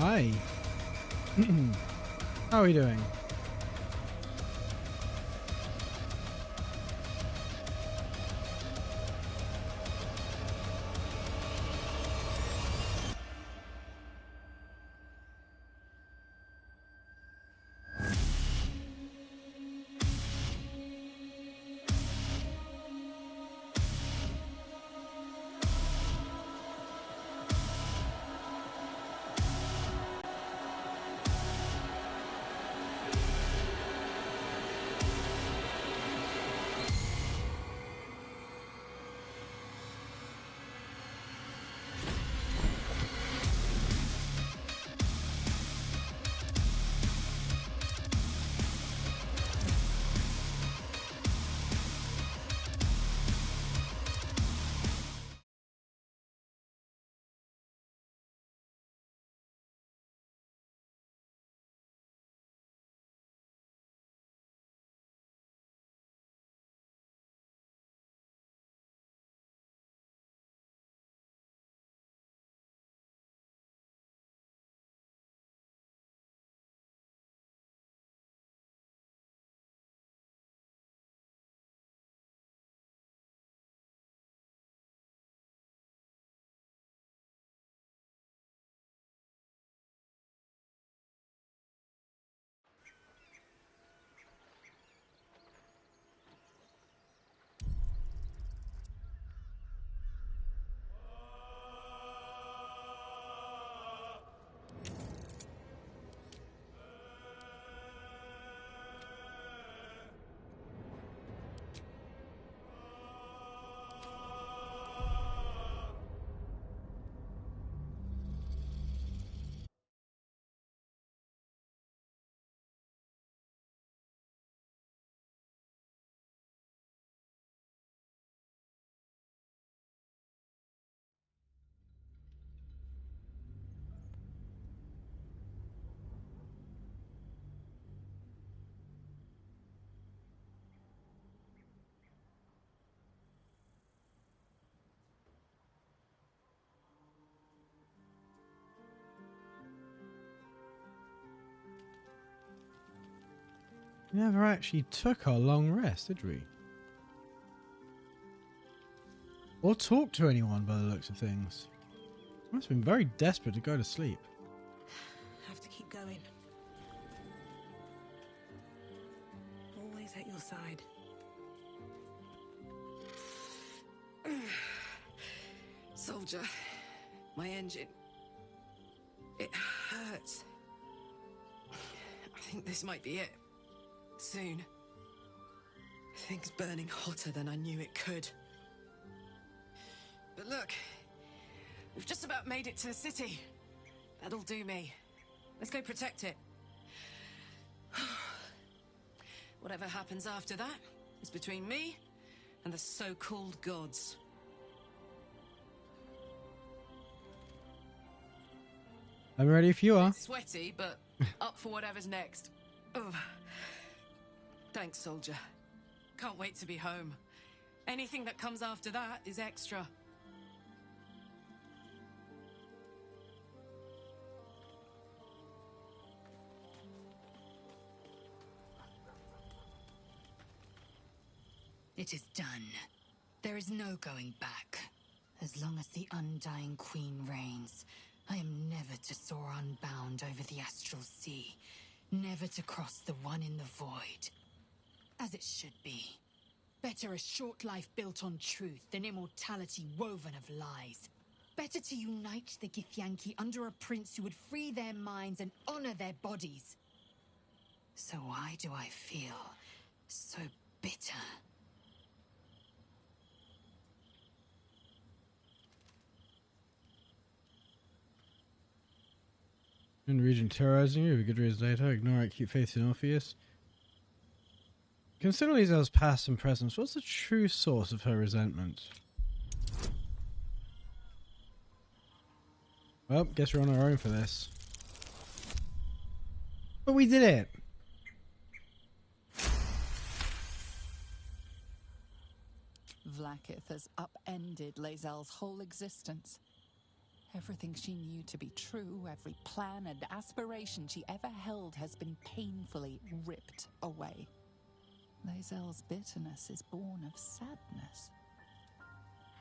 Hi. How are we doing? We never actually took our long rest, did we? Or talked to anyone by the looks of things. Must have been very desperate to go to sleep. Have to keep going. Always at your side. Soldier, my engine. It hurts. I think this might be it. Soon. Things burning hotter than I knew it could. But look, we've just about made it to the city. That'll do me. Let's go protect it. Whatever happens after that is between me and the so-called gods. I'm ready if you are. It's sweaty, but up for whatever's next. Ugh. Thanks, soldier. Can't wait to be home. Anything that comes after that is extra. It is done. There is no going back. As long as the undying queen reigns, I am never to soar unbound over the astral sea, never to cross the one in the void. As it should be. Better a short life built on truth than immortality woven of lies. Better to unite the Githyanki under a prince who would free their minds and honor their bodies. So why do I feel so bitter? In the region terrorizing you, have a good reason later. Ignore it, keep faith in Orpheus. Consider Lizel's past and present. What's the true source of her resentment? Well, guess we're on our own for this. But we did it! Vlaakith has upended Lae'zel's whole existence. Everything she knew to be true, every plan and aspiration she ever held has been painfully ripped away. Lae'zel's bitterness is born of sadness.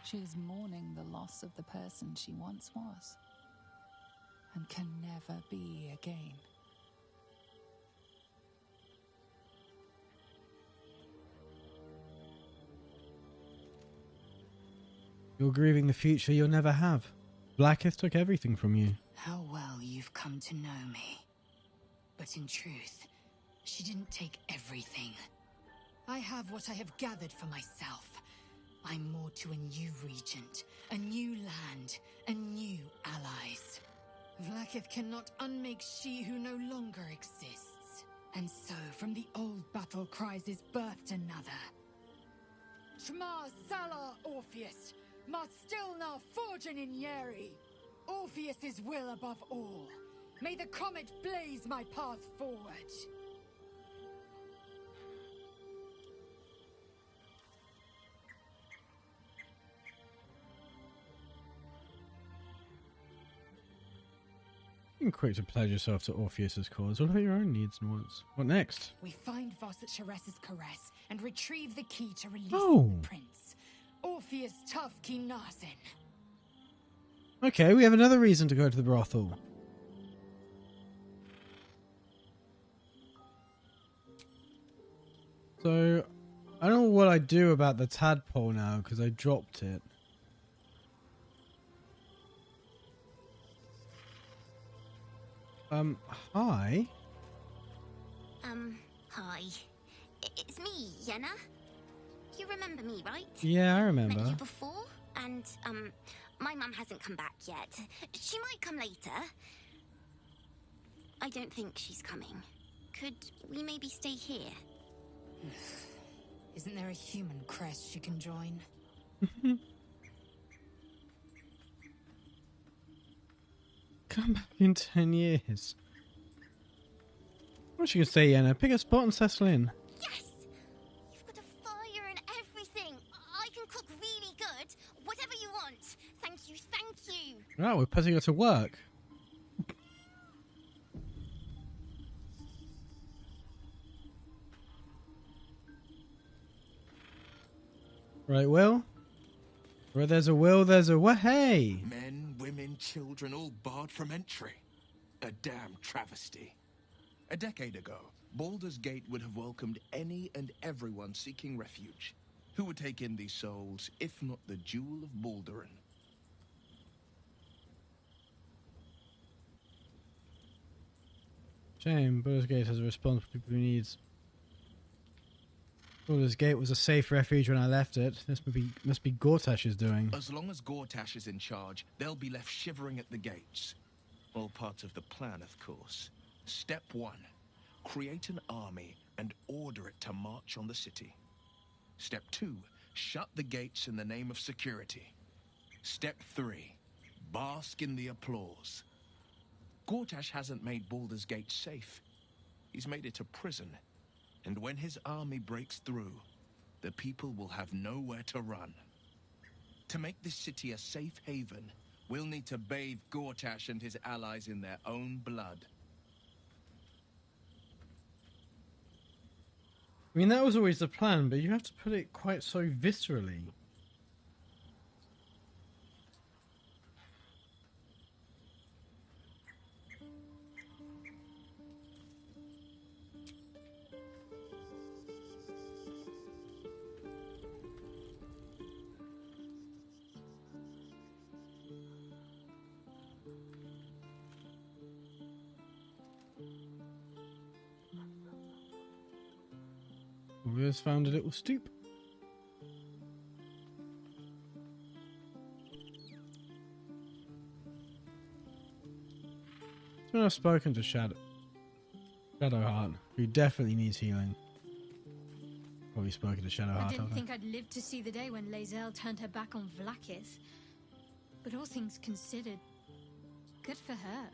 She is mourning the loss of the person she once was, and can never be again. You're grieving the future you'll never have. Blackith took everything from you. How well you've come to know me. But in truth, she didn't take everything. I have what I have gathered for myself. I'm more to a new regent, a new land, and new allies. Vlaakith cannot unmake she who no longer exists. And so, from the old battle cries is birthed another. Shma Salar Orpheus, Ma Stilnar Forgin in Yeri. Orpheus's will above all. May the comet blaze my path forward. You can quick to pledge yourself to Orpheus's cause. What about your own needs and wants? What next? We find Voss at Sharess's caress and retrieve the key to release Oh. the prince. Orpheus Tufki Narsin. Okay, we have another reason to go to the brothel. So, I don't know what I do about the tadpole now because I dropped it. Hi. Hi. It's me, Yenna. You remember me, right? Yeah, I remember. Met you before, and, my mum hasn't come back yet. She might come later. I don't think she's coming. Could we maybe stay here? Isn't there a human crest she can join? Come back in 10 years. What you can say, Yenna? Pick a spot and settle in. Yes! You've got a fire and everything. I can cook really good. Whatever you want. Thank you, thank you. Right, we're putting her to work. Right, Will? Where there's a will, there's a way. Hey! Men, women, children, all barred from entry. A damn travesty. A decade ago, Baldur's Gate would have welcomed any and everyone seeking refuge. Who would take in these souls, if not the Jewel of Baldurin? Shame, Baldur's Gate has a response for people who needs. Baldur's Gate was a safe refuge when I left it. This must be Gortash's doing. As long as Gortash is in charge, they'll be left shivering at the gates. All part of the plan, of course. Step 1. Create an army and order it to march on the city. Step 2. Shut the gates in the name of security. Step 3. Bask in the applause. Gortash hasn't made Baldur's Gate safe. He's made it a prison. And when his army breaks through, the people will have nowhere to run. To make this city a safe haven, we'll need to bathe Gortash and his allies in their own blood. I mean, that was always the plan, but you have to put it quite so viscerally. We just found a little stoop. When I've spoken to Shadowheart, who definitely needs healing. Probably spoken to Shadowheart. I didn't think I'd live to see the day when Lae'zel turned her back on Vlaakith. But all things considered, good for her.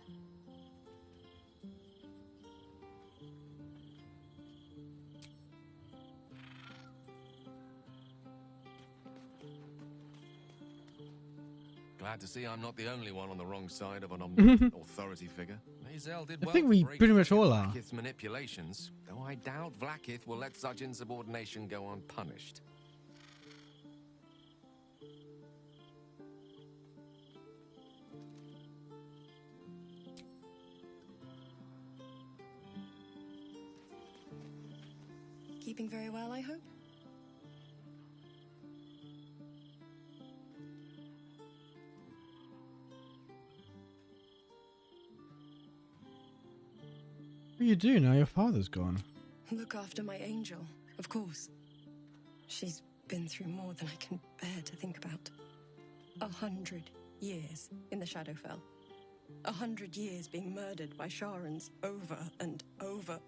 Glad to see I'm not the only one on the wrong side of an omnipotent authority figure. Lae'zel did well think to we break pretty much free of all are. Vlaakith's manipulations, though I doubt Vlaakith will let such insubordination go unpunished. Keeping very well, I hope? What do you do now your father's gone? Look after my angel, of course. She's been through more than I can bear to think about. 100 years in the Shadowfell. 100 years being murdered by Sharans over and over.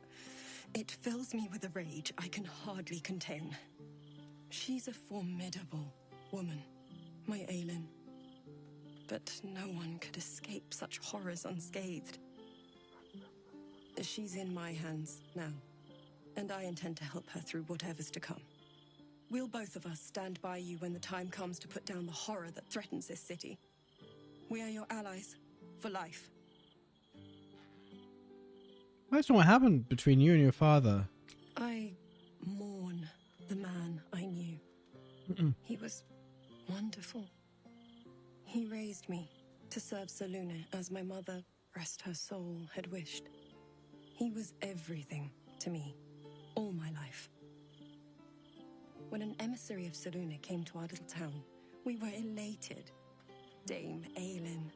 It fills me with a rage I can hardly contain. She's a formidable woman, my Aelin. But no one could escape such horrors unscathed. She's in my hands now, and I intend to help her through whatever's to come. We'll both of us stand by you when the time comes to put down the horror that threatens this city. We are your allies, for life. That's not what happened between you and your father. I mourn the man I knew. He was wonderful. He raised me to serve Selûne as my mother, rest her soul, had wished. He was everything to me, all my life. When an emissary of Selûne came to our little town, we were elated. Dame Aelin,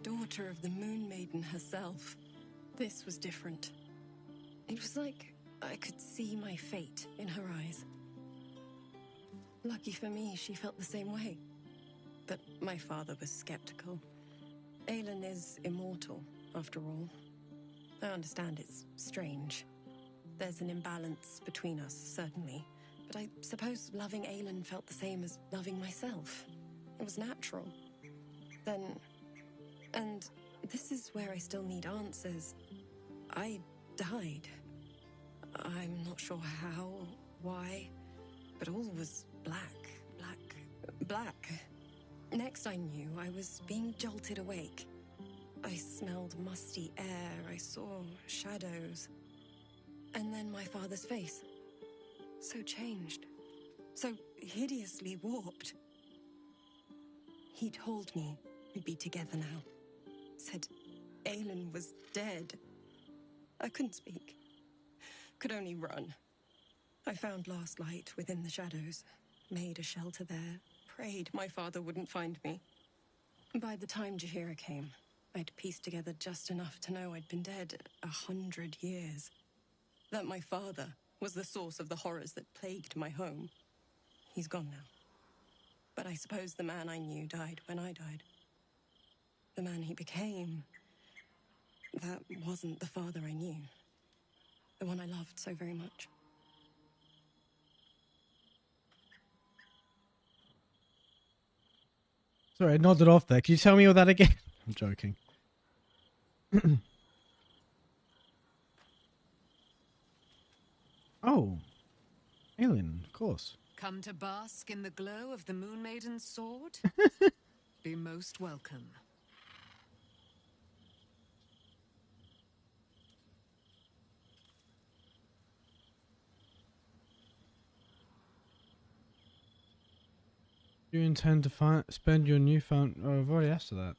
daughter of the Moon Maiden herself. This was different. It was like I could see my fate in her eyes. Lucky for me, she felt the same way. But my father was skeptical. Aelin is immortal, after all. I understand it's strange. There's an imbalance between us, certainly. But I suppose loving Aelin felt the same as loving myself. It was natural. Then... And this is where I still need answers. I died. I'm not sure how, why, but all was black. Next I knew, I was being jolted awake. I smelled musty air, I saw shadows. And then my father's face. So changed. So hideously warped. He told me we'd be together now. Said Aelin was dead. I couldn't speak. Could only run. I found last light within the shadows. Made a shelter there. Prayed my father wouldn't find me. By the time Jaheira came, I'd pieced together just enough to know I'd been dead 100 years. That my father was the source of the horrors that plagued my home. He's gone now. But I suppose the man I knew died when I died. The man he became, that wasn't the father I knew. The one I loved so very much. Sorry, I nodded off there. Can you tell me all that again? I'm joking. Oh. Alien, of course. Come to bask in the glow of the Moon Maiden's sword? Be most welcome. Do you intend to spend your newfound... Oh, I've already asked her that.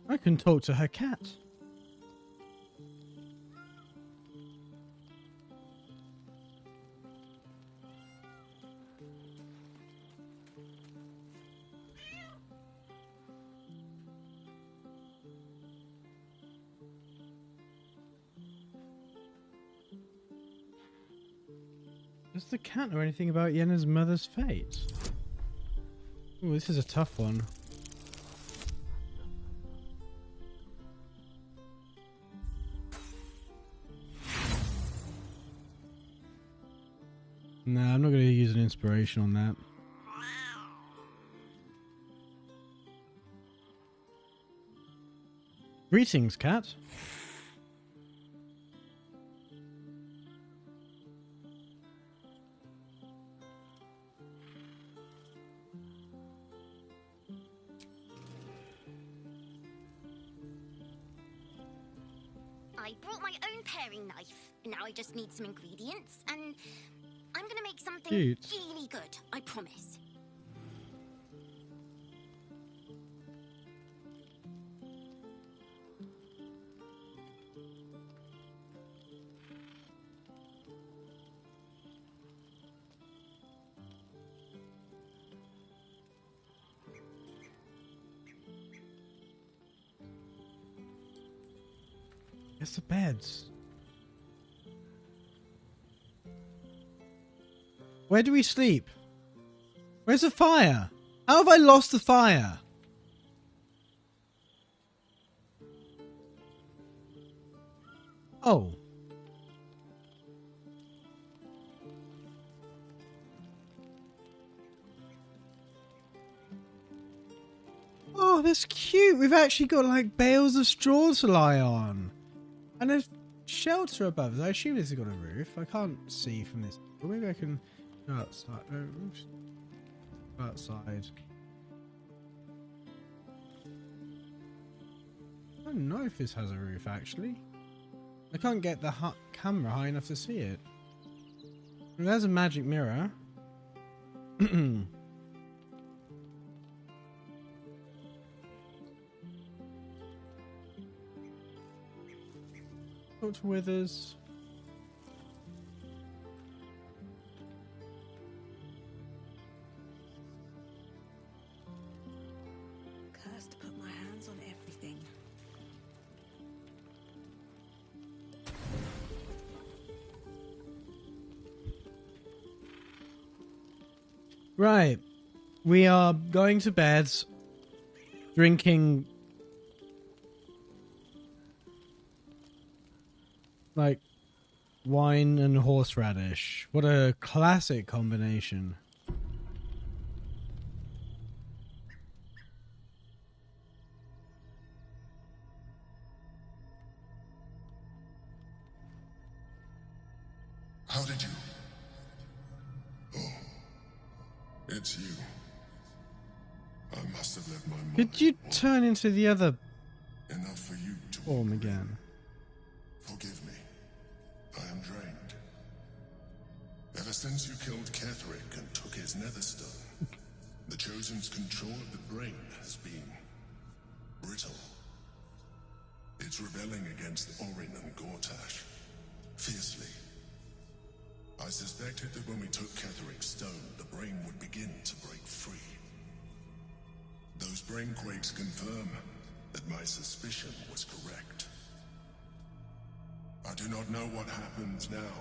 I can talk to her cat. Does the cat know anything about Yenna's mother's fate? Oh, this is a tough one. Nah, I'm not going to use an inspiration on that. Greetings, cat. I brought my own paring knife. Now I just need some ingredients, and I'm gonna make something Cute. really good, I promise. It's the beds. Where do we sleep? Where's the fire? How have I lost the fire? Oh. Oh, that's cute. We've actually got like bales of straw to lie on. And a shelter above us. I assume this has got a roof. I can't see from this. But maybe I can go outside. No, oops. Go outside. I don't know if this has a roof, actually. I can't get the camera high enough to see it. Well, there's a magic mirror. Dr. Withers. Cursed to put my hands on everything. Right. We are going to bed, drinking like wine and horseradish. What a classic combination. How did you? Oh, it's you. I must have let my mind. Could you turn into the other Enough for you to form again? Forgive me. I am drained. Ever since you killed Ketherick and took his netherstone, the Chosen's control of the brain has been brittle. It's rebelling against Orin and Gortash fiercely. I suspected that when we took Ketherick's stone, the brain would begin to break free. Those brain quakes confirm that my suspicion was correct. I do not know what happens now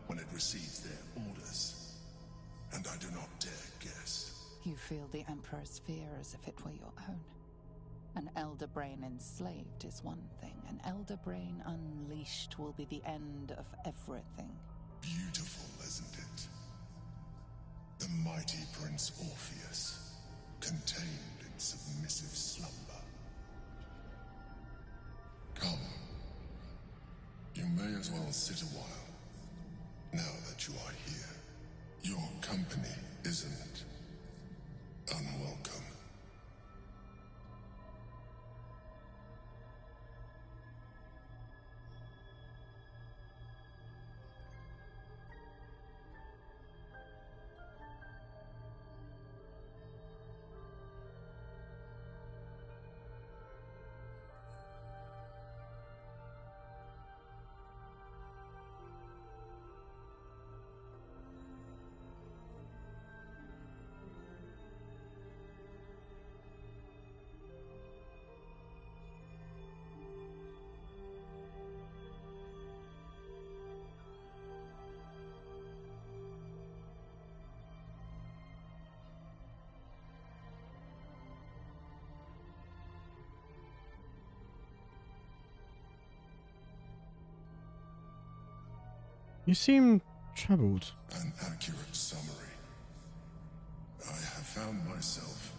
when it receives their orders, and I do not dare guess. You feel the Emperor's fear as if it were your own. An elder brain enslaved is one thing. An elder brain unleashed will be the end of everything. Beautiful, isn't it? The mighty Prince Orpheus, contained in submissive slumber. Come. You may as well sit a while, now that you are here. Your company isn't unwelcome. You seem troubled. An accurate summary. I have found myself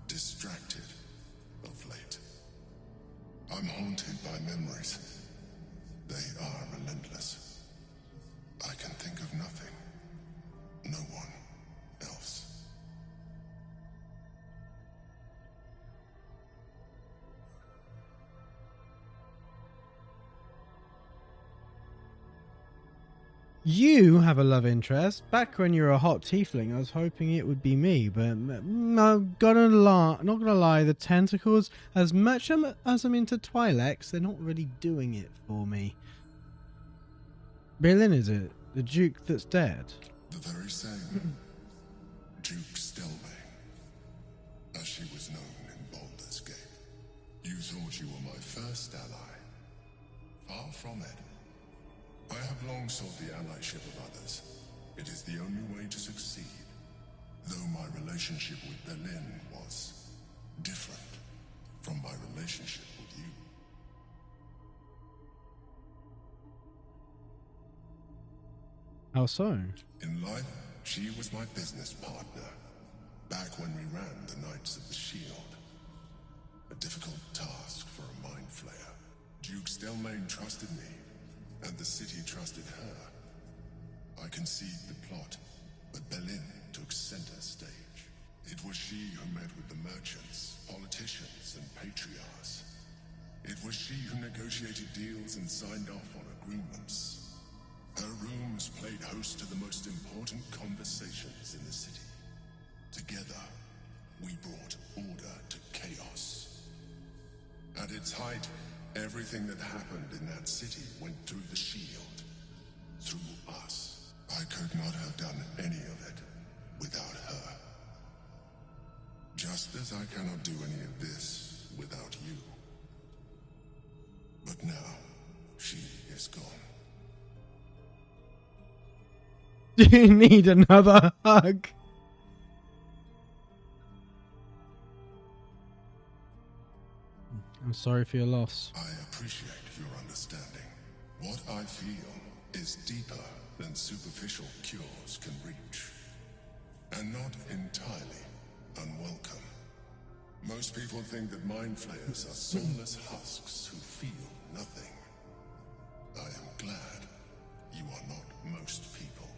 distracted of late. I'm haunted by memories. They are relentless. I can think of nothing. No one else. You have a love interest. Back when you were a hot tiefling, I was hoping it would be me, but I'm gonna lie. Not gonna lie, the tentacles, as much as I'm into Twi'leks, they're not really doing it for me. Berlin, is it? The Duke that's dead? The very same. Duke Stelmane, as she was known in Baldur's Gate. You thought you were my first ally. Far from it. I have long sought the allyship of others. It is the only way to succeed. Though my relationship with Berlin was different from my relationship with you. How so? In life, she was my business partner. Back when we ran the Knights of the Shield. A difficult task for a mind flayer. Duke Stelmane trusted me, and the city trusted her. I conceived the plot, but Berlin took center stage. It was she who met with the merchants, politicians, and patriarchs. It was she who negotiated deals and signed off on agreements. Her rooms played host to the most important conversations in the city. Together, we brought order to chaos. At its height, everything that happened in that city went through the shield. Through us. I could not have done any of it without her. Just as I cannot do any of this without you. But now, she is gone. Do you need another hug? I'm sorry for your loss. I appreciate your understanding. What I feel is deeper than superficial cures can reach. And not entirely unwelcome. Most people think that mind flayers are soulless husks who feel nothing. I am glad you are not most people.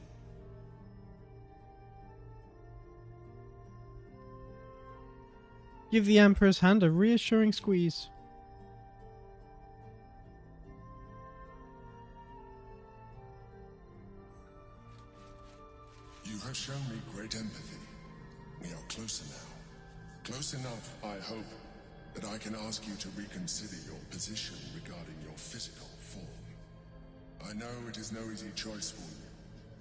Give the Emperor's hand a reassuring squeeze. You have shown me great empathy. We are closer now. Close enough, I hope, that I can ask you to reconsider your position regarding your physical form. I know it is no easy choice for you,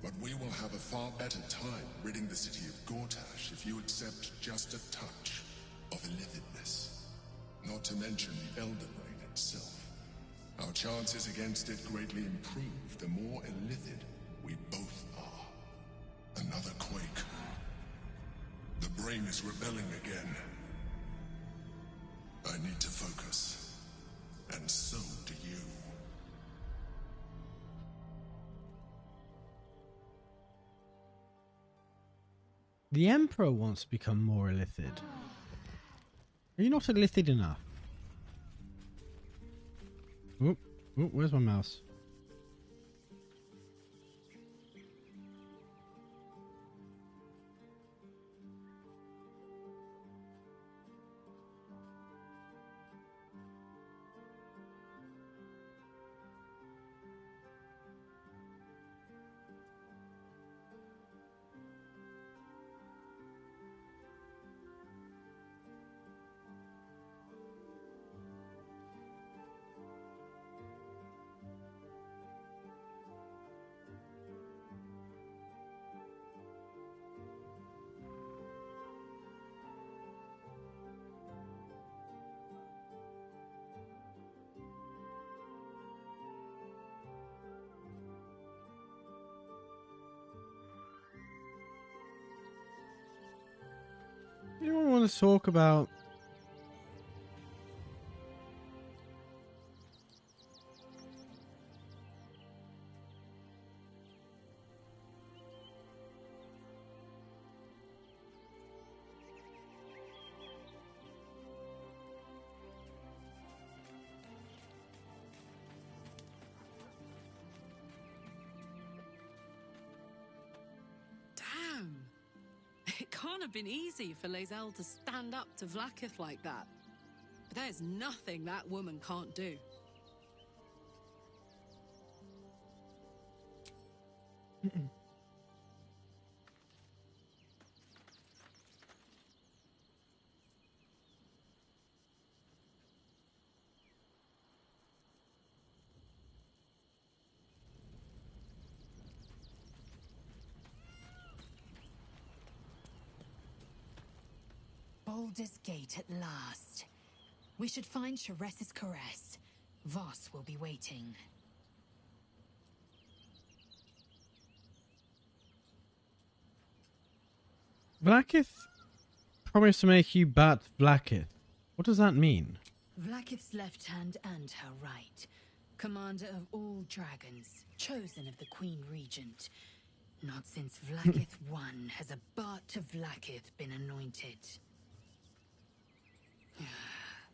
but we will have a far better time ridding the city of Gortash if you accept just a touch of illithidness. Not to mention the Elden Ring itself. Our chances against it greatly improve the more illithid we both are. Another quake. The brain is rebelling again. I need to focus. And so do you. The Emperor wants to become more illithid. Are you not illithid enough? Oh, where's my mouse? You don't want to talk about can't have been easy for Lae'zel to stand up to Vlaakith like that. But there's nothing that woman can't do. Baldur's Gate at last. We should find Sharess's caress. Voss will be waiting. Vlaakith promised to make you bat Vlaakith. What does that mean? Vlaakith's left hand and her right. Commander of all dragons, chosen of the Queen Regent. Not since Vlaakith I has a Bart to Vlaakith been anointed.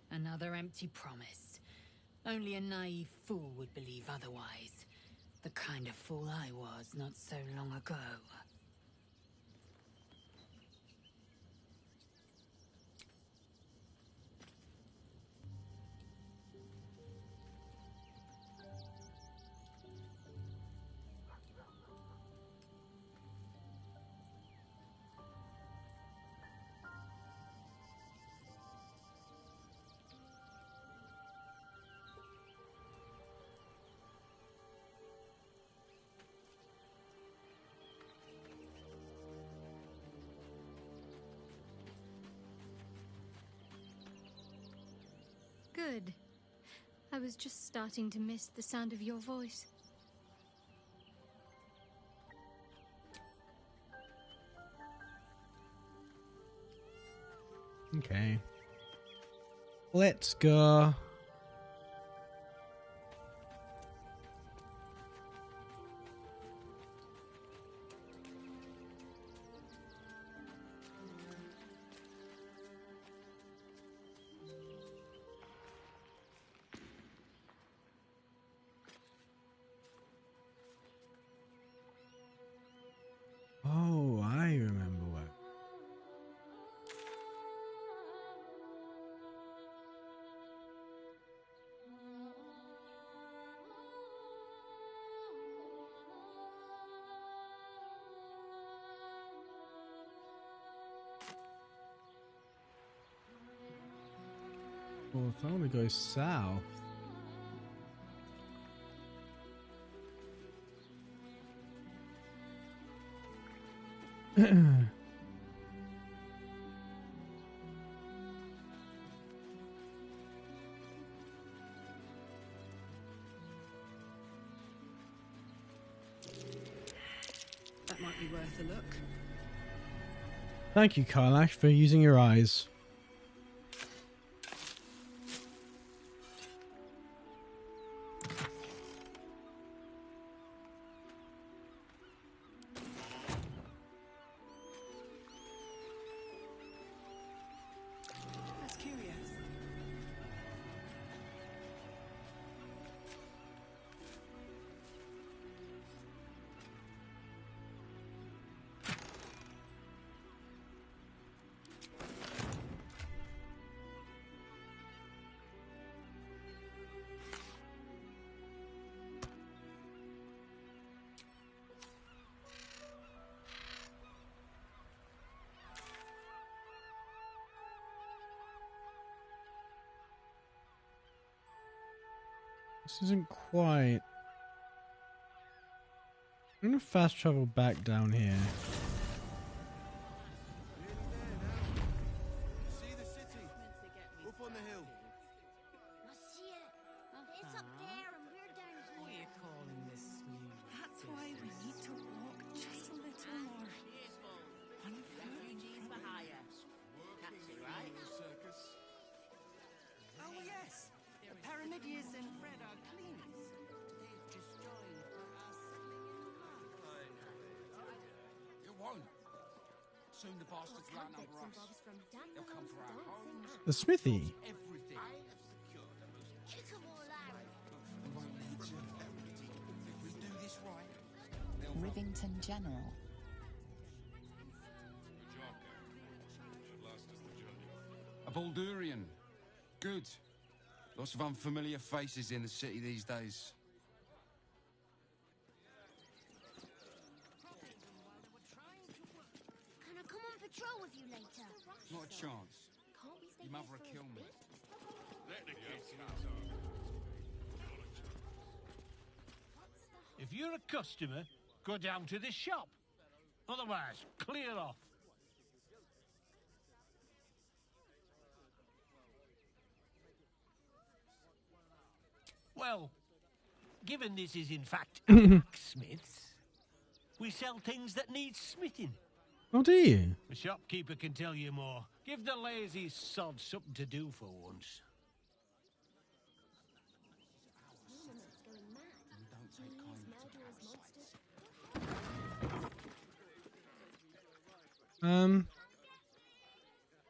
Another empty promise. Only a naive fool would believe otherwise. The kind of fool I was not so long ago. Good. I was just starting to miss the sound of your voice. Okay. Let's go. Oh, I remember what. Well, if I want to go south. That might be worth a look. Thank you, Kailash, for using your eyes. That's curious. This isn't quite. I'm gonna fast travel back down here. See the city up on the hill. Monsieur, it's up there and we're down here. What are you calling this new? That's why we need to walk just a little more. Refugees for hire. Catchy, right? Oh yes, the Paranidius and Fred are cleaners. They've just joined us. It won't. Soon the bastards will outnumber us. They'll come for our homes, The smithy. everything. Kick 'em all out. We won't need to. If we do this right, they'll Rivington General. Baldurian. Good. Lots of unfamiliar faces in the city these days. Can I come on patrol with you later? Not a chance. Can't we stay Your mother will kill me. If you're a customer, go down to the shop. Otherwise, clear off. Well, given this is in fact a blacksmith's, we sell things that need smithing. Oh, do you? The shopkeeper can tell you more. Give the lazy sod something to do for once.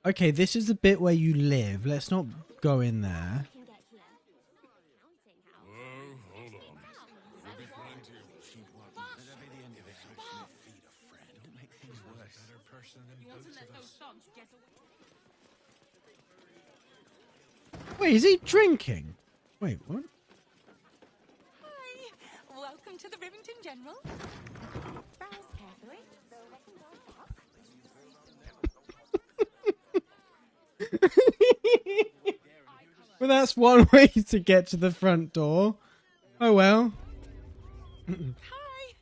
Okay, this is the bit where you live. Let's not go in there. Hold on. There'll be plenty of sheep walking. That'll be the end of it. Feed a friend. Don't make things worse. Better person than both of us. Wait, is he drinking? Wait, what? Hi, welcome to the Rivington General. Browse carefully. Well, that's one way to get to the front door. Oh well. Hi.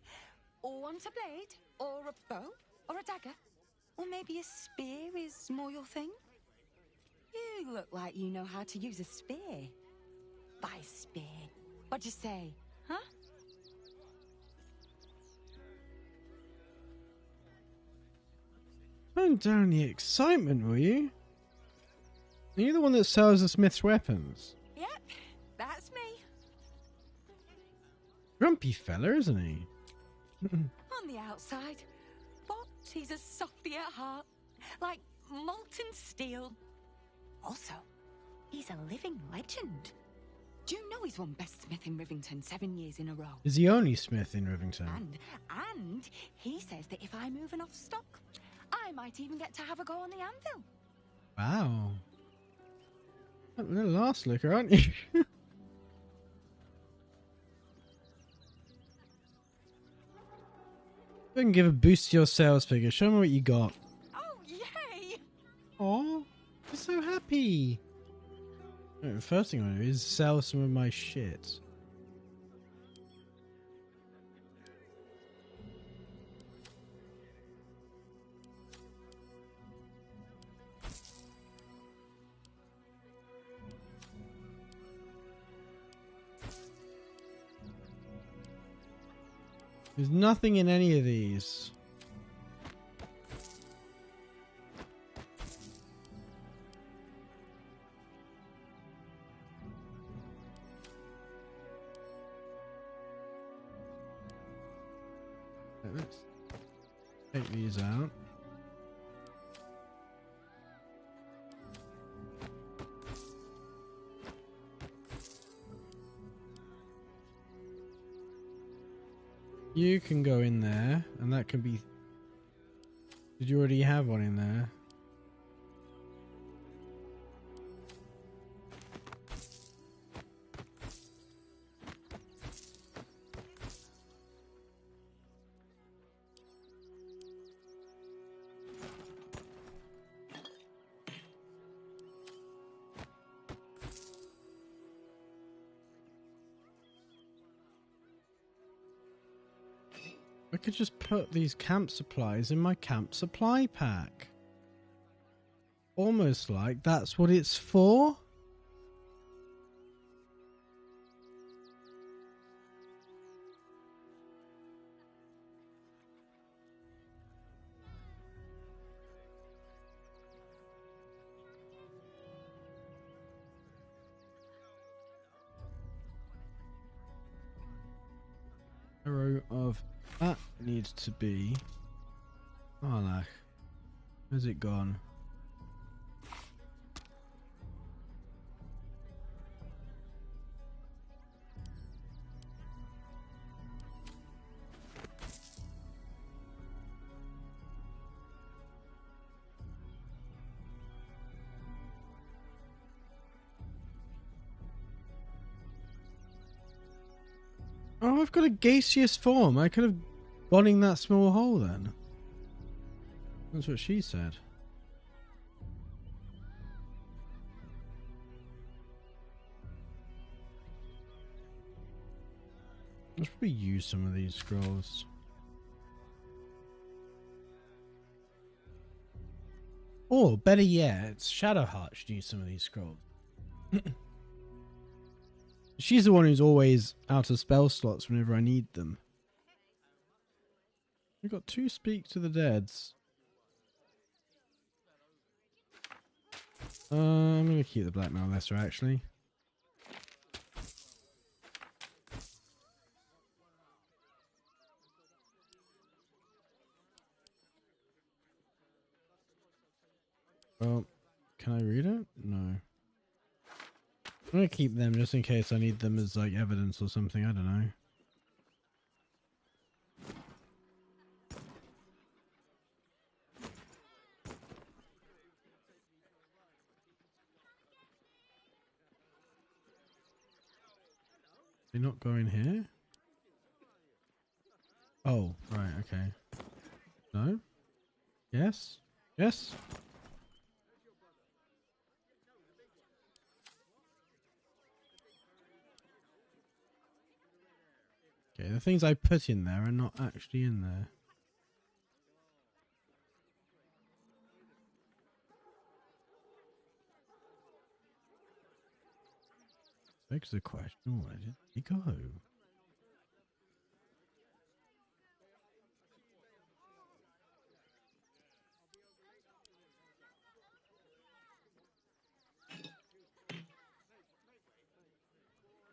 Want a blade? Or a bow? Or a dagger? Or maybe a spear is more your thing? You look like you know how to use a spear. By spear. What'd you say? Huh? Tone down the excitement, will you? Are you the one that sells the smith's weapons? Yep, that's me. Grumpy fella, isn't he? On the outside, but he's a softy at heart, like molten steel. Also, he's a living legend. Do you know he's won Best Smith in Rivington 7 years in a row? Is the only smith in Rivington? And he says that if I move enough stock, I might even get to have a go on the anvil. Wow. A little arse licker, aren't you? You can give a boost to your sales figure. Show me what you got. Oh, yay! Oh, I'm so happy. The first thing I want to do is sell some of my shit. There's nothing in any of these. Let's take these out. You can go in there, and that can be... Did you already have one in there? I could just put these camp supplies in my camp supply pack. Almost like that's what it's for. Arrow of that needs to be Arlach. Where's it gone? Oh, I've got a gaseous form. I could have gone in that small hole then. That's what she said. Let's probably use some of these scrolls. Or, better yet, Shadowheart should use some of these scrolls. She's the one who's always out of spell slots whenever I need them. We've got 2 Speak to the Deads. I'm going to keep the Blackmail Lesser, actually. Well, can I read it? No. I'm going to keep them just in case I need them as, like, evidence or something. I don't know. They not go in here? Oh, right, okay. No? Yes? Yes? Okay, the things I put in there are not actually in there. Begs the question, where did he go?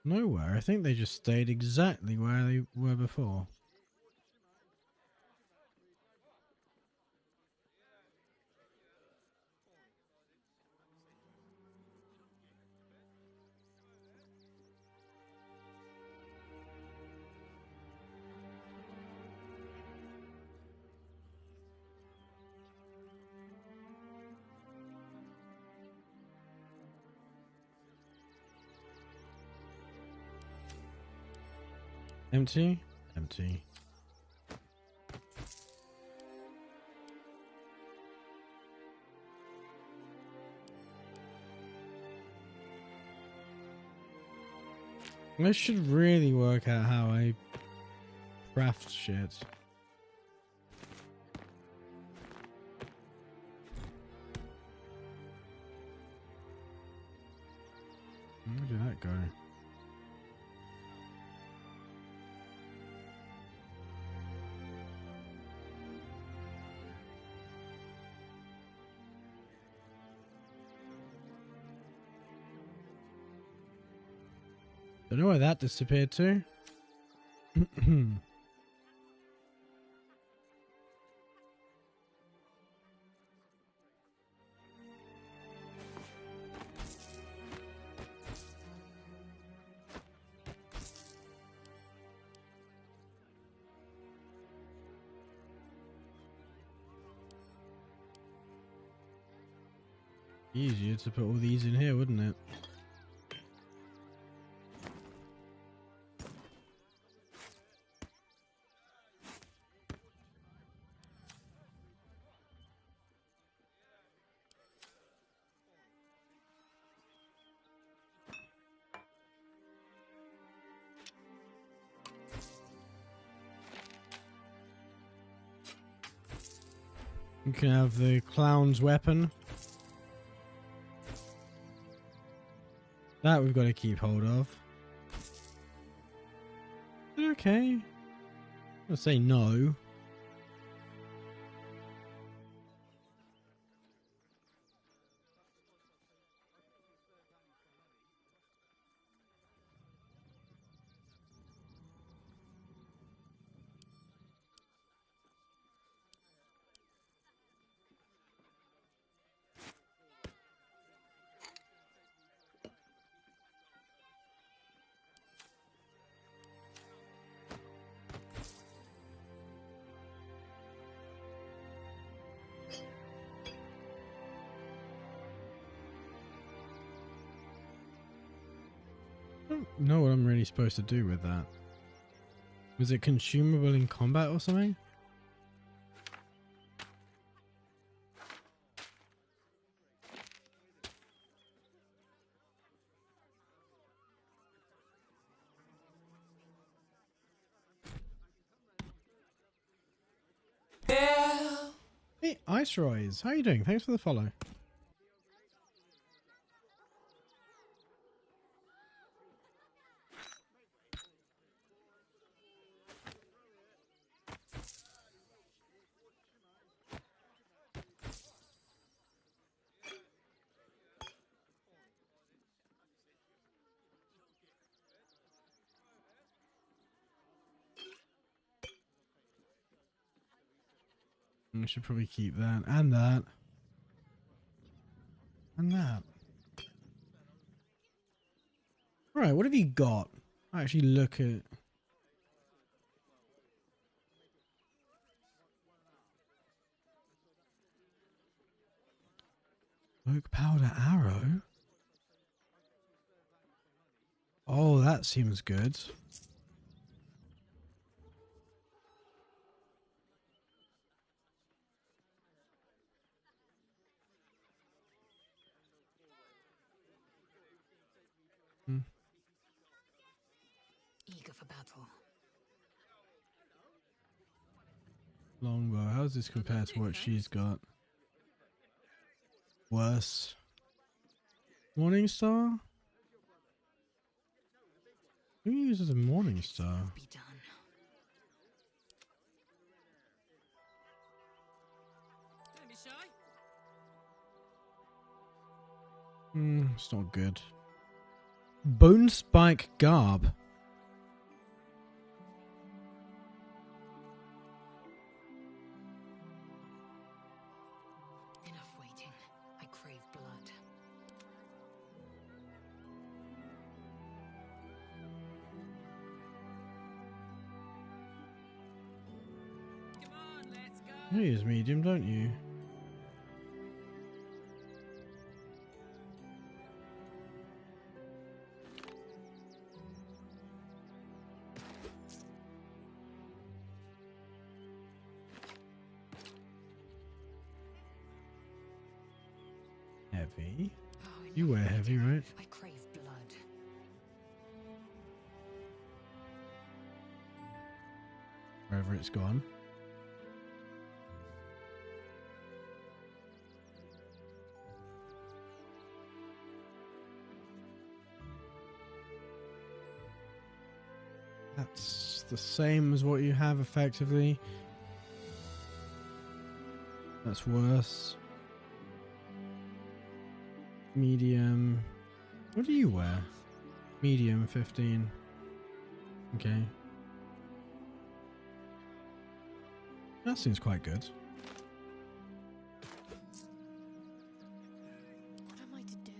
Nowhere. I think they just stayed exactly where they were before. Empty? Empty. I should really work out how I craft shit. Where did that go? Don't know where that disappeared to. Easier to put all these in here, wouldn't it? You can have the clown's weapon. That we've got to keep hold of. Okay. I'll say no. I don't know what I'm really supposed to do with that. Was it consumable in combat or something? Hey, Ice Rise, how are you doing? Thanks for the follow. I should probably keep that and that and that. Right, what have you got? I actually look at. Oak powder arrow. Oh, that seems good. Eager for battle. Longbow. How's this compared to what she's got? Worse. Morningstar? Who uses a Morningstar? Be done. Don't be shy. It's not good. Bone Spike Garb. Enough waiting. I crave blood. Come on, let's go. You use medium, don't you? Heavy. You wear heavy, right? I crave blood. Wherever it's gone. That's the same as what you have effectively. That's worse. Medium. What do you wear? Medium 15. Okay. That seems quite good. What am I to do?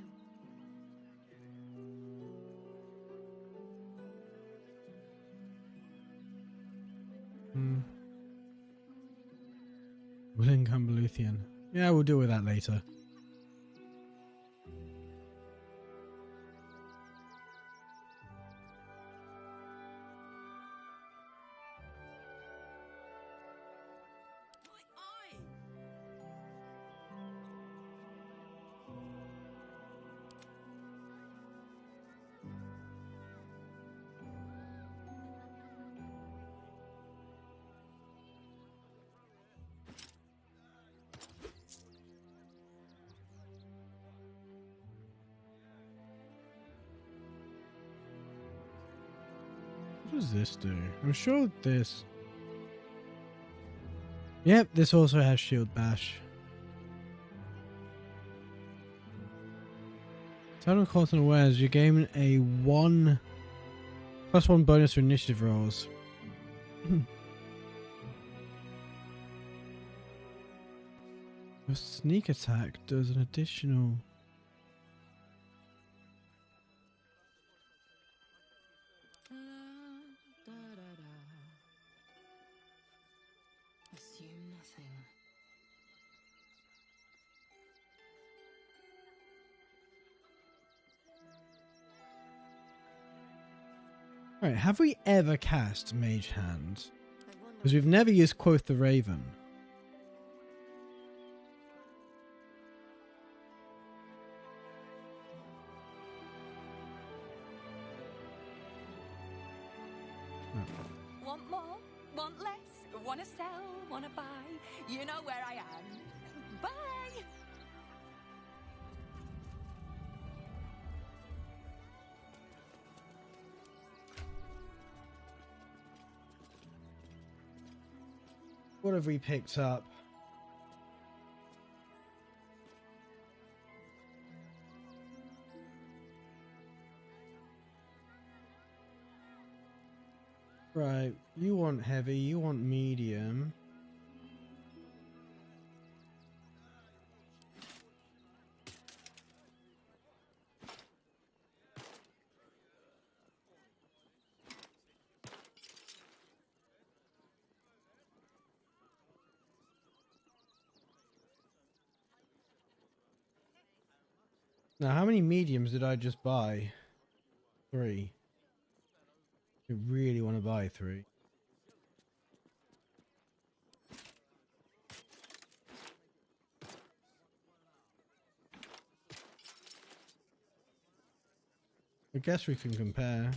Willing Cumberluthian. Yeah, we'll deal with that later. What does this do? I'm sure this... Yep, this also has shield bash. Total constant awares, you gain a +1 bonus to initiative rolls. Your sneak attack does an additional... Assume nothing. Alright, have we ever cast Mage Hand? Because we've never used Quoth the Raven. Want more? Want less? Wanna sell? Wanna buy? You know where I am. Bye! What have we picked up? Right, you want heavy, you want medium. Now, how many mediums did I just buy? 3. I really want to buy 3. I guess we can compare.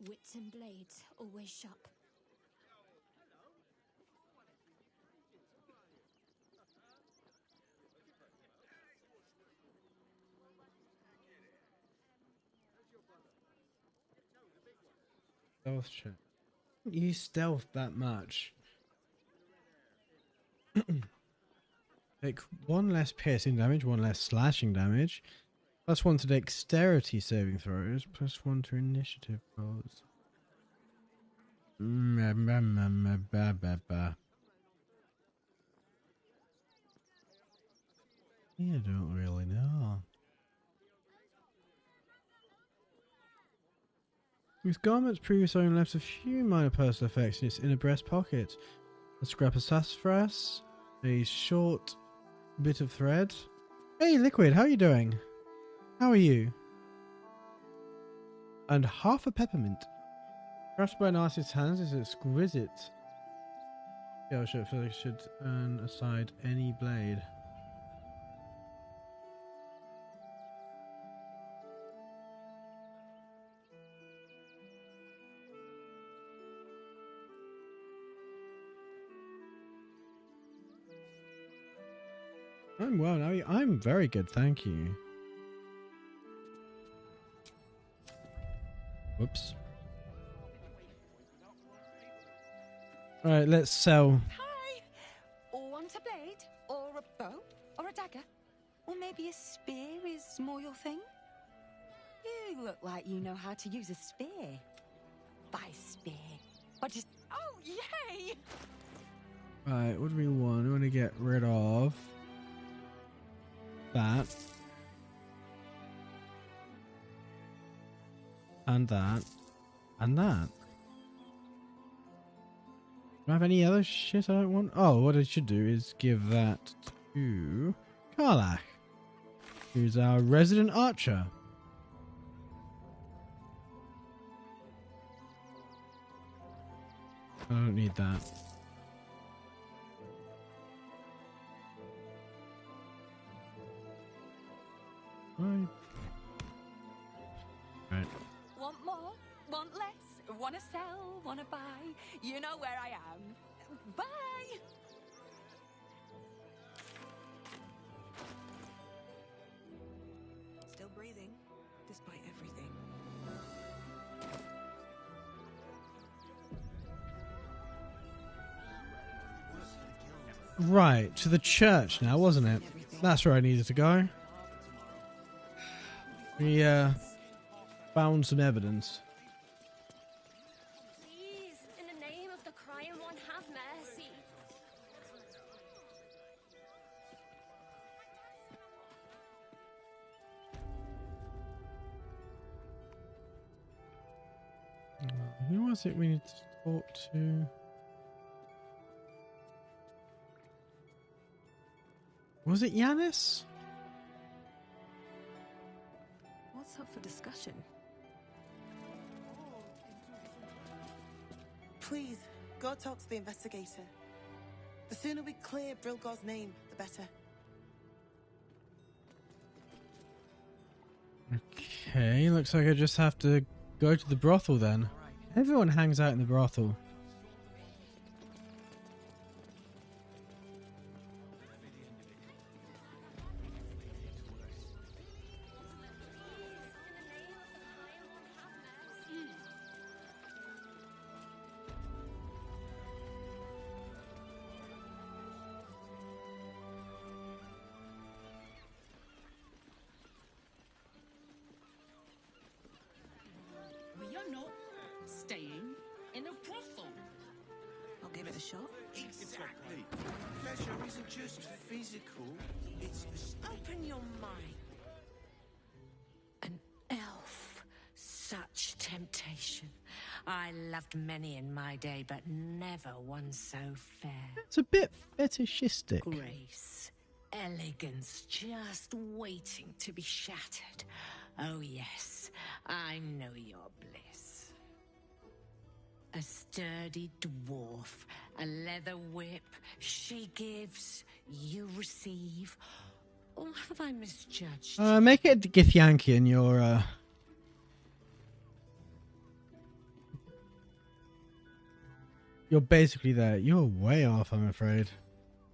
Wits and blades, always sharp. Stealth check. You stealth that much. Take 1 less piercing damage, 1 less slashing damage. +1 to dexterity saving throws, +1 to initiative rolls. I don't really know. With garment's previous owner left a few minor personal effects in its inner breast pocket. A scrap of sassafras, a short bit of thread. Hey Liquid, how are you doing? How are you? And half a peppermint. Crafted by an artist's hands is exquisite. Yeah, I should turn aside any blade. I'm well now. I'm very good, thank you. Whoops. Alright, let's sell. Hi! Want a blade? Or a bow? Or a dagger? Or maybe a spear is more your thing? You look like you know how to use a spear. Buy spear. Or just... Oh, yay! Right, what do we want? We want to get rid of that. And that. And that. Do I have any other shit I don't want? Oh, what I should do is give that to Karlach, who's our resident archer. I don't need that. Right. Want more? Want less? Wanna sell? Wanna buy? You know where I am. Bye! Still breathing, despite everything. Right, to the church now, wasn't it? That's where I needed to go. We found some evidence. Please, in the name of the crying one, have mercy. was it we need to talk to? Was it Yanis? What's up for discussion? Please, go talk to the investigator. The sooner we clear Brilgor's name, the better. Okay, looks like I just have to go to the brothel then. Everyone hangs out in the brothel. We are not staying in a brothel. I'll give it a shot. Exactly. Pleasure isn't just physical, it's... Open your mind. An elf. Such temptation. I loved many in my day, but never one so fair. It's a bit fetishistic. Grace. Elegance just waiting to be shattered. Oh yes, I know your bliss. A sturdy dwarf, a leather whip, she gives, you receive. Or have I misjudged? Make it Githyankian, you're basically there. You're way off, I'm afraid.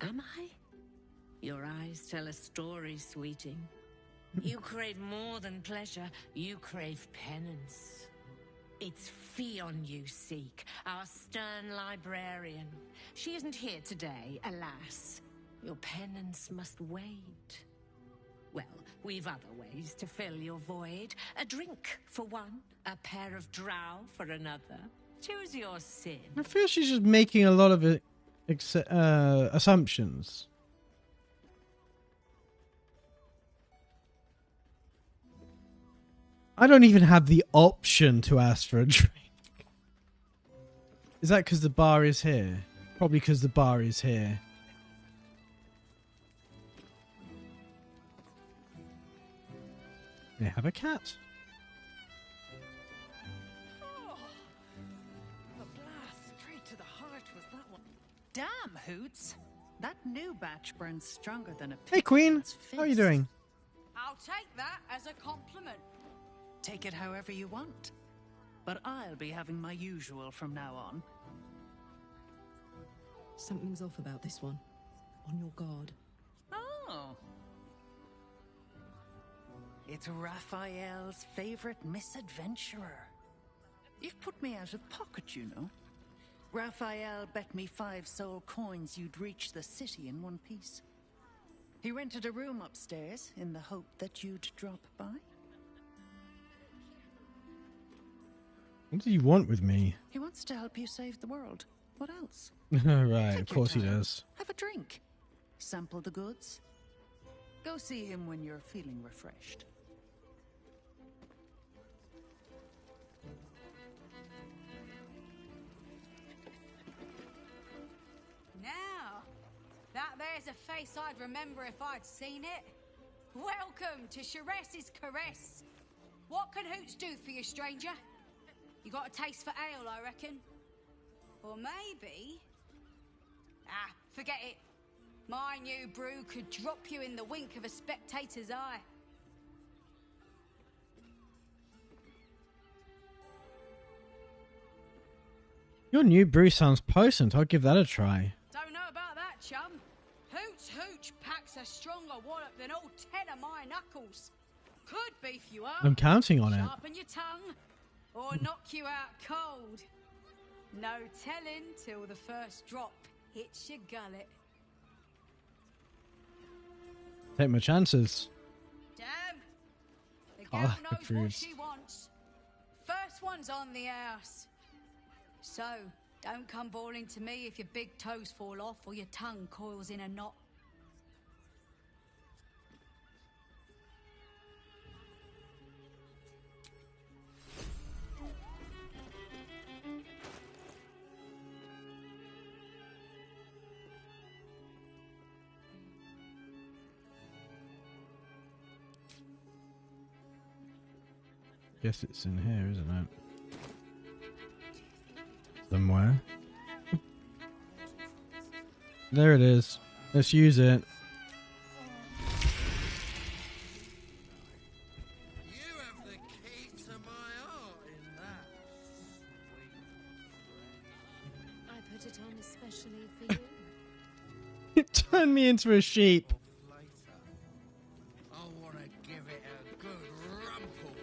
Am I? Your eyes tell a story, sweeting. You crave more than pleasure, you crave penance. It's Fion you seek, our stern librarian. She isn't here today, alas. Your penance must wait. Well, we've other ways to fill your void. A drink for one, a pair of drow for another. Choose your sin. I feel she's just making a lot of assumptions. I don't even have the option to ask for a drink. Is that because the bar is here? Probably because the bar is here. They have a cat. Oh, a blast straight to the heart was that one. Damn, Hoots. That new batch burns stronger than a Hey, Queen. How are you doing? I'll take that as a compliment. Take it however you want. But I'll be having my usual from now on. Something's off about this one. On your guard. Oh. It's Raphael's favorite misadventurer. You've put me out of pocket, you know. Raphael bet me 5 soul coins you'd reach the city in one piece. He rented a room upstairs in the hope that you'd drop by. What do you want with me? He wants to help you save the world. What else? Right, Take of course he your time. does. Have a drink. Sample the goods. Go see him when you're feeling refreshed. Now, that there's a face I'd remember if I'd seen it. Welcome to Sharess's Caress. What can Hoots do for you, stranger? You got a taste for ale, I reckon? Or maybe... Ah, forget it. My new brew could drop you in the wink of a spectator's eye. Your new brew sounds potent. I'll give that a try. Don't know about that, chum. Hoots Hooch packs a stronger wallop than all 10 of my knuckles. Could beef you up. I'm counting on it. Sharpen your tongue. Or knock you out cold. No telling till the first drop hits your gullet. Take my chances. Damn. The Oh, gal good knows what foods. she wants. First one's on the house. So, don't come bawling to me if your big toes fall off or your tongue coils in a knot. Guess it's in here, isn't it? Somewhere. There it is. Let's use it. It turned me into a sheep. I want to give it a good rumple.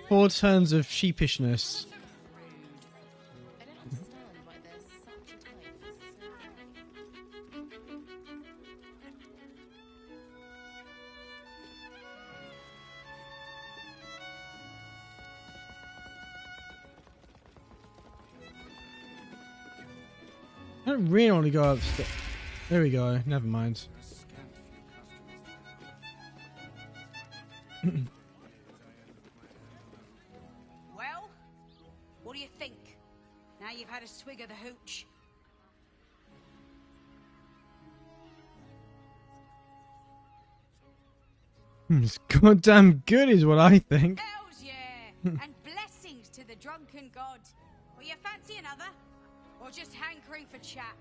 Four turns of sheepishness. I don't really want to go upstairs. There we go. Never mind. Well, what do you think? Now you've had a swig of the hooch. It's goddamn good is what I think. Hells yeah! And blessings to the drunken god. Will you fancy another? Or just hankering for chat?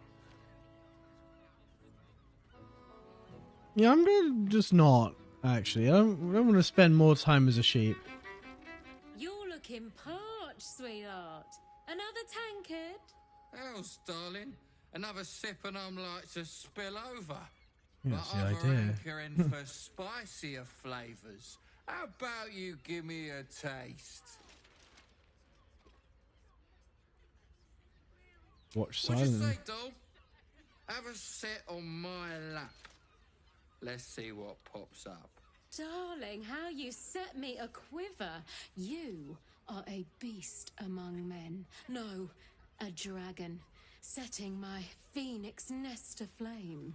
Yeah, I'm gonna just not, actually. I don't want to spend more time as a sheep. You're looking parched, sweetheart. Another tankard? Hells, darling. Another sip and I'm like to spill over. Yeah, But that's the I'm idea. hankering for spicier flavours. How about you give me a taste? Watch What'd you silently. say, doll? Have a sit on my lap. Let's see what pops up. Darling, how you set me a quiver. You are a beast among men. No, a dragon, setting my phoenix nest aflame.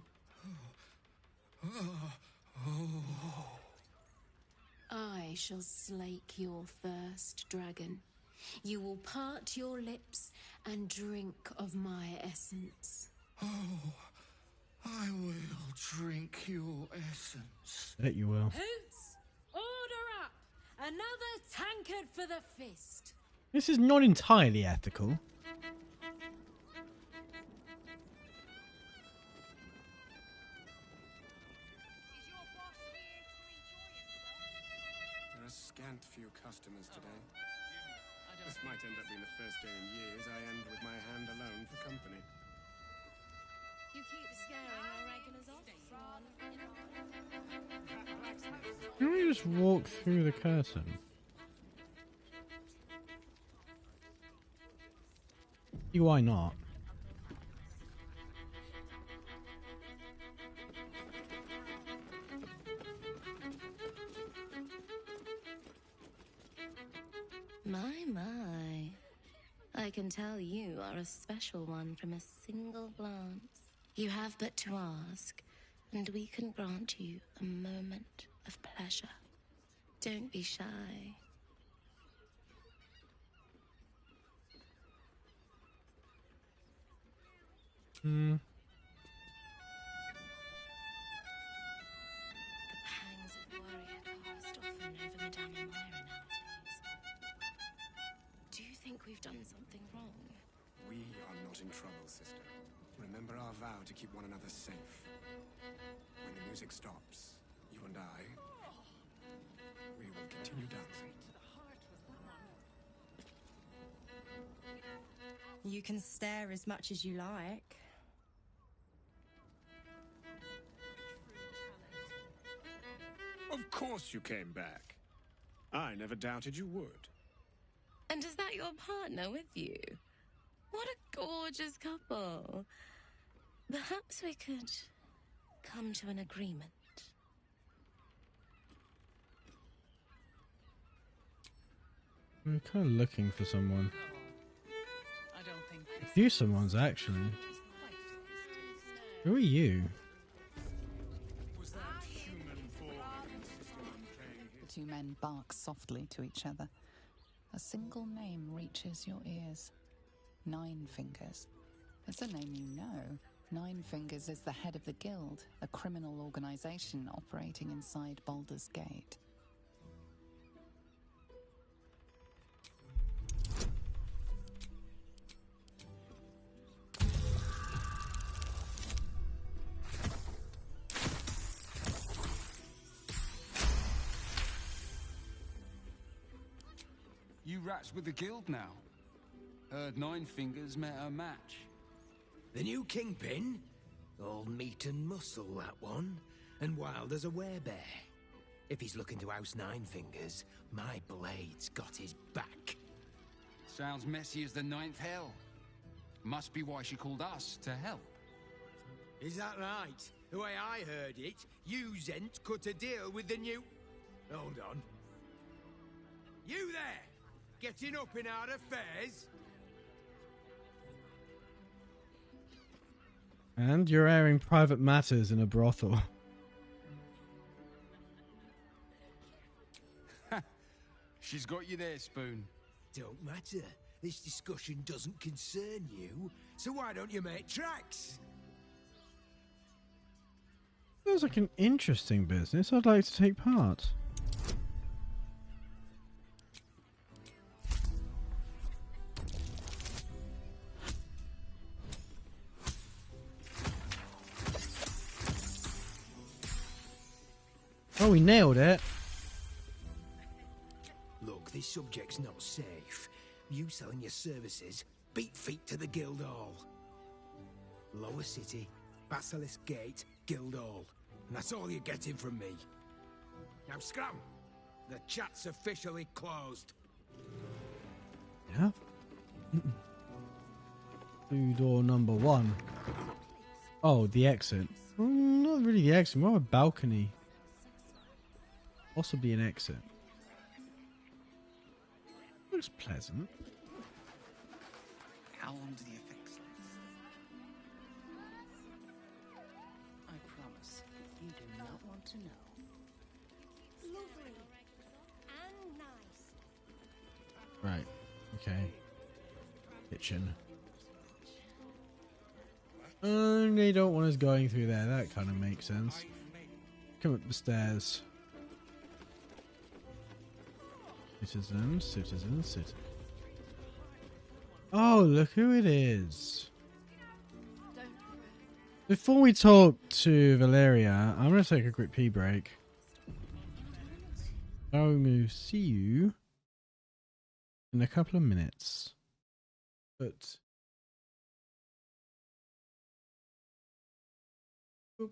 I shall slake your thirst, dragon. You will part your lips and drink of my essence. Oh, I will drink your essence. Bet you will. Hoots, order up! Another tankard for the fist. This is not entirely ethical. There are a scant few customers today. This might end up being the first day in years I end with my hand alone for company. You keep scaring our regulars off, Can we just walk through the curtain? Why not? My. I can tell you are a special one from a single glance. You have but to ask, and we can grant you a moment of pleasure. Don't be shy. Hmm. The pangs of warrior cast often over Madame Myra nowadays. Do you think we've done something wrong? We are not in trouble, sister. Remember our vow to keep one another safe. When the music stops, you and I, we will continue dancing. You can stare as much as you like. Of course you came back. I never doubted you would. And is that your partner with you? What a gorgeous couple. Perhaps we could come to an agreement. I'm kind of looking for someone. I don't think A few someone's actually. Who are you? Was that human form two men bark softly to each other. A single name reaches your ears. Nine Fingers. It's a name you know. Nine Fingers is the head of the Guild, a criminal organization operating inside Baldur's Gate. You rats with the guild now. Heard Nine Fingers met her match. The new kingpin? All meat and muscle, that one. And wild as a werebear. If he's looking to oust Nine Fingers, my blade's got his back. Sounds messy as the ninth hell. Must be why she called us to help. Is that right? The way I heard it, you Zent cut a deal with the new... Hold on. You there! Getting up in our affairs? And you're airing private matters in a brothel. She's got you there, Spoon. Don't matter. This discussion doesn't concern you, so why don't you make tracks? Feels like an interesting business. I'd like to take part. Oh, we nailed it. Look, this subject's not safe. You selling your services, beat feet to the Guildhall. Lower City, Basilisk Gate, Guildhall. And that's all you're getting from me. Now scram! The chat's officially closed. Yeah. Through door number 1. Oh, the exit. Not really the exit, more a balcony. Possibly an exit. Looks pleasant. How long do the effects last? I promise, you do not want to know. Lovely. And nice. Right. Okay. Kitchen. And they don't want us going through there. That kind of makes sense. Come up the stairs. Citizen, citizen, citizen. Oh, look who it is. Before we talk to Valeria, I'm going to take a quick pee break. I will see you in a couple of minutes. But... Boop.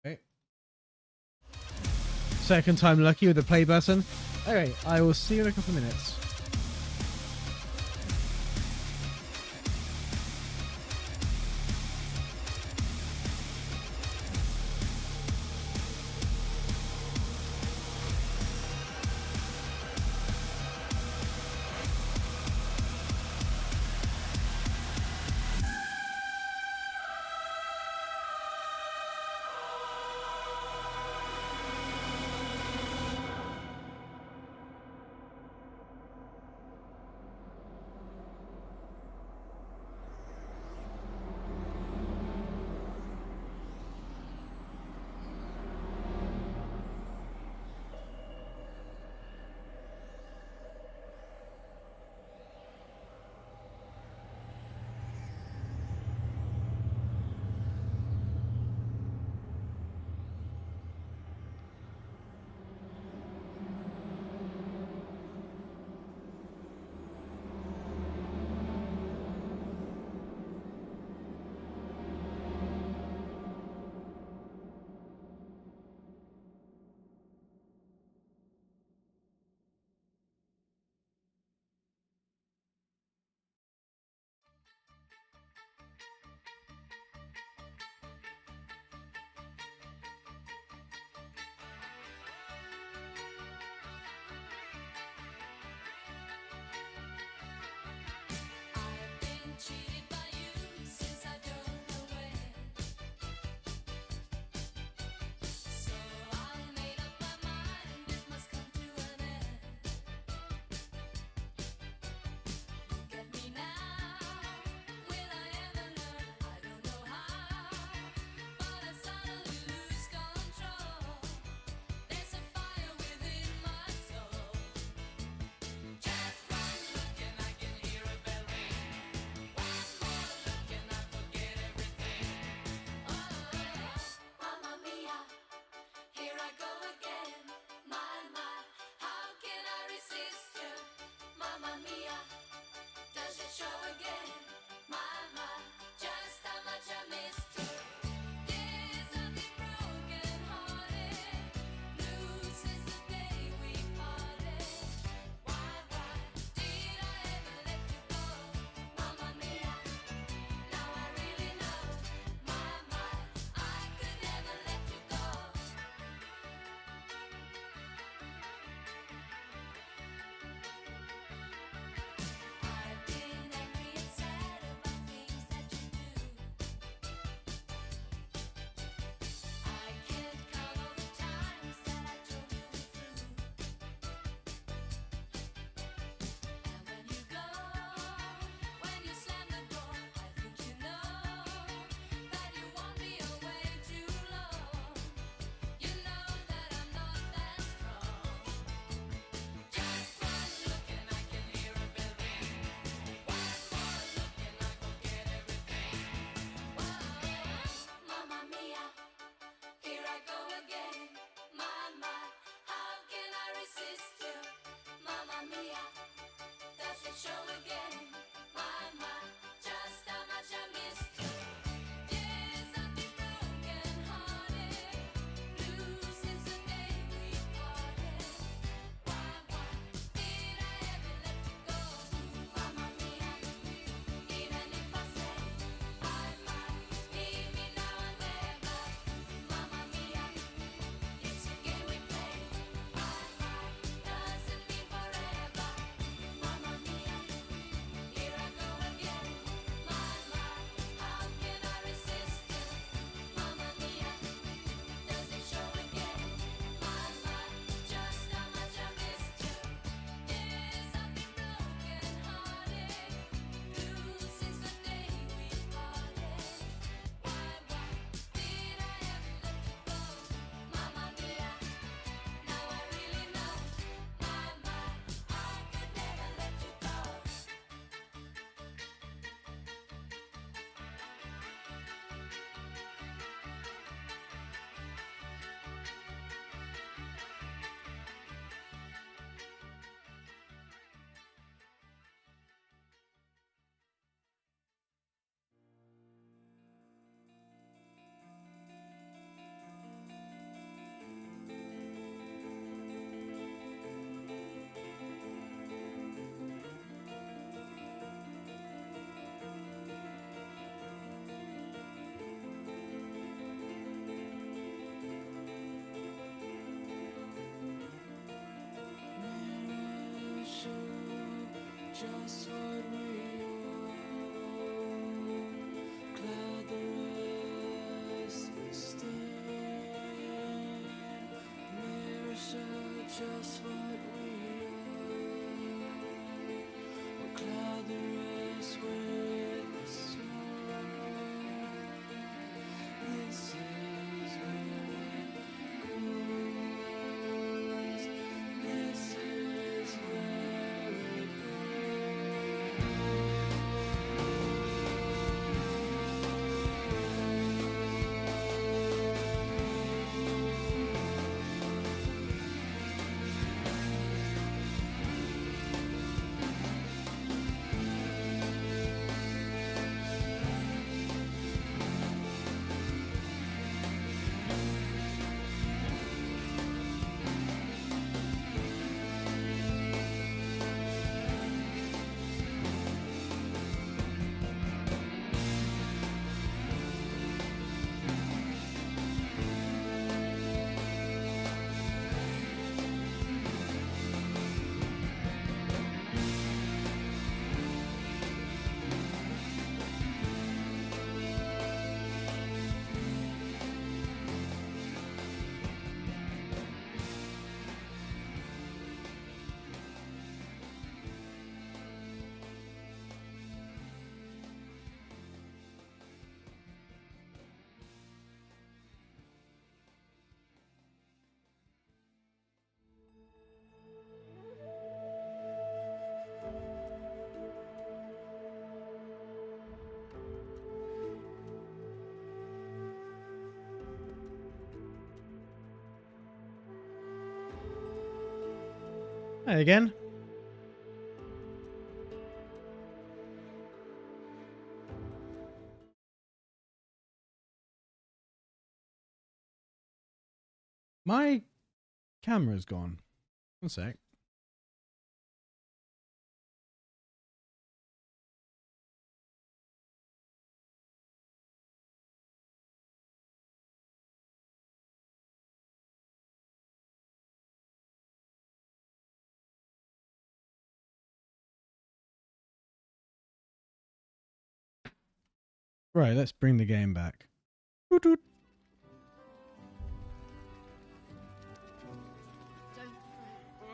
Okay. Second time lucky with the play button. Okay, I will see you in a couple of minutes. Mamma mia, does it show again? My, just how much I missed you. Yes, I've been broken hearted, blue since the day we parted. Why did I ever let you go? Mamma mia, now I really know. My, I could never let you go. I've been angry and sad about things that you do. I can't count all the times that I told you the truth. And when you go, when you slam the door, I think you know that you won't be away too long. You know that I'm not that strong. Just one look and I can hear a bell ring. One more look and I forget everything. Whoa, Mamma mia, here I go again. My, how can I resist you? Mamma mia, does it show again? My, just how much I missed you. Yes, I've been broken hearted, blue since the day we parted. Why did I ever let you go? Mamma mia, even if I say I might, leave me now and never. Mamma mia, it's a game we play. Doesn't mean forever. Mamma mia, here I go again. How can I resist you? Mamma mia, does it show again? Just how much I missed you. Yes, I've been broken hearted, blue since the day we parted. Why did I ever let you go? Mamma mia, now I really know. I could never let you go. Just what we are, glad the rest is staying. Mirror show just what we are, cloud the rest with a smile. This is where it goes. This is where it Hi again. My camera's gone. One sec. Right, let's bring the game back. Toot toot.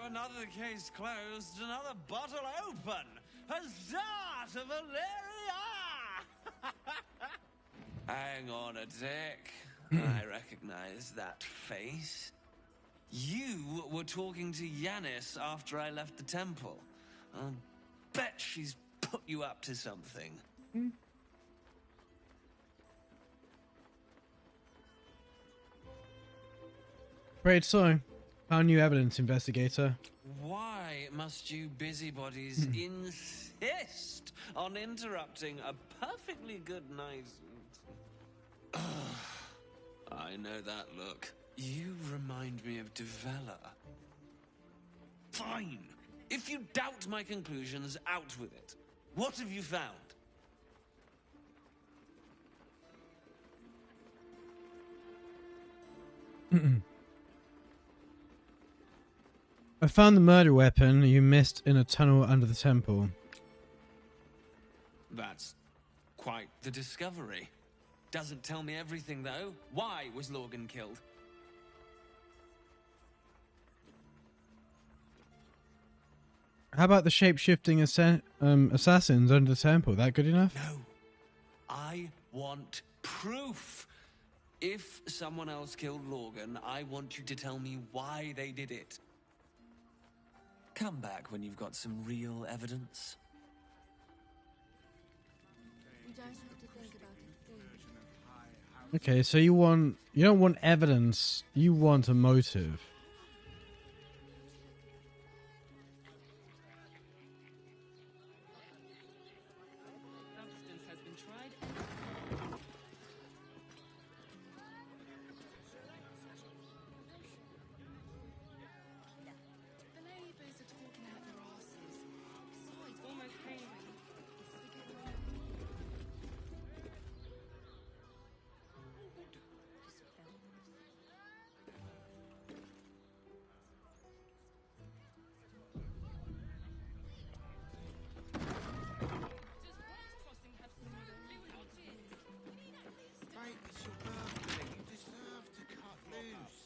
Another case closed, another bottle open. Huzzah to Valeria! Hang on a tick. I recognize that face. You were talking to Yanis after I left the temple. I'll bet she's put you up to something. Great so. Found new evidence, investigator. Why must you busybodies insist on interrupting a perfectly good night? I know that look. You remind me of Devella. Fine. If you doubt my conclusions, out with it. What have you found? I found the murder weapon you missed in a tunnel under the temple. That's quite the discovery. Doesn't tell me everything, though. Why was Lorgan killed? How about the shape-shifting assassins under the temple? That good enough? No. I want proof. If someone else killed Lorgan, I want you to tell me why they did it. Come back when you've got some real evidence. You don't have to think about it. Okay, so you don't want evidence, you want a motive. Substance has been tried. The neighbors are talking out their asses. Besides, almost hangry. Mate, it's your birthday. You deserve to cut loose.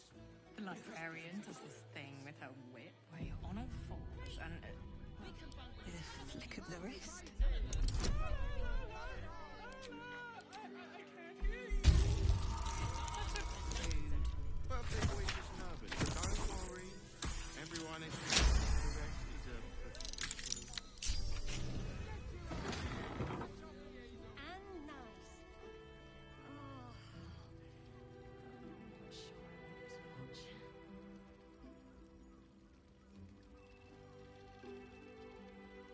The librarian does this thing with her whip where you're on all fours and with a flick of the wrist. Birthday boy's just nervous, but don't worry. Everyone is the rest is a And nice.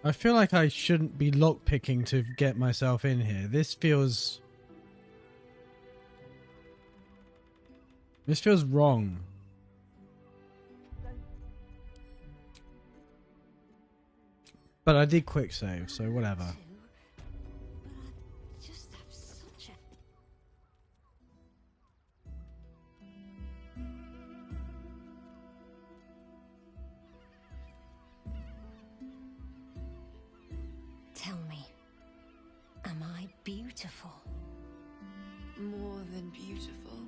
I feel like I shouldn't be lockpicking to get myself in here. This feels wrong. But I did quick save, so whatever. Just have such a... Tell me, am I beautiful? More than beautiful.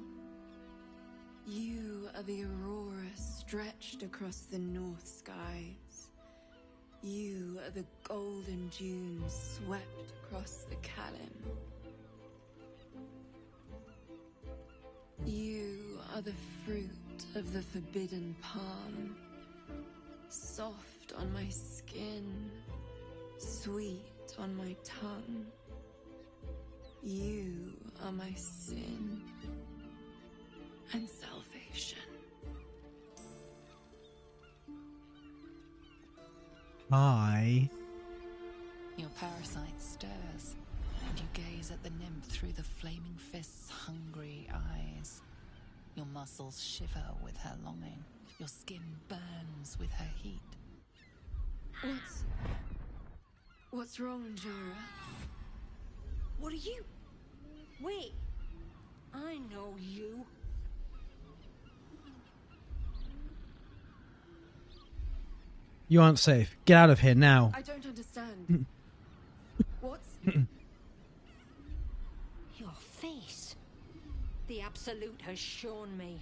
You are the aurora stretched across the north skies. You are the golden dunes swept across the Kalim. You are the fruit of the forbidden palm, soft on my skin, sweet on my tongue. You are my sin and salvation. Hi. Your parasite stirs, and you gaze at the nymph through the flaming fist's hungry eyes. Your muscles shiver with her longing. Your skin burns with her heat. What's wrong, Jara? What are you? Wait, I know you. You aren't safe. Get out of here now. I don't understand. What's... Your face. The Absolute has shown me.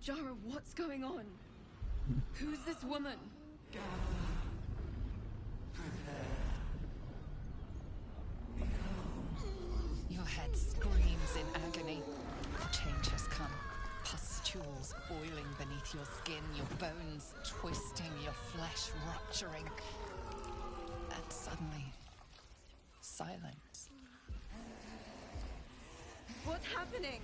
Jara, what's going on? Who's this woman? Your head screams in agony. Change has come. Pustules boiling beneath your skin, your bones twisting, your flesh rupturing. And suddenly, silence. What's happening?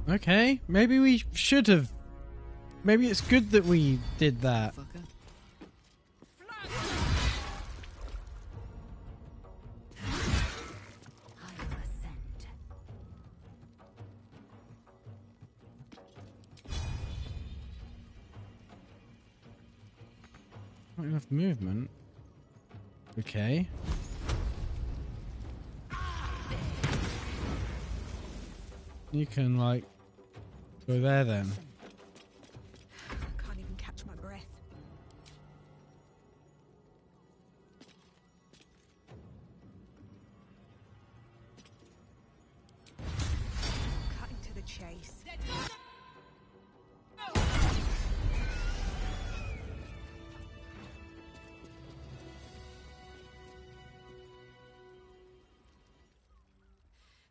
Okay, maybe we should have. Maybe it's good that we did that. Not enough movement. Okay. You can, like, go there then. Can't even catch my breath. Cutting to the chase.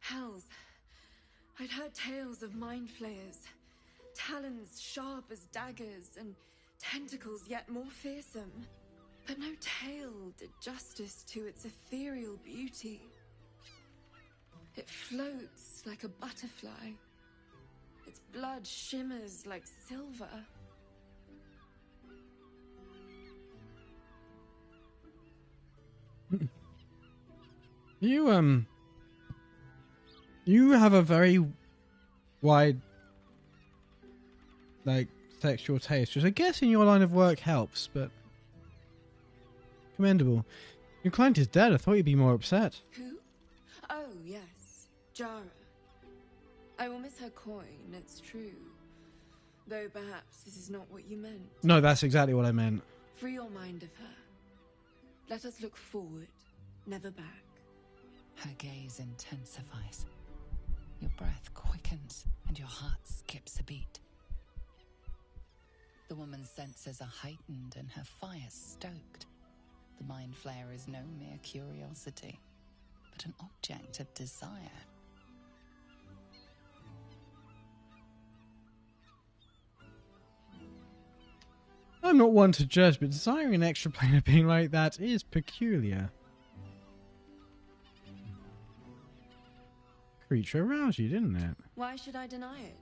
Hells. I'd heard tales of mind flayers. Talons sharp as daggers and tentacles yet more fearsome. But no tale did justice to its ethereal beauty. It floats like a butterfly. Its blood shimmers like silver. You have a very wide, like, sexual taste, which I guess in your line of work helps, but commendable. Your client is dead. I thought you'd be more upset. Who? Oh, yes. Jara. I will miss her coin, it's true. Though perhaps this is not what you meant. No, that's exactly what I meant. Free your mind of her. Let us look forward, never back. Her gaze intensifies. Your breath quickens and your heart skips a beat. The woman's senses are heightened and her fire stoked. The mind flayer is no mere curiosity, but an object of desire. I'm not one to judge, but desiring an extra planar being like that is peculiar. Creature aroused you, didn't it? Why should I deny it?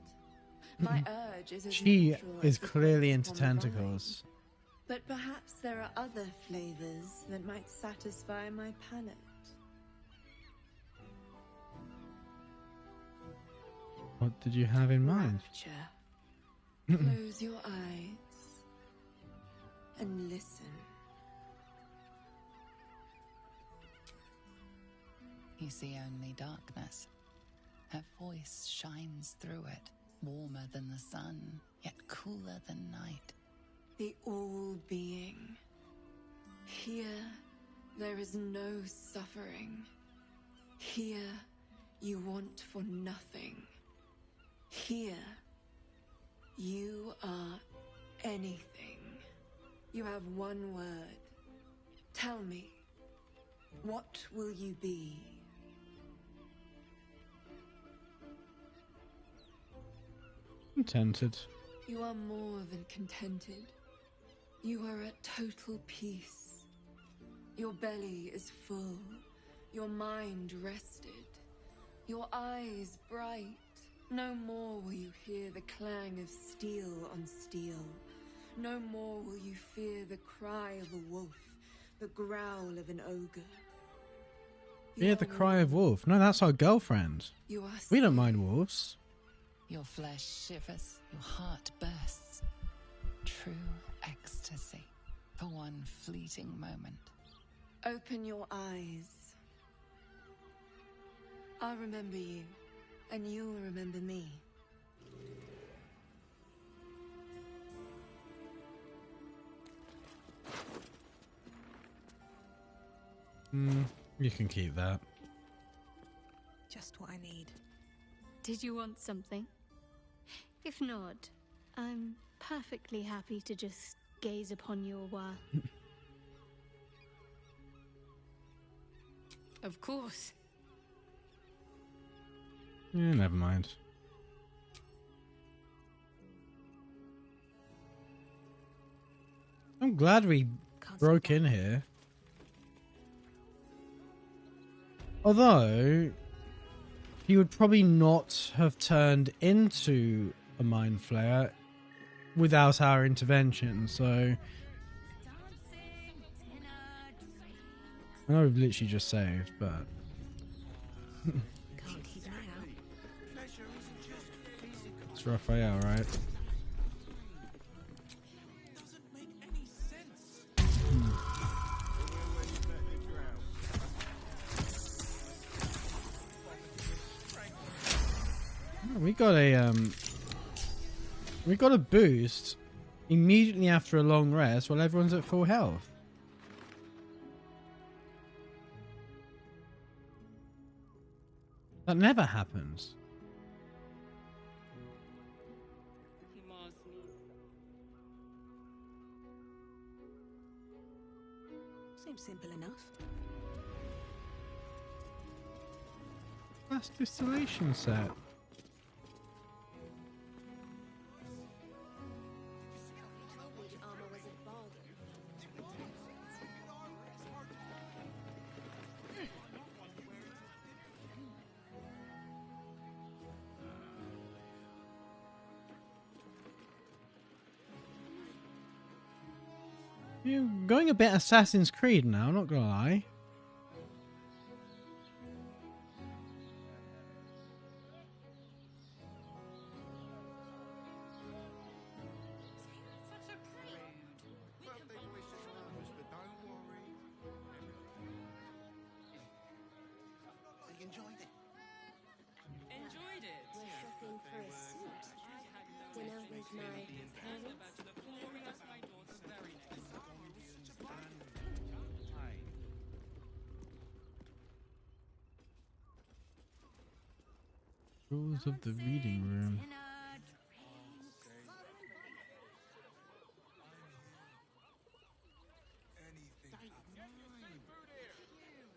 My urge is as She natural is as the clearly growth into upon the vine. tentacles. But perhaps there are other flavors that might satisfy my palate. What did you have in mind? Rapture. Close your eyes and listen. You see only darkness. Her voice shines through it, warmer than the sun, yet cooler than night. The all-being. Here, there is no suffering. Here, you want for nothing. Here, you are anything. You have one word. Tell me, what will you be? Contented. You are more than contented. You are at total peace. Your belly is full. Your mind rested. Your eyes bright. No more will you hear the clang of steel on steel. No more will you fear the cry of a wolf, the growl of an ogre. Hear the cry of wolf. No, that's our girlfriend. You are We don't mind wolves. Your flesh shivers, your heart bursts. True ecstasy for one fleeting moment. Open your eyes. I'll remember you, and you'll remember me. You can keep that. Just what I need. Did you want something? If not, I'm perfectly happy to just gaze upon you a while. Of course. Yeah, never mind. I'm glad we broke in here. Although, he would probably not have turned into a mind flayer without our intervention, so... I know we've literally just saved, but... It's Raphael, right? We got a boost immediately after a long rest while everyone's at full health. That never happens. Seems simple enough. That's distillation set. You're going a bit Assassin's Creed now, not gonna lie. Enjoyed it. We're shopping for a suit. Dinner with my parents. Rules of the reading room.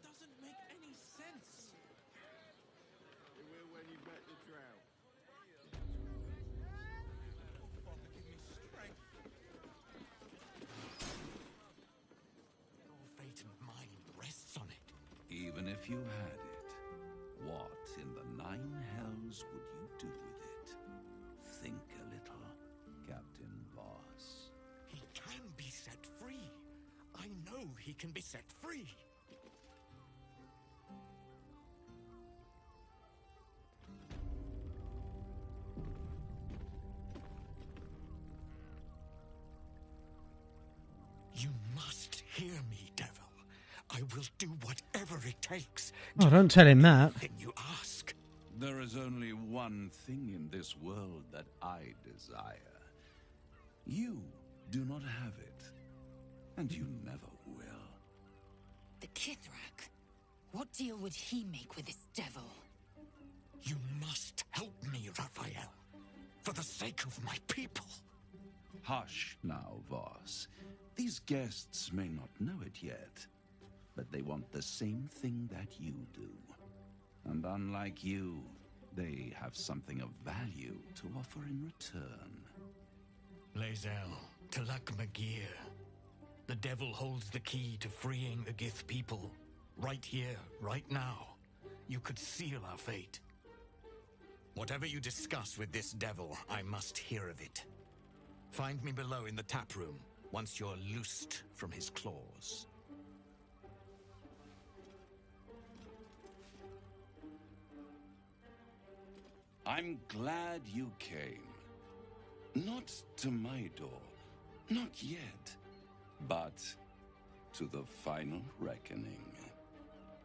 Doesn't make any sense. You will when you bet the drow. Father, give me strength. Your fate and mine rests on it. Even if you had it, what in the nine hells would you do with it? Think a little, Captain Voss. He can be set free. I know he can be set free. You must hear me, devil. I will do whatever it takes. Oh, don't tell him that. Then you ask. There is only one thing in this world that I desire. You do not have it, and you never will. The Kithrak? What deal would he make with this devil? You must help me, Raphael. For the sake of my people. Hush now, Voss. These guests may not know it yet, but they want the same thing that you do. And unlike you, they have something of value to offer in return. Lae'zel, Talak Magir. The devil holds the key to freeing the Gith people. Right here, right now. You could seal our fate. Whatever you discuss with this devil, I must hear of it. Find me below in the tap room, once you're loosed from his claws. I'm glad you came. Not to my door, not yet, but to the final reckoning.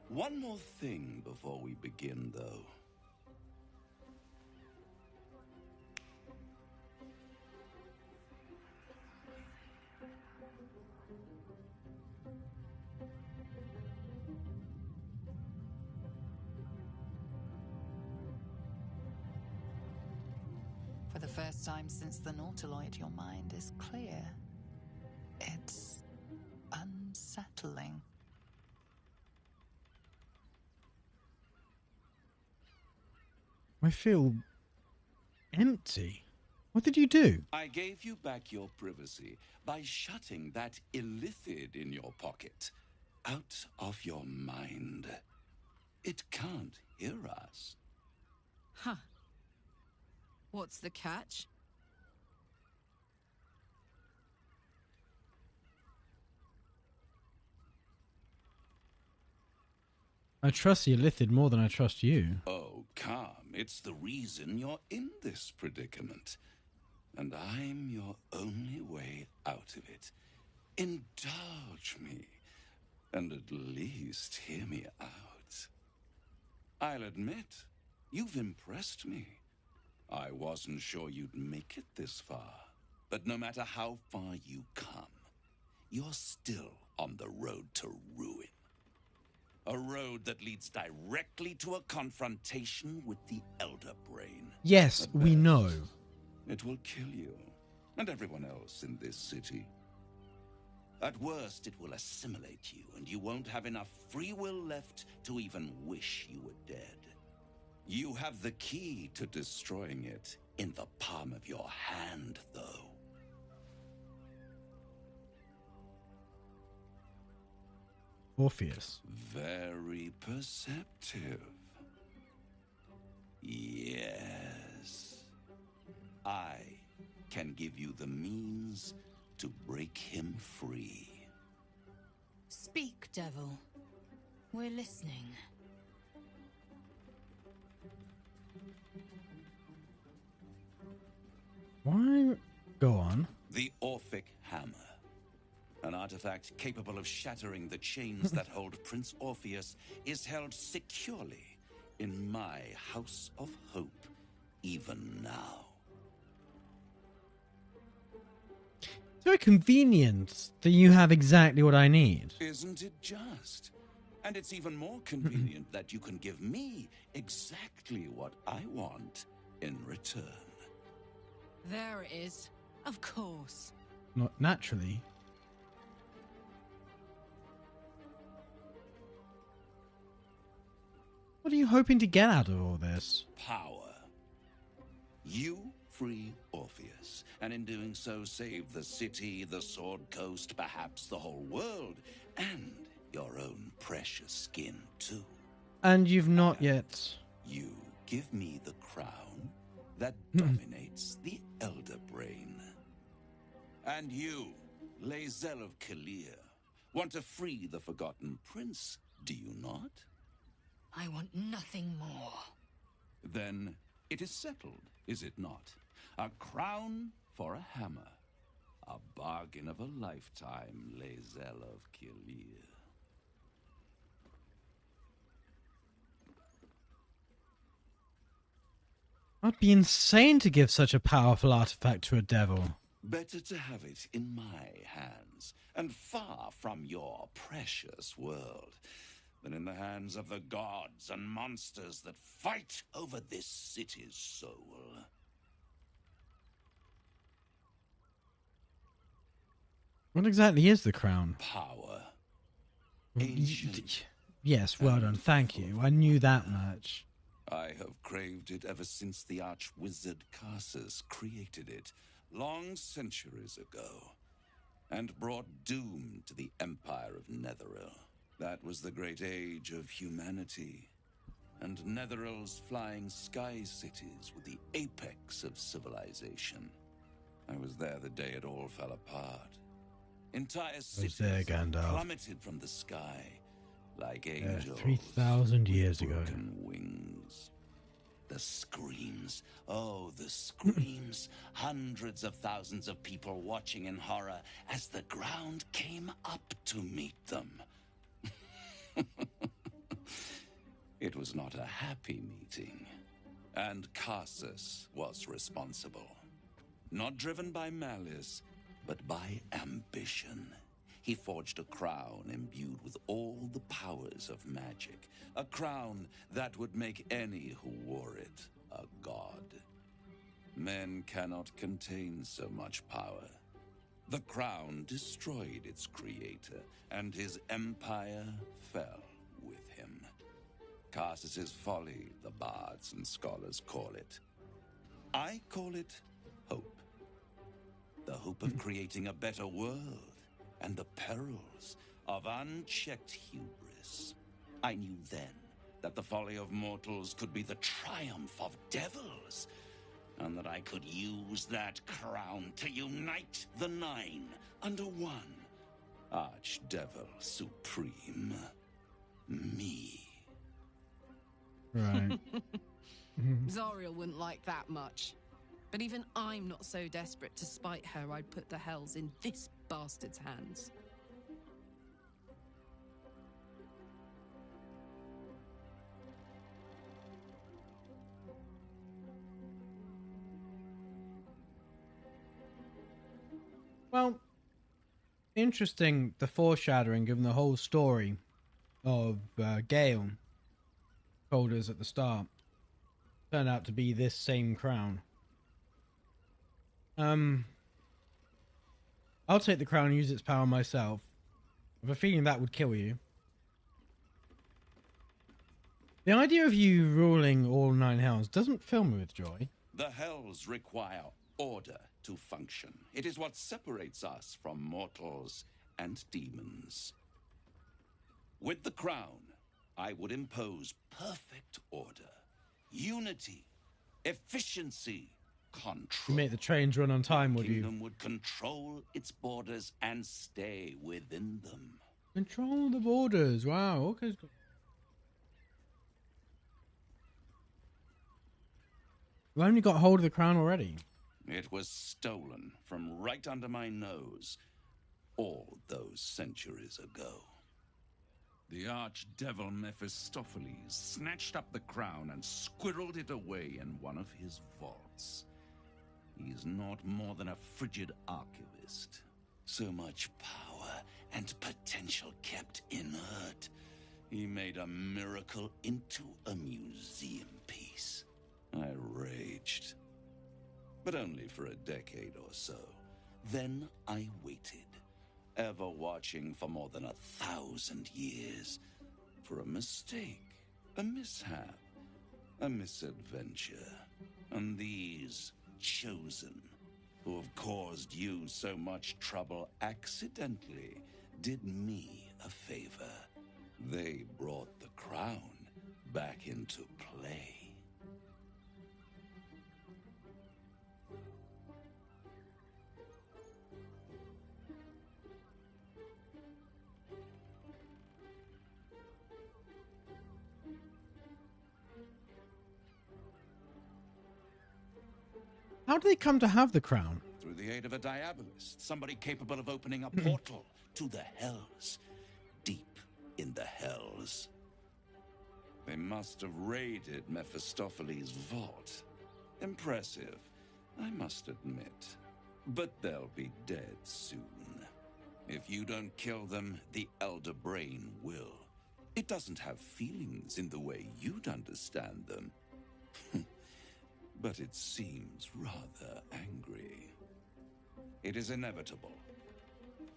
One more thing before we begin, though. For the first time since the Nautiloid, your mind is clear. It's unsettling. I feel empty. What did you do? I gave you back your privacy by shutting that illithid in your pocket out of your mind. It can't hear us. Huh. What's the catch? I trust the Illithid more than I trust you. Oh, calm. It's the reason you're in this predicament. And I'm your only way out of it. Indulge me, and at least hear me out. I'll admit, you've impressed me. I wasn't sure you'd make it this far. But no matter how far you come, you're still on the road to ruin. A road that leads directly to a confrontation with the Elder Brain. Yes, At we best, know. It will kill you, and everyone else in this city. At worst, it will assimilate you, and you won't have enough free will left to even wish you were dead. You have the key to destroying it in the palm of your hand, though. Orpheus. Very perceptive. Yes. I can give you the means to break him free. Speak, devil. We're listening. Why? Go on. The Orphic Hammer. An artifact capable of shattering the chains that hold Prince Orpheus is held securely in my House of Hope, even now. It's very convenient that you have exactly what I need. Isn't it just? And it's even more convenient that you can give me exactly what I want in return. There it is. Of course. Not naturally. What are you hoping to get out of all this? Power. You free Orpheus, and in doing so save the city, the Sword Coast, perhaps the whole world, and your own precious skin too. And you've not yet. You give me the crown that dominates the Elder Brain. And you, Lae'zel of Kalir, want to free the Forgotten Prince, do you not? I want nothing more. Then it is settled, is it not? A crown for a hammer. A bargain of a lifetime, Lae'zel of Kalir. I'd be insane to give such a powerful artifact to a devil. Better to have it in my hands, and far from your precious world, than in the hands of the gods and monsters that fight over this city's soul. What exactly is the crown? Power. Yes, well done, thank you. I knew that much. I have craved it ever since the arch-wizard Karsus created it, long centuries ago, and brought doom to the Empire of Netheril. That was the great age of humanity, and Netherill's flying sky cities were the apex of civilization. I was there the day it all fell apart. Entire cities there, Gandalf. plummeted from the sky like angels 3,000 years with ago. broken wings. The screams, oh, the screams. Hundreds of thousands of people watching in horror as the ground came up to meet them. It was not a happy meeting, and Carsus was responsible. Not driven by malice, but by ambition. He forged a crown imbued with all the powers of magic. A crown that would make any who wore it a god. Men cannot contain so much power. The crown destroyed its creator, and his empire fell with him. Carsus's folly, the bards and scholars call it. I call it hope. The hope of creating a better world, and the perils of unchecked hubris. I knew then that the folly of mortals could be the triumph of devils, and that I could use that crown to unite the Nine under one Archdevil Supreme. Me. Right. Zariel wouldn't like that much. But even I'm not so desperate to spite her I'd put the hells in this bastard's hands. Well, interesting, the foreshadowing given the whole story of Gale told us at the start. Turned out to be this same crown. I'll take the crown and use its power myself. I have a feeling that would kill you. The idea of you ruling all 9 hells doesn't fill me with joy. The hells require order to function. It is what separates us from mortals and demons. With the crown, I would impose perfect order, unity, efficiency, control. You make the trains run on time, would The you? kingdom would control its borders and stay within them. Control the borders. Wow. Okay. We've only got hold of the crown already. It was stolen from right under my nose all those centuries ago. The archdevil Mephistopheles snatched up the crown and squirreled it away in one of his vaults. He is not more than a frigid archivist. So much power and potential kept inert. He made a miracle into a museum piece. I raged. But only for a decade or so. Then I waited, ever watching for more than 1,000 years, for a mistake, a mishap, a misadventure. And these chosen, who have caused you so much trouble accidentally, did me a favor. They brought the crown back into play. How do they come to have the crown? Through the aid of a diabolist, somebody capable of opening a portal to the hells, deep in the hells. They must have raided Mephistopheles' vault. Impressive, I must admit. But they'll be dead soon. If you don't kill them, the Elder Brain will. It doesn't have feelings in the way you'd understand them. But it seems rather angry. It is inevitable.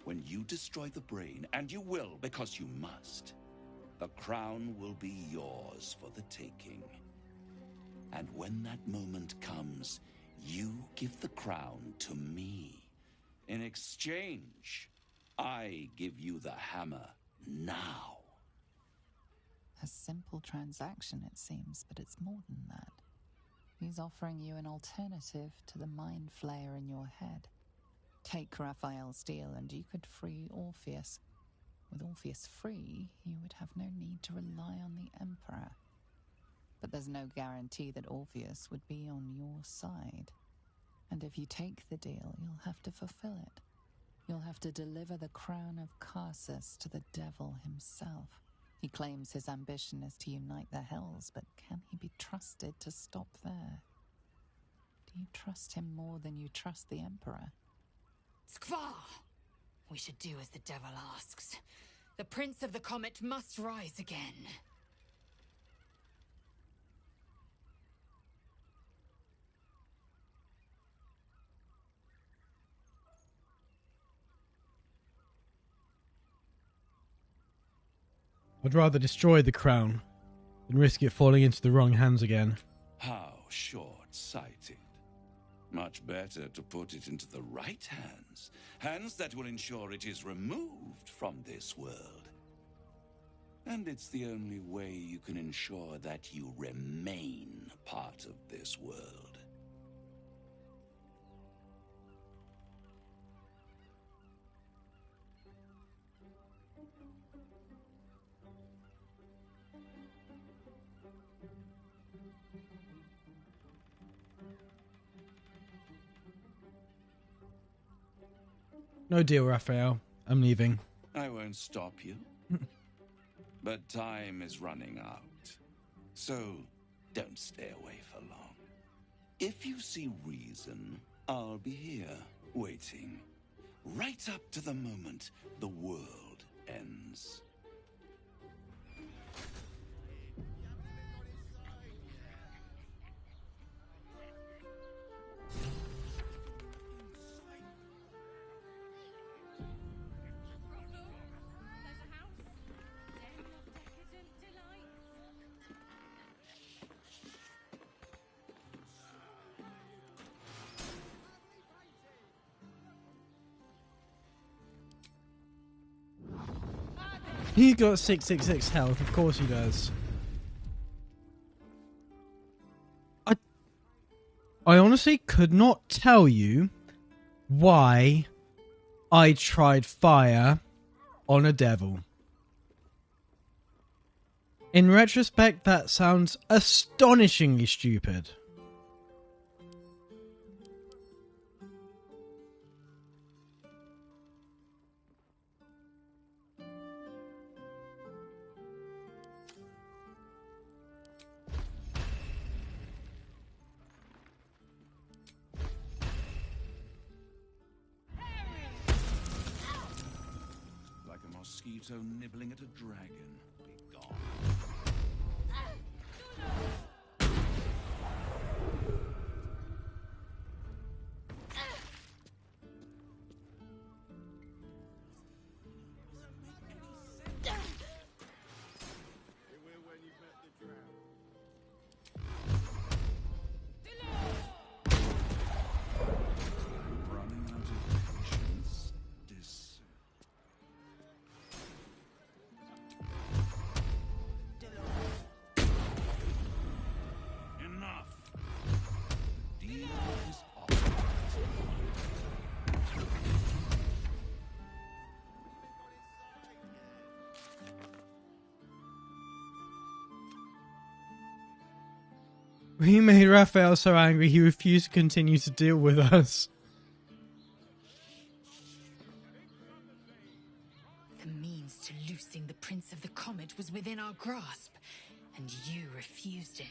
When you destroy the brain, and you will because you must, the crown will be yours for the taking. And when that moment comes, you give the crown to me. In exchange, I give you the hammer now. A simple transaction, it seems, but it's more than that. He's offering you an alternative to the mind flayer in your head. Take Raphael's deal and you could free Orpheus. With Orpheus free, you would have no need to rely on the Emperor. But there's no guarantee that Orpheus would be on your side. And if you take the deal, you'll have to fulfill it. You'll have to deliver the crown of Carsus to the devil himself. He claims his ambition is to unite the Hells, but can he be trusted to stop there? Do you trust him more than you trust the Emperor? Skvar! We should do as the devil asks. The Prince of the Comet must rise again. I'd rather destroy the crown than risk it falling into the wrong hands again. How short-sighted. Much better to put it into the right hands. Hands that will ensure it is removed from this world. And it's the only way you can ensure that you remain part of this world. No deal, Raphael. I'm leaving. I won't stop you. But time is running out. So, don't stay away for long. If you see reason, I'll be here, waiting. Right up to the moment the world ends. He got 666 health, of course he does. I honestly could not tell you why I tried fire on a devil. In retrospect, that sounds astonishingly stupid. Like a mosquito nibbling at a dragon. Be gone. Running out of patience. Enough. The deal is off. We made Raphael so angry he refused to continue to deal with us. The means to loosing the Prince of the Comet was within our grasp, and you refused it.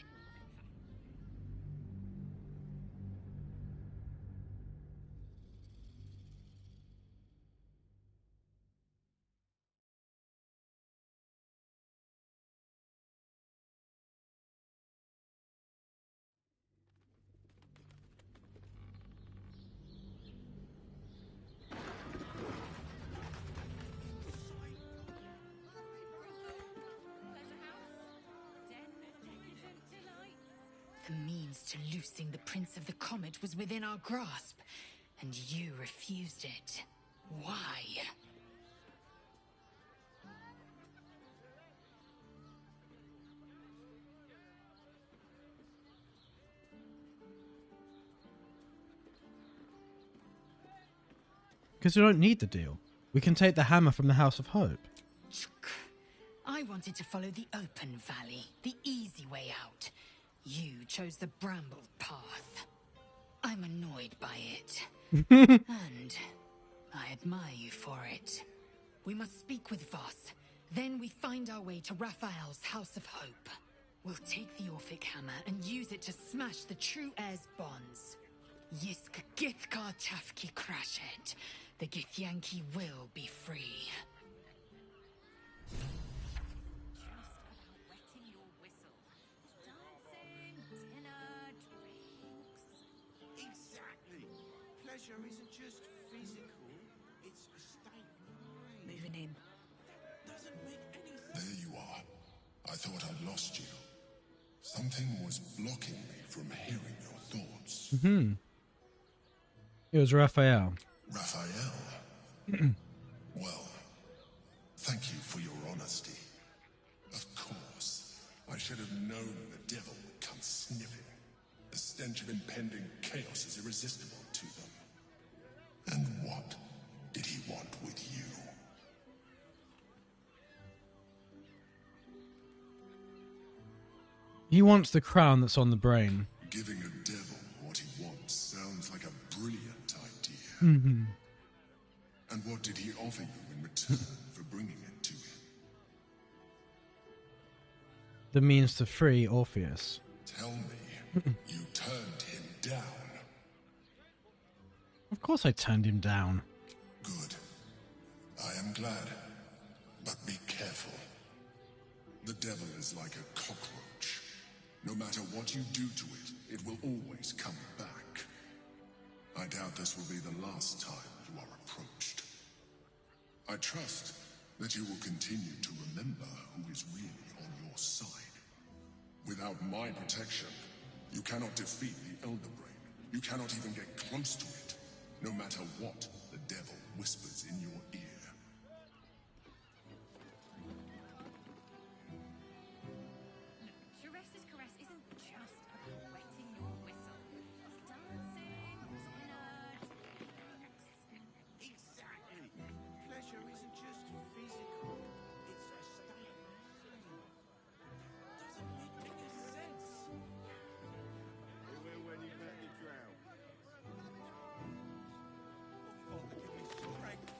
The means to loosing the Prince of the Comet was within our grasp, and you refused it. Why? Because we don't need the deal. We can take the hammer from the House of Hope. I wanted to follow the open valley, the easy way out. You chose the brambled path. I'm annoyed by it. And I admire you for it. We must speak with Voss. Then we find our way to Raphael's House of Hope. We'll take the Orphic hammer and use it to smash the true heir's bonds. Yisk Githkar Tafki Krashet. The Githyanki will be free. Exactly. Pleasure isn't just physical, it's a state of mind. Moving in. Doesn't make any sense. There you are. I thought I'd lost you. Something was blocking me from hearing your thoughts. It was Raphael. Raphael? Well, thank you for your honesty. Of course, I should have known the devil would come sniffing. The stench of impending chaos is irresistible to them. And what did he want with you? He wants the crown that's on the brain. Giving a devil what he wants sounds like a brilliant idea. And what did he offer you in return for bringing it to him? The means to free Orpheus. Tell me, you turned him down. Of course I turned him down. Good. I am glad. But be careful. The devil is like a cockroach. No matter what you do to it, it will always come back. I doubt this will be the last time you are approached. I trust that you will continue to remember who is really on your side. Without my protection, you cannot defeat the Elder Brain. You cannot even get close to it, no matter what the devil whispers in your ear. Sharessa's caress isn't just about wetting your whistle. It's dancing, dinner, Exactly. Pleasure isn't just physical, it's a state of mind. Doesn't make any sense. When you let me drown. Father, give me strength.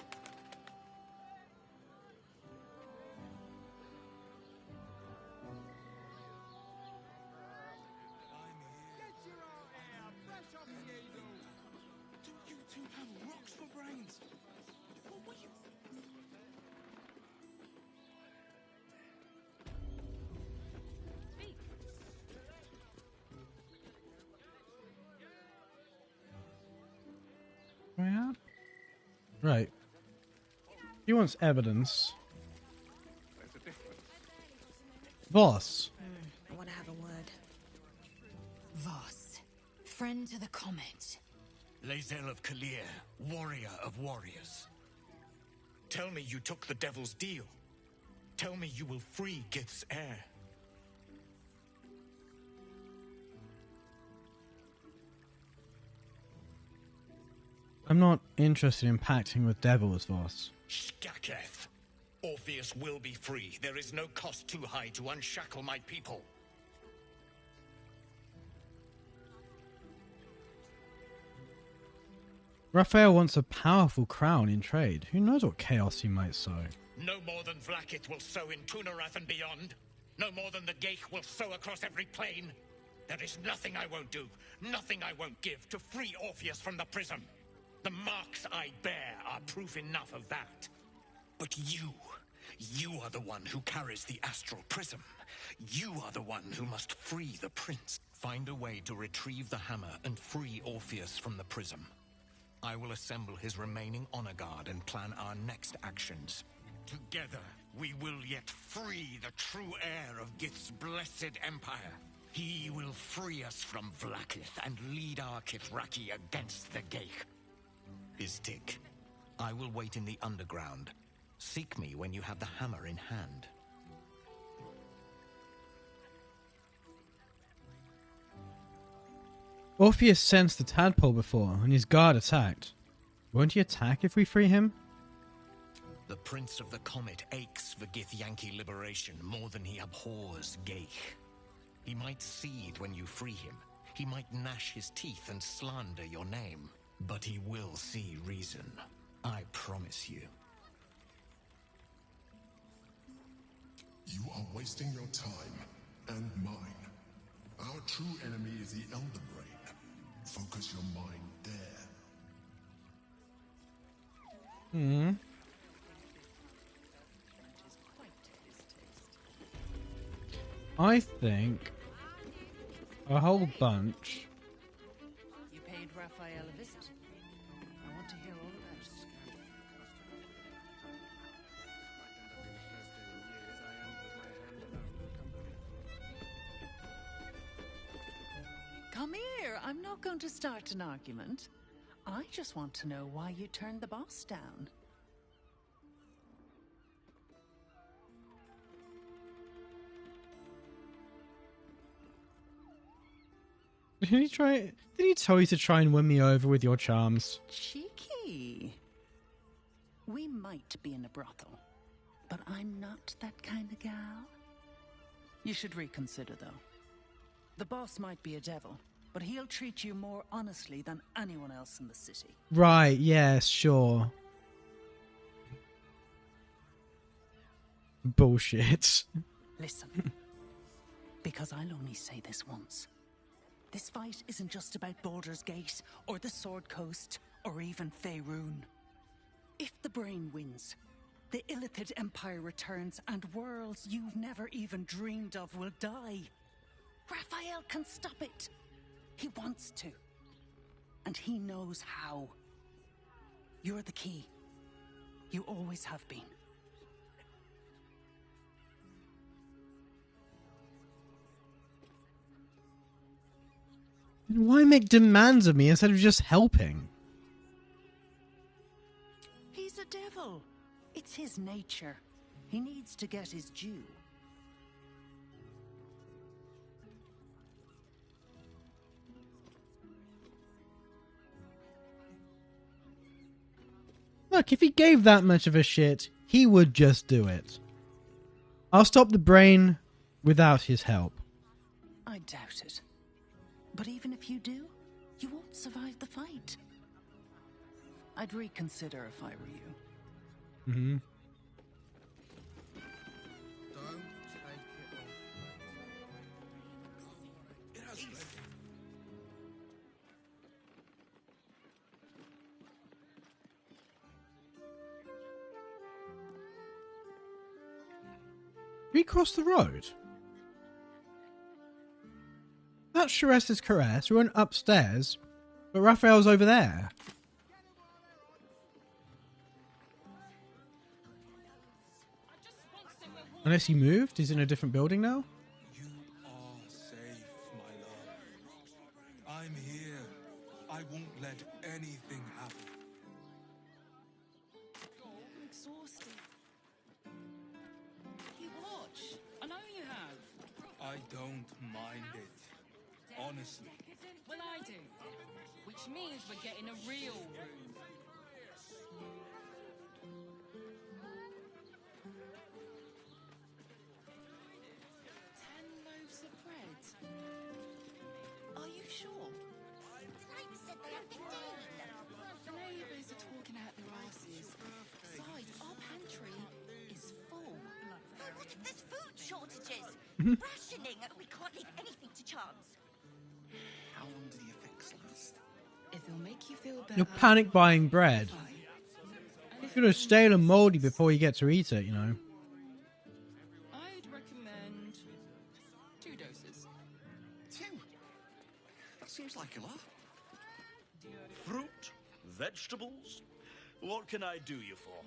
Get your own air, fresh off the needle. Do you two have rocks for brains? What were you? Yeah. Right. He wants evidence. Boss. I want to have a word. Voss, friend to the comet. Lae'zel of Kalir, warrior of warriors. Tell me you took the devil's deal. Tell me you will free Gith's heir. I'm not interested in pacting with devils, Voss. Skaketh. Orpheus will be free. There is no cost too high to unshackle my people. Raphael wants a powerful crown in trade. Who knows what chaos he might sow? No more than Vlaakith will sow in Tunarath and beyond. No more than the Geich will sow across every plain. There is nothing I won't do, nothing I won't give to free Orpheus from the prism. The marks I bear are proof enough of that. But you are the one who carries the astral prism. You are the one who must free the prince. Find a way to retrieve the hammer and free Orpheus from the prism. I will assemble his remaining honor guard and plan our next actions. Together, we will yet free the true heir of Gith's blessed empire. He will free us from Vlaakith and lead our Kithraki against the Geich. Istik, I will wait in the underground. Seek me when you have the hammer in hand. Orpheus sensed the tadpole before, and his guard attacked. Won't he attack if we free him? The Prince of the Comet aches for Githyanki liberation more than he abhors Geich. He might seethe when you free him. He might gnash his teeth and slander your name. But he will see reason. I promise you. You are wasting your time and mine. Our true enemy is the Elder Brain. Focus your mind there. Hmm. I think a whole bunch. You paid Raphael a visit. I want to hear all about it. Come here. I'm not going to start an argument. I just want to know why you turned the boss down. Did he tell you to try and win me over with your charms? Cheeky. We might be in a brothel, but I'm not that kind of gal. You should reconsider, though. The boss might be a devil, but he'll treat you more honestly than anyone else in the city. Right, yes, sure. Bullshit. Listen, because I'll only say this once. This fight isn't just about Baldur's Gate, or the Sword Coast, or even Faerun. If the Brain wins, the Illithid Empire returns, and worlds you've never even dreamed of will die. Raphael can stop it. He wants to. And he knows how. You're the key. You always have been. Why make demands of me instead of just helping? He's a devil. It's his nature. He needs to get his due. Look, if he gave that much of a shit, he would just do it. I'll stop the Brain without his help. I doubt it. But even if you do, you won't survive the fight. I'd reconsider if I were you. Mm-hmm. Don't take it off. We crossed the road. That's Sharessa's caress. We went upstairs, but Raphael's over there. Unless he moved? He's in a different building now? You are safe, my love. I'm here. I won't let anything happen. I'm exhausted. You watch. I know you have. I don't mind it. Honestly. Well, I do. Which means we're getting a real room. 10 loaves of bread. Are you sure? The neighbours said they had 15. The neighbours are talking out their asses. Besides, our pantry is full. But what if there's food shortages? Rationing. We can't leave anything to chance. How long do the effects last? If it'll make you feel better. You're panic buying bread. It's gonna stale and moldy before you get to eat it, you know. I'd recommend 2 doses. 2? That seems like a lot. Fruit? Vegetables? What can I do you for?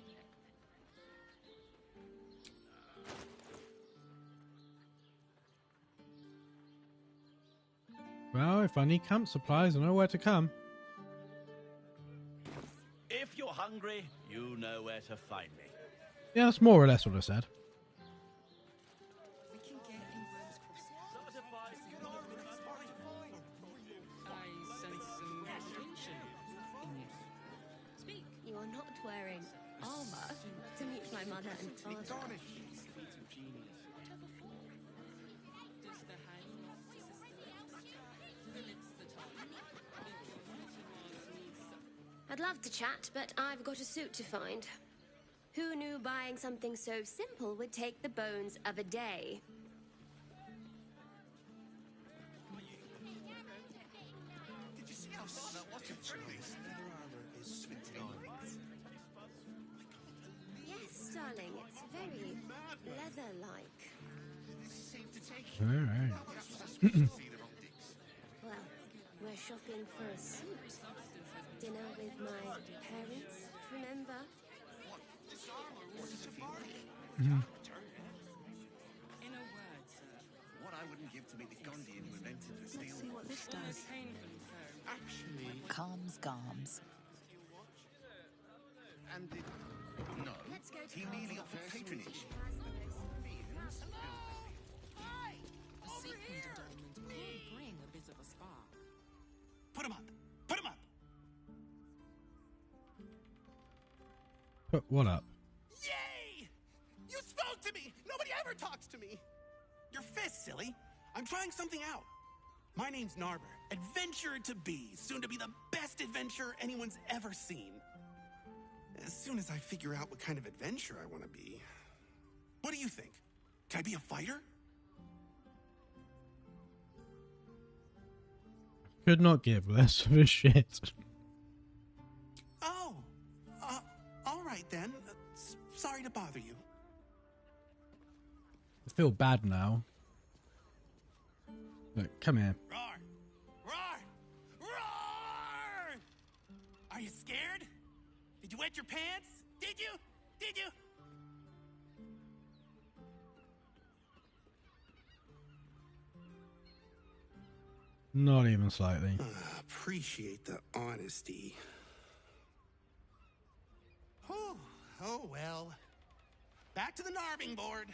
Well, if I need camp supplies, I know where to come. If you're hungry, you know where to find me. Yeah, that's more or less what I said. We can get in rooms I sense some hesitation in you. Speak. my mother and father. I'd love to chat, but I've got a suit to find. Who knew buying something so simple would take the bones of a day? Did you see how leather armor is sweet diamonds? Yes, darling, it's very leather-like. All right. Well, we're shopping for a suit. Dinner with my parents, remember? Mhm. In a word, sir. What I wouldn't give to meet the Gondian who invented the steel. See what this does. Actually, Calms Garms. and it, no, he merely offered patronage. A sequined adornment could bring a bit of a spark. Put him up! Put him up! Put what up? Yay! You spoke to me! Nobody ever talks to me! Your fist, silly. I'm trying something out. My name's Narber, adventurer to be, soon to be the best adventurer anyone's ever seen. As soon as I figure out what kind of adventurer I want to be. What do you think? Can I be a fighter? Could not give less of a shit. Oh, all right then. Sorry to bother you. I feel bad now. Look, come here. Roar! Are you scared? Did you wet your pants? Did you? Did you? Not even slightly. Appreciate the honesty. Oh well. Back to the Narbing board.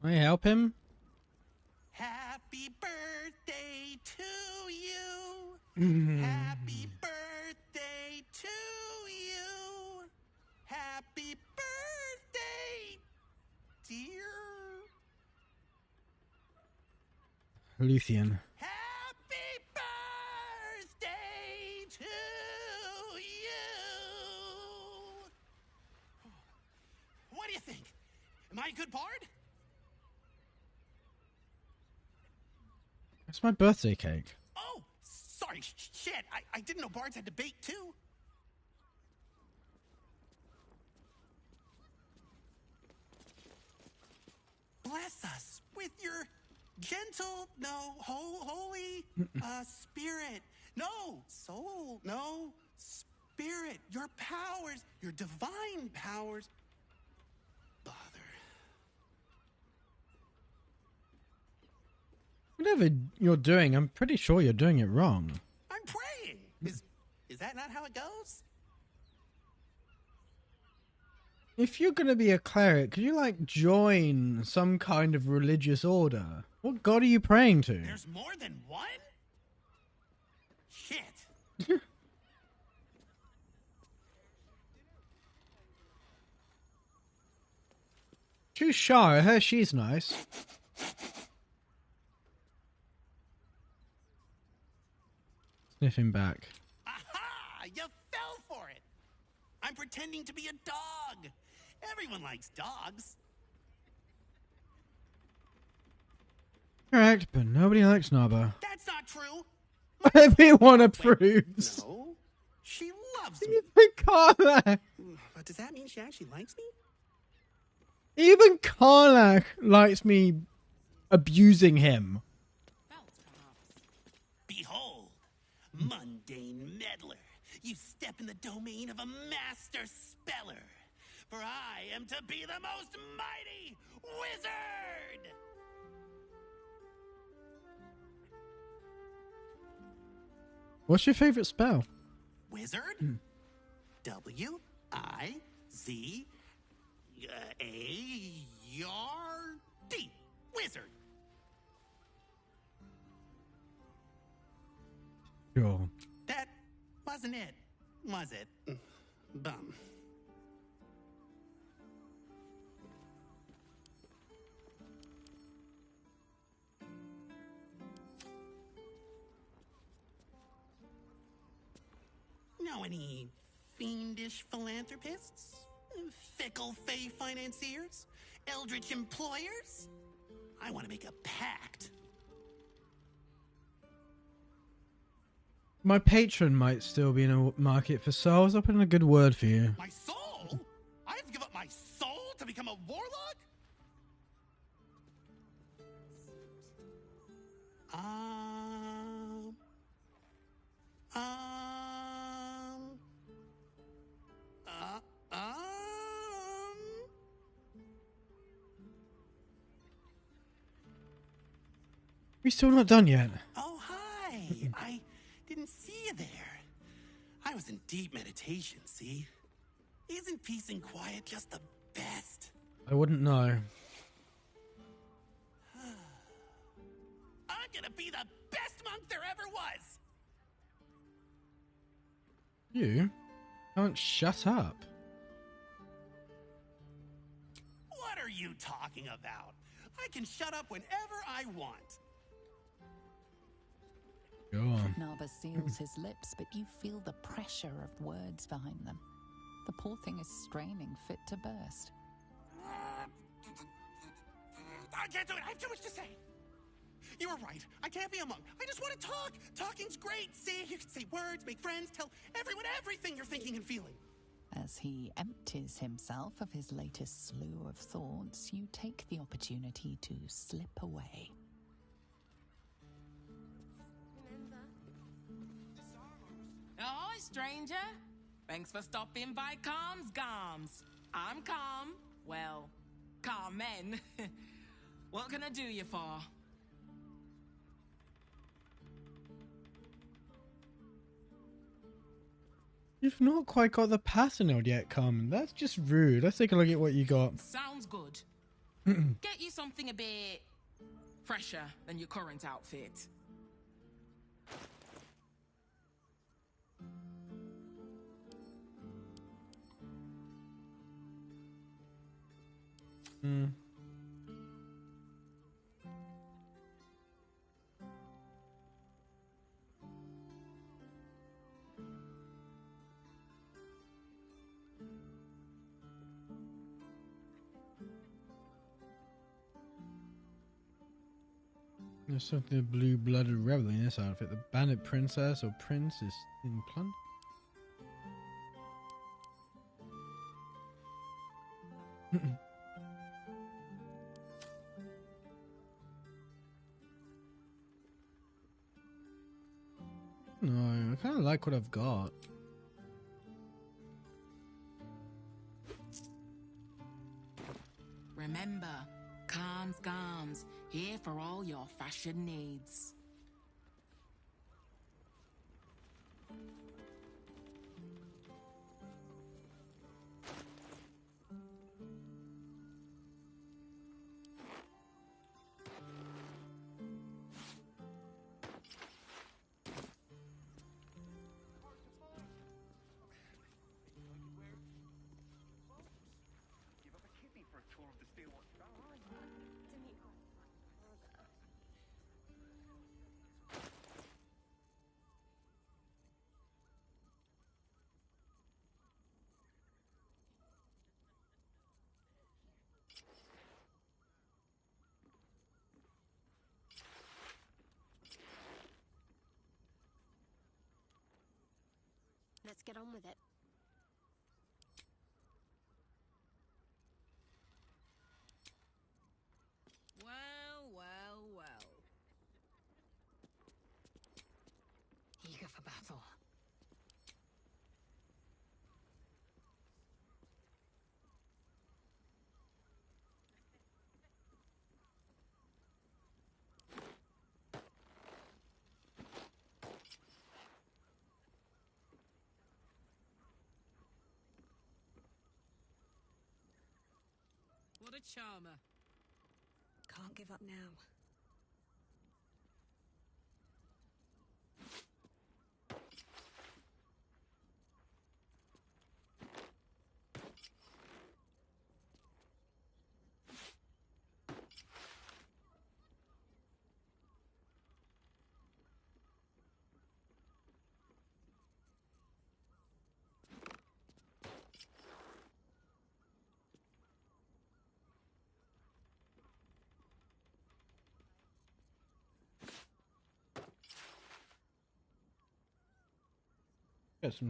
Can I help him? Happy birthday to you. Happy birthday to you. Happy birthday, dear. Luthien. Happy birthday to you. What do you think? Am I a good bard? It's my birthday cake. Oh, sorry, shit. I didn't know bards had to bake too. Bless us with your gentle, no, holy spirit. No, soul, no, spirit. Your powers, your divine powers. Bother. Whatever you're doing, I'm pretty sure you're doing it wrong. I'm praying. Is that not how it goes? If you're going to be a cleric, could you, like, join some kind of religious order? What god are you praying to? There's more than one? Shit. Choose Shara. Her, she's nice. Sniffing back. Aha! You fell for it. I'm pretending to be a dog. Everyone likes dogs. Correct, but nobody likes Naba. That's not true. Everyone approves. No. She loves me. Even Karlach. But does that mean she actually likes me? Even Karlach likes me abusing him. Behold, mundane meddler. You step in the domain of a master speller. For I am to be the most mighty wizard! What's your favorite spell? Wizard? W-I-Z-A-R-D. Wizard. Sure. That wasn't it, was it? Bum. Know any fiendish philanthropists? Fickle fey financiers? Eldritch employers? I want to make a pact. My patron might still be in a market for souls. I'll put in a good word for you. My soul? I have to give up my soul to become a warlock? Um... We're still not done yet. Oh, hi. I didn't see you there. I was in deep meditation, see? Isn't peace and quiet just the best? I wouldn't know. I'm gonna be the best monk there ever was! You can't shut up. What are you talking about? I can shut up whenever I want. Go on. Naba seals his lips, but you feel the pressure of words behind them. The poor thing is straining, fit to burst. I can't do it. I have too much to say. You were right. I can't be a monk. I just want to talk. Talking's great. See, you can say words, make friends, tell everyone everything you're thinking and feeling. As he empties himself of his latest slew of thoughts, you take the opportunity to slip away. Hi, stranger. Thanks for stopping by Calm's Gums. I'm Calm. Well, Carmen. What can I do you for? You've not quite got the pattern out yet, Carmen. That's just rude. Let's take a look at what you got. Sounds good. Get you something a bit fresher than your current outfit. Hmm. There's something of blue-blooded rebel in this outfit. The bandit princess or prince is in plunder. No, I kind of like what I've got. Remember, Calm's Gums, here for all your fashion needs. Let's get on with it. Well, well, well. Eager for battle. What a charmer. Can't give up now. Get some.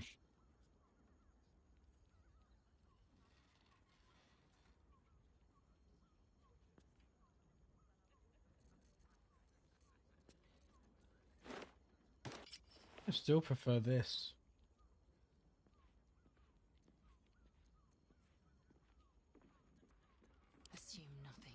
I still prefer this. Assume nothing.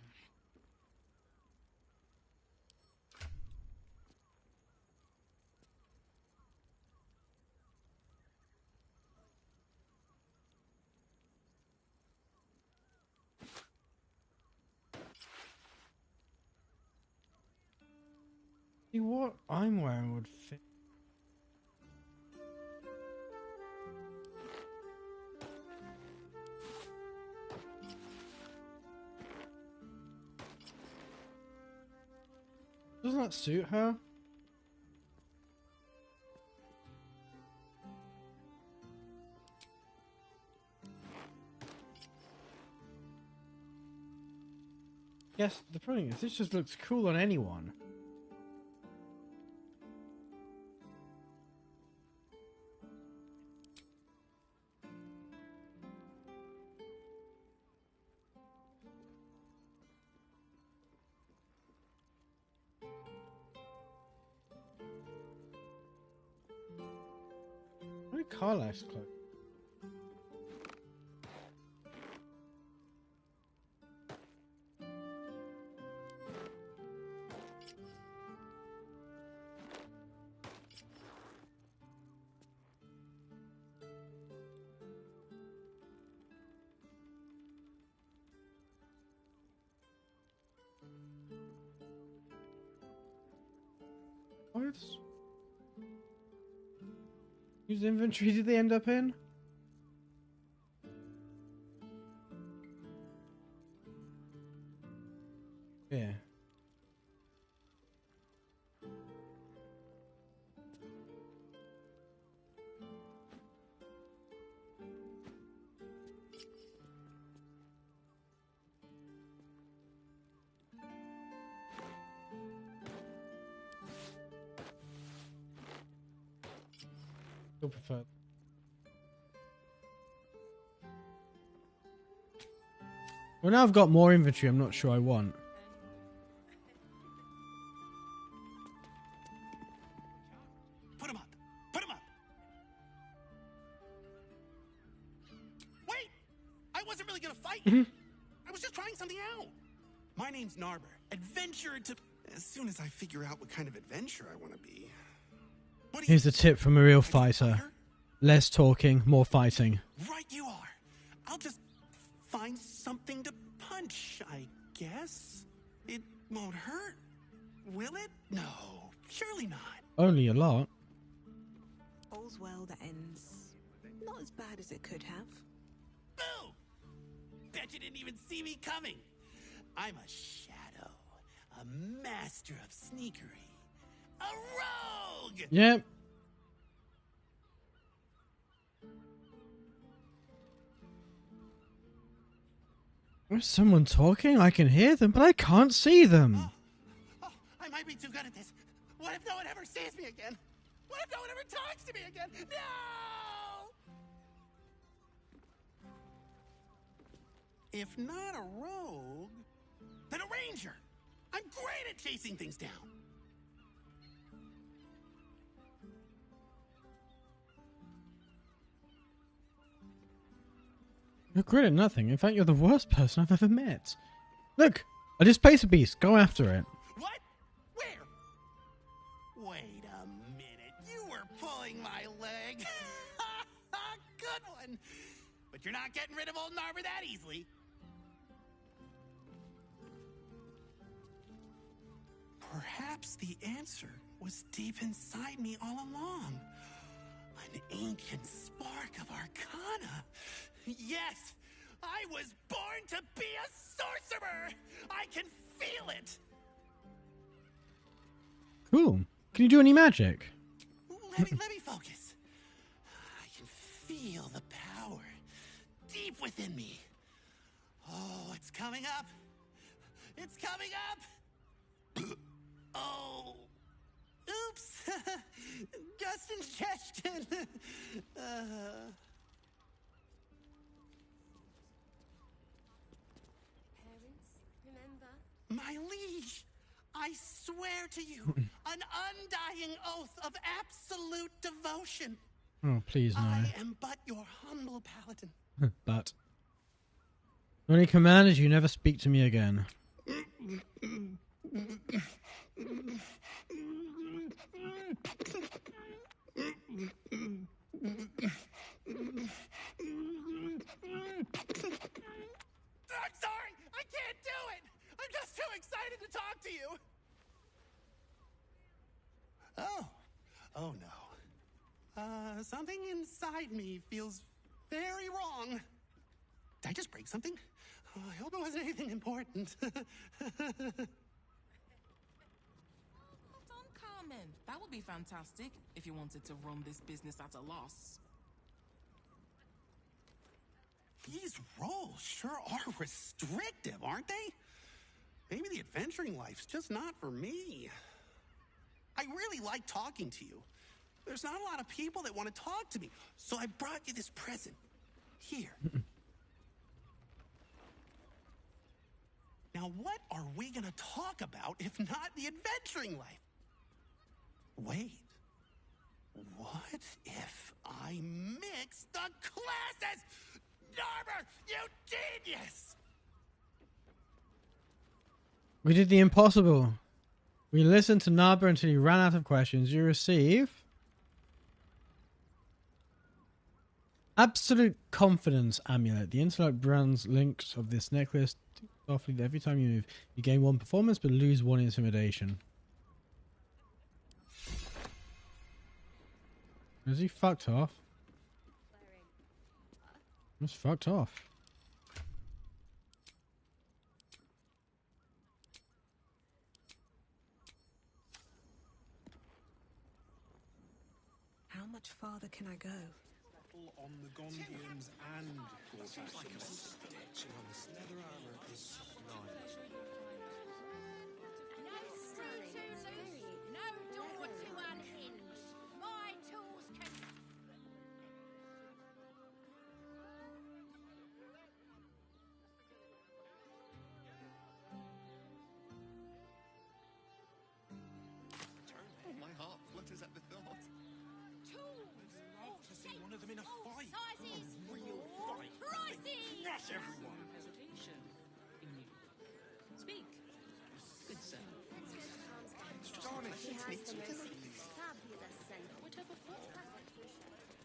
See what I'm wearing would fit. Doesn't that suit her? Yes, the problem is this just looks cool on anyone. What are Carla's clothes? Whose inventory did they end up in? Yeah. Still prefer. Well, now I've got more inventory, I'm not sure I want. Put him up! Put him up! Wait! I wasn't really gonna fight you. I was just trying something out. My name's Narber. Adventurer to... As soon as I figure out what kind of adventure I want to be. Here's a tip from a real fighter. Less talking, more fighting. Right you are. I'll just find something to punch, I guess. It won't hurt, will it? No, surely not. Only a lot. All's well that ends. Not as bad as it could have. Boo! Bet you didn't even see me coming. I'm a shadow, a master of sneakery, a rogue! Yep. There's someone talking? I can hear them, but I can't see them. Oh, I might be too good at this. What if no one ever sees me again? What if no one ever talks to me again? No! If not a rogue, then a ranger. I'm great at chasing things down. You're great at nothing. In fact, you're the worst person I've ever met. Look, I just placed a beast. Go after it. What? Where? Wait a minute. You were pulling my leg. Good one. But you're not getting rid of old Narber that easily. Perhaps the answer was deep inside me all along. An ancient spark of arcana. Yes, I was born to be a sorcerer. I can feel it. Cool. Can you do any magic? Let me focus. I can feel the power deep within me. Oh, it's coming up. It's coming up. Oh, oops. Just ingestion. Parents, remember? My liege, I swear to you an undying oath of absolute devotion. Oh, please no. I am but your humble paladin. But when he commanded you never speak to me again. I'm sorry, I can't do it. I'm just too excited to talk to you. Oh no. Something inside me feels very wrong. Did I just break something? Oh, I hope it wasn't anything important. Hold on, Carmen. That would be fantastic if you wanted to run this business at a loss. These roles sure are restrictive, aren't they? Maybe the adventuring life's just not for me. I really like talking to you. There's not a lot of people that want to talk to me, so I brought you this present. Here. Now, what are we gonna talk about if not the adventuring life? Wait. What if I mix the classes? Narmer, you genius! We did the impossible. We listened to Naba until he ran out of questions. You receive Absolute Confidence Amulet. The intellect brands links of this necklace softly every time you move. You gain 1 performance but lose 1 intimidation. Is he fucked off? Just fucked off. How much farther can I go? On the Gondians and seems like a stitch on this leather armor is sublime. No door to unhinge. My tools can. Oh, my heart flutters at the thought. Tools. Love to see one of them in a fight. Sizes. A real fight. Prices. Crush everyone. Hesitation in you. Speak. Good sir. She has the most fabulous scent. Whatever for?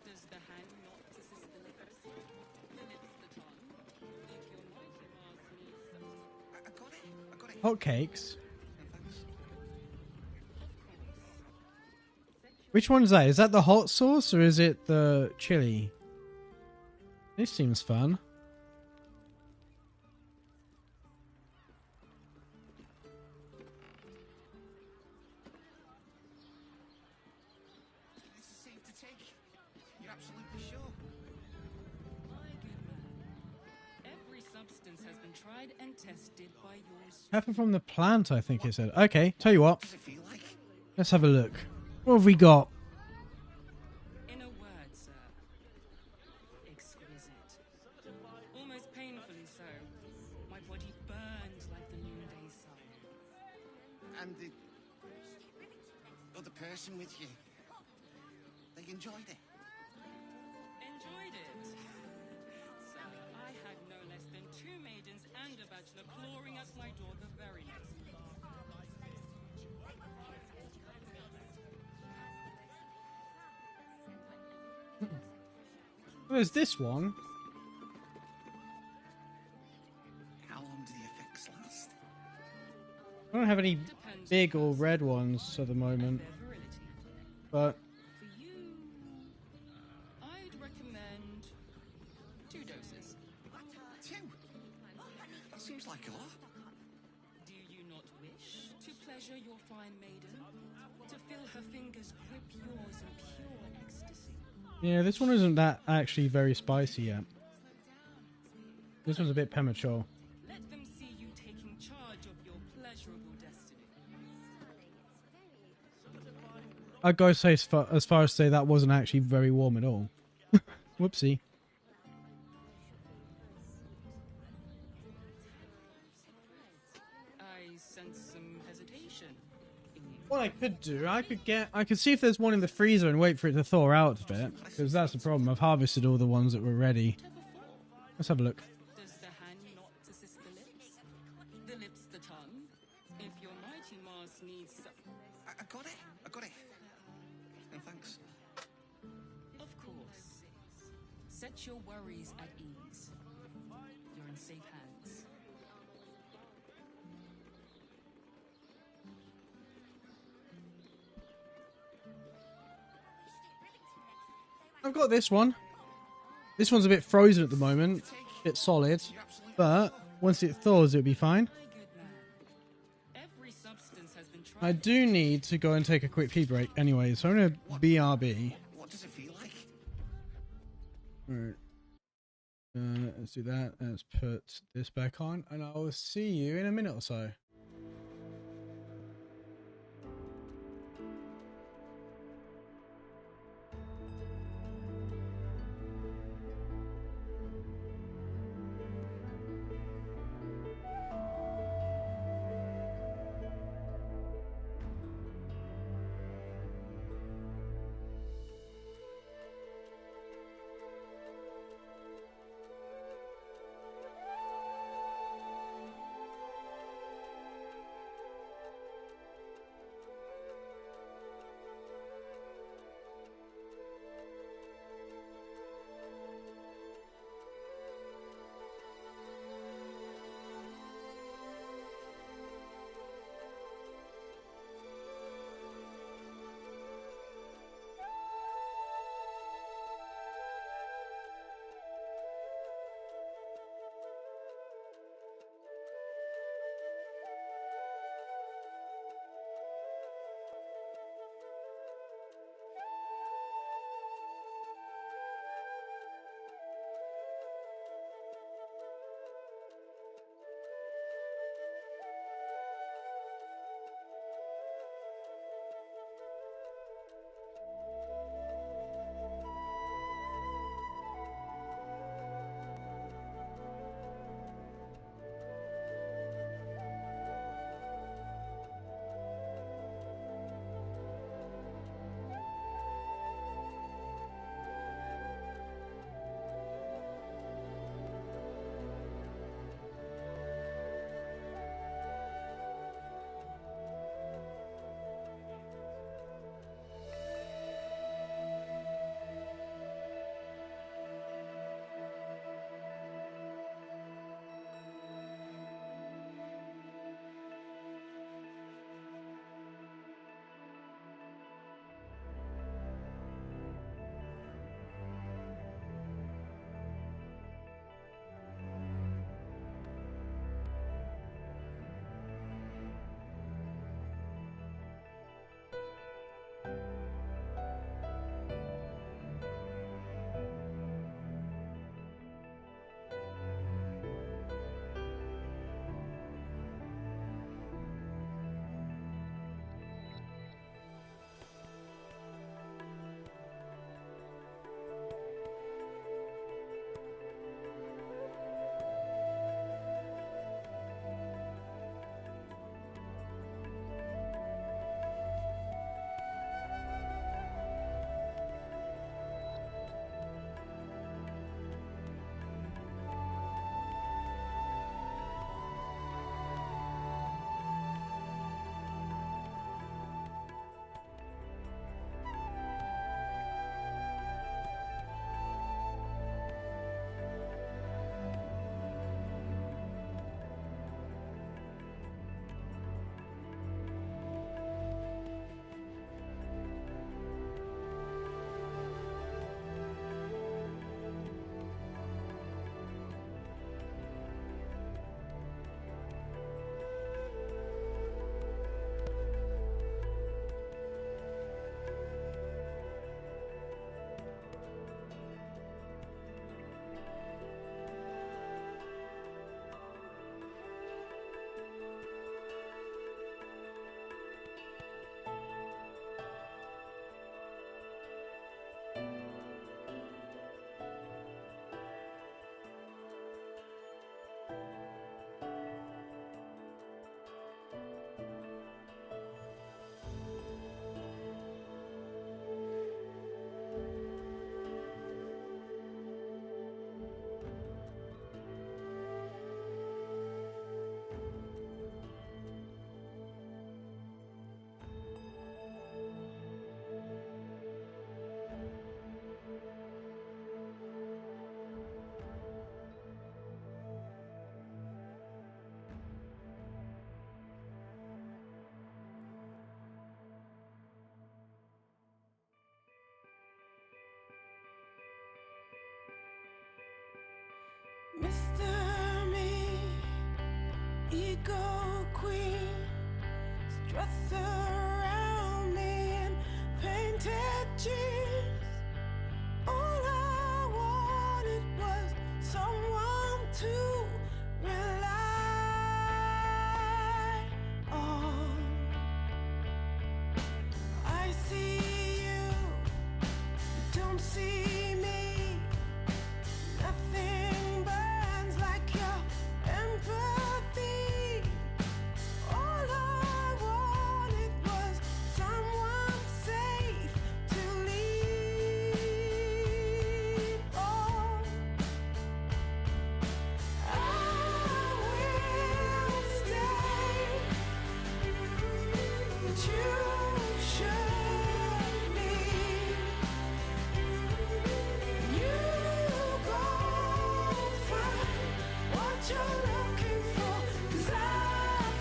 Does the hand not assist the lips? The lips the tongue? Think your mighty Mars needs I got it. Hotcakes. Which one's that? Is that the hot sauce or is it the chili? This seems fun. This is safe to take. You're absolutely sure? My good man. Every substance has been tried and tested by yours. Happened from the plant, I think it said. Okay, tell you what. Does it feel like? Let's have a look. What have we got? In a word, sir. Exquisite. Almost painfully so. My body burned like the noonday sun. And the other person with you, they enjoyed it. Enjoyed it. Sir, I had no less than 2 maidens and a bachelor clawing at my door the very next week. There's this one. How long do the effects last? I don't have any big or red ones at the moment. But For you, I'd recommend 2 doses. 2? That seems like a lot. Do you not wish to pleasure your fine maiden? To feel her fingers grip yours in pure ecstasy? yeah, this one isn't that actually very spicy yet. This one's a bit premature. Let them see you taking charge of your pleasurable destiny. I'd go say as far as say that wasn't actually very warm at all. Whoopsie. I sense some hesitation. What I could do, I could see if there's one in the freezer and wait for it to thaw out a bit, because that's the problem. I've harvested all the ones that were ready. Let's have a look. Does the hand not assist the lips? The lips the tongue? If your mighty Mars needs I got it. I got it. And thanks. Of course. Set your worries at ease. You're in safe hands. I've got this one. This one's a bit frozen at the moment, a bit solid, but once it thaws, it'll be fine. I do need to go and take a quick pee break anyway, so I'm going to BRB. What does it feel like? Alright. Let's do that. Let's put this back on, and I will see you in a minute or so.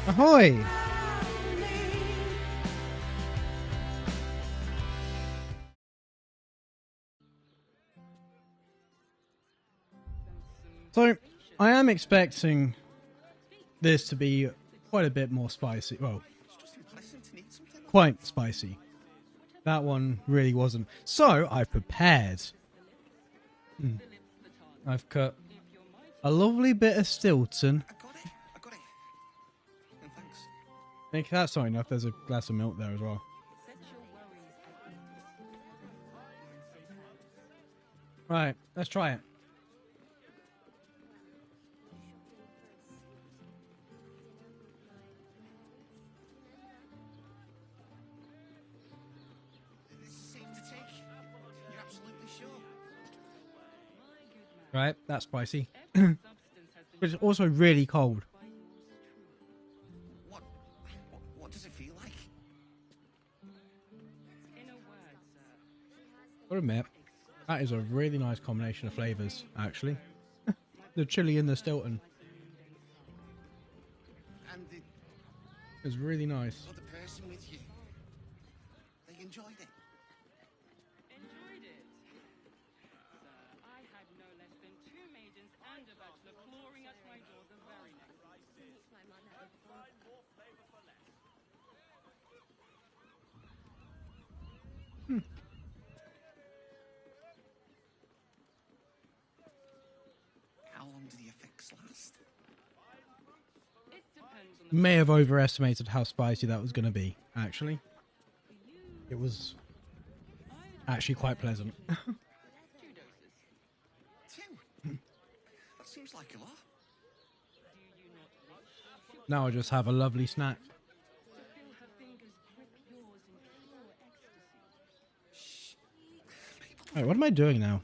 Ahoy! So, I am expecting this to be quite a bit more spicy. Well, quite spicy. That one really wasn't. So, I've prepared. I've cut a lovely bit of Stilton. I think that's not enough. There's a glass of milk there as well. Right, let's try it. Right, that's spicy. But it's also really cold. What does it feel like? I'll admit, that is a really nice combination of flavours, actually. The chili and the Stilton. And the It's really nice. other person with you, they enjoyed it. Enjoyed it. Sir, I had no less than 2 maidens and a bachelor clawing at my door the very next day. How long do the effects last? It depends on the May have overestimated how spicy that was going to be, actually. It was actually quite pleasant. 2 doses. 2? That seems like a lot. Do you not wish Now I just have a lovely snack. to feel her fingers grip yours in pure ecstasy? Wait, what am I doing now?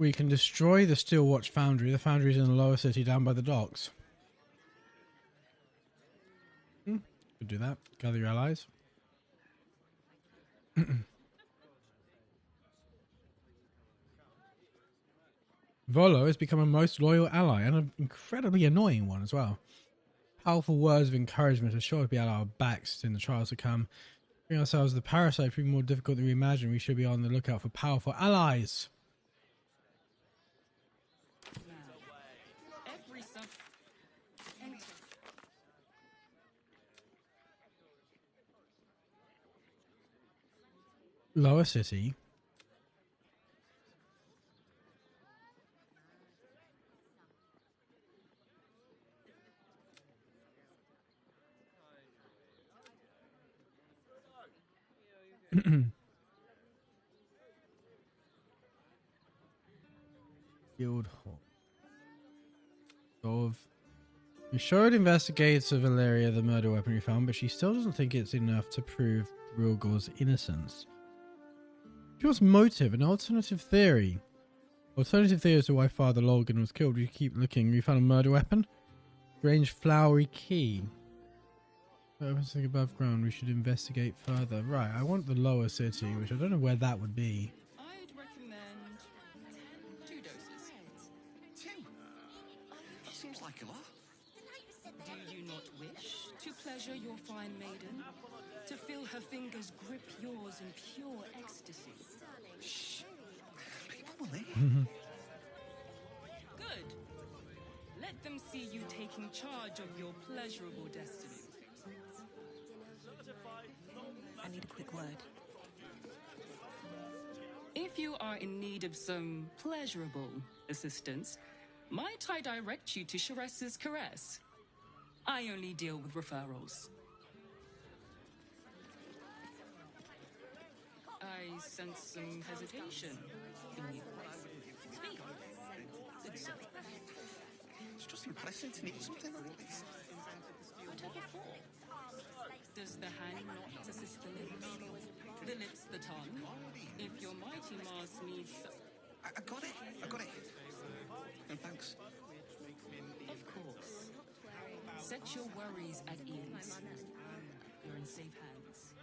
We can destroy the Steelwatch Foundry. The foundry is in the lower city down by the docks. Could do that. Gather your allies. Volo has become a most loyal ally and an incredibly annoying one as well. Powerful words of encouragement are sure to be at our backs in the trials to come. Bring ourselves the parasite proving more difficult than we imagined. We should be on the lookout for powerful allies. Every suff. Enter. Lower city. Guild Hall. We showed investigators of Valeria the murder weapon we found, but she still doesn't think it's enough to prove Rilgor's innocence. She wants motive, an alternative theory. Alternative theory as to why Father Logan was killed. We keep looking. We found a murder weapon. Strange flowery key. Everything above ground. We should investigate further. Right, I want the lower city, which I don't know where that would be. I'd recommend 2 doses. 2? That seems like a lot. Do you not wish to pleasure your fine maiden? To feel her fingers grip yours in pure ecstasy? Shh. People will hear. Good. Let them see you taking charge of your pleasurable destiny. I need a quick word. If you are in need of some pleasurable assistance, might I direct you to Sharess's Caress? I only deal with referrals. I sense some hesitation in you. Speak. It's just embarrassing to need something like this. Whatever for? Does the hand not assist the lips the tongue? If your mighty Mars needs... I got it. And thanks. Of course. Set your worries at ease. You're in safe hands.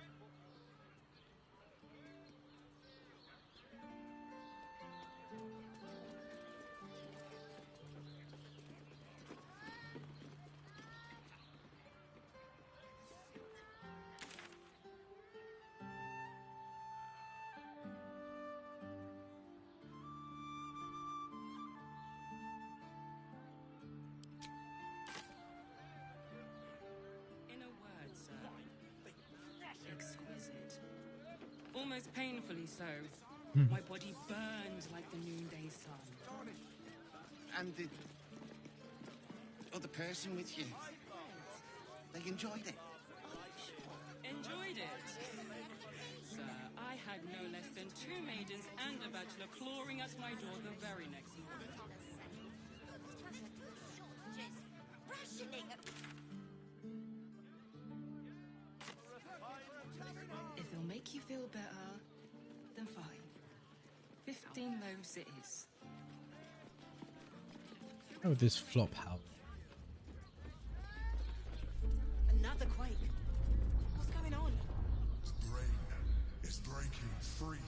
Exquisite. Almost painfully so. My body burned like the noonday sun. And the other person with you, they enjoyed it. Enjoyed it? Sir, I had no less than 2 maidens and a bachelor clawing at my door the very next morning. Rationing. If it'll make you feel better, then fine. 15 loaves it is. Oh, this flop house. Another quake. What's going on? The brain is breaking free.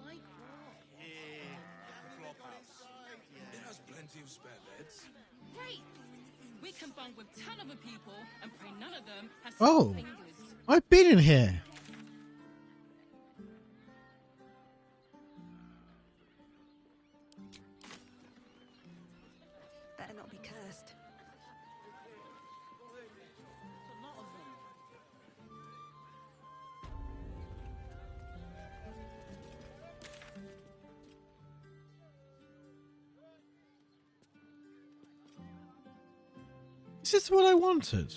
Like what? It has plenty of spare beds. Great! We can bunk with 10 other people and pray none of them has Oh, fingers. I've been in here. Better not be cursed. Is this what I wanted?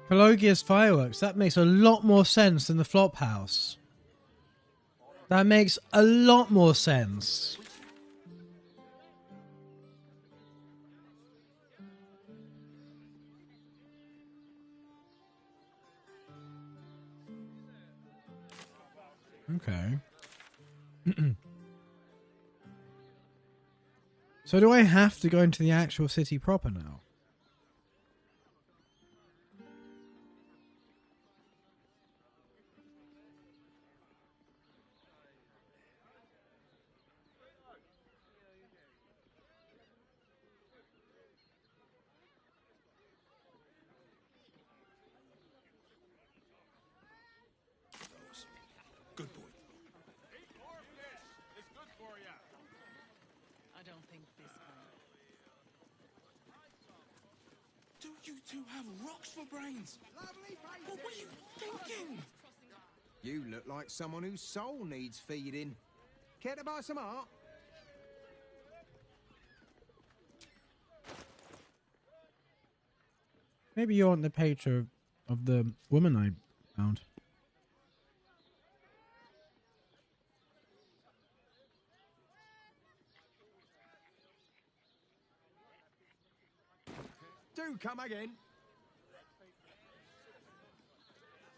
Pelagia's fireworks. That makes a lot more sense than the flop house. That makes a lot more sense. Okay. So do I have to go into the actual city proper now? Good boy. I don't think this one. Do you two have rocks for brains? What were you thinking? You look like someone whose soul needs feeding. Care to buy some art? Maybe you want the picture of the woman I found. Do come again.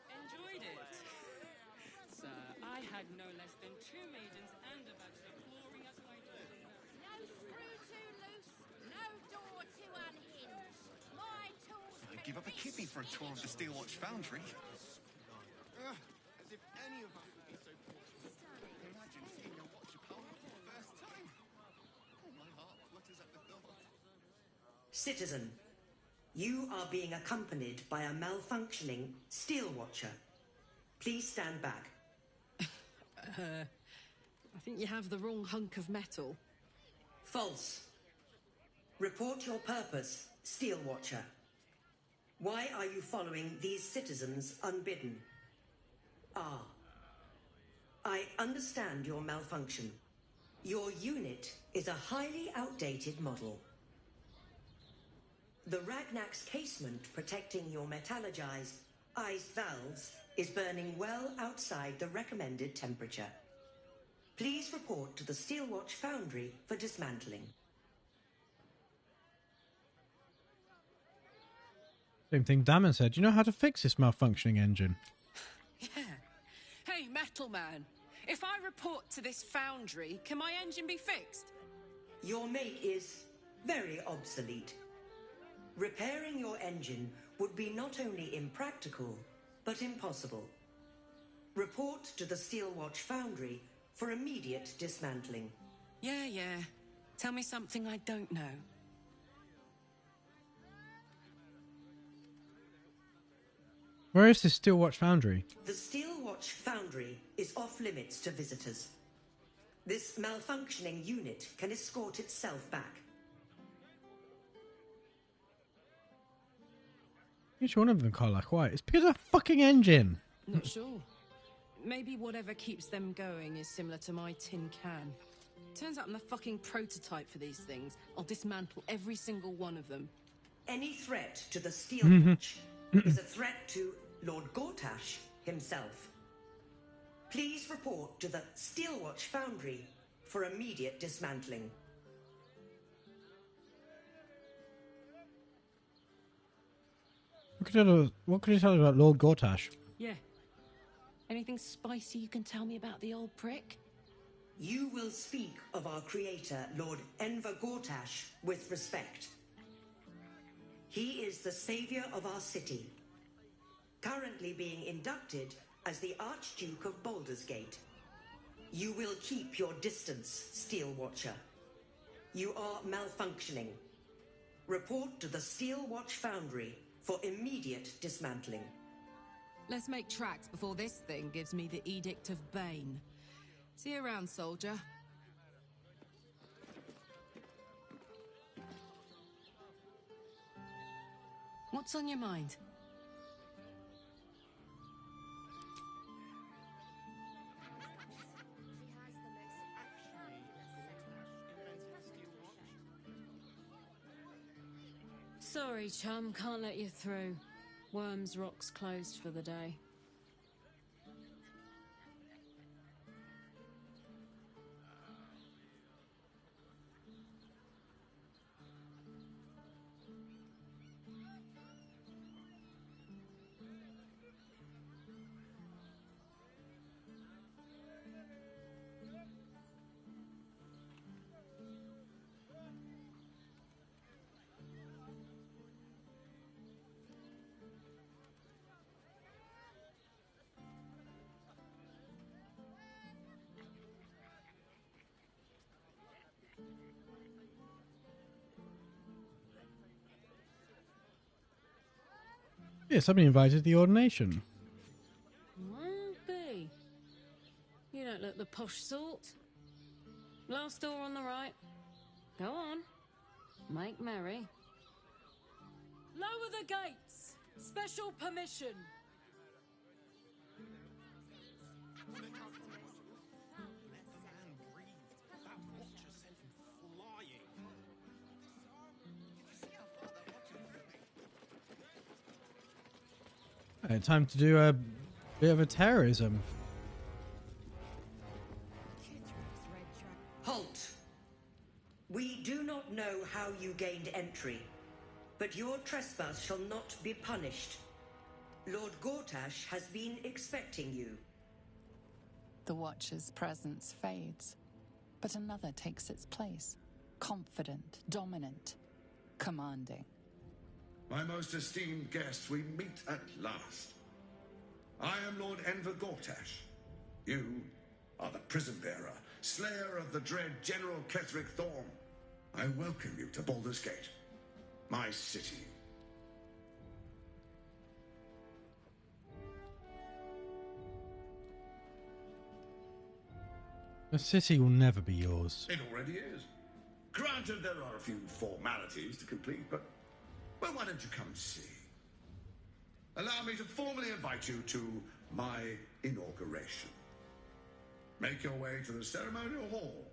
Enjoyed it. Sir, I had no less than 2 maidens and a bachelor clawing at my door. No screw too loose, no door too unhinged. My tools I'd can give up a reach kidney for a tour of the Steel Watch Foundry. As if any of us would be so fortunate. Imagine seeing your watch apart for the first time. Oh, my heart flutters at the thought. Citizen, you are being accompanied by a malfunctioning steel watcher. Please stand back. I think you have the wrong hunk of metal. False. Report your purpose, steel watcher. Why are you following these citizens unbidden? I understand your malfunction. Your unit is a highly outdated model. The Ragnak's casement protecting your metallurgized iced valves is burning well outside the recommended temperature. Please report to the Steelwatch Foundry for dismantling. Same thing Damon said. Do you know how to fix this malfunctioning engine? Yeah. Hey, Metal Man. If I report to this foundry, can my engine be fixed? Your make is very obsolete. Repairing your engine would be not only impractical, but impossible. Report to the Steelwatch Foundry for immediate dismantling. Yeah. Tell me something I don't know. Where is this Steelwatch Foundry? The Steelwatch Foundry is off limits to visitors. This malfunctioning unit can escort itself back. Each one of them call like white. It's because of a fucking engine. Not sure. Maybe whatever keeps them going is similar to my tin can. Turns out I'm the fucking prototype for these things. I'll dismantle every single one of them. Any threat to the Steelwatch is a threat to Lord Gortash himself. Please report to the Steelwatch Foundry for immediate dismantling. What could you tell us about Lord Gortash? Yeah. Anything spicy you can tell me about the old prick? You will speak of our creator, Lord Enver Gortash, with respect. He is the savior of our city, currently being inducted as the Archduke of Baldur's Gate. You will keep your distance, Steelwatcher. You are malfunctioning. Report to the Steelwatch Foundry for immediate dismantling. Let's make tracks before this thing gives me the Edict of Bane. See you around, soldier. What's on your mind? Sorry, chum, can't let you through. Worms Rock's closed for the day. Yes, I've been invited to the ordination. Well, be. You don't look the posh sort. Last door on the right. Go on. Make merry. Lower the gates! Special permission! Time to do a bit of a terrorism. Halt! We do not know how you gained entry, but your trespass shall not be punished. Lord Gortash has been expecting you. The Watcher's presence fades, but another takes its place. Confident, dominant, commanding. My most esteemed guest, we meet at last. I am Lord Enver Gortash. You are the prison bearer, slayer of the dread General Ketheric Thorm. I welcome you to Baldur's Gate, my city. The city will never be yours. It already is. Granted, there are a few formalities to complete, but well, why don't you come see? Allow me to formally invite you to my inauguration. Make your way to the ceremonial hall.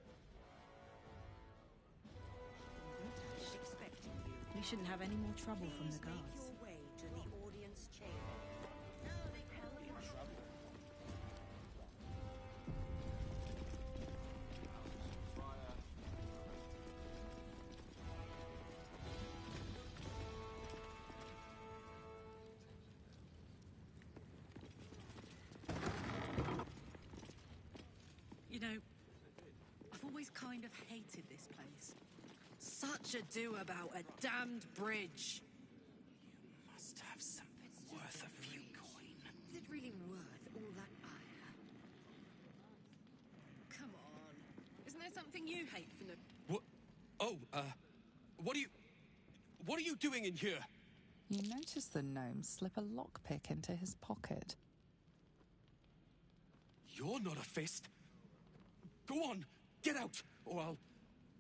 We shouldn't have any more trouble from the guards. Make your way to the audience chamber. You know, I've always kind of hated this place. Such ado about a damned bridge. You must have something worth a few coin. Is it really worth all that ire? Come on. Isn't there something you hate for no... What? Oh, what are you doing in here? You notice the gnome slip a lockpick into his pocket. You're not a fist. Go on, get out, or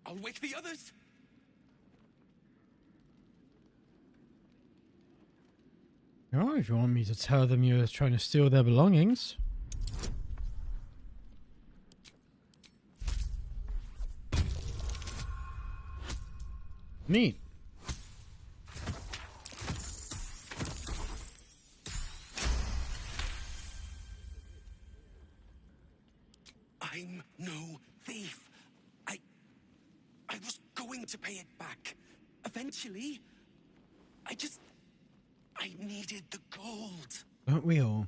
I'll wake the others. Oh, if you want me to tell them you're trying to steal their belongings. Neat. I'm no thief. I was going to pay it back. Eventually. I needed the gold. Don't we all?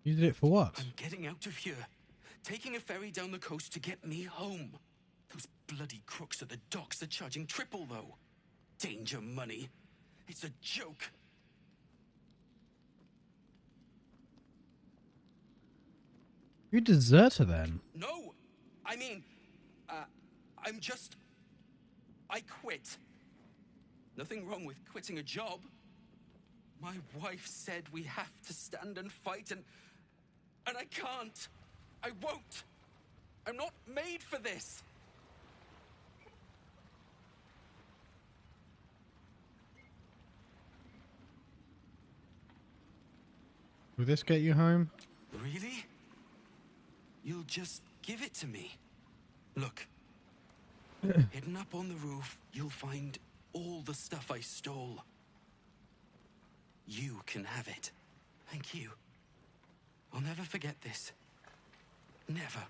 You did it for what? I'm getting out of here. Taking a ferry down the coast to get me home. Those bloody crooks at the docks are charging triple, though. Danger money. It's a joke. You deserter then? No! I mean, I quit. Nothing wrong with quitting a job. My wife said we have to stand and fight, and I can't. I won't. I'm not made for this. Will this get you home? Really? You'll just give it to me? Look. Hidden up on the roof, you'll find all the stuff I stole. You can have it. Thank you. I'll never forget this. Never.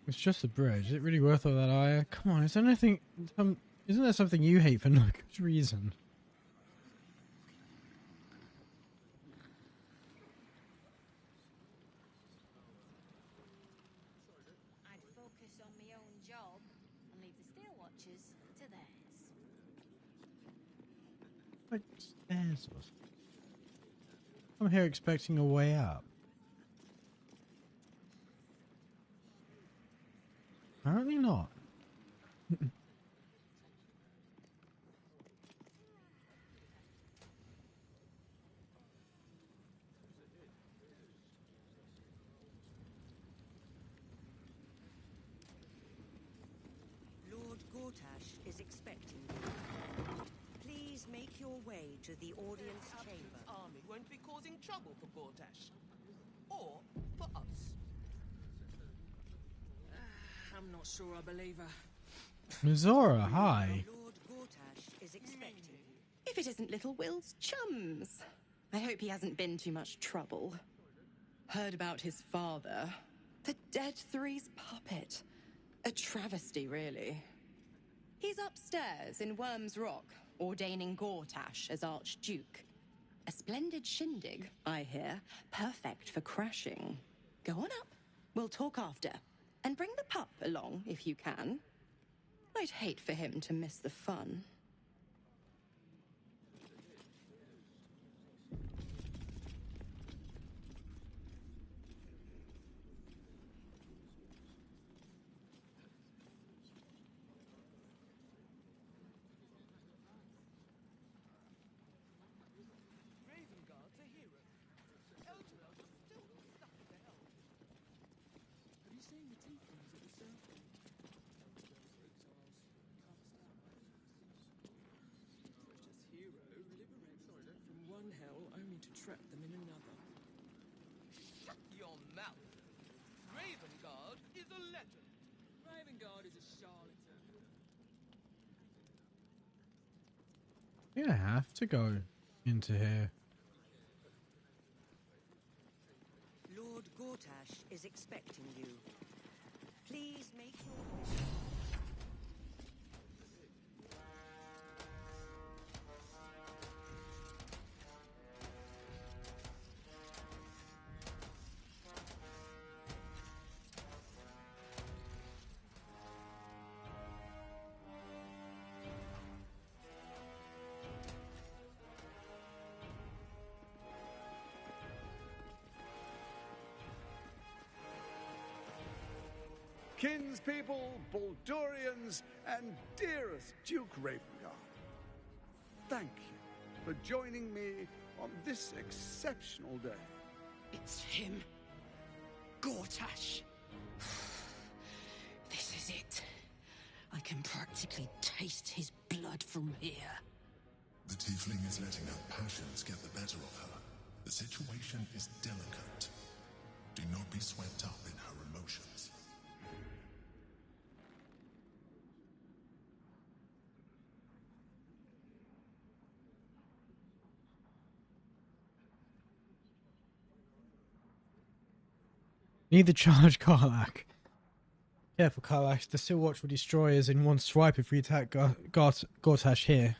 It's just a bridge. Is it really worth all that ire? Come on, is there anything... isn't there something you hate for no good reason? I'd focus on my own job and leave the Steel Watchers to theirs. Like stairs or something. I'm here expecting a way up. Apparently not. Lord Gortash is expecting you. Please make your way to the audience chamber. Army won't be causing trouble for Gortash. Or for us. I'm not sure I believe her. Mizora, hi. Lord Gortash is expecting you. If it isn't little Will's chums. I hope he hasn't been too much trouble. Heard about his father. The Dead Three's puppet. A travesty, really. He's upstairs in Worm's Rock, ordaining Gortash as Archduke. A splendid shindig, I hear. Perfect for crashing. Go on up. We'll talk after. And bring the pup along, if you can. I'd hate for him to miss the fun. From one hell only to trap them in another. Shut your mouth! Ravengard is a legend. Ravengard is a charlatan. Yeah, I have to go into here. Lord Gortash is expecting you. Please make your way. Kinspeople, Baldurians, and dearest Duke Ravengard, thank you for joining me on this exceptional day. It's him. Gortash. This is it. I can practically taste his blood from here. The tiefling is letting her passions get the better of her. The situation is delicate. Do not be swept up in her emotions. Need the charge, Karlach. Careful, Karlach. The Silwatch will destroy us in one swipe if we attack Gortash here.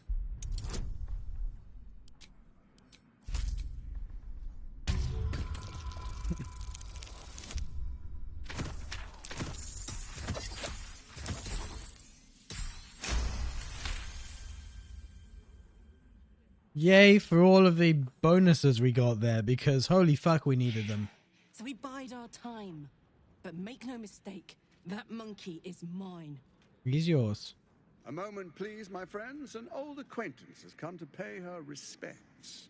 Yay for all of the bonuses we got there, because holy fuck we needed them. So we bide our time. But make no mistake, that monkey is mine. He's yours. A moment, please, my friends. An old acquaintance has come to pay her respects.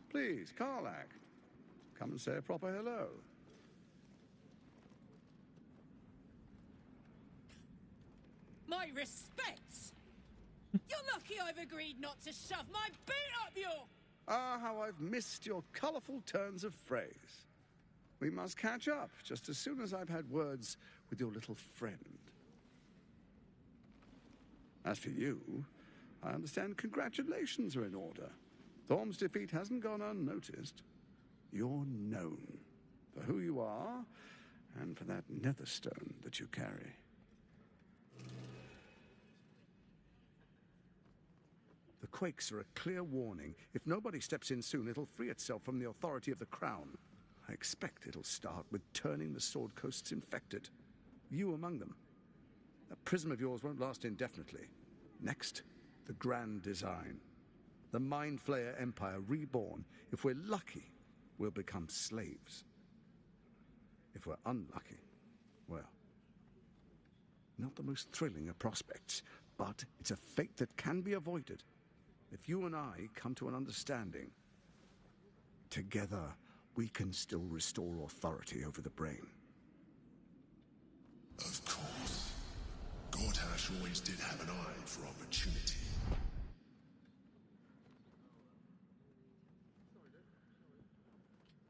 Please, Karlach, come and say a proper hello. My respects! You're lucky I've agreed not to shove my boot up your... Ah, how I've missed your colourful turns of phrase. We must catch up just as soon as I've had words with your little friend. As for you, I understand congratulations are in order. Thorm's defeat hasn't gone unnoticed. You're known for who you are and for that netherstone that you carry. The quakes are a clear warning. If nobody steps in soon, it'll free itself from the authority of the crown. I expect it'll start with turning the Sword Coasts infected. You among them. That prism of yours won't last indefinitely. Next, the grand design. The Mind Flayer Empire reborn. If we're lucky, we'll become slaves. If we're unlucky, well, not the most thrilling of prospects, but it's a fate that can be avoided. If you and I come to an understanding, together we can still restore authority over the brain. Of course. Gortash always did have an eye for opportunity.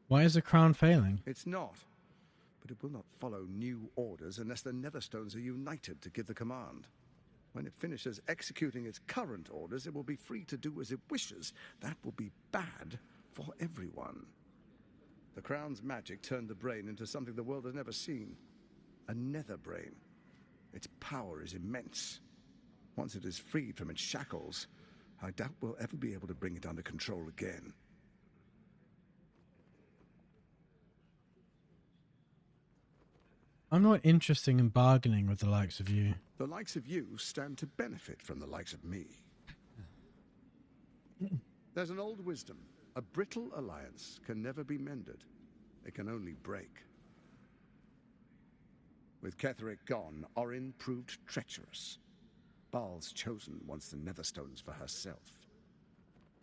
Why is the crown failing? It's not. But it will not follow new orders unless the Netherstones are united to give the command. When it finishes executing its current orders, it will be free to do as it wishes. That will be bad for everyone. The Crown's magic turned the brain into something the world has never seen. A nether brain. Its power is immense. Once it is freed from its shackles, I doubt we'll ever be able to bring it under control again. I'm not interested in bargaining with the likes of you. The likes of you stand to benefit from the likes of me. There's an old wisdom. A brittle alliance can never be mended. It can only break. With Ketheric gone, Orin proved treacherous. Baal's chosen wants the Netherstones for herself.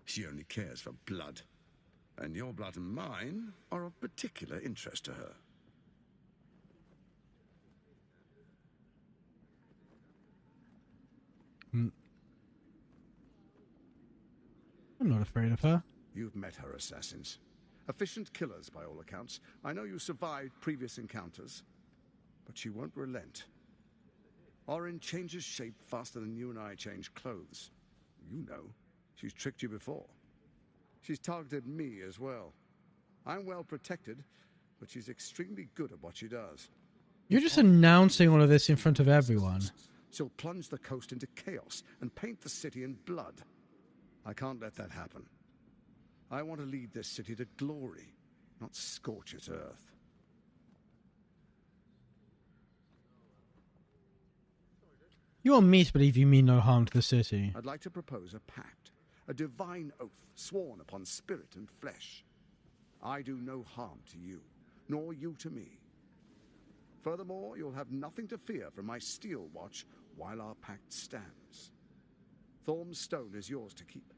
She only cares for blood. And your blood and mine are of particular interest to her. I'm not afraid of her. You've met her assassins. Efficient killers, by all accounts. I know you survived previous encounters, but she won't relent. Orin changes shape faster than you and I change clothes. You know, she's tricked you before. She's targeted me as well. I'm well protected, but she's extremely good at what she does. You're just announcing all of this in front of everyone. She'll plunge the coast into chaos and paint the city in blood. I can't let that happen. I want to lead this city to glory, not scorch its earth. You want me to believe you mean no harm to the city? I'd like to propose a pact, a divine oath sworn upon spirit and flesh. I do no harm to you, nor you to me. Furthermore, you'll have nothing to fear from my steel watch while our pact stands. Thorm's stone is yours to keep.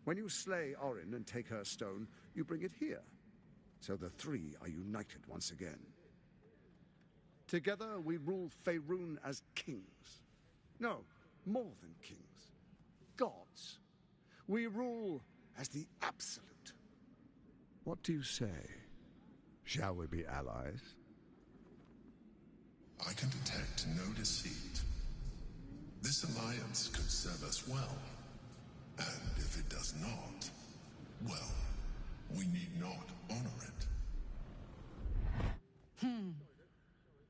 When you slay Orin and take her stone, you bring it here, so the three are united once again. Together we rule Faerun as kings. No, more than kings. Gods. We rule as the Absolute. What do you say? Shall we be allies? I can detect no deceit. This alliance could serve us well. And if it does not, well, we need not honor it.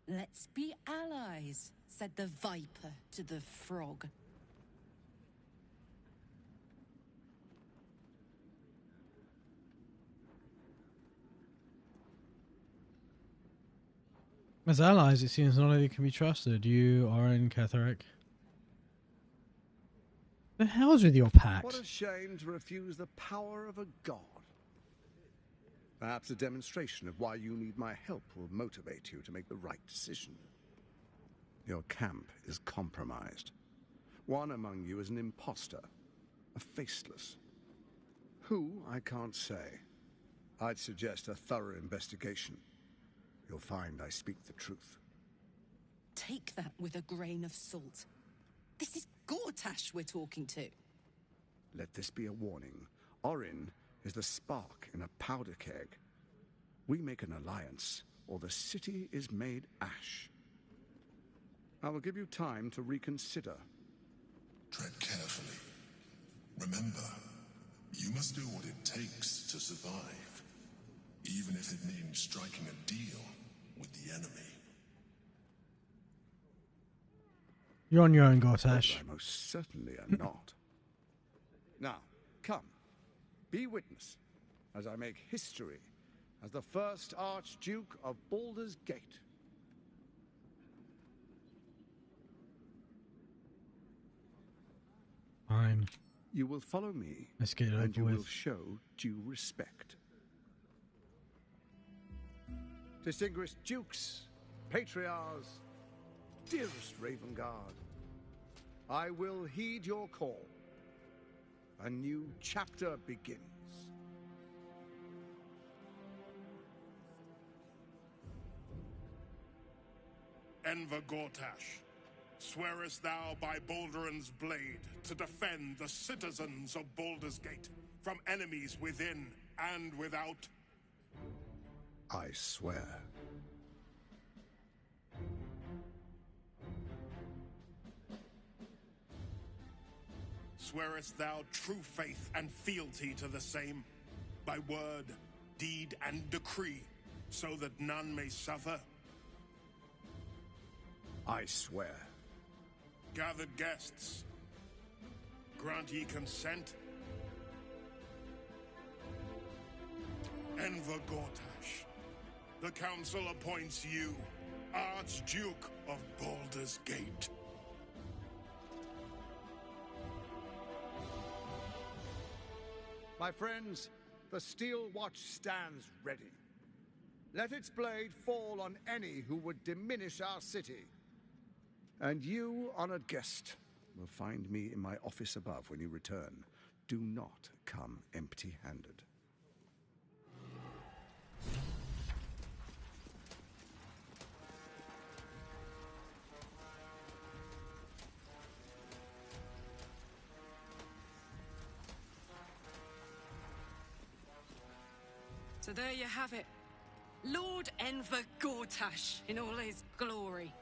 Let's be allies, said the viper to the frog. As allies, it seems none of you can be trusted. You are in Ketheric. The hell's with your pact? What a shame to refuse the power of a god. Perhaps a demonstration of why you need my help will motivate you to make the right decision. Your camp is compromised. One among you is an imposter, a faceless. Who, I can't say. I'd suggest a thorough investigation. You'll find I speak the truth. Take that with a grain of salt. This is Gortash we're talking to. Let this be a warning. Orin is the spark in a powder keg. We make an alliance, or the city is made ash. I will give you time to reconsider. Tread carefully. Remember, you must do what it takes to survive, even if it means striking a deal with the enemy. You're on your own, Gortash. I most certainly am not. Now, come. Be witness as I make history as the first Archduke of Baldur's Gate. Fine. You will follow me, Let's get it and over you with. will show due respect. Distinguished dukes, patriarchs, dearest Ravengard, I will heed your call. A new chapter begins. Enver Gortash, swearest thou by Balduran's blade to defend the citizens of Baldur's Gate from enemies within and without? I swear. Swearest thou true faith and fealty to the same, by word, deed, and decree, so that none may suffer? I swear. Gathered guests, grant ye consent? Enver Gortash, the council appoints you Archduke of Baldur's Gate. My friends, the Steel Watch stands ready. Let its blade fall on any who would diminish our city. And you, honored guest, will find me in my office above when you return. Do not come empty-handed. So there you have it. Lord Enver Gortash in all his glory.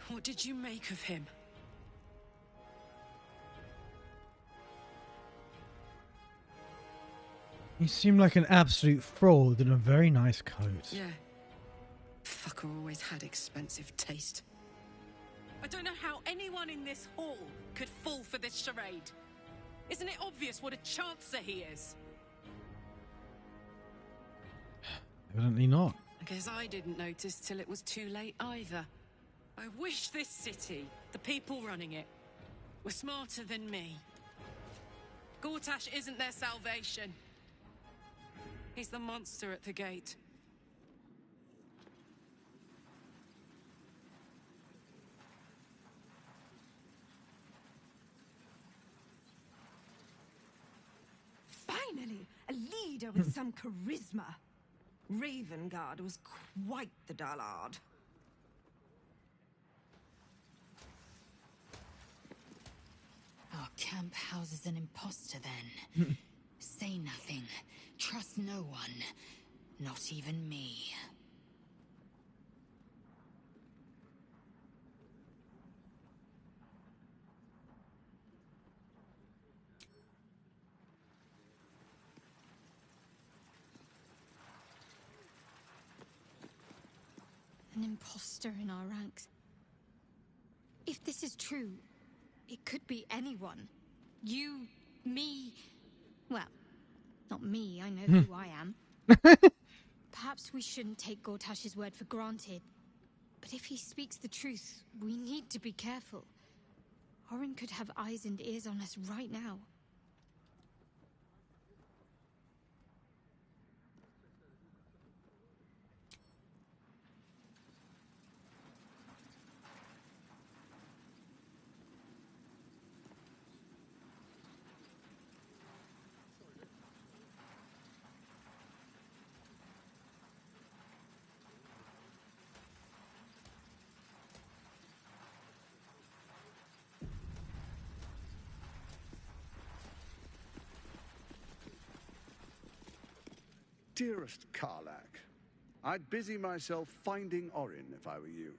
What did you make of him? He seemed like an absolute fraud in a very nice coat. Yeah. Fucker always had expensive taste. I don't know how anyone in this hall could fall for this charade. Isn't it obvious what a chancer he is? Evidently not. I guess I didn't notice till it was too late either. I wish this city, the people running it, were smarter than me. Gortash isn't their salvation. He's the monster at the gate. Finally, a leader with some charisma. Ravengard was quite the dullard. Our camp houses an imposter then. Say nothing. Trust no one. Not even me. An imposter in our ranks. If this is true, it could be anyone. You, me. Well, not me, I know who I am. Perhaps we shouldn't take Gortash's word for granted. But if he speaks the truth, we need to be careful. Orin could have eyes and ears on us right now. Dearest Karlak, I'd busy myself finding Orin if I were you.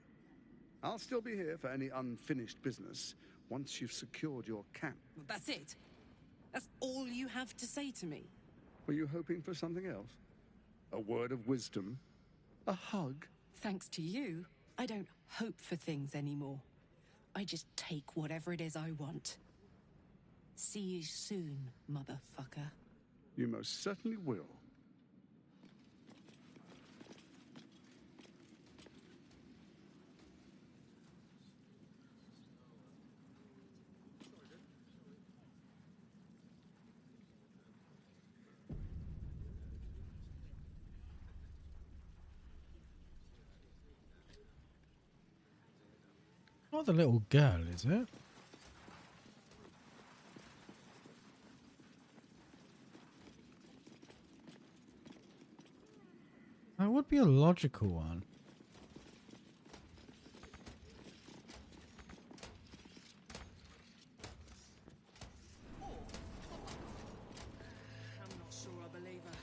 I'll still be here for any unfinished business once you've secured your camp. Well, that's it. That's all you have to say to me. Were you hoping for something else? A word of wisdom? A hug? Thanks to you, I don't hope for things anymore. I just take whatever it is I want. See you soon, motherfucker. You most certainly will. Not the little girl, is it? That would be a logical one. I'm not sure I believe her.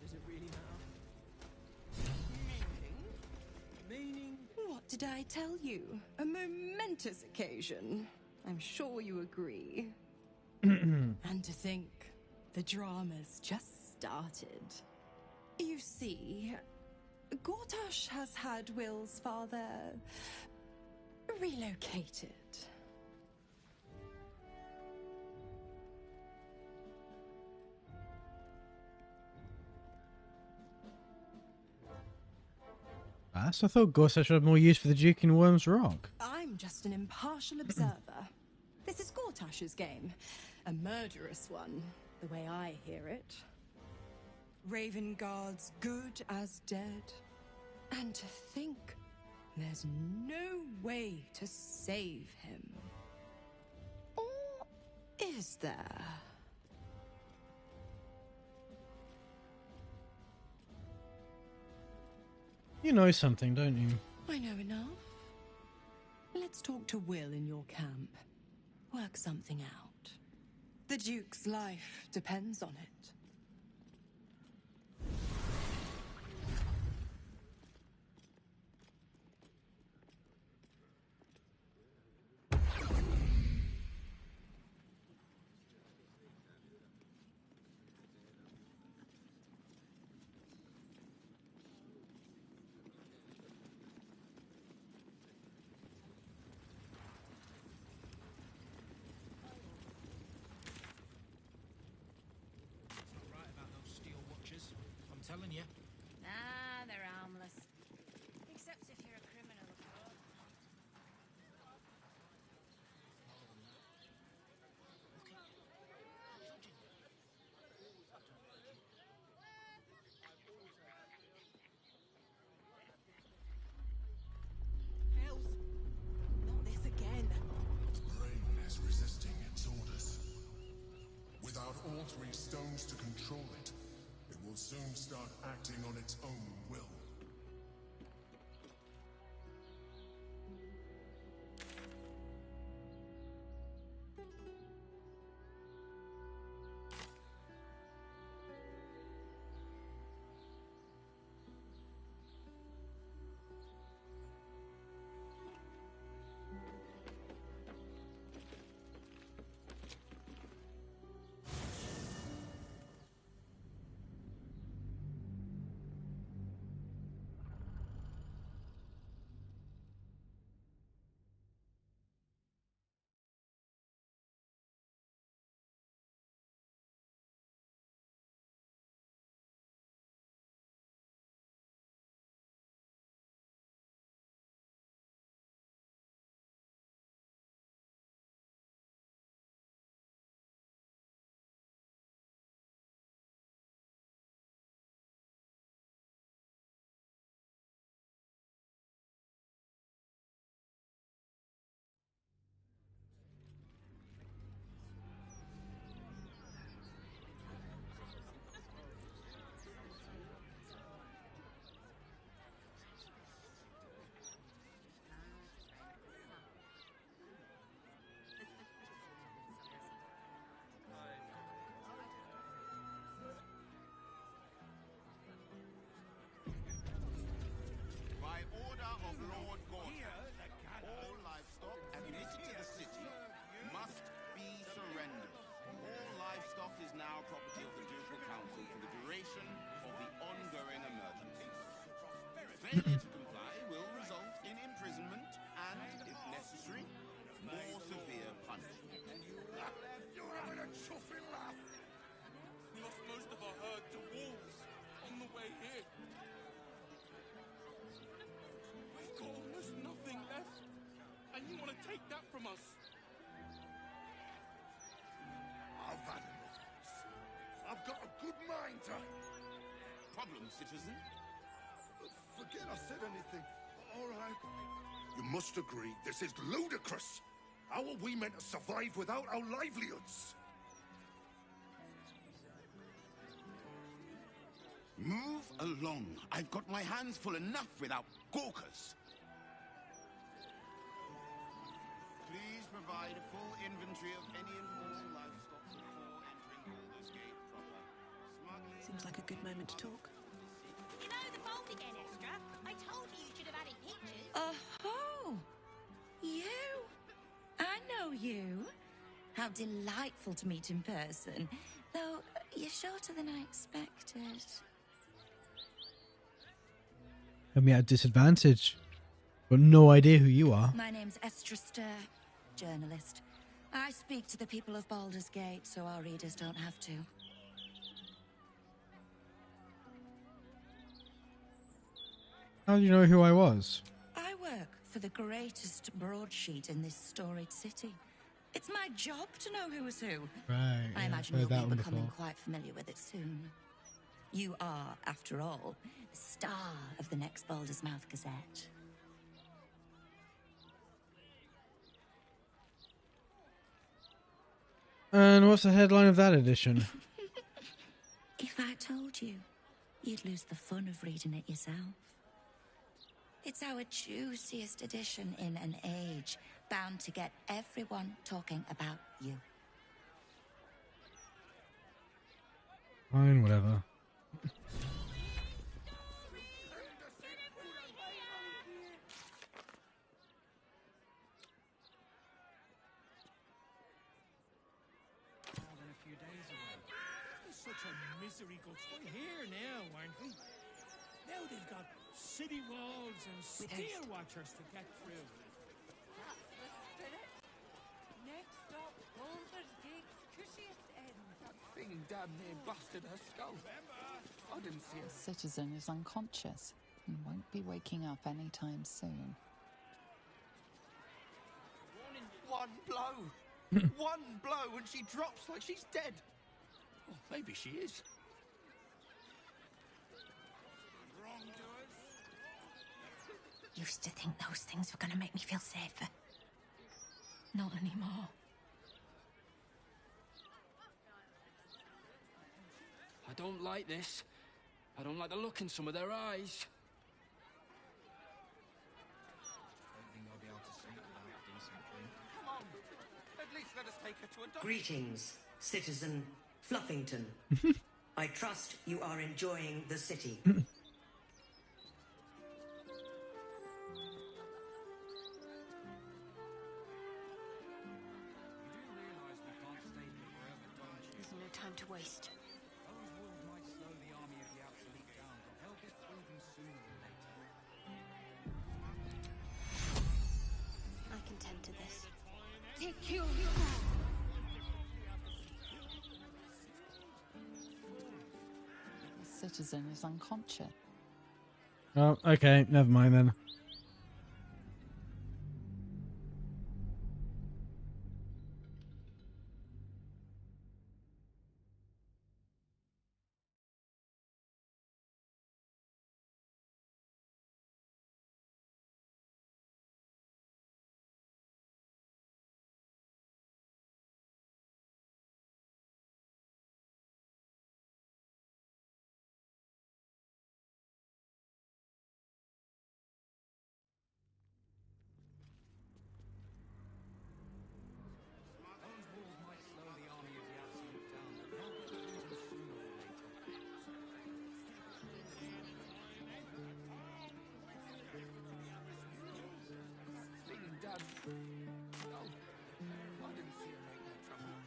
Does it really matter? Meaning? What did I tell you? A momentous occasion. I'm sure you agree. And to think, the drama's just started. You see, Gortash has had Will's father relocated. I thought Gortash had more use for the Duke in Worm's Rock. I'm just an impartial observer. This is Gortash's game. A murderous one, the way I hear it. Ravengard's good as dead. And to think, there's no way to save him. Or is there? You know something, don't you? I know enough. Let's talk to Will in your camp. Work something out. The Duke's life depends on it. telling you. Nah, they're harmless. Except if you're a criminal, of course. Hells! Not this again. Its brain is resisting its orders. Without all three stones to control it, it will soon start acting on its own will. By order of Lord Gortash, all livestock admitted to the city must be surrendered. All livestock is now property of the Ducal Council for the duration of the ongoing emergency. Failure to comply will result in imprisonment and, if necessary, more severe punishment. You're having a chuffing laugh. We lost most of our herd to wolves on the way here. We've got almost nothing left, and you want to take that from us? I've had enough of this. I've got a good mind to... Problem, citizen? Forget I said anything. All right. You must agree, this is ludicrous. How are we meant to survive without our livelihoods? Move along. I've got my hands full enough without gawkers. Please provide a full inventory of any and all livestock before entering Baldur's Gate proper. Smuggling... Seems like a good moment to talk. You know the bolt again, Estra? I told you should have had it pictures. Oh, you? I know you. How delightful to meet in person. Though, you're shorter than I expected. Got me at a disadvantage. Got no idea who you are. My name's Estra Stir, journalist. I speak to the people of Baldur's Gate so our readers don't have to. How do you know who I was? I work for the greatest broadsheet in this storied city. It's my job to know who's who. Right. I yeah, imagine I've you'll heard that be one becoming before. quite familiar with it soon. You are, after all, the star of the next Baldur's Mouth Gazette. And what's the headline of that edition? If I told you, you'd lose the fun of reading it yourself. It's our juiciest edition in an age bound to get everyone talking about you. Fine, whatever. Such a misery guts. We're here now, aren't we? Now they've got city walls and steel watchers to get through. That's the spirit. Next up, Baldur's Gate's cushiest end. That thing damn near busted her skull. I didn't see The citizen is unconscious and won't be waking up anytime soon. One blow. One blow and she drops like she's dead. Well, maybe she is. Used to think those things were gonna make me feel safer. Not anymore. I don't like this. I don't like the look in some of their eyes. Come on. At least let us take her to a doctor. Greetings, Citizen Fluffington. I trust you are enjoying the city. There's no time to waste. I can tend to this. Take you. The citizen is unconscious. Oh, okay, never mind then.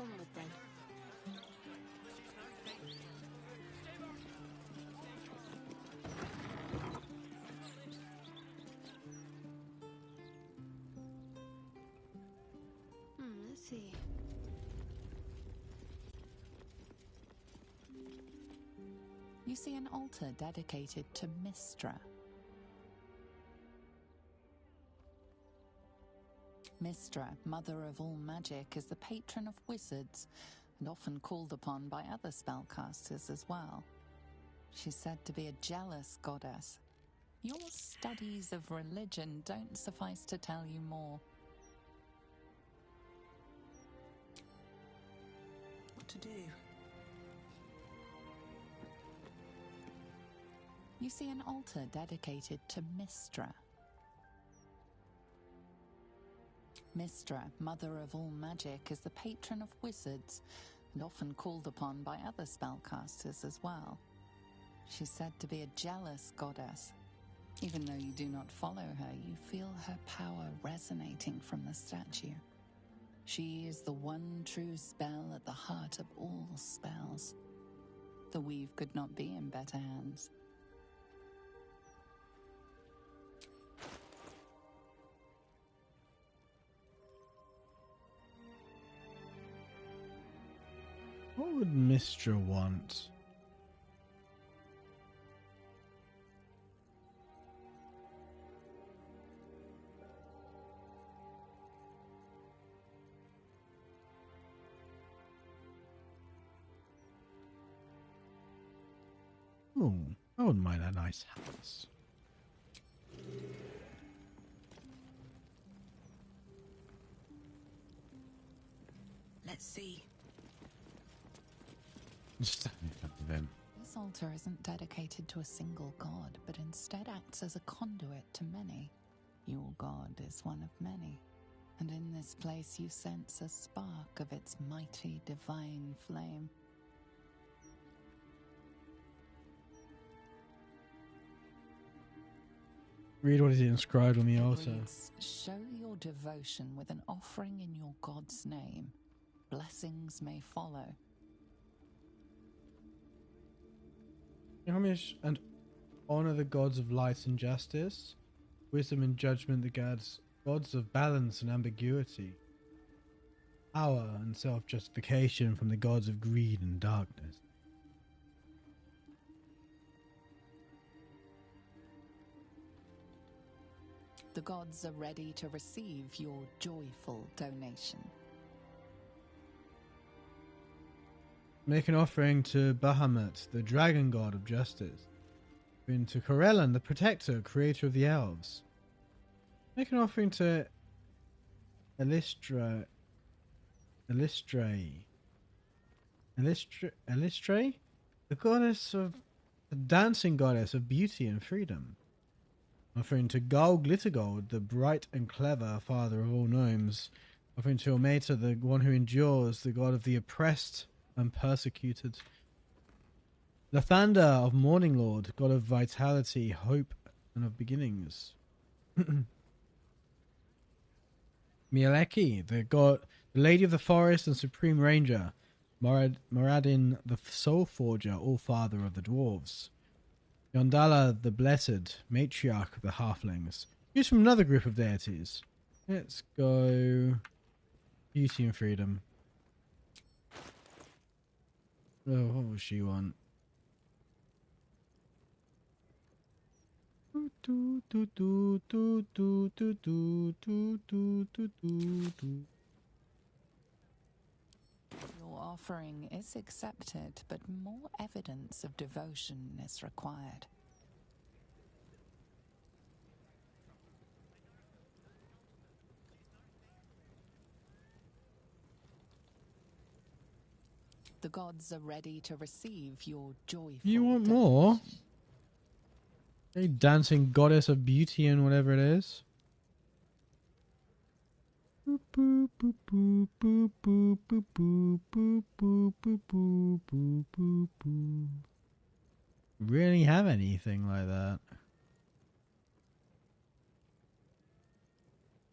Onward then. Let's see. You see an altar dedicated to Mistra. Mistra, mother of all magic, is the patron of wizards and often called upon by other spellcasters as well. She's said to be a jealous goddess. Your studies of religion don't suffice to tell you more. What to do? You see an altar dedicated to Mistra. Mistra, mother of all magic, is the patron of wizards and often called upon by other spellcasters as well. She's said to be a jealous goddess. Even though you do not follow her, you feel her power resonating from the statue. She is the one true spell at the heart of all spells. The weave could not be in better hands. What would Mistra want? Oh, I wouldn't mind a nice house. Let's see. Just stand in front of him. This altar isn't dedicated to a single god, but instead acts as a conduit to many. Your god is one of many, and in this place you sense a spark of its mighty divine flame. Read what is inscribed on the It altar. reads, "Show your devotion with an offering in your god's name. Blessings may follow." Homage and honor the gods of light and justice, wisdom and judgment the gods of balance and ambiguity, power and self-justification from the gods of greed and darkness. The gods are ready to receive your joyful donation. Make an offering to Bahamut, the dragon god of justice. Offering to Corellan, the protector, creator of the elves. Make an offering to Elistre, the goddess of the dancing goddess of beauty and freedom. Offering to Gul Glittergold, the bright and clever father of all gnomes. Offering to Ometa, the one who endures, the god of the oppressed and persecuted. Lathander of Morning Lord, god of vitality, hope, and of beginnings. Mieleki, the lady of the forest and supreme ranger. Moradin, the soul forger, all father of the dwarves. Yondala, the blessed, matriarch of the halflings. Choose from another group of deities. Let's go beauty and freedom. Oh, what will she want? Your offering is accepted, but more evidence of devotion is required. The gods are ready to receive your joyful You want more? Hey, dancing goddess of beauty and whatever it is. Really have anything like that?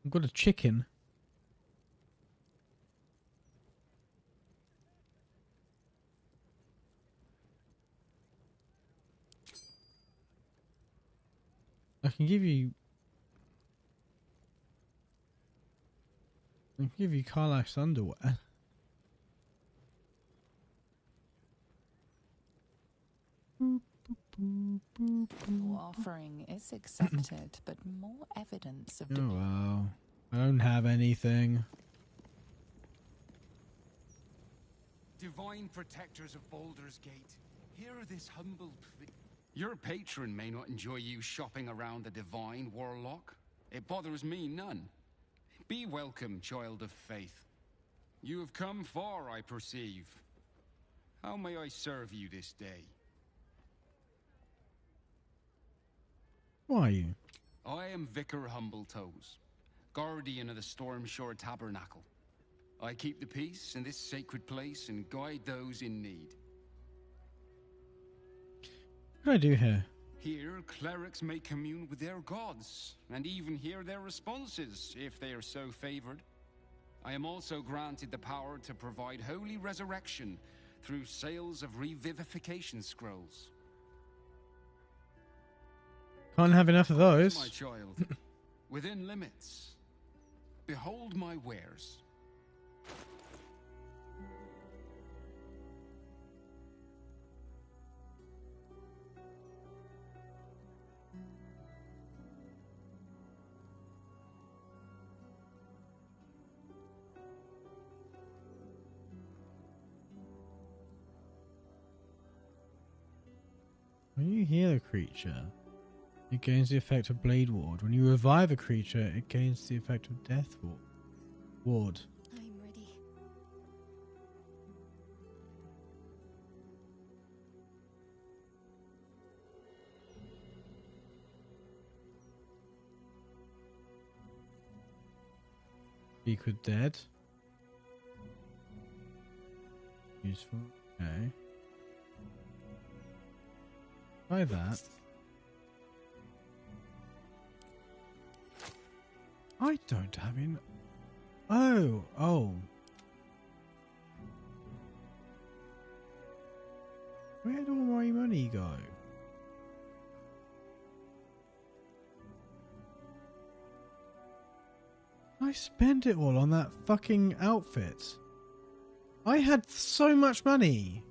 I've got a chicken. I can give you Karlach's underwear. Your offering is accepted, but more evidence of Oh wow. I don't have anything. Divine protectors of Baldur's Gate, hear this humble plea. Your patron may not enjoy you shopping around the divine warlock. It bothers me none. Be welcome, child of faith. You have come far, I perceive. How may I serve you this day? Who are you? I am Vicar Humbletoes, guardian of the Stormshore Tabernacle. I keep the peace in this sacred place and guide those in need. What do I do here? Here, clerics may commune with their gods, and even hear their responses, if they are so favored. I am also granted the power to provide holy resurrection through sales of revivification scrolls. Can't have enough of those. My child, within limits. Behold my wares. When you heal a creature, it gains the effect of Blade Ward. When you revive a creature, it gains the effect of Death Ward. I'm ready. Speak with dead. Useful. Okay. Try that. I don't have in. Oh. Where'd all my money go? I spent it all on that fucking outfit. I had so much money.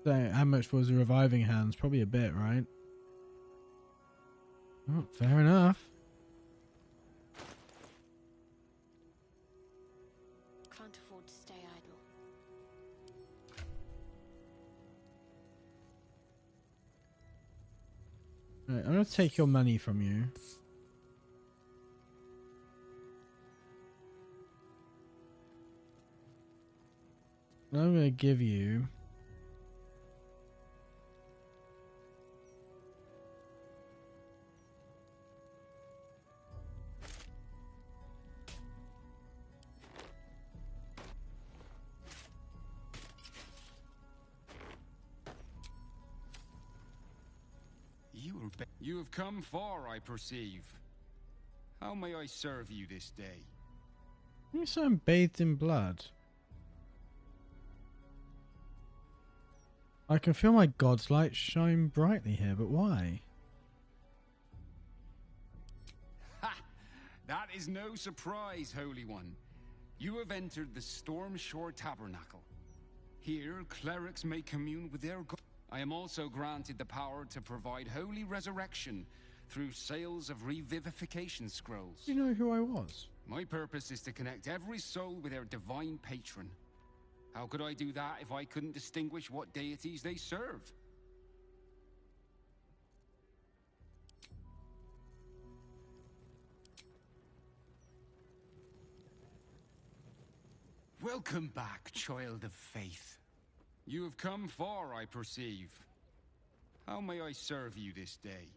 So how much was the reviving hands? Probably a bit, right? Oh, fair enough. Can't afford to stay idle. Right, I'm gonna take your money from you. I'm gonna give you You have come far, I perceive. How may I serve you this day? You say I'm bathed in blood. I can feel my god's light shine brightly here, but why? Ha! That is no surprise, Holy One. You have entered the Stormshore Tabernacle. Here, clerics may commune with their god. I am also granted the power to provide holy resurrection through sales of revivification scrolls. Do you know who I was? My purpose is to connect every soul with their divine patron. How could I do that if I couldn't distinguish what deities they serve? Welcome back, child of faith. You have come far, I perceive. How may I serve you this day?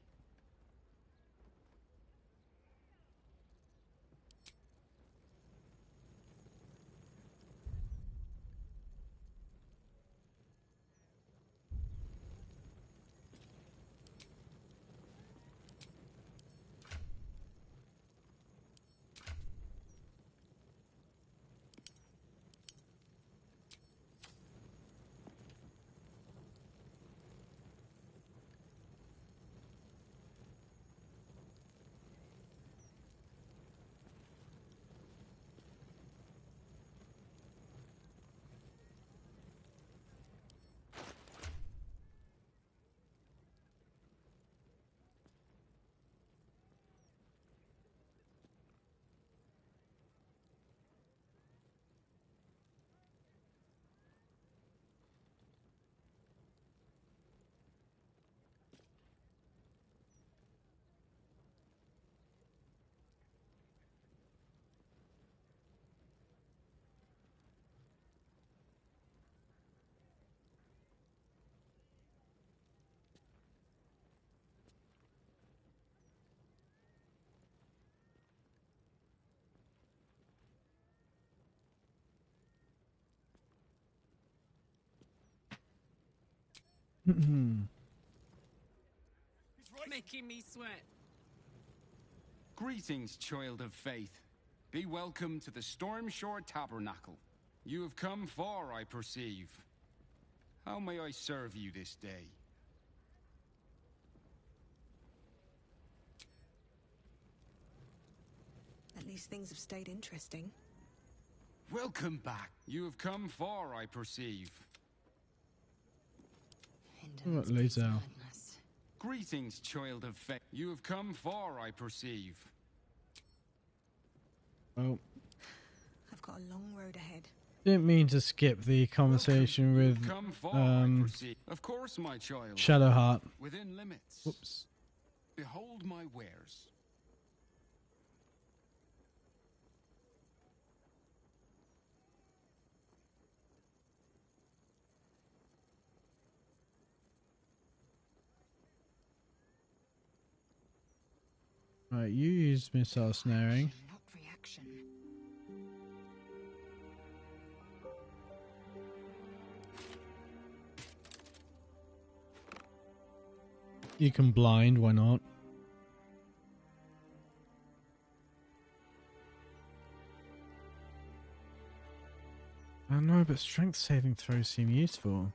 Making me sweat. Greetings, child of faith. Be welcome to the Stormshore Tabernacle. You have come far, I perceive. How may I serve you this day? At least things have stayed interesting. Welcome back. You have come far, I perceive. What, later? Greetings, child of faith. You have come far, I perceive. Oh. I've got a long road ahead. Didn't mean to skip the conversation with Come far, I perceive. Of course, my child. Shadowheart. Within limits. Whoops. Behold my wares. Right, you used missile snaring. Not reaction. You can blind, why not? I don't know, but strength saving throws seem useful.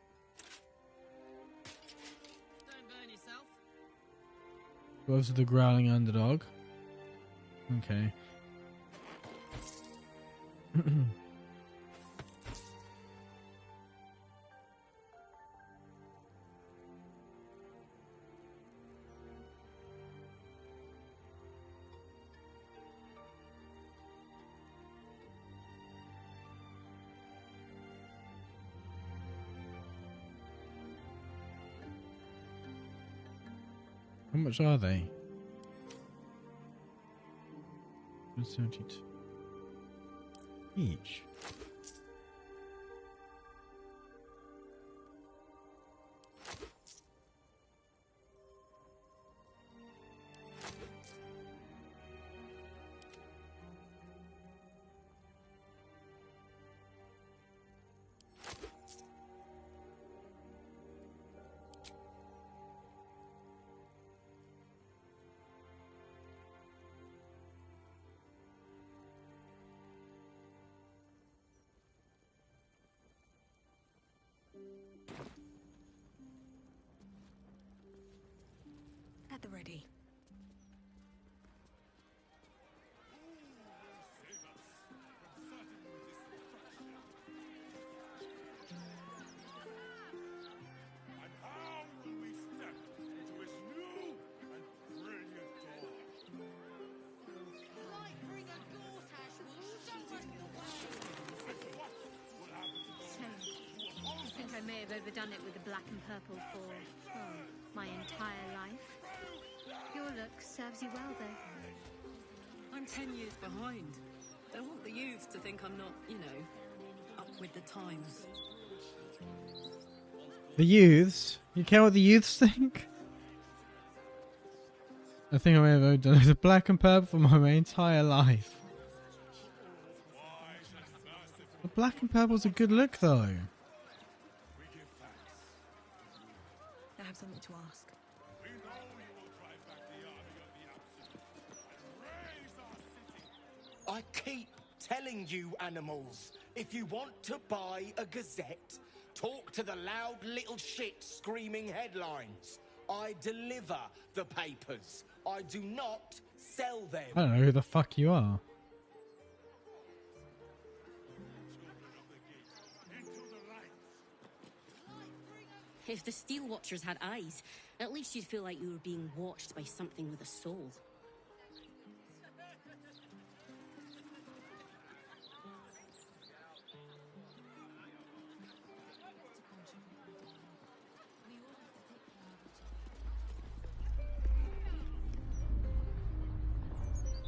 Don't burn yourself. Goes to the growling underdog. Okay. How much are they? 172 each. At the ready. And how will we step into his new and brilliant dawn? Lightbringer Gortash will show us the way. What will happen to those who I think I may have overdone it with the black and purple for my entire life. Your look serves you well, though. I'm 10 years behind. Don't want the youths to think I'm not, you know, up with the times. The youths? You care what the youths think? I think I may have overdone it. The black and purple for my entire life. The black and purple's a good look, though. I have something to ask. We know you will drive back the army of the Absolute and raise our city. I keep telling you, animals, if you want to buy a gazette, talk to the loud little shit screaming headlines. I deliver the papers. I do not sell them. I don't know who the fuck you are. If the Steel Watchers had eyes, at least you'd feel like you were being watched by something with a soul.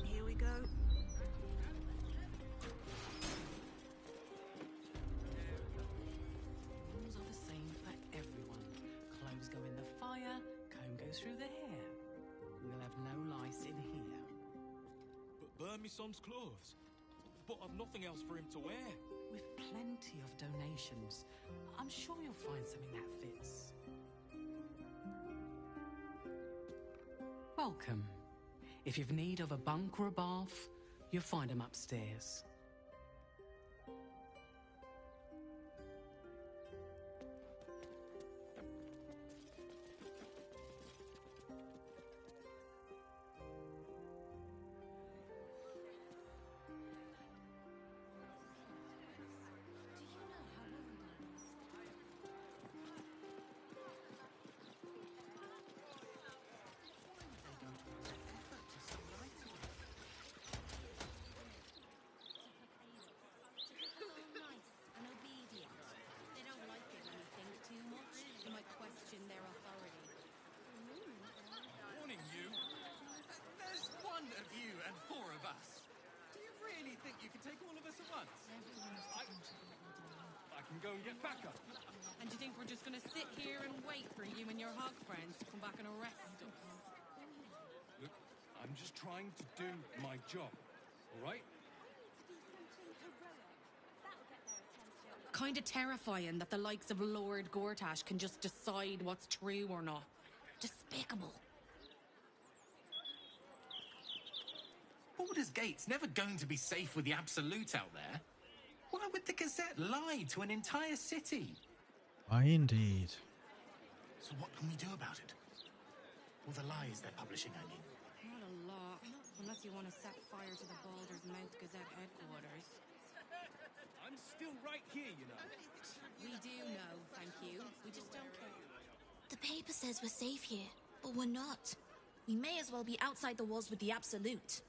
Here we go. Rules are the same for everyone. Clothes go in the fire, comb goes through the hair. We'll have no lice in here. But burn me son's clothes. But I've nothing else for him to wear. With plenty of donations, I'm sure you'll find something that fits. Welcome. If you've need of a bunk or a bath, you'll find them upstairs. Warning you. There's one of you and four of us. Do you really think you can take all of us at once? I can go and get backup. And do you think we're just going to sit here and wait for you and your hog friends to come back and arrest us? Look, I'm just trying to do my job, all right? Kind of terrifying that the likes of Lord Gortash can just decide what's true or not. Despicable. Baldur's Gate's never going to be safe with the Absolute out there. Why would the Gazette lie to an entire city? Why indeed. So what can we do about it? All the lies they're publishing, I mean. Not a lot. Unless you want to set fire to the Baldur's Mouth Gazette headquarters. I'm still right here, you know. We do know, thank you. We just don't care. The paper says we're safe here, but we're not. We may as well be outside the walls with the Absolute.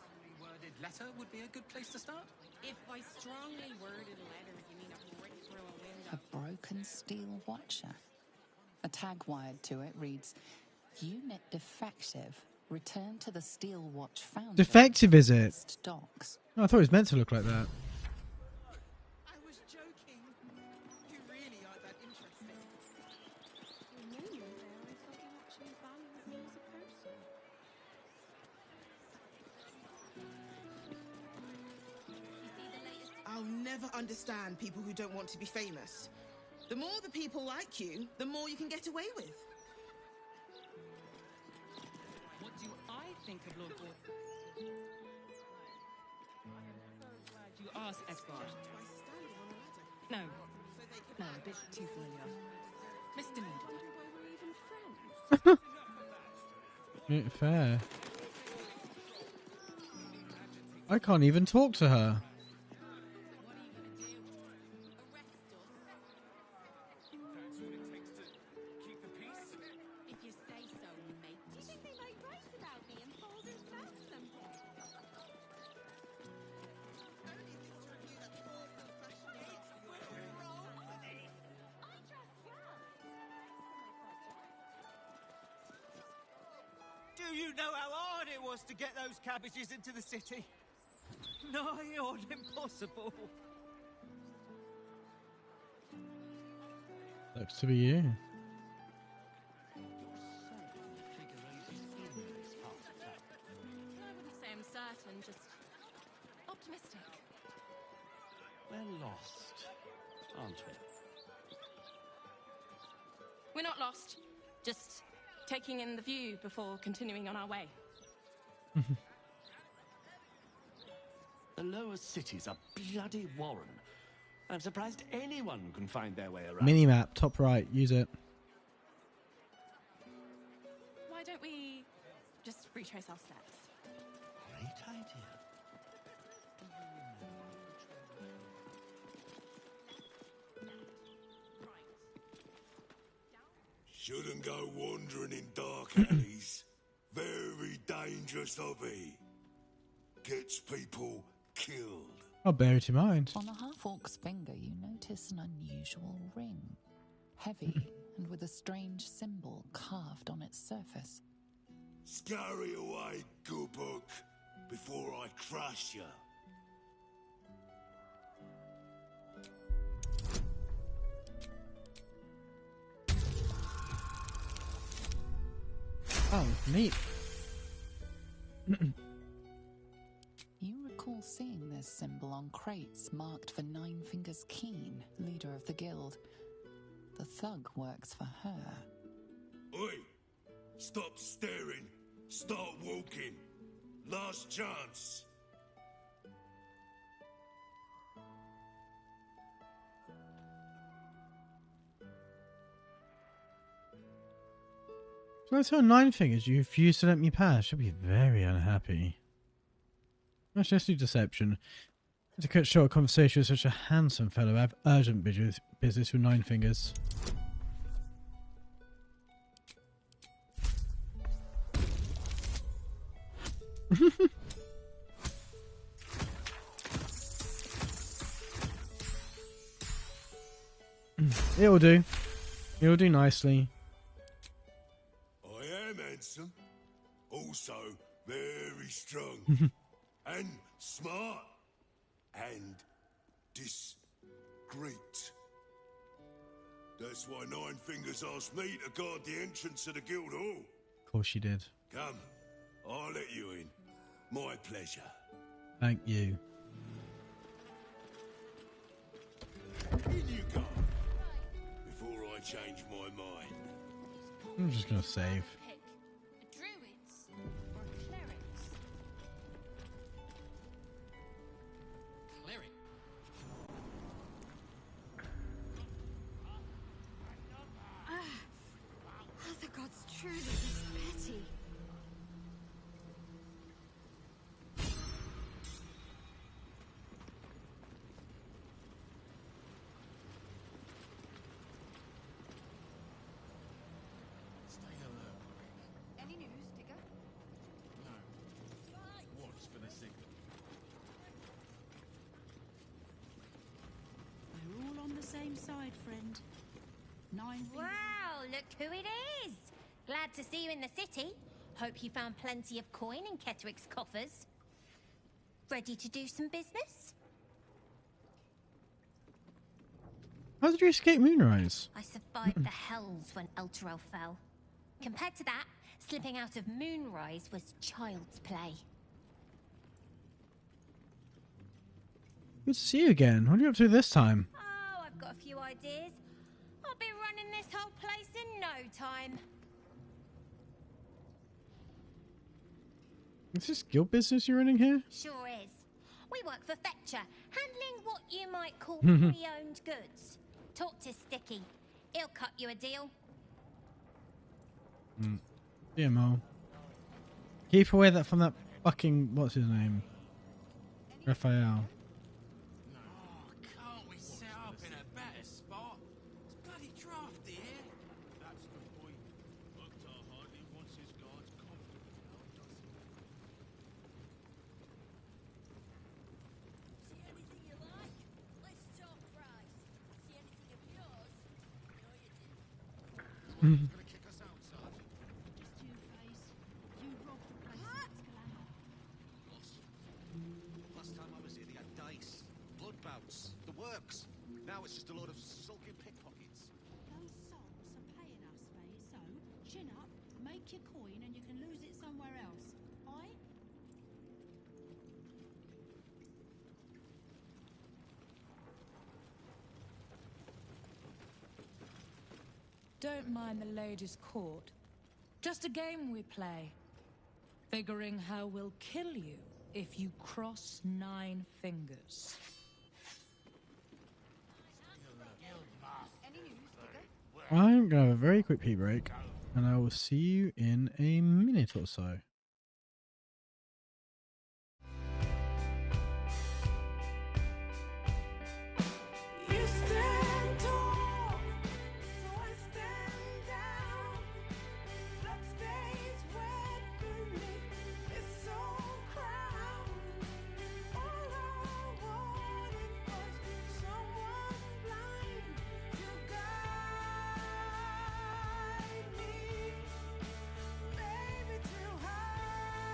Strongly worded letter would be a good place to start. If by strongly worded letters you mean a brick through a window. A broken steel watcher. A tag wired to it reads, "Unit defective. Return to the Steel Watch Foundry." Defective, is it? Docks. Oh, I thought it was meant to look like that. I was joking. You really are that interesting. I'll never understand people who don't want to be famous. The more the people like you, the more you can get away with. What do I think of Lord Baldur? You asked, Edgar. No, a bit too familiar. Mr. Leader. Fair. I can't even talk to her. Do you know how hard it was to get those cabbages into the city? Nigh on impossible. Looks to be you. I wouldn't say I'm certain, just optimistic. We're lost, aren't we? We're not lost, just taking in the view before continuing on our way. The lower cities are bloody warren. I'm surprised anyone can find their way around. Minimap, top right, use it. Why don't we just retrace our steps? Great idea. Shouldn't go wandering in dark alleys. Very dangerous hobby. Gets people killed. I'll bear it in mind. On the half-orc's finger, you notice an unusual ring. Heavy and with a strange symbol carved on its surface. Scurry away, good book, before I crush you. Oh, neat. You recall seeing this symbol on crates marked for Nine Fingers Keen, leader of the guild. The thug works for her. Oi! Stop staring. Start walking. Last chance. So I tell Nine Fingers you refuse to let me pass. She'll be very unhappy. Let's just do deception. To cut short a conversation with such a handsome fellow, I have urgent business with Nine Fingers. It'll do. It'll do nicely. I am handsome. Also very strong. And smart. And discreet. That's why Nine Fingers asked me to guard the entrance to the guild hall. Of course she did. Come, I'll let you in. My pleasure. Thank you. In you go. Before I change my mind. I'm just gonna save. Druids or clerics? Cleric? Oh, the gods truly is petty. Stay alert. Any news, Digger? No. Watch for the signal. We're all on the same side, friend. Nine Well, Well, look who it is. Glad to see you in the city. Hope you found plenty of coin in Ketterick's coffers. Ready to do some business? How did you escape Moonrise? I survived the hells when Elturel fell. Compared to that, slipping out of Moonrise was child's play. Good to see you again. What are you up to this time? Oh, I've got a few ideas. I'll be running this whole place in no time. Is this guild business you're running here? Sure is. We work for Fetcher, handling what you might call pre-owned goods. Talk to Sticky. He'll cut you a deal. DMO. Keep away from that fucking, what's his name? Raphael. Can't we set up in a better spot? It's bloody drafty here. That's the point. Mukhtar hardly wants his guards comfortable now, does he? See anything you like? Let's talk price. See anything of yours? No, you didn't. Gonna kick us out, Sergeant. Just Two-Face. You robbed the place of its glamour. Last time I was here, they had dice, blood bouts, the works. Now it's just a load of sulking pickpockets. Those salts are paying us, Faye, so chin up, make your coin, and you can lose it somewhere else. Aye? Don't mind the ladies' court. Just a game we play. Figuring how we'll kill you if you cross 9 fingers. I'm going to have a very quick pee break, and I will see you in a minute or so. You stand tall, so I stand down. Blood stains wet beneath this old crown. All I wanted was someone blind to guide me, baby, to hide in.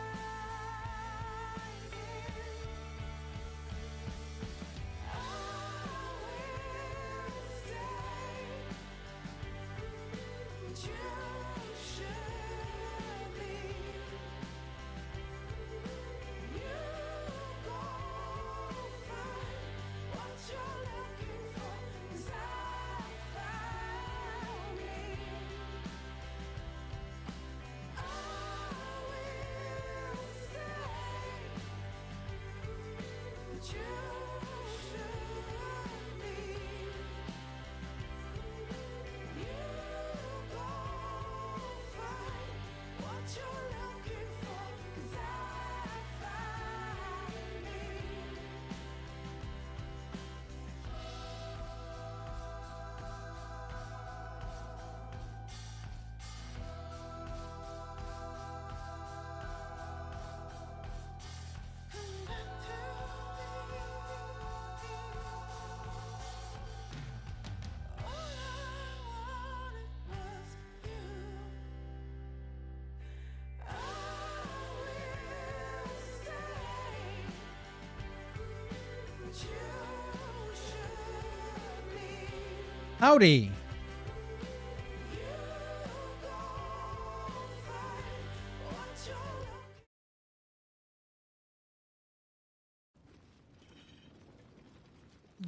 Howdy!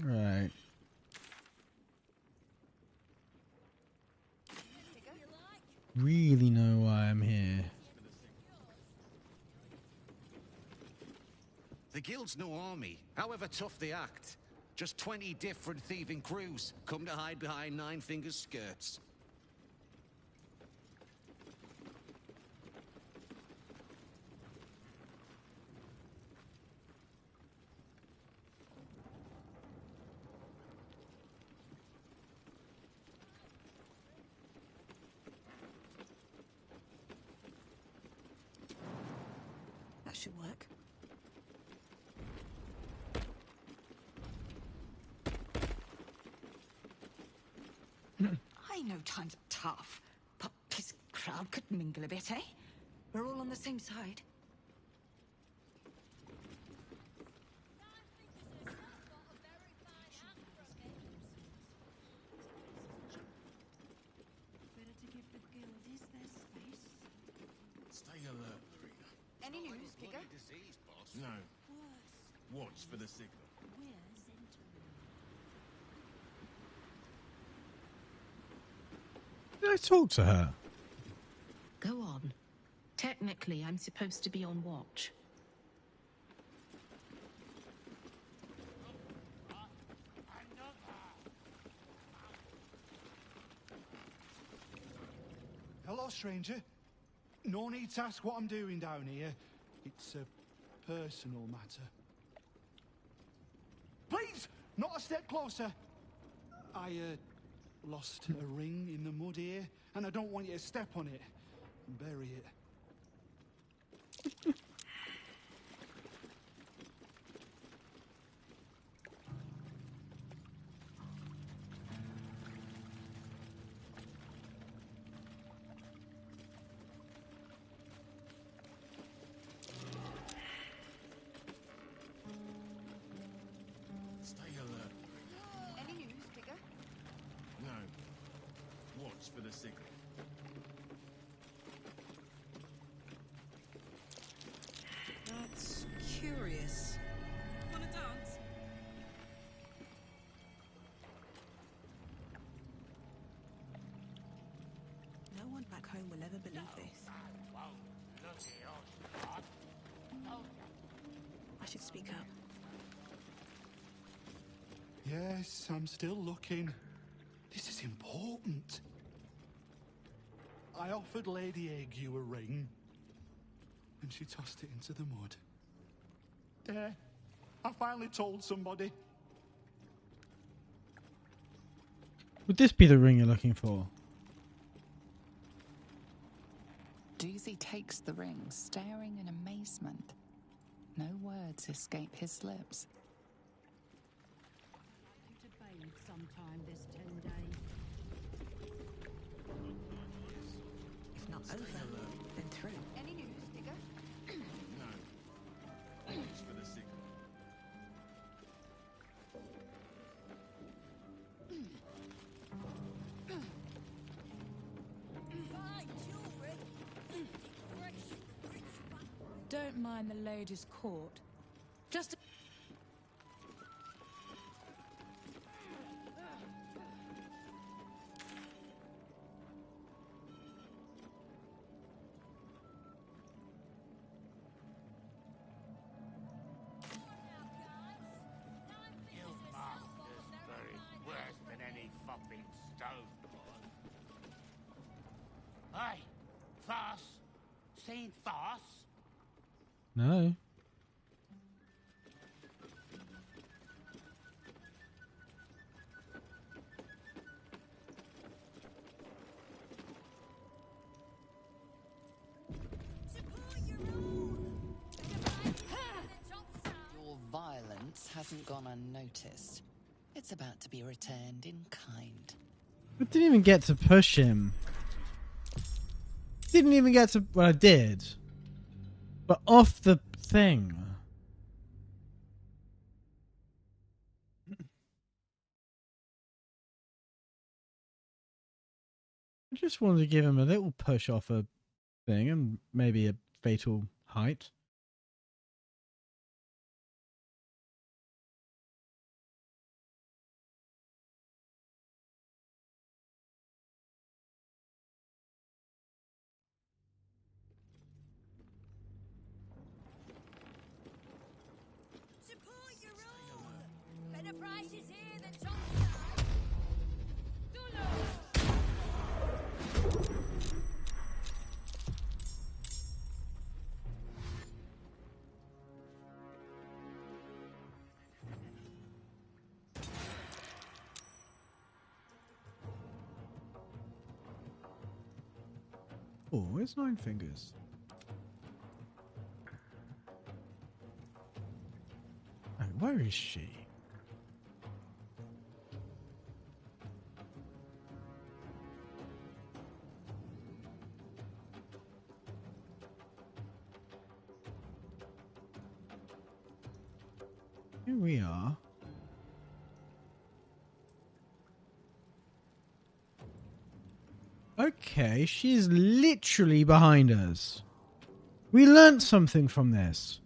Right. Really know why I'm here. The guild's no army, however tough they act. Just 20 different thieving crews come to hide behind Nine Fingers' skirts. That should work. I know times are tough, but this crowd could mingle a bit, eh? We're all on the same side. Better to give the guildies their space. Stay alert, Marina. Any news, Giga? Disease, boss. No. Watch for the signal. Did I talk to her? Go on. Technically, I'm supposed to be on watch. Hello, stranger. No need to ask what I'm doing down here. It's a personal matter. Please, not a step closer. I lost a ring in the mud here, and I don't want you to step on it and bury it. Stay alert. Any news, Giga? No. Watch for the signal. That's curious. Wanna dance? No one back home will ever believe this. I should speak up. Yes, I'm still looking. This is important. I offered Lady Ague a ring, and she tossed it into the mud. There. I finally told somebody. Would this be the ring you're looking for? Doozy takes the ring, staring in amazement. No words escape his lips. To bathe sometime this 10 days. If not over, then through. Any news, Giga? No. Watch for the signal. Don't mind the ladies' court. Just Worse than any fopping stone. Hey, Farce? Seen Farce? No. Your violence hasn't gone unnoticed. It's about to be returned in kind. I didn't even get to push him. Didn't even get to... Well, I did. But off the thing. I just wanted to give him a little push off a thing and maybe a fatal height. Support your own! Better prices here than Topside! Oh, where's Nine Fingers? Oh, where is she? Here we are. Okay, she is literally behind us. We learnt something from this.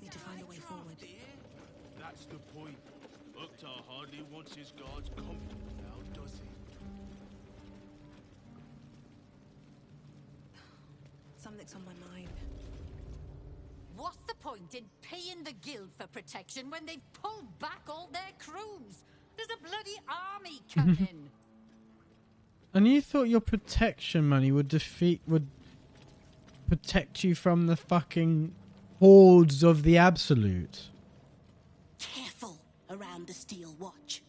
Need to find a way forward. That's the point. Uktar hardly wants his guards comfortable now, does he? Something's on my mind. What's the point in paying the guild for protection when they've pulled back all their crews? There's a bloody army coming. And you thought your protection money would protect you from the fucking hordes of the Absolute. Careful around the Steel Watch.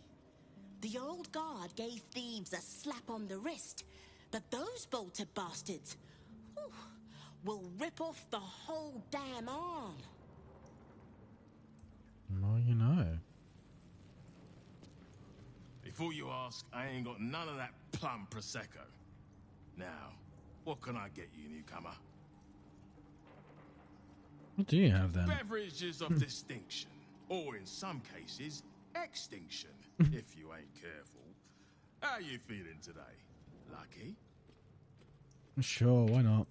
The old guard gave thieves a slap on the wrist, but those bolted bastards will rip off the whole damn arm. Well, you know. Before you ask, I ain't got none of that plum prosecco. Now, what can I get you, newcomer? What do you have then? Beverages of distinction, or in some cases, extinction, if you ain't careful. How you feeling today? Lucky? Sure, why not?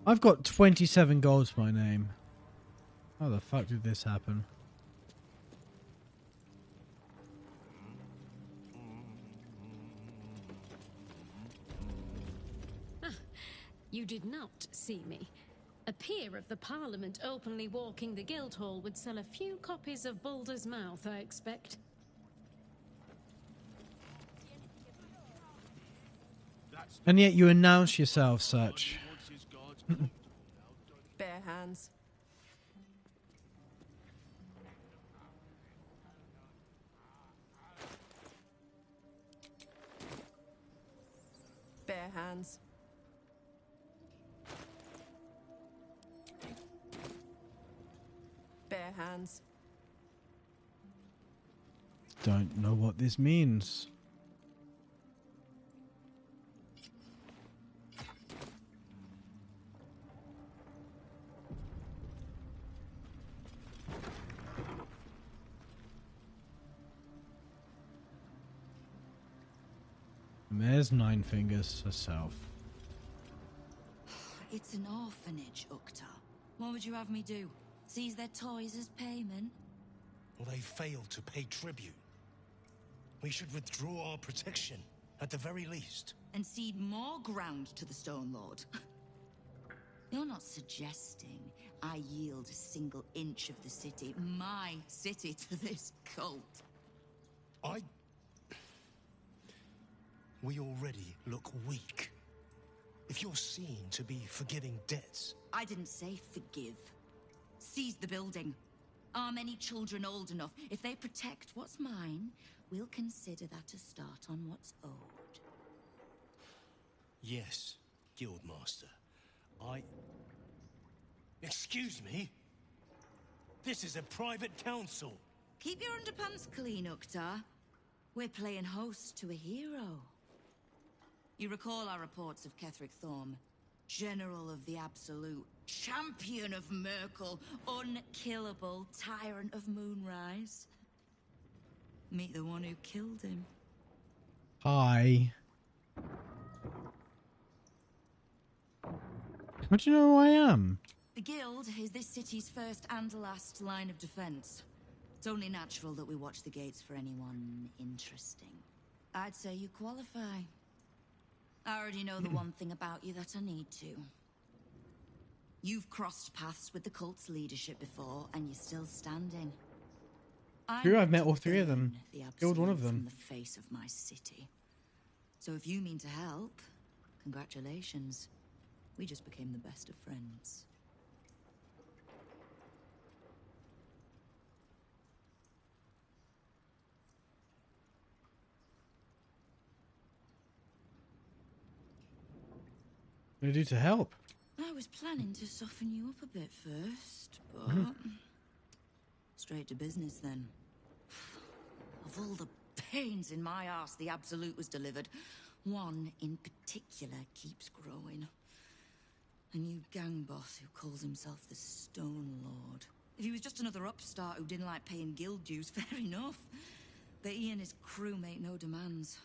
I've got 27 gold to my name. How the fuck did this happen? You did not see me. A peer of the Parliament openly walking the Guildhall would sell a few copies of Baldur's Mouth, I expect. And yet you announce yourself such. Bare hands. Bare hands. Bare hands. Don't know what this means. And there's Nine Fingers herself. It's an orphanage, Uktar. What would you have me do? Seize their toys as payment? Well, they failed to pay tribute. We should withdraw our protection, at the very least. And cede more ground to the Stone Lord? You're not suggesting I yield a single inch of the city, my city, to this cult? We already look weak. If you're seen to be forgiving debts... I didn't say forgive. Seize the building. Arm any children old enough. If they protect what's mine, we'll consider that a start on what's owed. Yes, Guildmaster. Excuse me? This is a private council. Keep your underpants clean, Uktar. We're playing host to a hero. You recall our reports of Ketheric Thorm, General of the Absolute, Champion of Merkel, unkillable Tyrant of Moonrise. Meet the one who killed him. Hi. How do you know who I am? The Guild is this city's first and last line of defense. It's only natural that we watch the gates for anyone interesting. I'd say you qualify. I already know the one thing about you that I need to. You've crossed paths with the cult's leadership before, and you're still standing. True, I've met all three of them. Killed one of them. From the face of my city. So if you mean to help, congratulations. We just became the best of friends. What do I do to help? I was planning to soften you up a bit first, but straight to business then. Of all the pains in my arse the Absolute was delivered, one in particular keeps growing. A new gang boss who calls himself the Stone Lord. If he was just another upstart who didn't like paying guild dues, fair enough. But he and his crew make no demands.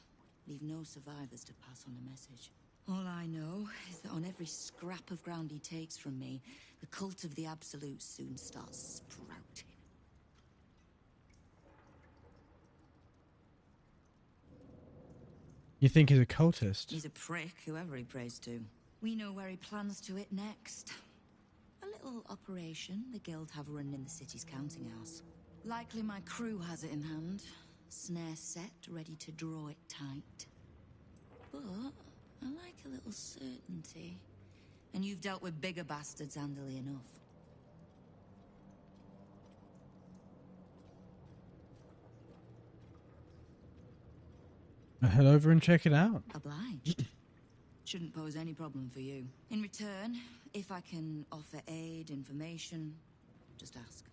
Leave no survivors to pass on a message. All I know is that on every scrap of ground he takes from me, the cult of the Absolute soon starts sprouting. You think he's a cultist? He's a prick, whoever he prays to. We know where he plans to hit next. A little operation the guild have run in the city's counting house. Likely my crew has it in hand. Snare set, ready to draw it tight. But I like a little certainty. And you've dealt with bigger bastards handily enough. I'll head over and check it out. Obliged. Shouldn't pose any problem for you. In return, if I can offer aid, information, just ask.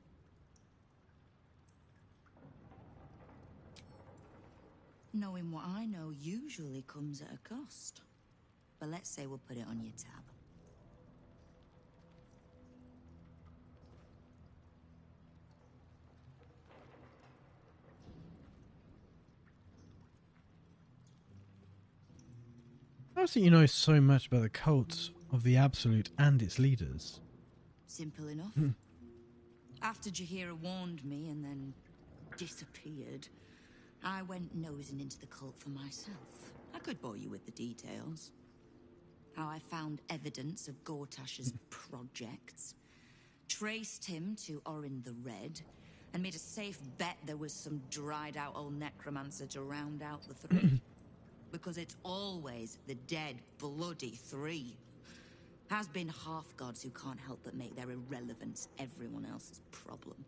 Knowing what I know usually comes at a cost. But let's say we'll put it on your tab. How is it you know so much about the cults of the Absolute and its leaders? Simple enough. After Jaheira warned me and then disappeared, I went nosing into the cult for myself. I could bore you with the details. How I found evidence of Gortash's projects, traced him to Orin the Red, and made a safe bet there was some dried-out old necromancer to round out the three. Because it's always the dead, bloody three. Has been half-gods who can't help but make their irrelevance everyone else's problem.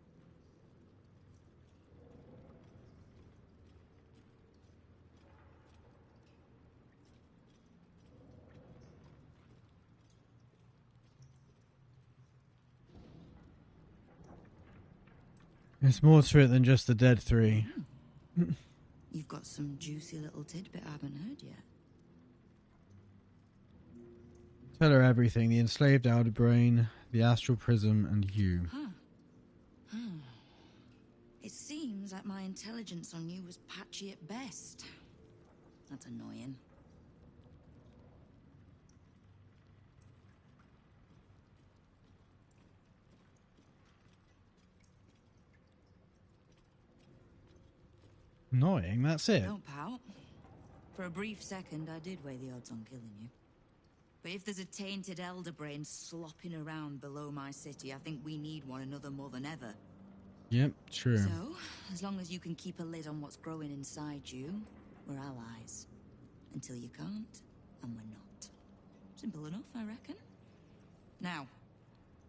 There's more to it than just the dead three. You've got some juicy little tidbit I haven't heard yet. Tell her everything. The enslaved outer brain, the astral prism, and you. It seems like my intelligence on you was patchy at best. That's annoying. Annoying, that's it. Don't pout. For a brief second, I did weigh the odds on killing you. But if there's a tainted elder brain slopping around below my city, I think we need one another more than ever. Yep, true. So, as long as you can keep a lid on what's growing inside you, we're allies. Until you can't, and we're not. Simple enough, I reckon. Now,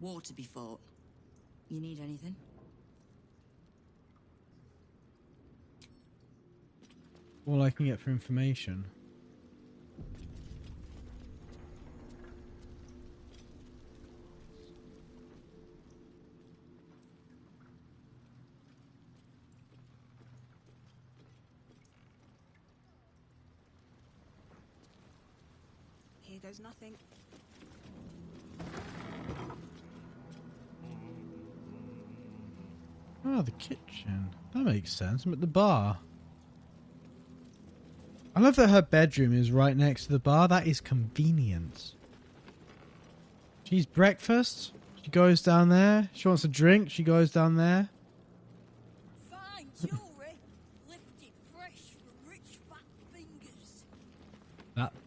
war to be fought. You need anything? All I can get for information. Here goes nothing. Oh, the kitchen. That makes sense. I'm at the bar. I love that her bedroom is right next to the bar. That is convenient. She needs breakfast. She goes down there. She wants a drink. She goes down there. Fine jewelry, lifted fresh from rich fat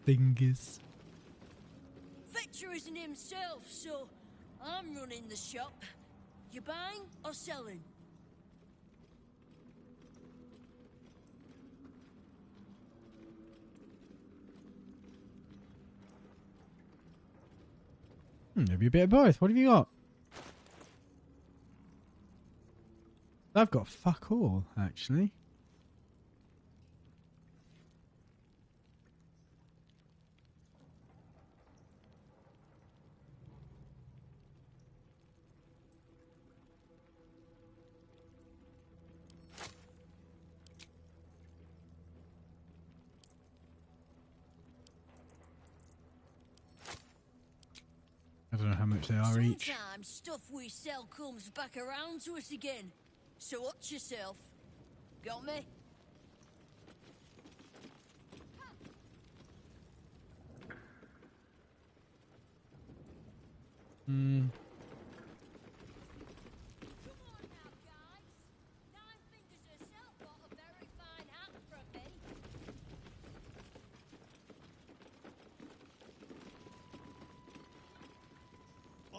fingers. Fetcher isn't himself, so I'm running the shop. You buying or selling? Maybe a bit of both. What have you got? I've got fuck all, actually. I don't know how much they are each. Sometimes stuff we sell comes back around to us again. So watch yourself. Got me? Hmm.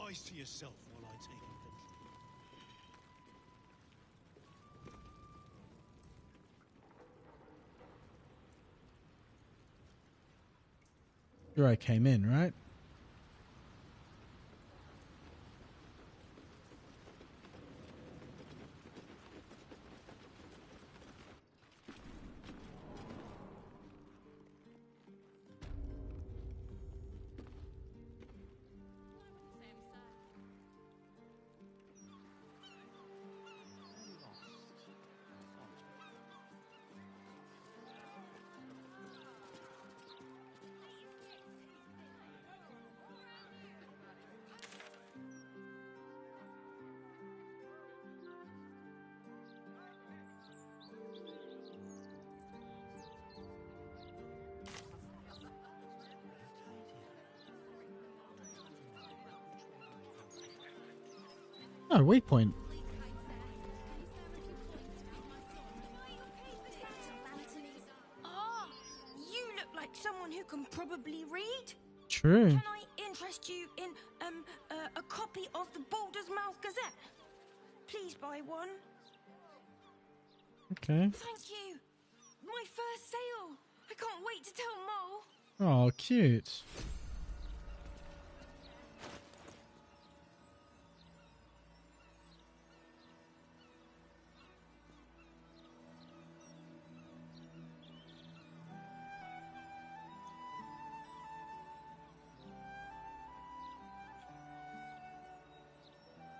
Eyes to yourself while I take inventory. Sure, I came in, right? Oh, waypoint. Ah, you look like someone who can probably read. True. Can I interest you in a copy of the Baldur's Mouth Gazette? Please buy one. Okay. Thank you. My first sale. I can't wait to tell Mole. Oh, cute.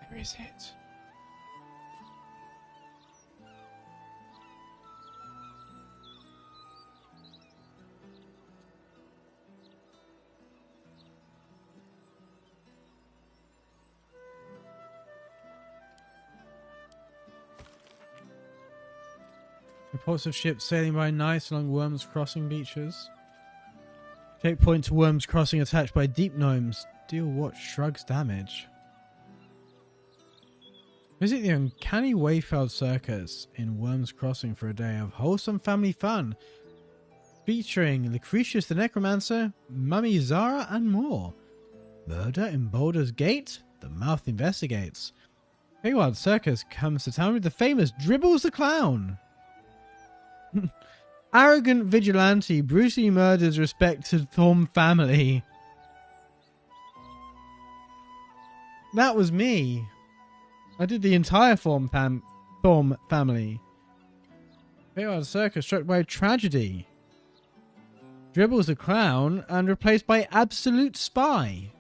Where is it? Reports of ships sailing by night along Worms Crossing beaches. Checkpoint to Worms Crossing attached by deep gnomes. Deal what shrugs damage. Visit the uncanny Wayfeld Circus in Worms Crossing for a day of wholesome family fun. Featuring Lucretius the Necromancer, Mummy Zara and more. Murder in Baldur's Gate? The Mouth investigates. Wayfeld Circus comes to town with the famous Dribbles the Clown. Arrogant vigilante brutally murders respected Thorm family. That was me. I did the entire Thorm family. Wayfeld Circus struck by tragedy. Dribbles the Clown and replaced by Absolute Spy.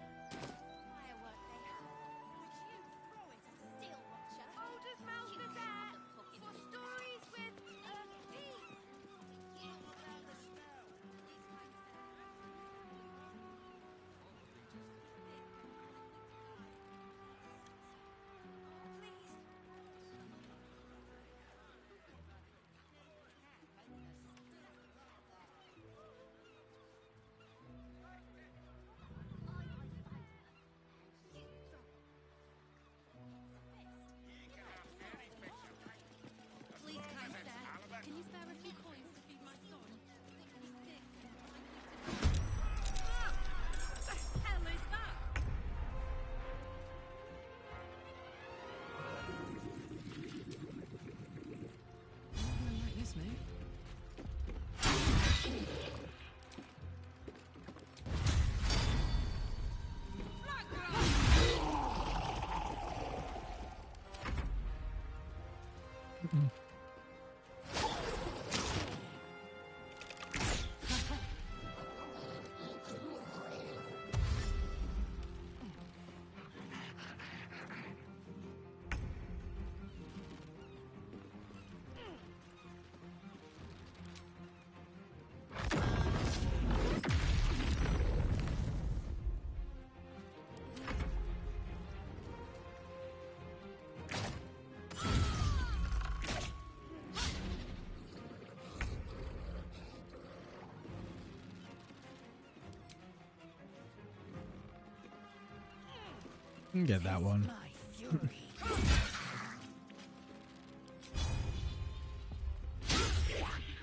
can get that one.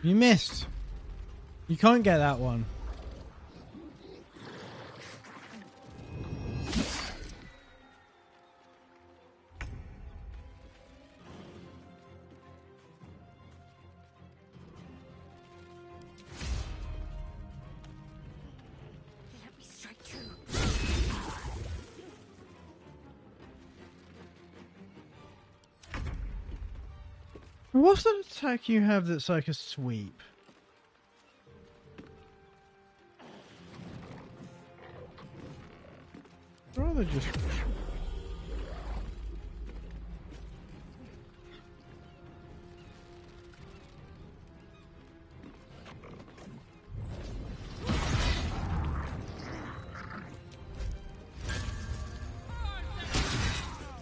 You missed. You can't get that one. Let me strike true. What's the attack you have that's like a sweep? Rather just.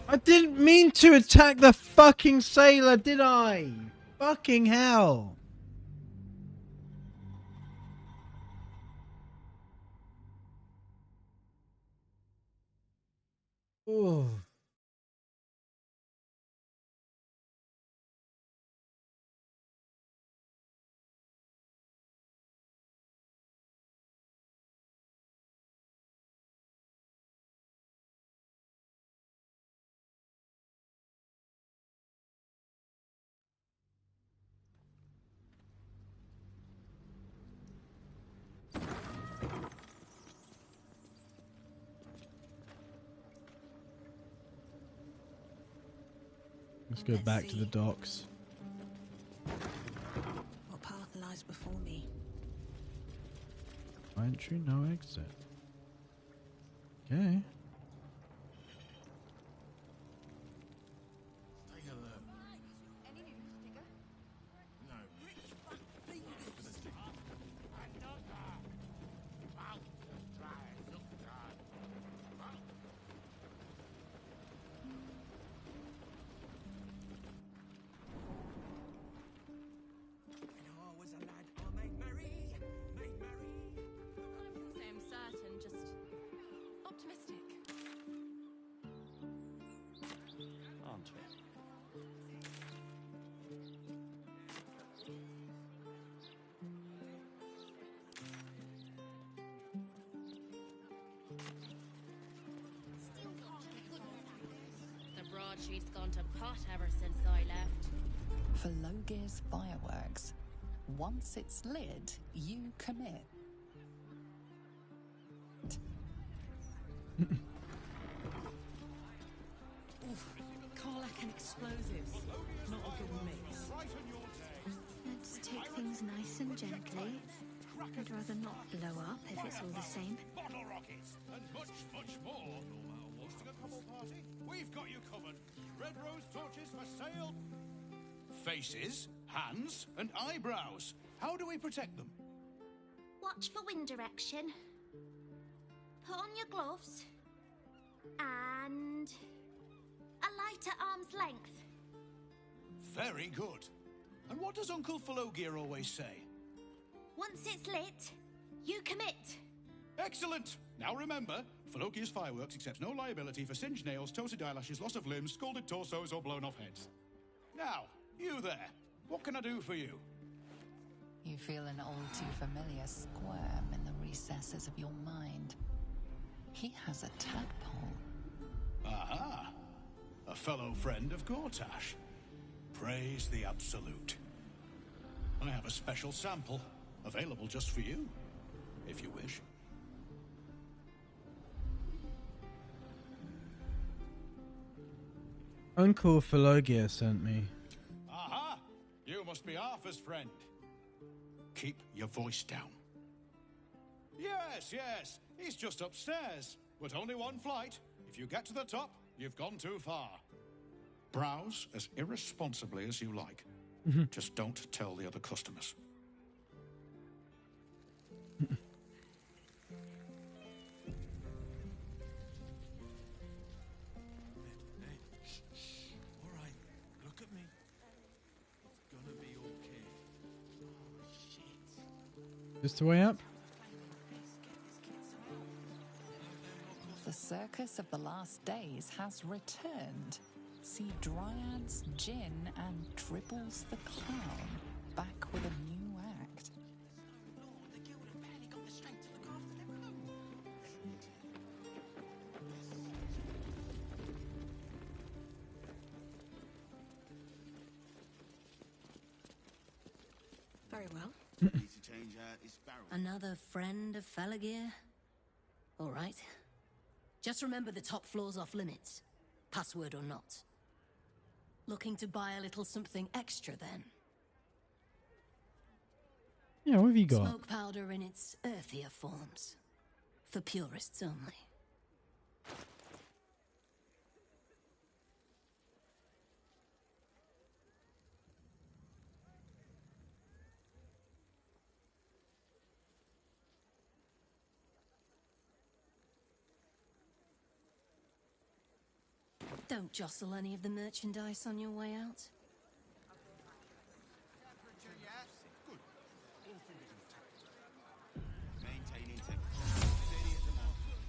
I didn't mean to attack the fucking sailor, did I? Fucking hell. Oh. Let's go back to the docks. What path lies before me? No entry, no exit. Okay. Take a look. Any news, Digger? No. Same certain, just optimistic. Aren't we? The broadsheet's gone to pot ever since I left. For Logir's fireworks, once it's lit, you commit. Karlach and explosives. Not a good mix. Let's take things nice and gently. I'd rather not blow up if it's all the same. Bottle rockets and much, much more. Hosting a couple party? We've got you covered. Red rose torches for sale. Faces, hands, and eyebrows. How do we protect them? Watch for wind direction. Put on your gloves. And a light at arm's length. Very good. And what does Uncle Falogir always say? Once it's lit, you commit. Excellent! Now remember, Falogir's Fireworks accepts no liability for singed nails, toasted eyelashes, loss of limbs, scalded torsos, or blown off heads. Now, you there. What can I do for you? You feel an all too familiar squirm in the recesses of your mind. He has a tadpole. Aha! A fellow friend of Gortash. Praise the Absolute. I have a special sample, available just for you, if you wish. Uncle Falogir sent me. Aha! Arthur's friend. Keep your voice down. Yes, yes, he's just upstairs, but only one flight. If you get to the top, you've gone too far. Browse as irresponsibly as you like. Just don't tell the other customers. All right, look at me. It's gonna be okay. Oh, shit. Just the way up? The circus of the last days has returned. See Dryads, Jin, and Dribbles the Clown back with a new act. Very well. Need to change out this barrel. Another friend of Felagir? All right. Just remember the top floor's off limits. Password or not. Looking to buy a little something extra then? Yeah, what have you got? Smoke powder in its earthier forms. For purists only. Don't jostle any of the merchandise on your way out. Maintaining temperature. Steady at the moment.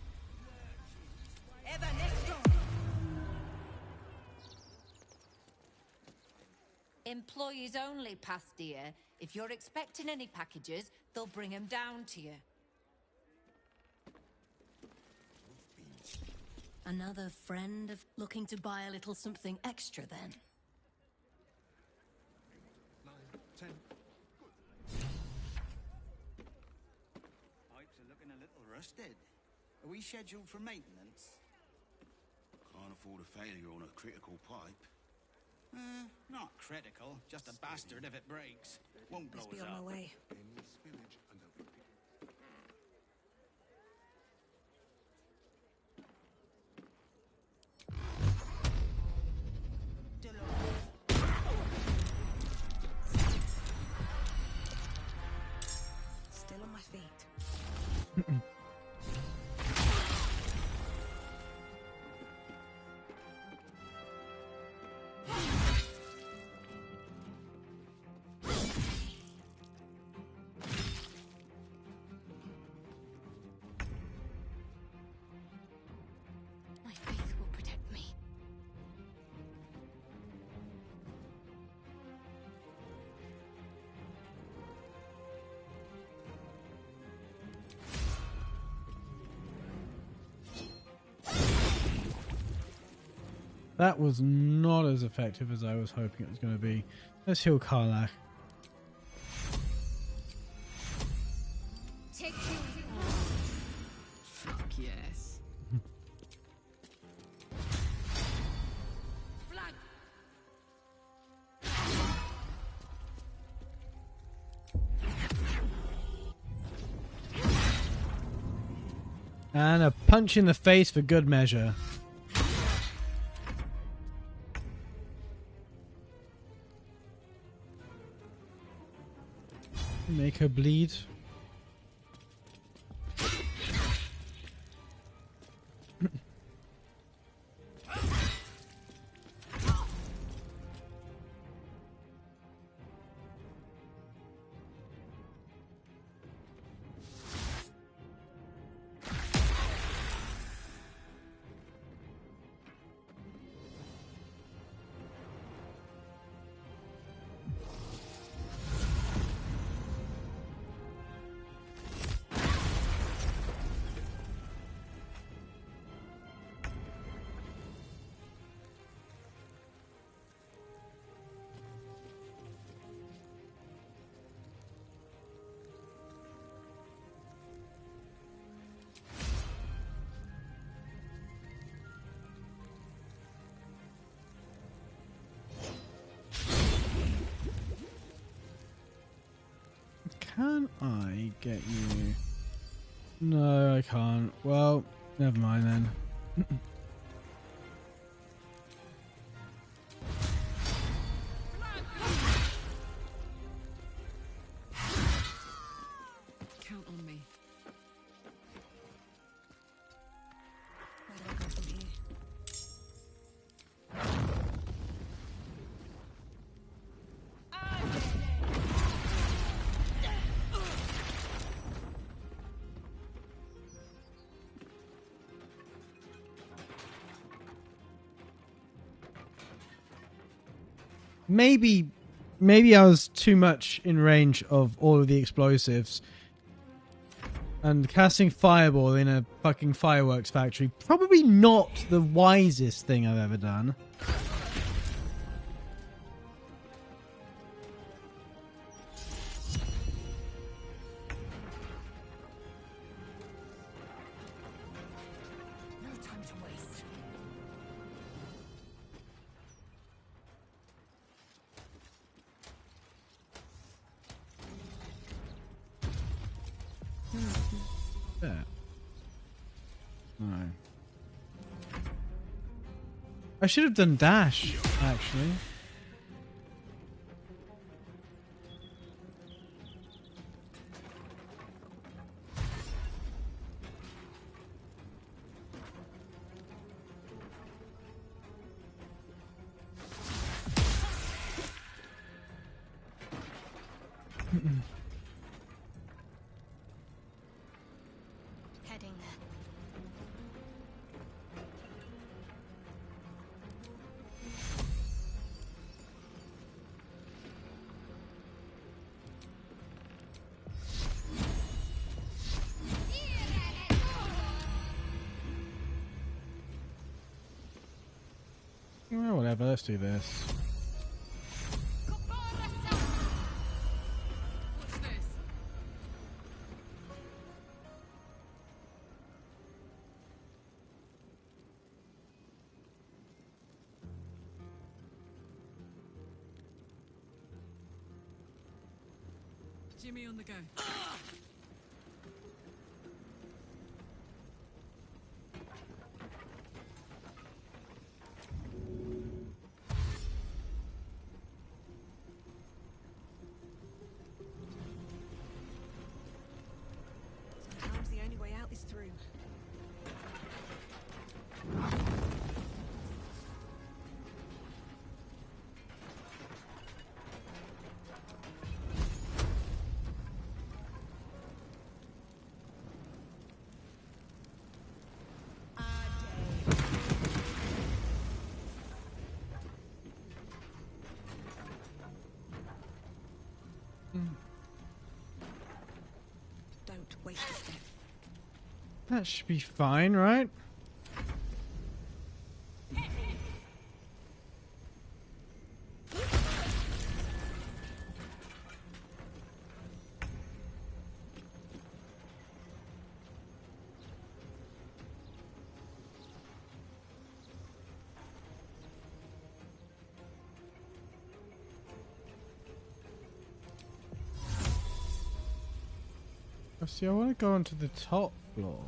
Employees only, Pastia. If you're expecting any packages, they'll bring them down to you. Another friend of looking to buy a little something extra then? 9, 10. Pipes are looking a little rusted. Are we scheduled for maintenance? Can't afford a failure on a critical pipe. Not critical, just a bastard if it breaks. Won't blow Must be us on up. my way. Any spillage and they'll be picking. Still on my feet. My faith will protect me. That was not as effective as I was hoping it was going to be. Let's heal Karlach. Take two. Fuck yes. Flag. And a punch in the face for good measure. Make her bleed. can I get you? No, I can't. Well, never mind then. Count on me. Where do I go from here? Maybe I was too much in range of all of the explosives. And casting fireball in a fucking fireworks factory, probably not the wisest thing I've ever done. No time to waste. There. No. I should have done dash, actually. Heading there. Well, whatever, let's do this. What's this? Jimmy on the go. Sometimes the only way out is through. Don't waste a step. That should be fine, right? Oh, see, I want to go onto the top floor.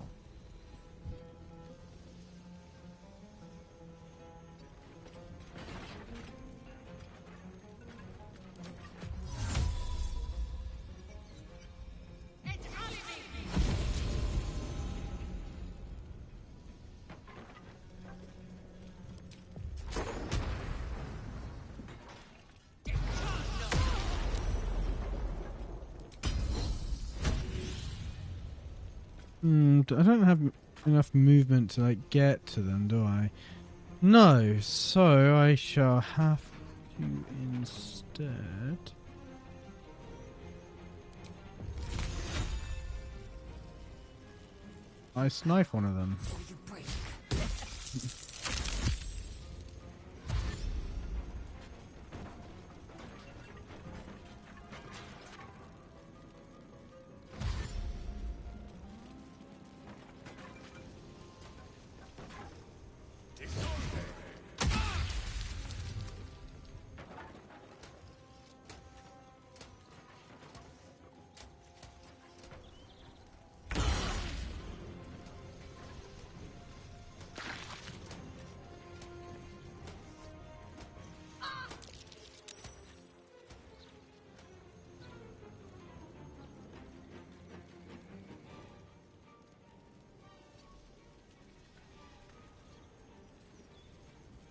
I don't have enough movement to like get to them, do I? No, so I shall have to instead. I snipe one of them.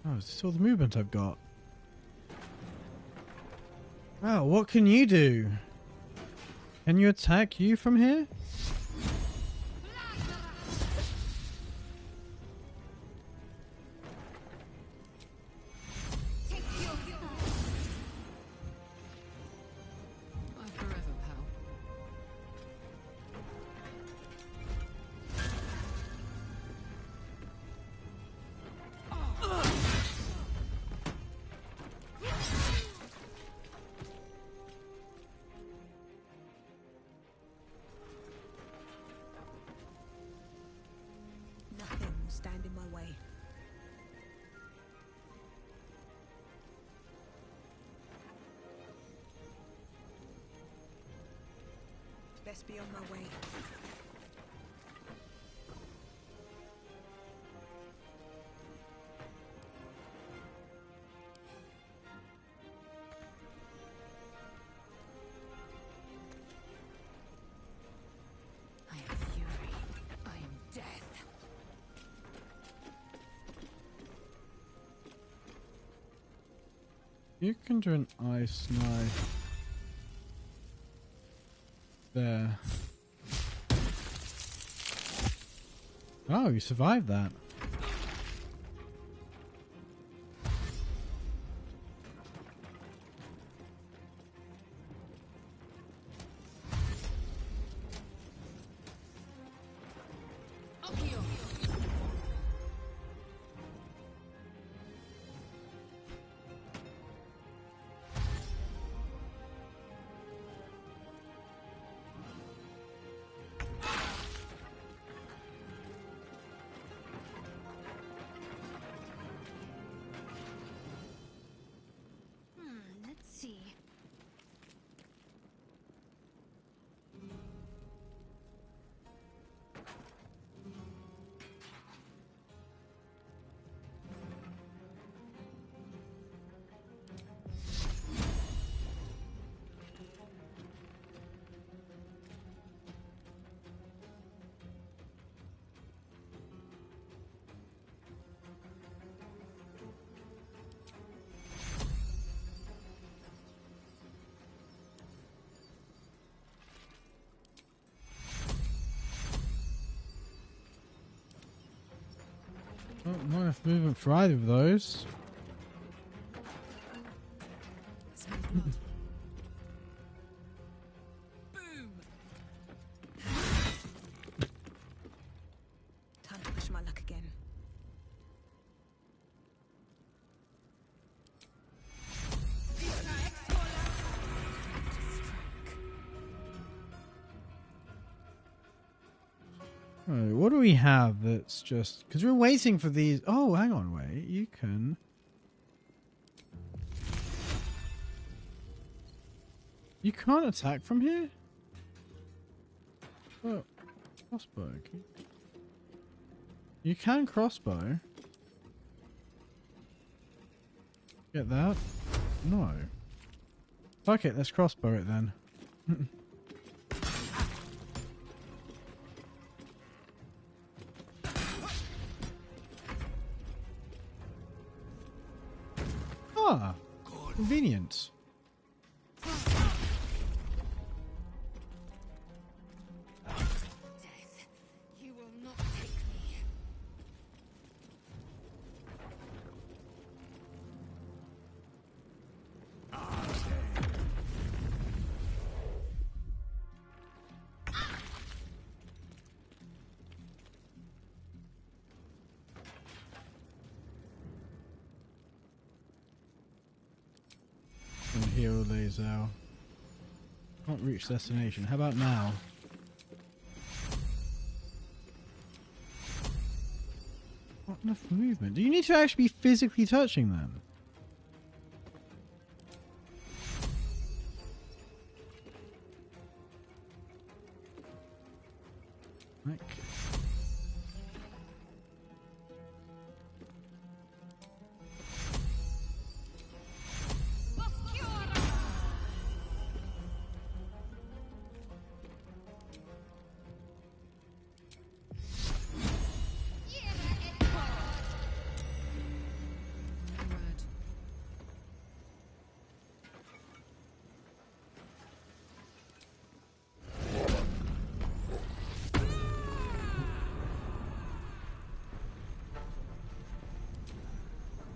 Oh, is this all the movement I've got? Wow, what can you do? Can you attack you from here? Nothing will stand in my way. Best be on my way. I am fury. I am death. You can do an ice knife. There. Oh, you survived that. Let's see. Oh, not enough movement for either of those. Time to push my luck again. Oh, what do we have that's just... Because we're waiting for these... Oh, hang on, wait. You can... You can't attack from here? Oh, crossbow. You can crossbow. Get that? No. Fuck it, let's crossbow it then. Ah, convenient. You will not take me. And hero lays out. Can't reach destination. How about now? Not enough movement. Do you need to actually be physically touching them? Like...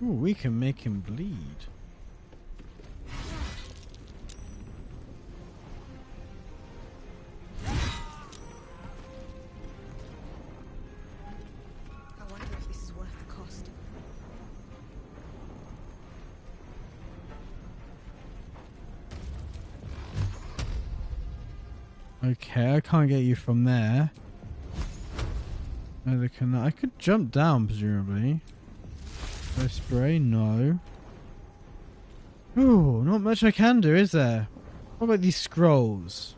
Ooh, we can make him bleed. I wonder if this is worth the cost. Okay, I can't get you from there. Neither can I. I could jump down, presumably. Go spray? No. Ooh, not much I can do, is there? What about these scrolls?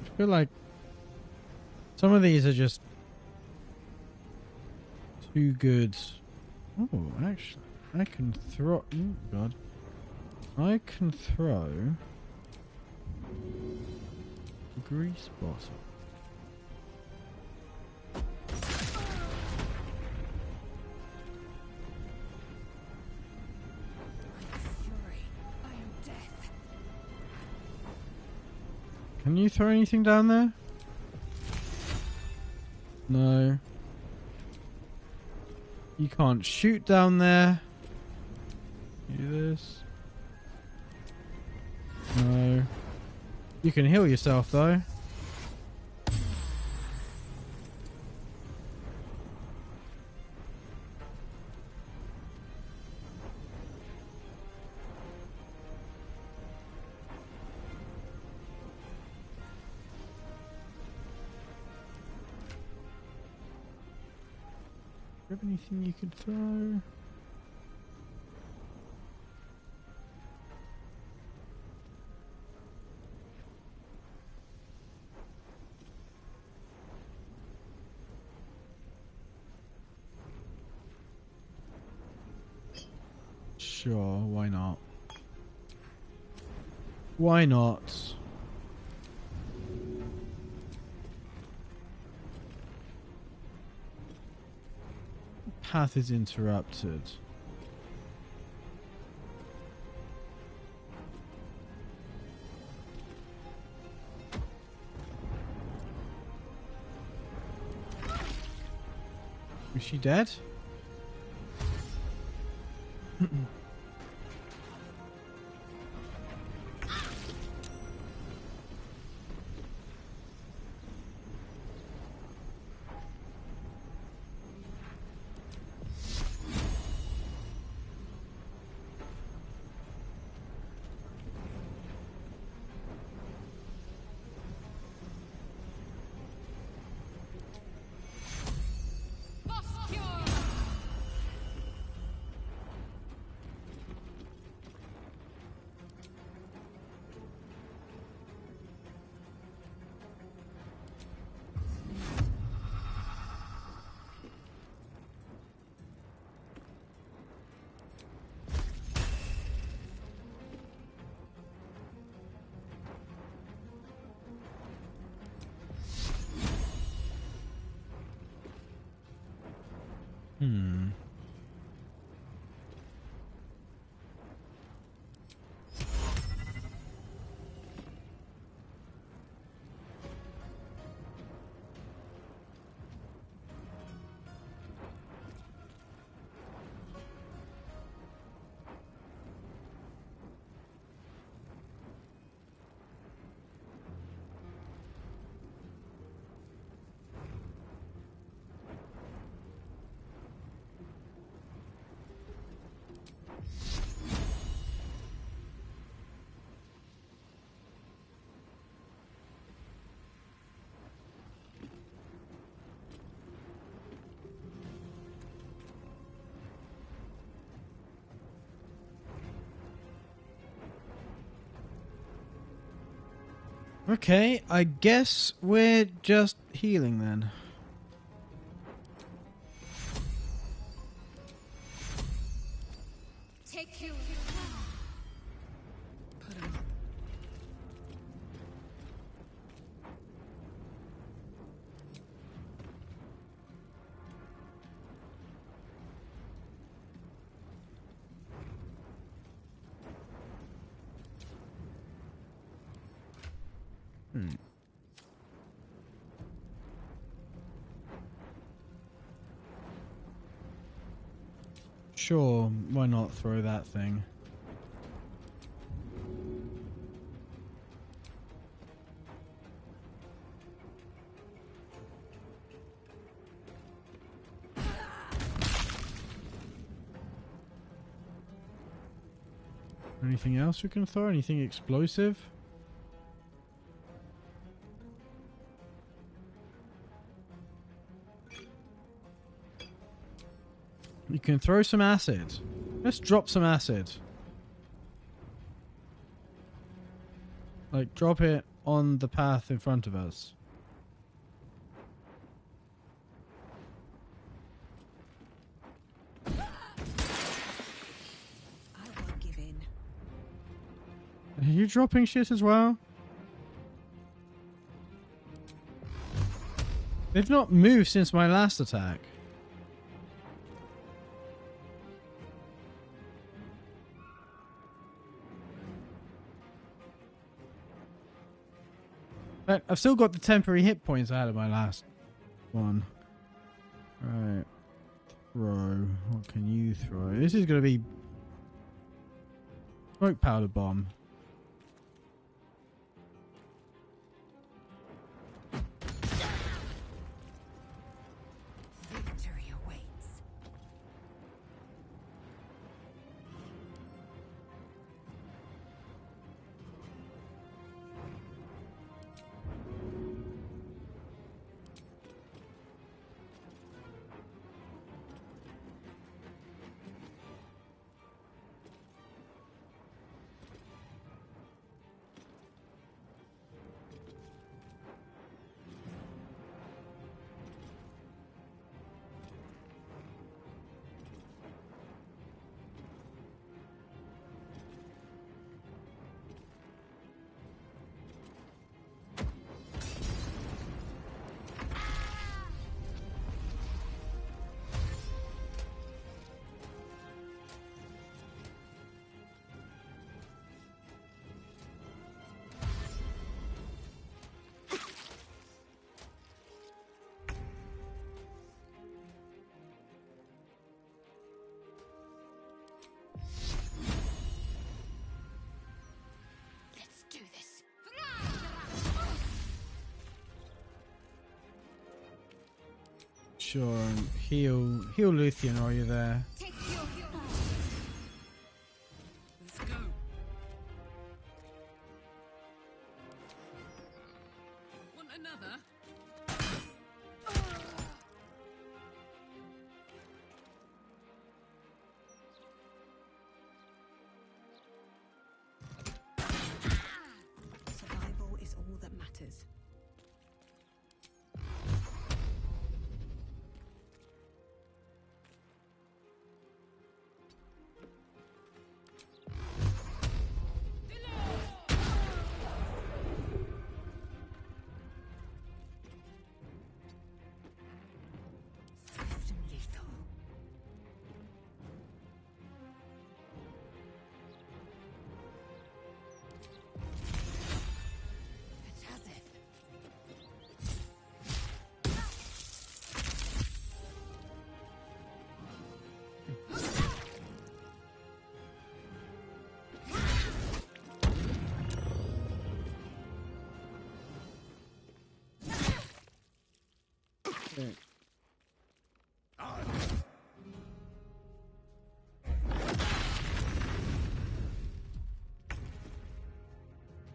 I feel like some of these are just too good. Oh, actually, I can throw. Oh God, I can throw a grease bottle. Can you throw anything down there? No. You can't shoot down there. Do this. No. You can heal yourself though. Do you have anything you could throw? Sure, why not? Why not? Path is interrupted. Is she dead? Hmm. Okay, I guess we're just healing then. Take you. Sure, why not throw that thing? Anything else we can throw? Anything explosive? You can throw some acid. Let's drop some acid. Like, drop it on the path in front of us. I won't give in. Are you dropping shit as well? They've not moved since my last attack. But I've still got the temporary hit points I had at my last one. Right. Throw. What can you throw? This is going to be... Smoke powder bomb. Victory awaits. Let's do this. Sure. Heal Luthien while you're there. Let's go. Want another? Survival is all that matters. Swift and lethal. It has it.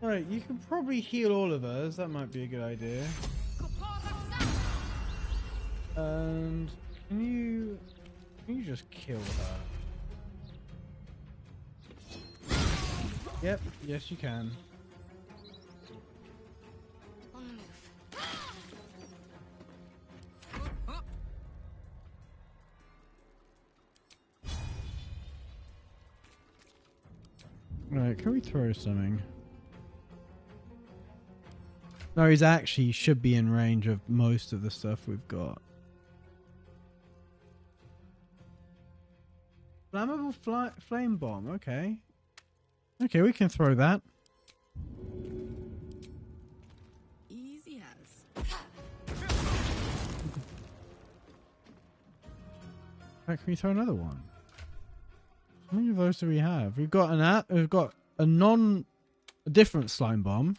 Right, you can probably heal all of us. That might be a good idea. And can you just kill her? Yep, yes you can. On the move. Right, can we throw something? No, he's actually should be in range of most of the stuff we've got. Flammable flame bomb, okay. Okay, we can throw that. Easy as. Right, can we throw another one? How many of those do we have? We've got an app. We've got a different slime bomb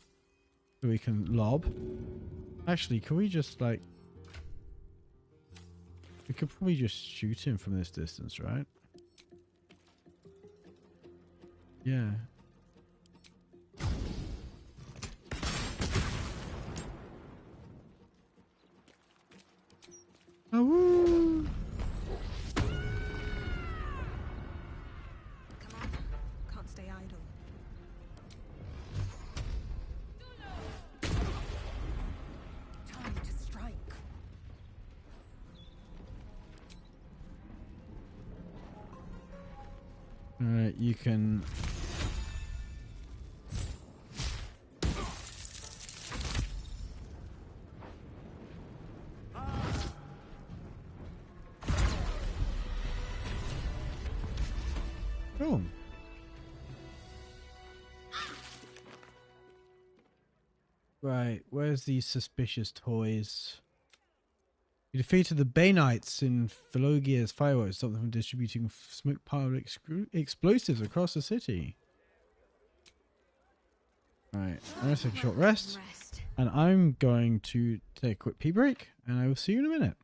that we can lob. Actually, can we just like? We could probably just shoot him from this distance, right? Yeah. Oh, woo. Come on. Can't stay idle. Time to strike. Alright, you can. Cool. Right, where's these suspicious toys? You defeated the Banites in Philogia's fireworks, stopped them from distributing smoke-powered explosives across the city. Right, I'm going to take a short rest, and I'm going to take a quick pee break, and I will see you in a minute.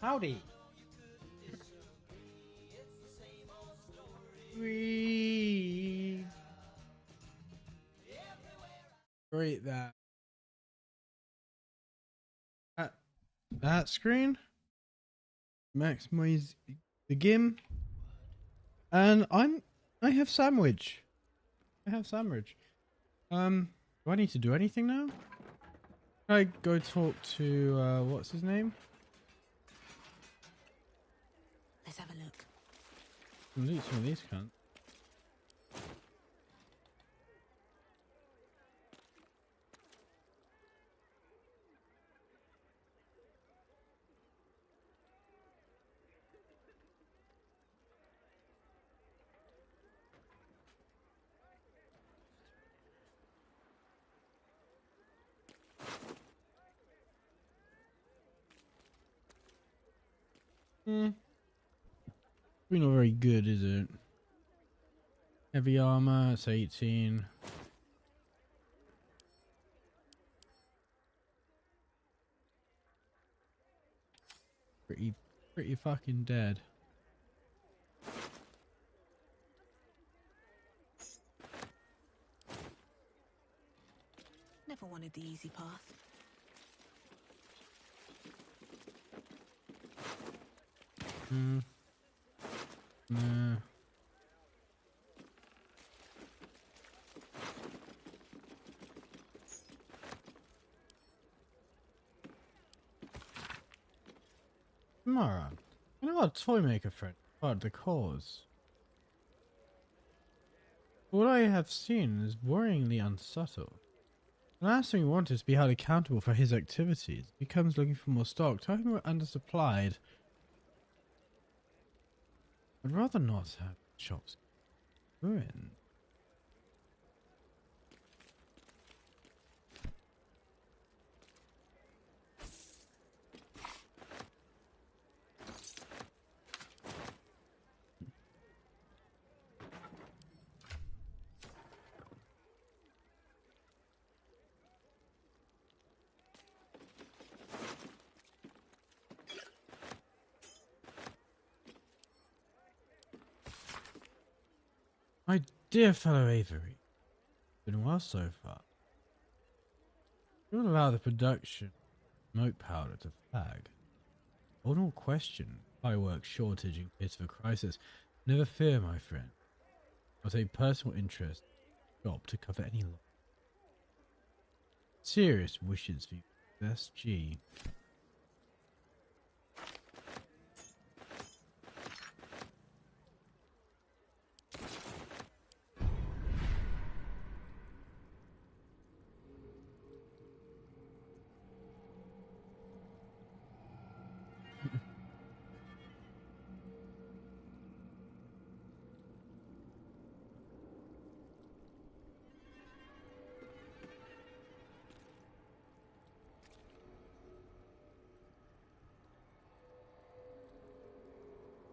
Howdy. Read. Great that screen. Maximize the game. And I have sandwich. Do I need to do anything now? Can I go talk to what's his name? Let's have a look. Loot some of these cunts. Probably not very good, is it? Heavy armor, it's 18. Pretty fucking dead. Never wanted the easy path. Nah. Mara, you know what, toy maker friend, but the cause. What I have seen is worryingly unsubtle. The last thing we want is to be held accountable for his activities. He comes looking for more stock, telling we're undersupplied. I'd rather not have shops ruined. My dear fellow Avery, been well so far. You will allow the production of smoke powder to flag. On all question, fireworks shortage in case of a crisis. Never fear, my friend. I'll take personal interest in the job to cover any loss. Serious wishes for you, SG.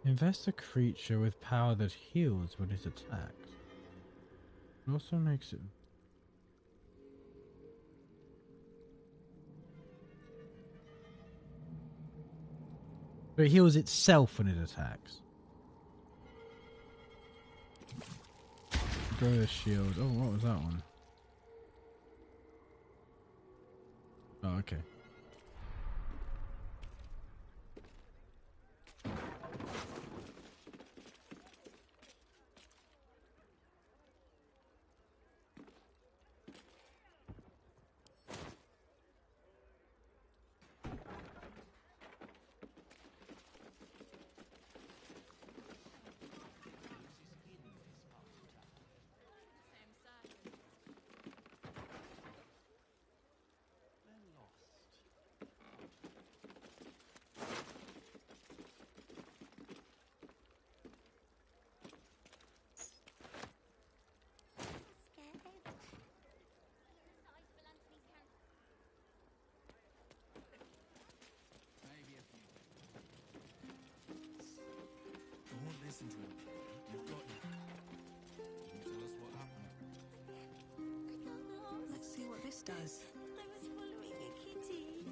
Invest a creature with power that heals when it attacks. It also makes it... But it heals itself when it attacks. Grow the shield. Oh, what was that one? Oh, okay. Listen to him. You've got him. Can you tell us what happened? Let's see what this does. I was following a kitty.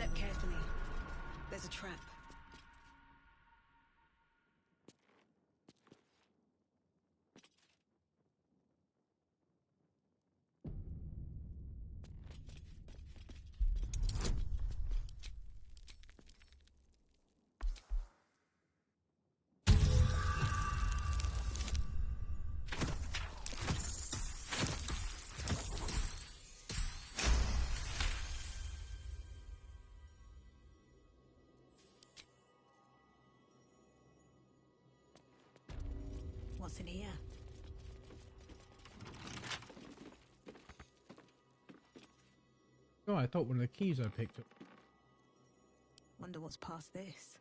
Step carefully. There's a trap. What's in here? Oh, I thought one of the keys I picked up. Wonder what's past this.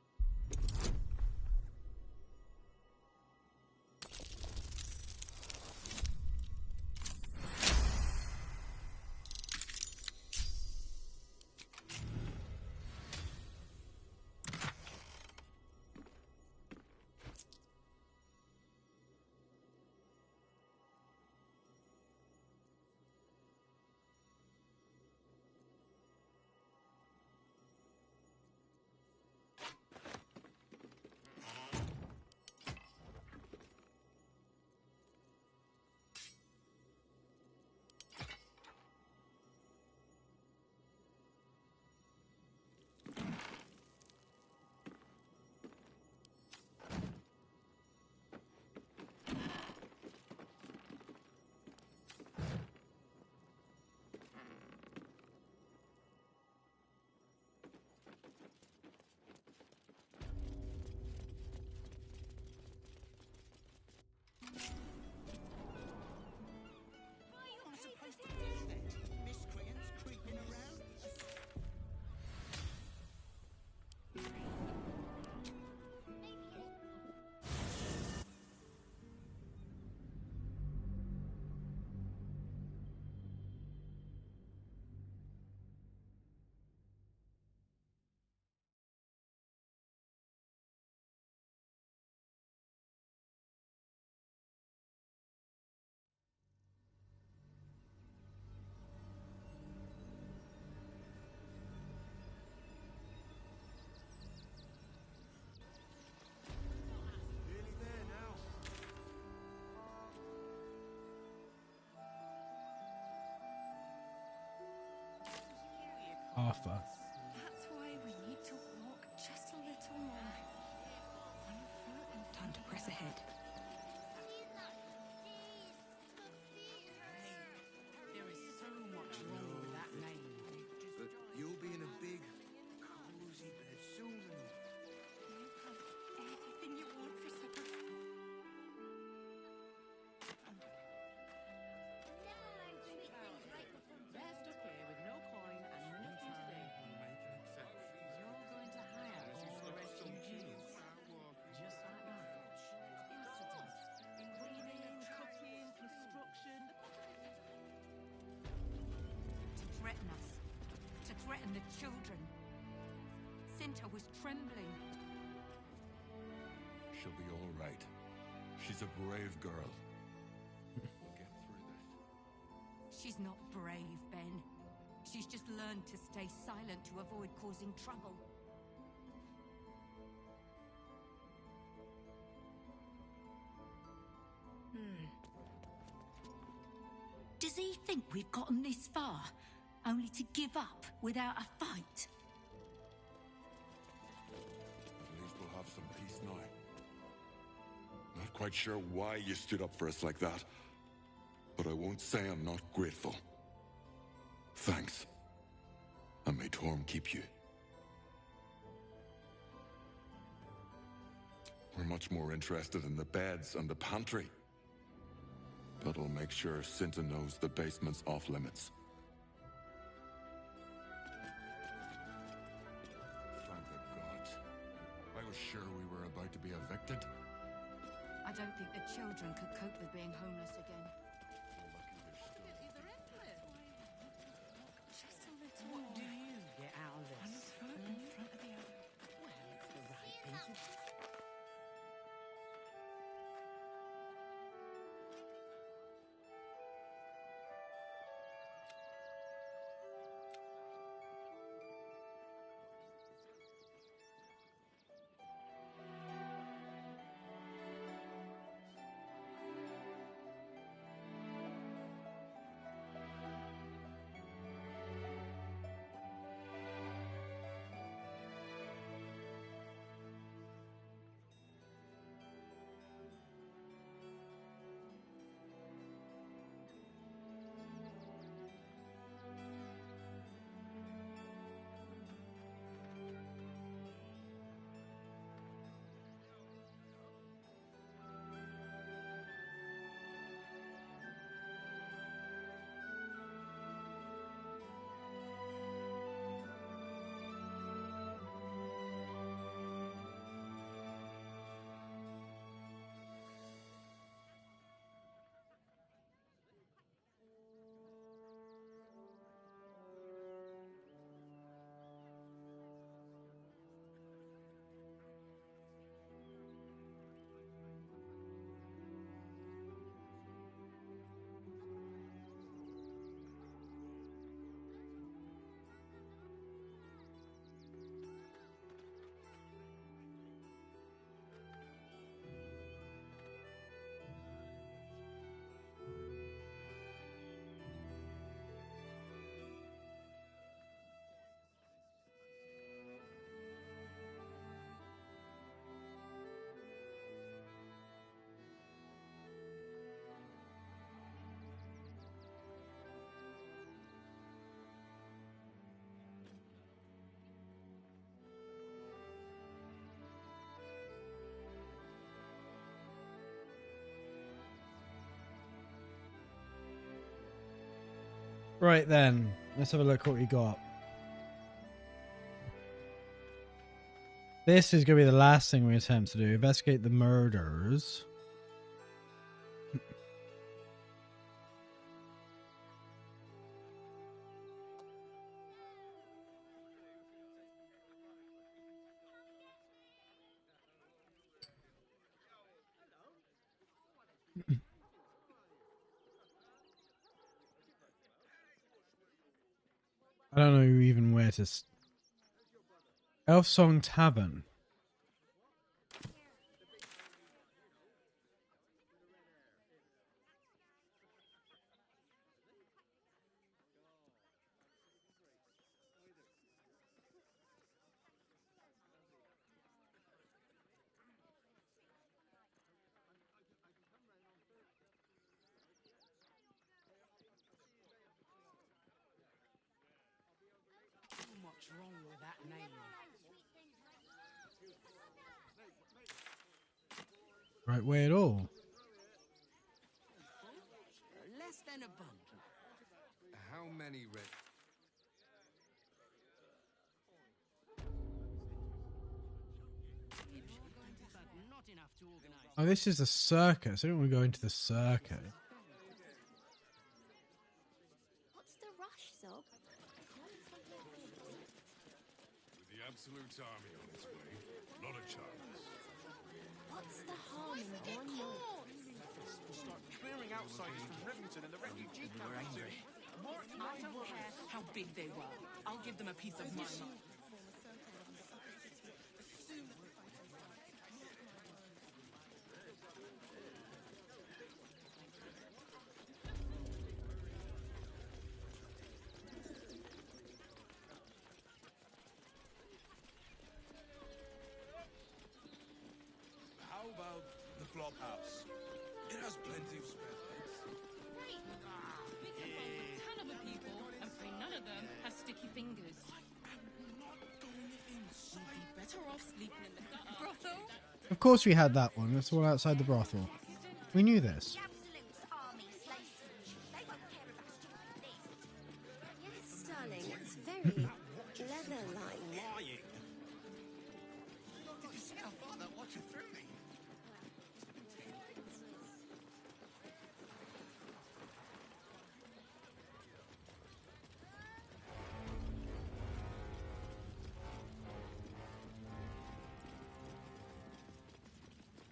Miscreants creeping around. Nearly there now. Arthur. That's why we need to walk just a little more. One foot in Time to press ahead. There is so much wrong with that name. But you'll be in a big, cozy bed soon enough. Anything you want for supper. They're stuck here with no coin and nothing to do. You're going to hire all the refugees. Just like that. Cleaning, cooking, construction. To threaten us. To threaten the children. Cinta was trembling. She'll be all right. She's a brave girl. We'll get through this. She's not brave, Ben. She's just learned to stay silent to avoid causing trouble. Does he think we've gotten this far, only to give up without a fight? At least we'll have some peace now. Not quite sure why you stood up for us like that, but I won't say I'm not grateful. Thanks. And may Torm keep you. We're much more interested in the beds and the pantry. That'll make sure Cinta knows the basement's off limits. Thank the gods. I was sure we were about to be evicted. I don't think the children could cope with being homeless again. Just a little What more. do you get out of this? One foot in front of the other. Well, it's the right thing to do. Right then, let's have a look what we got. This is going to be the last thing we attempt to do. Investigate the murders. I don't know even where to... Elf Song Tavern. What's wrong with that name? Right way at all. Less than a bundle. How many red? Not enough to organize. Oh, this is the circus. I don't want to go into the circus. What's the rush, Zob? With the Absolute Army on its way, not a chance. What's the harm in one night? We'll start clearing outsiders from Rivington and the refugee camp soon. I don't care how big they were. I'll give them a piece of my mind. How about the flop house? It has plenty of spare beds. Great! We can welcome 10 other people and pray none of them has sticky fingers. You'd be better off sleeping in the gutter. Brothel? Of course we had that one. That's all outside the brothel. We knew this. Yes, darling, it's very leather-like. Lying. Did you see how far that watcher threw me?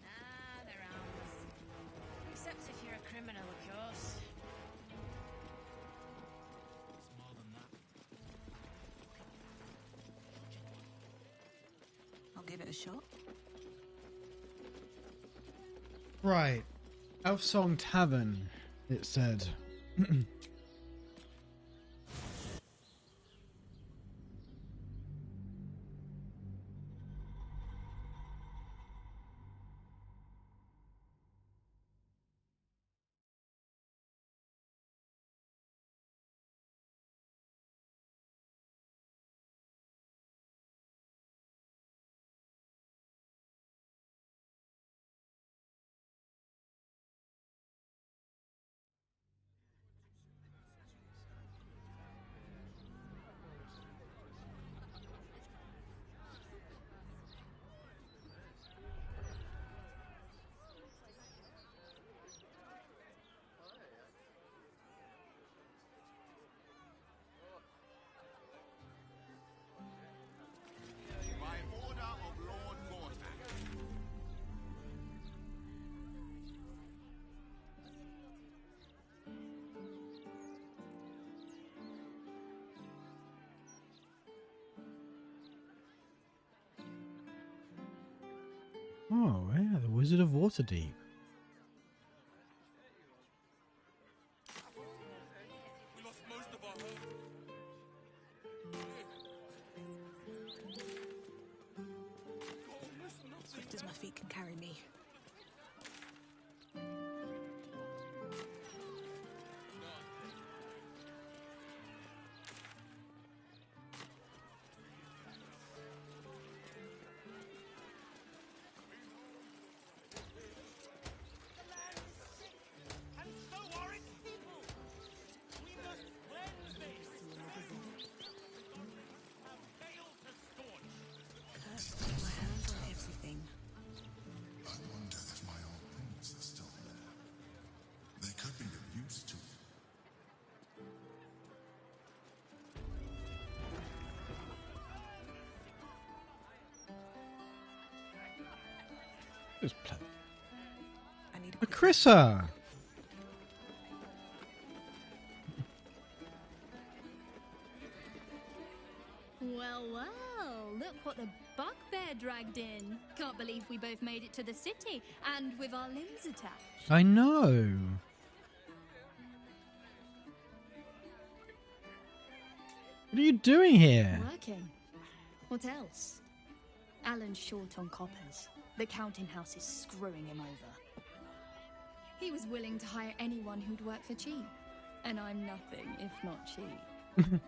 Ah, they're ours. Except if you're a criminal, of course. It's more than that. I'll give it a shot. Right. Elf Song Tavern, it said. By order of Lord Mortak. Oh, yeah, the Wizard of Waterdeep. We lost most of our herd. Swift as my feet can carry me. And so are its people. We must cleanse Just play. I need A Chrissa! Well, well, look what the bugbear dragged in. Can't believe we both made it to the city, and with our limbs attached. I know. What are you doing here? Working. What else? Alan's short on coppers. The counting house is screwing him over. He was willing to hire anyone who'd work for cheap. And I'm nothing if not cheap.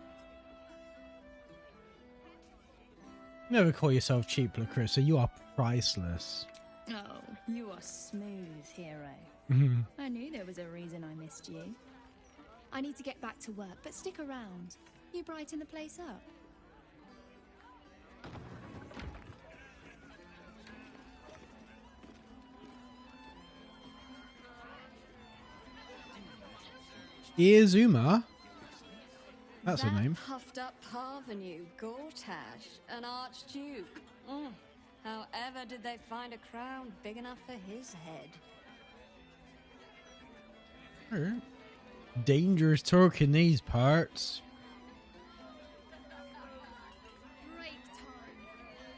Never call yourself cheap, Lacrissa. You are priceless. Oh, you are smooth, hero. Mhm. I knew there was a reason I missed you. I need to get back to work, but stick around. You brighten the place up. Iazuma? That's her That name. puffed up parvenu, Gortash, an archduke. However did they find a crown big enough for his head? Alright. Dangerous talk in these parts. Break time.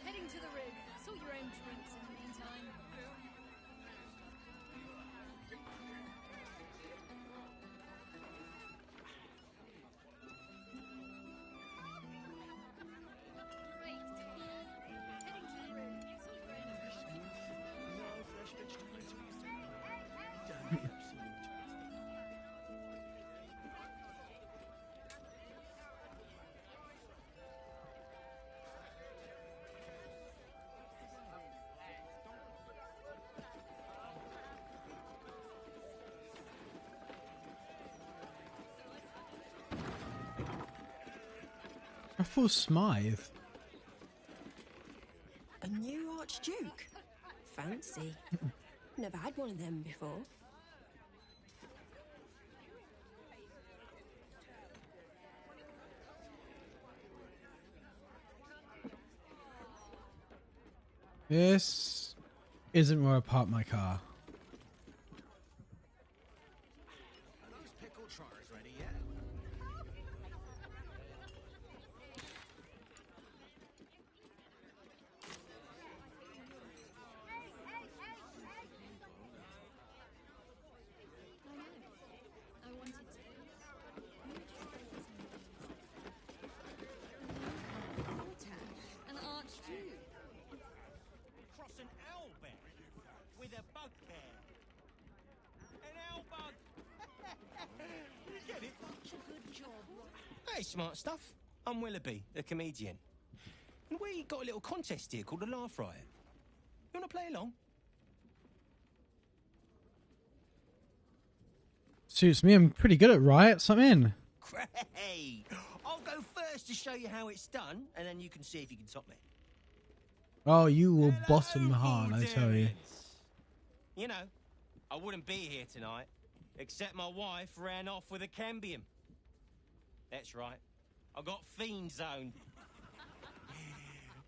Heading to the roof. Sort your own drinks in the meantime. A full Smythe. A new Archduke? Fancy. Never had one of them before. This isn't where I park my car. Are those pickle trotters ready yet? I wanted to. An archduke. Cross an owlbear with a bugbear. An owlbug. You get it? Such a good job. Hey, smart stuff. I'm Willoughby, the comedian. And we got a little contest here called the Laugh Riot. You want to play along? Suits me, I'm pretty good at riots. I'm in. Great! I'll go first to show you how it's done, and then you can see if you can top me. Oh, you will bottom hard, I tell you. You know, I wouldn't be here tonight, except my wife ran off with a cambium. That's right. I got fiend zoned.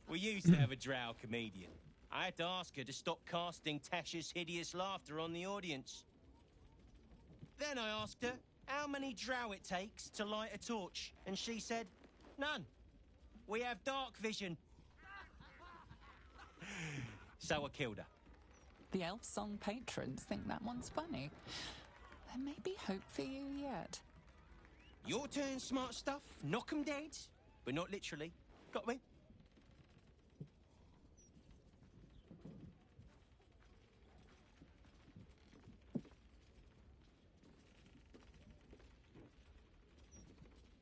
We used to have a drow comedian. I had to ask her to stop casting Tasha's hideous laughter on the audience. Then I asked her how many drow it takes to light a torch, and she said, none. We have dark vision. So I killed her. The elf song patrons think that one's funny. There may be hope for you yet. Your turn, smart stuff. Knock 'em dead, but not literally. Got me?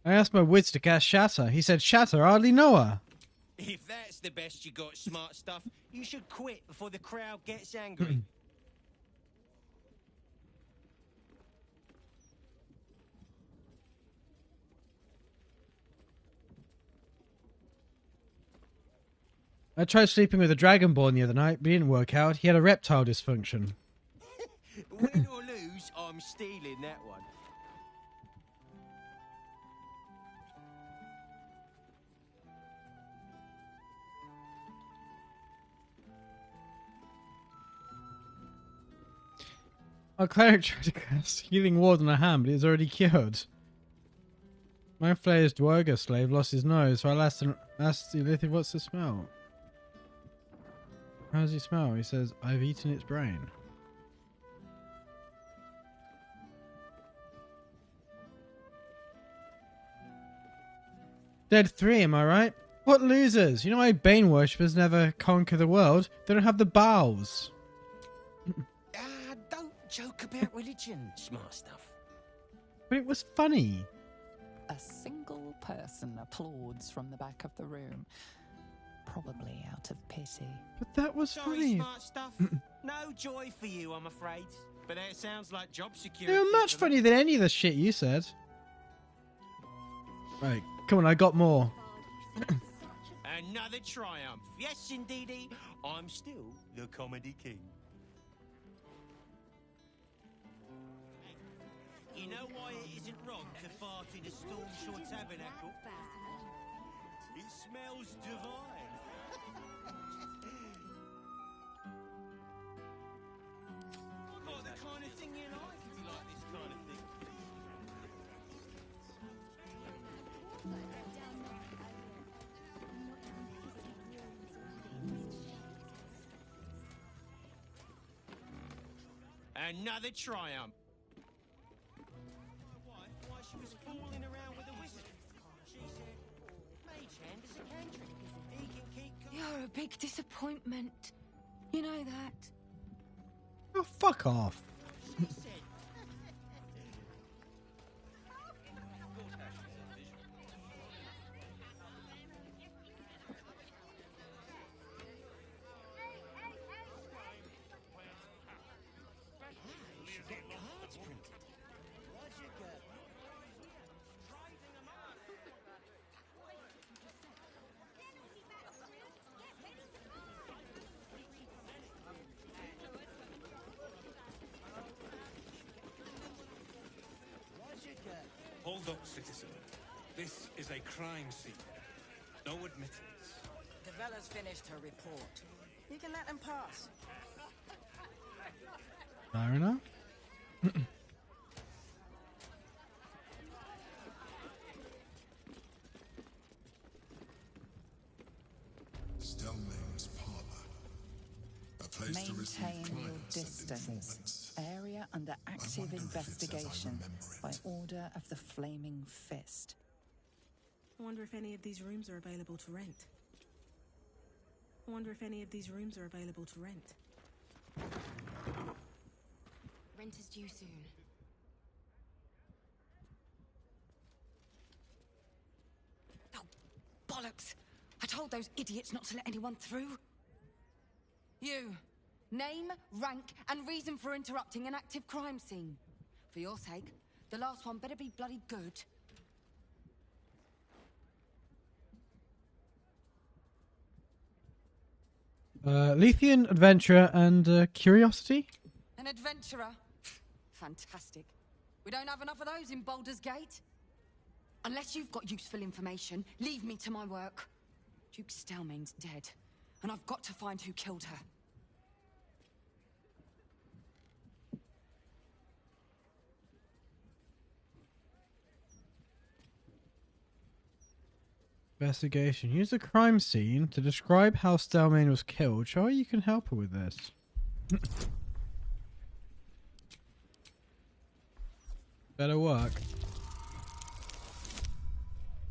I asked my wits to cast Shatter. He said, Shatter, I hardly know her. If that's the best you got, smart stuff, you should quit before the crowd gets angry. I tried sleeping with a dragonborn the other night, but it didn't work out. He had a reptile dysfunction. Win or lose, I'm stealing that one. Our cleric tried to cast healing ward on a hand, but it was already cured. My flayer's Dwarga slave lost his nose, so I asked the what's the smell? How does he smell? He says, I've eaten its brain. Dead 3, am I right? What losers? You know why Bane worshippers never conquer the world? They don't have the bowels. Don't joke about religion. Smart stuff. But it was funny. A single person applauds from the back of the room, probably out of pity. But that was Sorry, funny. smart stuff. No joy for you, I'm afraid. But it sounds like job security. They were much funnier than any of the shit you said. Right, come on, I got more. Another triumph. Yes, indeedy. I'm still the comedy king. You know why it isn't wrong to fart in a Stormshore tabernacle? It smells divine. Like the kind of thing you like if you like this kind of thing. Another triumph. Why she was fooling around with a wizard. She said, Mage Hand is a cantrip. He can keep... You're a big disappointment. You know that. Oh, fuck off. She said... Hold up, citizen. This is a crime scene. No admittance. Devella's finished her report. You can let him pass. Fair enough. Stelmane's parlor. A place to receive Maintain your clients and distance. informants. Area under active wonder if it's as I investigation remember it. by order of the Flaming Fist. I wonder if any of these rooms are available to rent. Rent is due soon. Oh, bollocks! I told those idiots not to let anyone through. You. Name, rank, and reason for interrupting an active crime scene. For your sake, the last one better be bloody good. Lethean, adventurer, and curiosity? An adventurer? Fantastic. We don't have enough of those in Baldur's Gate. Unless you've got useful information, leave me to my work. Duke Stelmane's dead, and I've got to find who killed her. Investigation. Use the crime scene to describe how Stelmane was killed. Show her you can help her with this. Better work.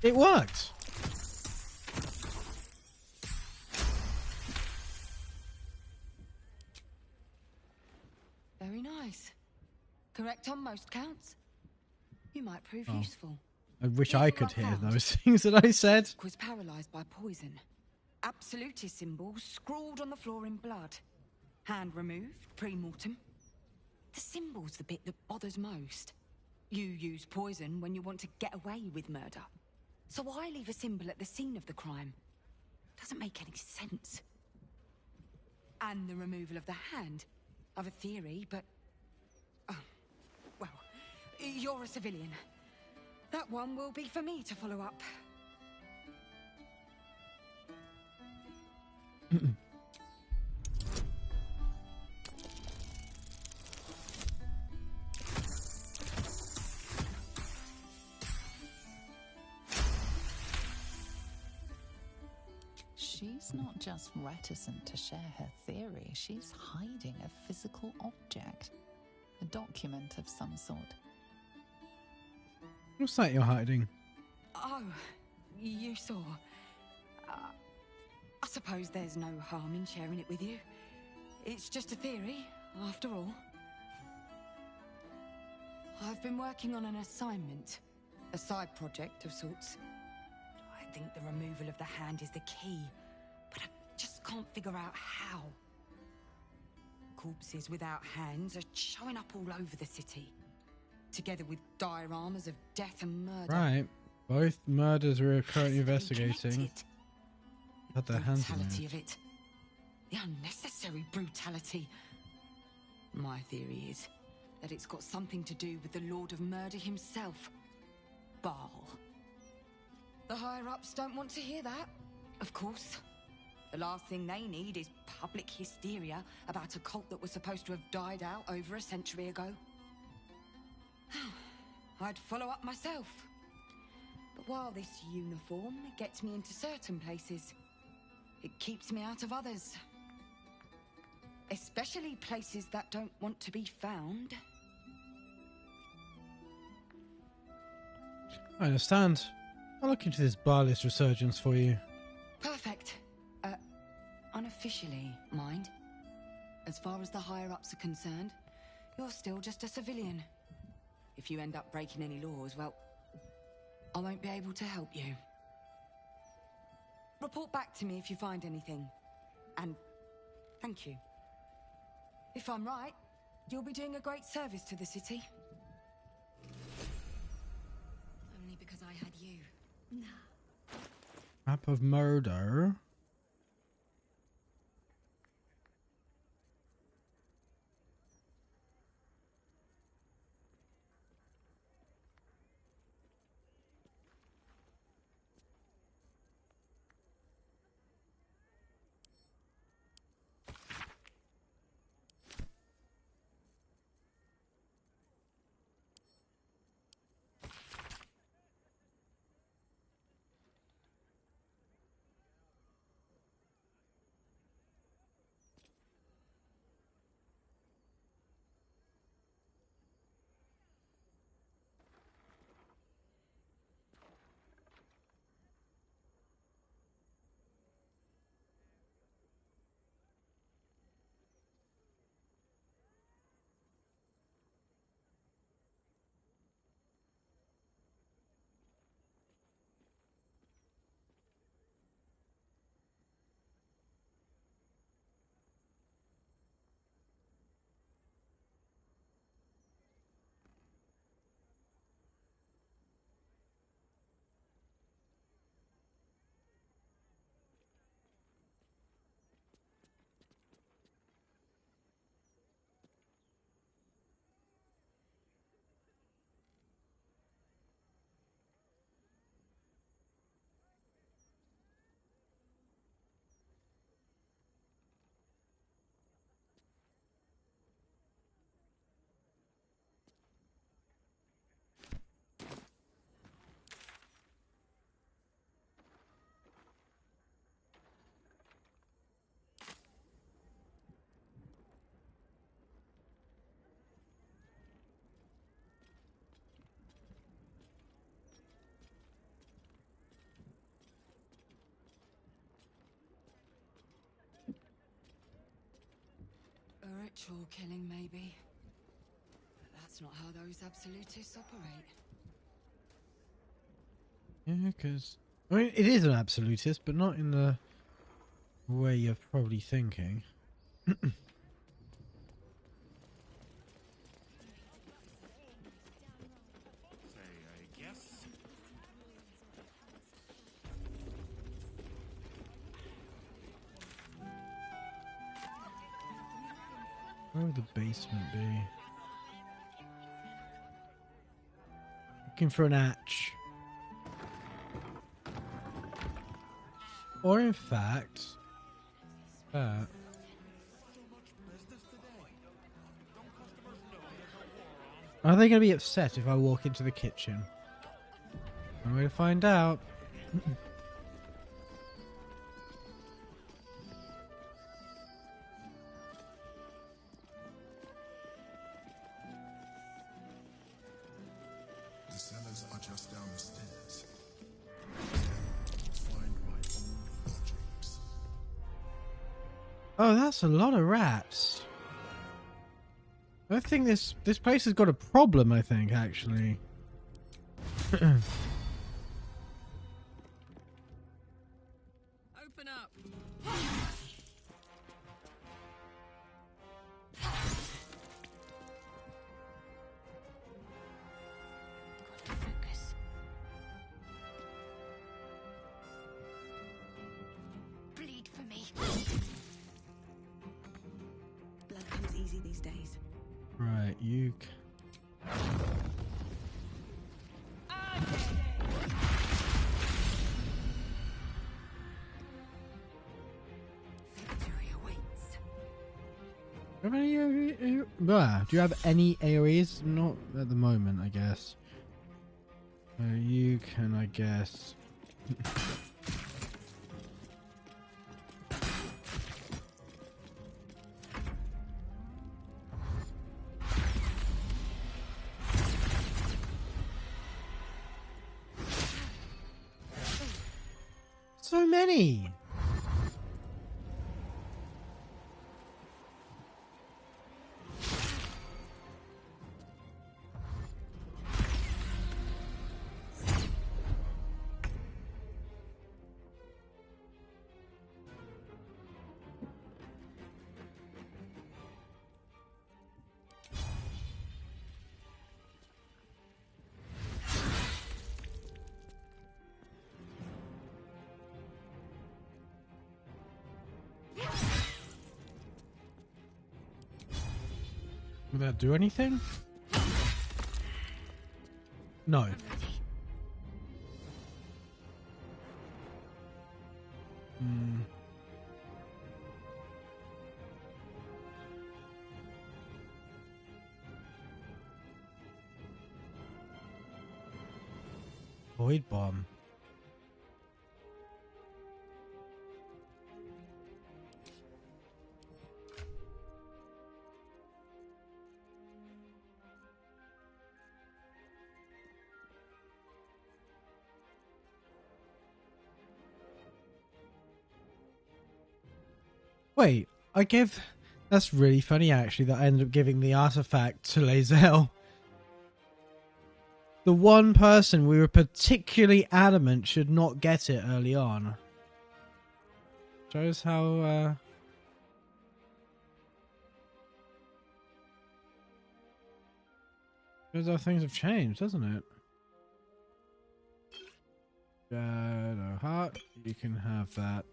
It worked! Very nice. Correct on most counts. You might prove Oh. useful. I wish Here's I what could I hear found. those things that I said. Was paralyzed by poison. Absolutist symbol scrawled on the floor in blood. Hand removed, pre-mortem. The symbol's the bit that bothers most. You use poison when you want to get away with murder. So why leave a symbol at the scene of the crime? Doesn't make any sense. And the removal of the hand. I've a theory, but... Oh, well, you're a civilian. That one will be for me to follow up. she's not just reticent to share her theory, she's hiding a physical object. A document of some sort. What's that you're hiding? Oh, you saw. I suppose there's no harm in sharing it with you. It's just a theory, after all. I've been working on an assignment. A side project of sorts. I think the removal of the hand is the key, but I just can't figure out how. Corpses without hands are showing up all over the city, together with dioramas of death and murder. Right. Both murders we're currently investigating had their hands Brutality removed. of it. The unnecessary brutality. My theory is that it's got something to do with the Lord of Murder himself, Baal. The higher-ups don't want to hear that, of course. The last thing they need is public hysteria about a cult that was supposed to have died out over a century ago. I'd follow up myself. But while this uniform gets me into certain places, it keeps me out of others. Especially places that don't want to be found. I understand. I'll look into this Baalist resurgence for you. Perfect. Unofficially, mind. As far as the higher-ups are concerned, you're still just a civilian. If you end up breaking any laws, well, I won't be able to help you. Report back to me if you find anything. And thank you. If I'm right, you'll be doing a great service to the city. Only because I had you. Nah. Map of murder. A ritual killing, maybe. But that's not how those absolutists operate. Yeah, because I mean, it is an absolutist, but not in the way you're probably thinking. Where would the basement be? Looking for an hatch. Or in fact, are they going to be upset if I walk into the kitchen? I'm going to find out. Oh, that's a lot of rats. I think this place has got a problem, I think, actually. Open up. Focus. Bleed for me. Blood comes easy these days. Right, you. Victory awaits. Do you have any AoEs? Not at the moment, I guess. You can, I guess. So many. Will that do anything? No. Hmm. Void bomb. Wait, I give... That's really funny, actually, that I ended up giving the artifact to Lae'zel. The one person we were particularly adamant should not get it early on. Shows how... shows how things have changed, doesn't it? Shadow Heart, you can have that.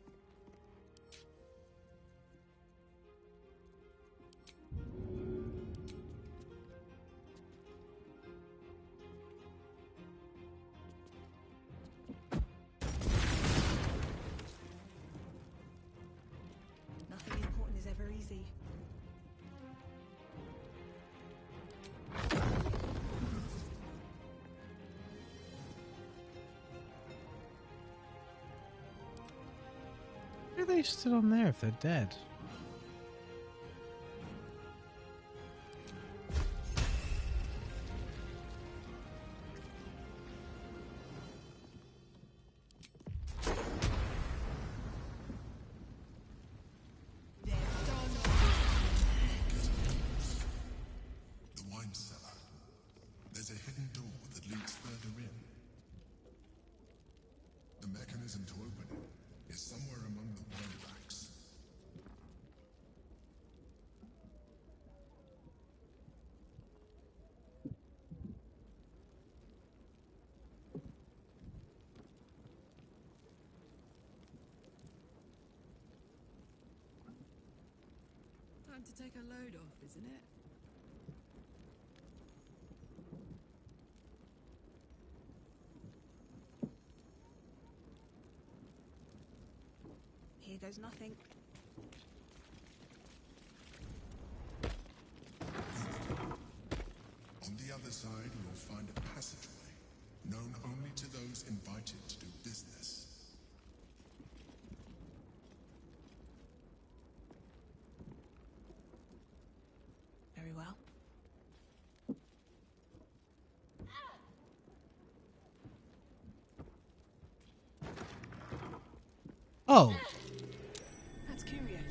Nothing important is ever easy. Why are they still on there if they're dead? The wine cellar. There's a hidden door that leads further in. The mechanism to open it is somewhere among the wine racks. Time to take a load off, isn't it? Here goes nothing. On the other side, you'll find a passageway, known only to those invited to do business. Very well. Oh. That's curious.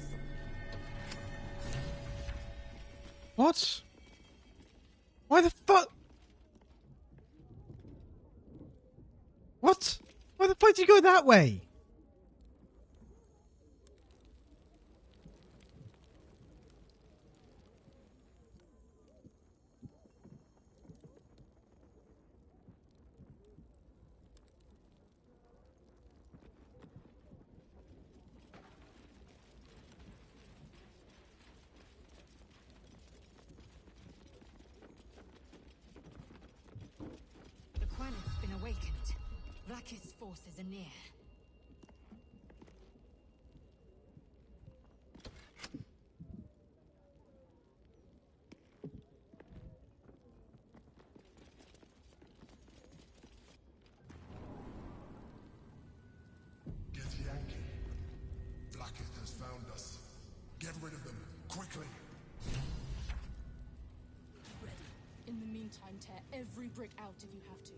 What? Why the fuck? What? Why the fuck did you go that way? The Queneth's been awakened. Vlaakith's forces are near. Get Yankee. Vlaakith has found us. Get rid of them, quickly. Ready. In the meantime, tear every brick out if you have to.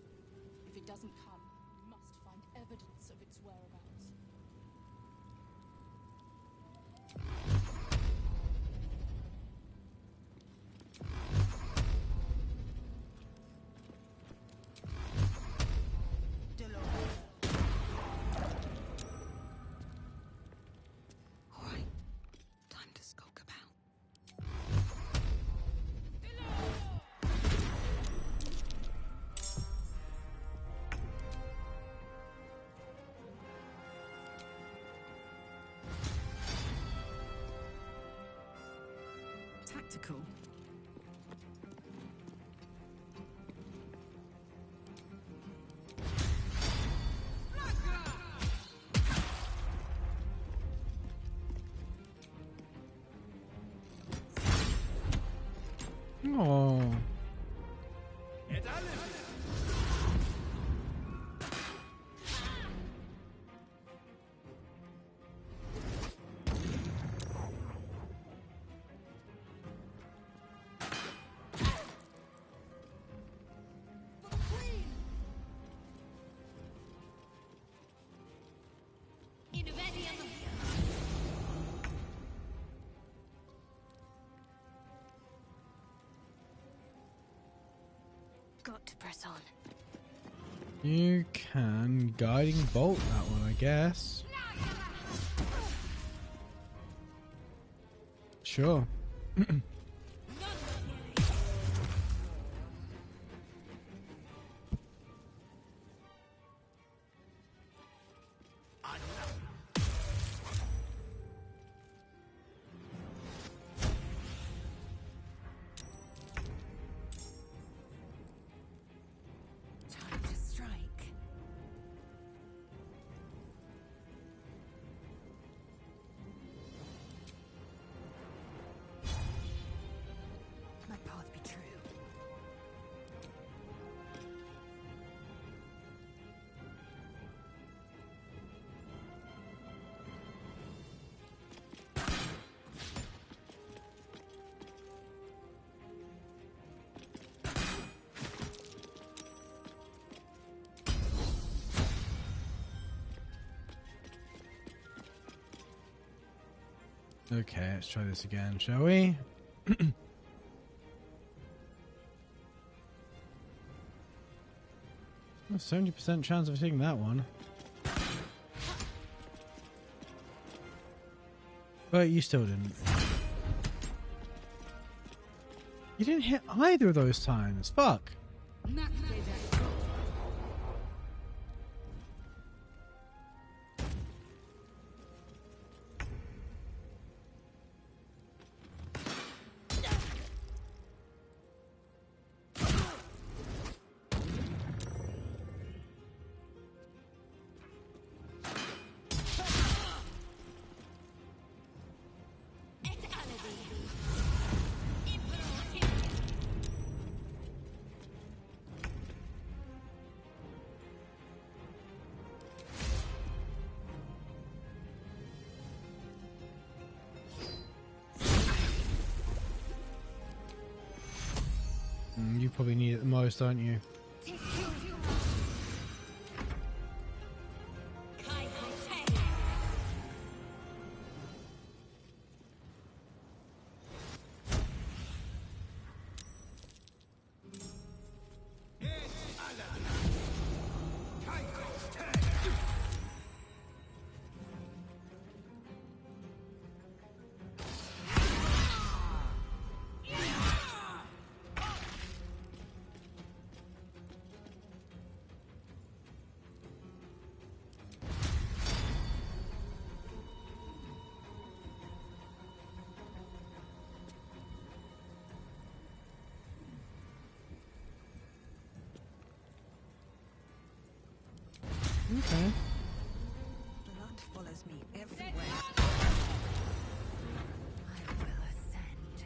If it doesn't come, you must find evidence of its whereabouts. Alright, time to skulk about. Tactical. Oh. Got to press on. You can guiding bolt that one, I guess. Sure. Time to strike. My path be true. Okay, let's try this again, shall we? 70% chance of hitting that one. But you still didn't. You didn't hit either of those times. Fuck. You probably need it the most, don't you? Okay. Blood follows me everywhere. I will ascend.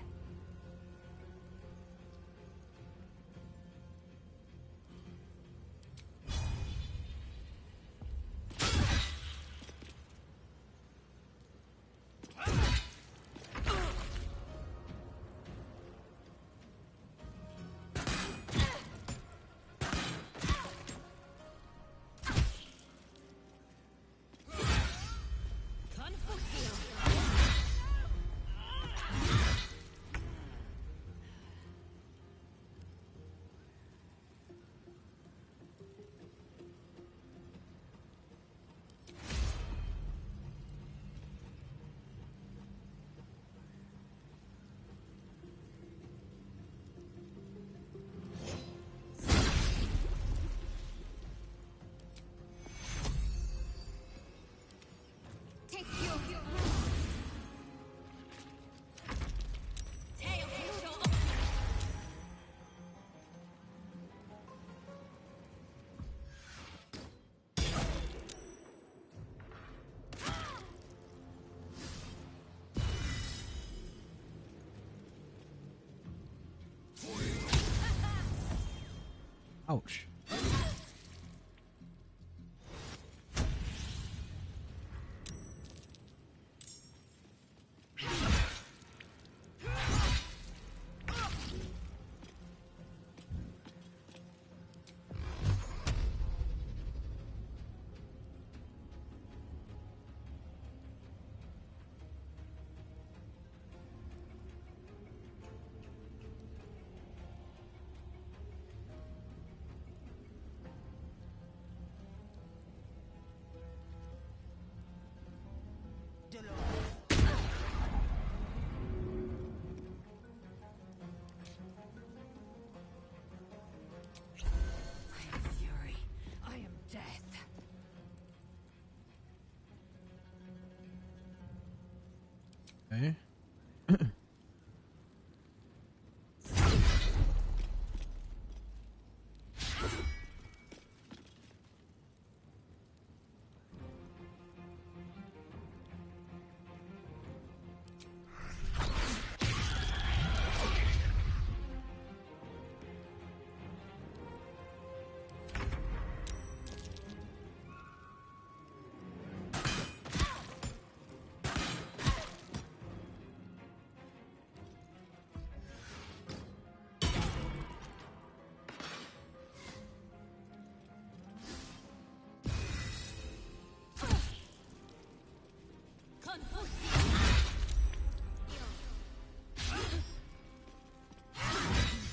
Ouch. Fury. I am death. Okay.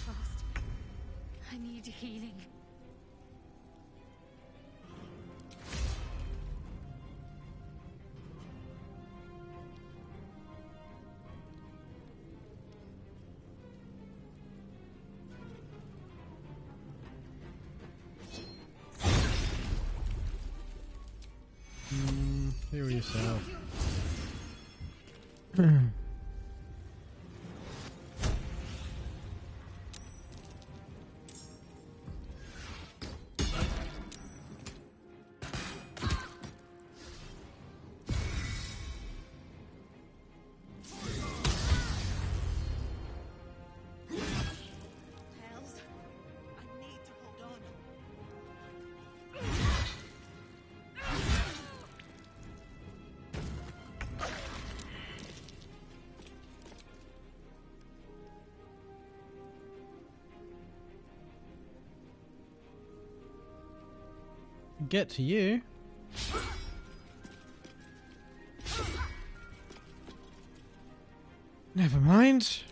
Fast. I need healing. Heal yourself. Hells, I need to hold on. Get to you. Never mind.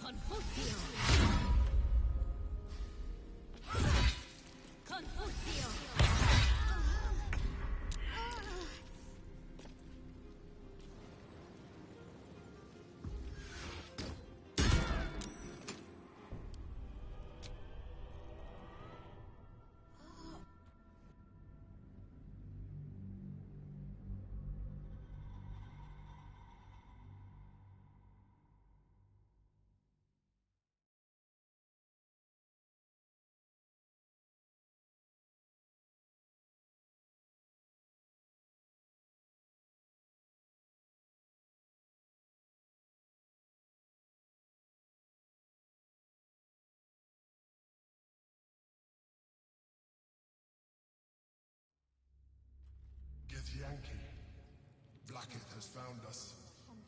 Confusio. Blacketh has found us.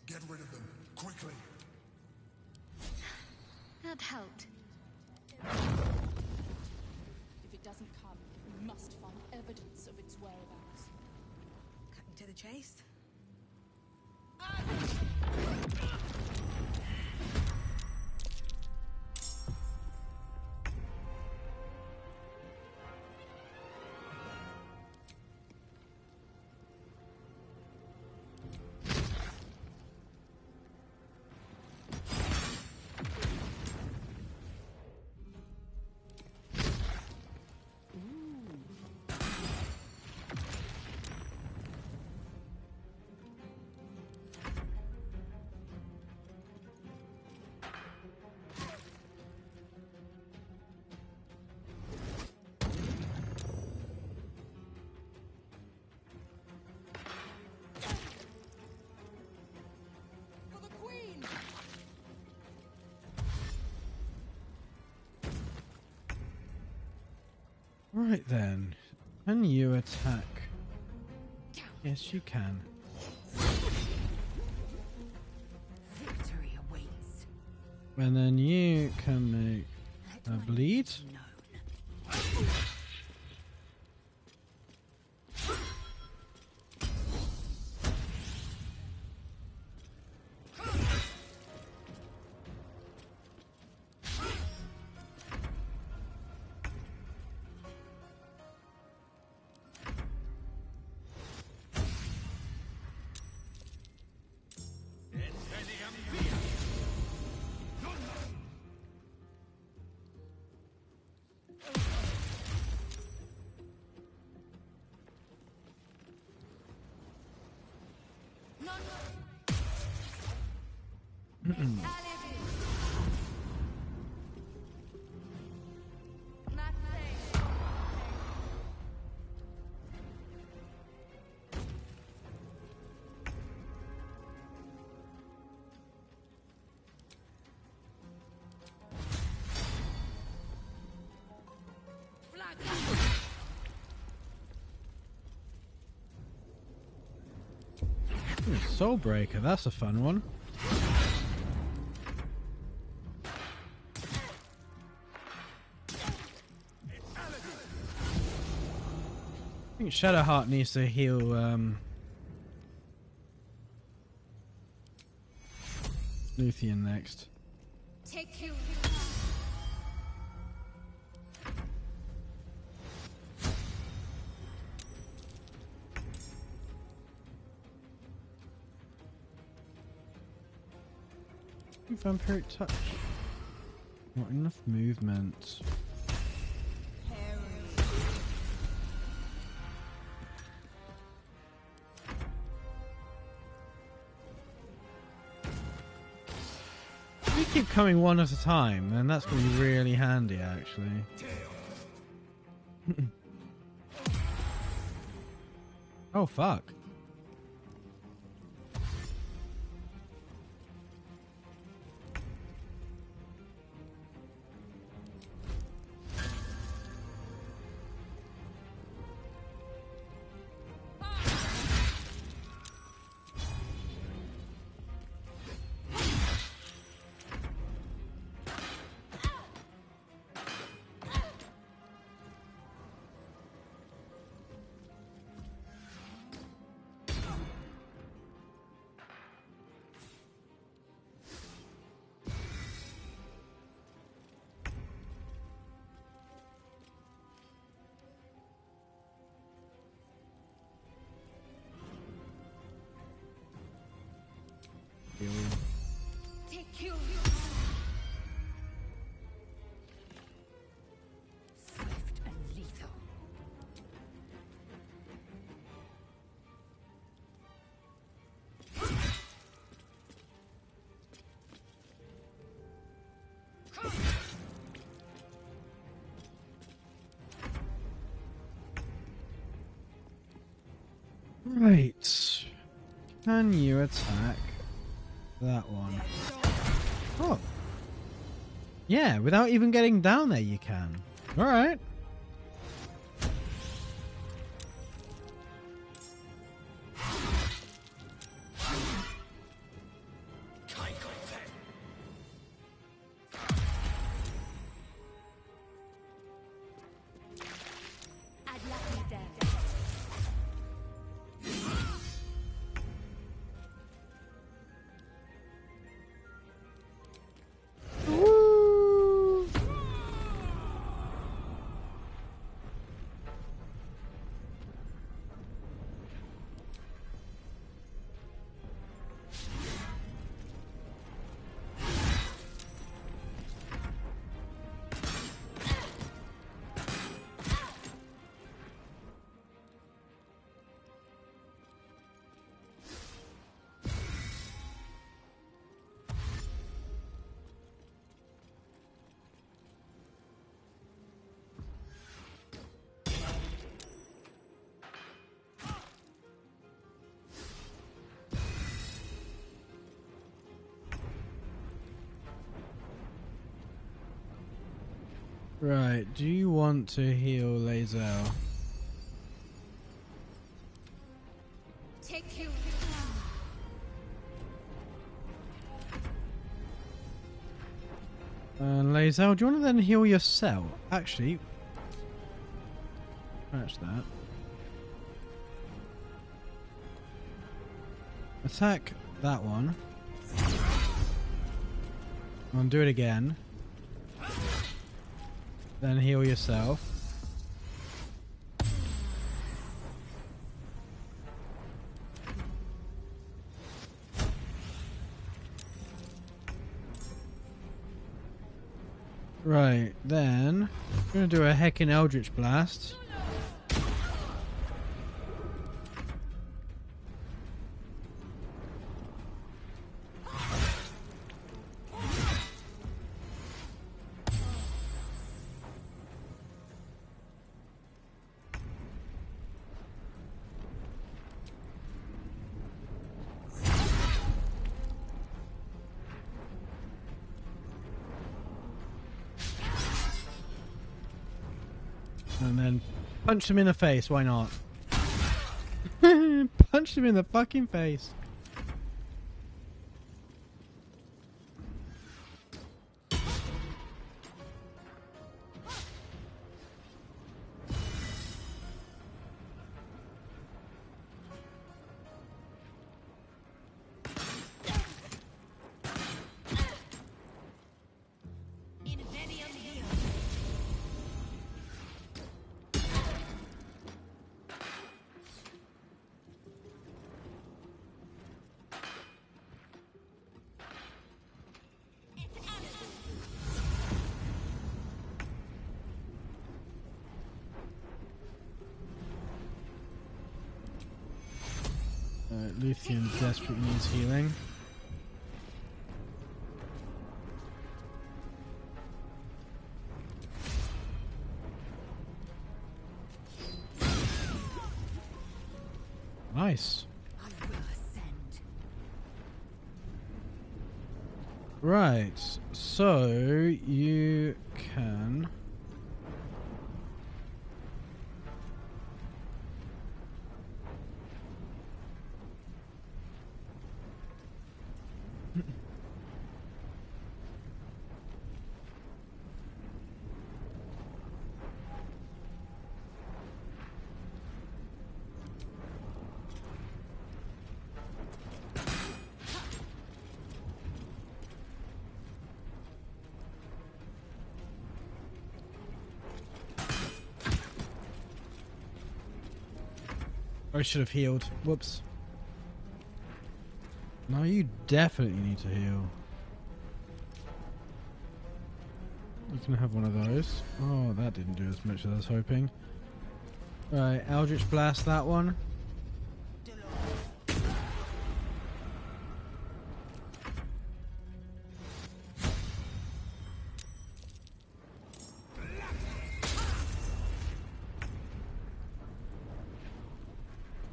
Get rid of them, quickly. That helped. If it doesn't come, we must find evidence of its whereabouts. Cutting to the chase. Right then, can you attack? Yes, you can. Victory awaits. And then you can make a bleed. Soul Breaker, that's a fun one. I think Shadowheart needs to heal Luthien next. Take you. Vampiric touch. Not enough movement. If we keep coming one at a time, then that's going to be really handy, actually. Oh, fuck. Take you. Swift and lethal. Right. Can you attack that one? Oh. Yeah, without even getting down there you can. Alright. Right, do you want to heal Lae'zel? Take you. And Lae'zel, do you want to then heal yourself? Actually, scratch that. Attack that one. And do it again. Then heal yourself. Right, then I'm going to do a heckin' Eldritch Blast. And then punch him in the face, why not? Punch him in the fucking face. Luthien desperately needs healing. Nice. Right, so you can... I should have healed. Whoops. No, you definitely need to heal. You can have one of those. Oh, that didn't do as much as I was hoping. Right, Eldritch Blast that one.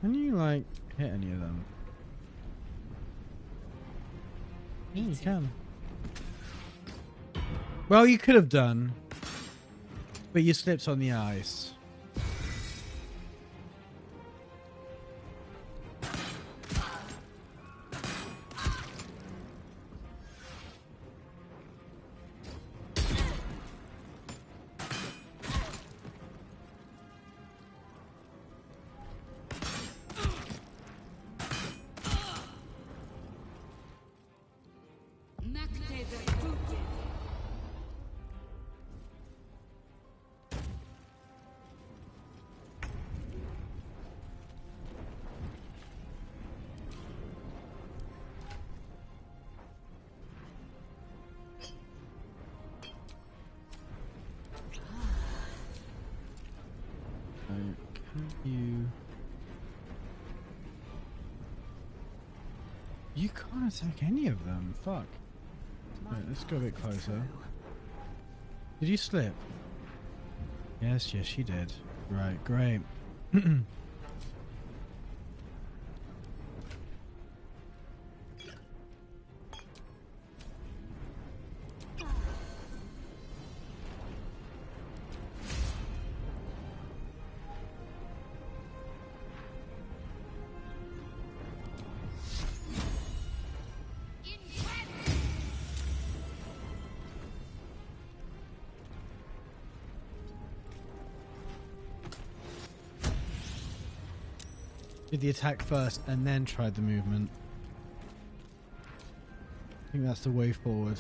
Can you, like, hit any of them? Yeah, you can. Well, you could have done. But you slipped on the ice. You can't attack any of them. Fuck. Right, let's go a bit closer. Did you slip? Yes, yes, you did. Right, great. did the attack first and then tried the movement. I think that's the way forward.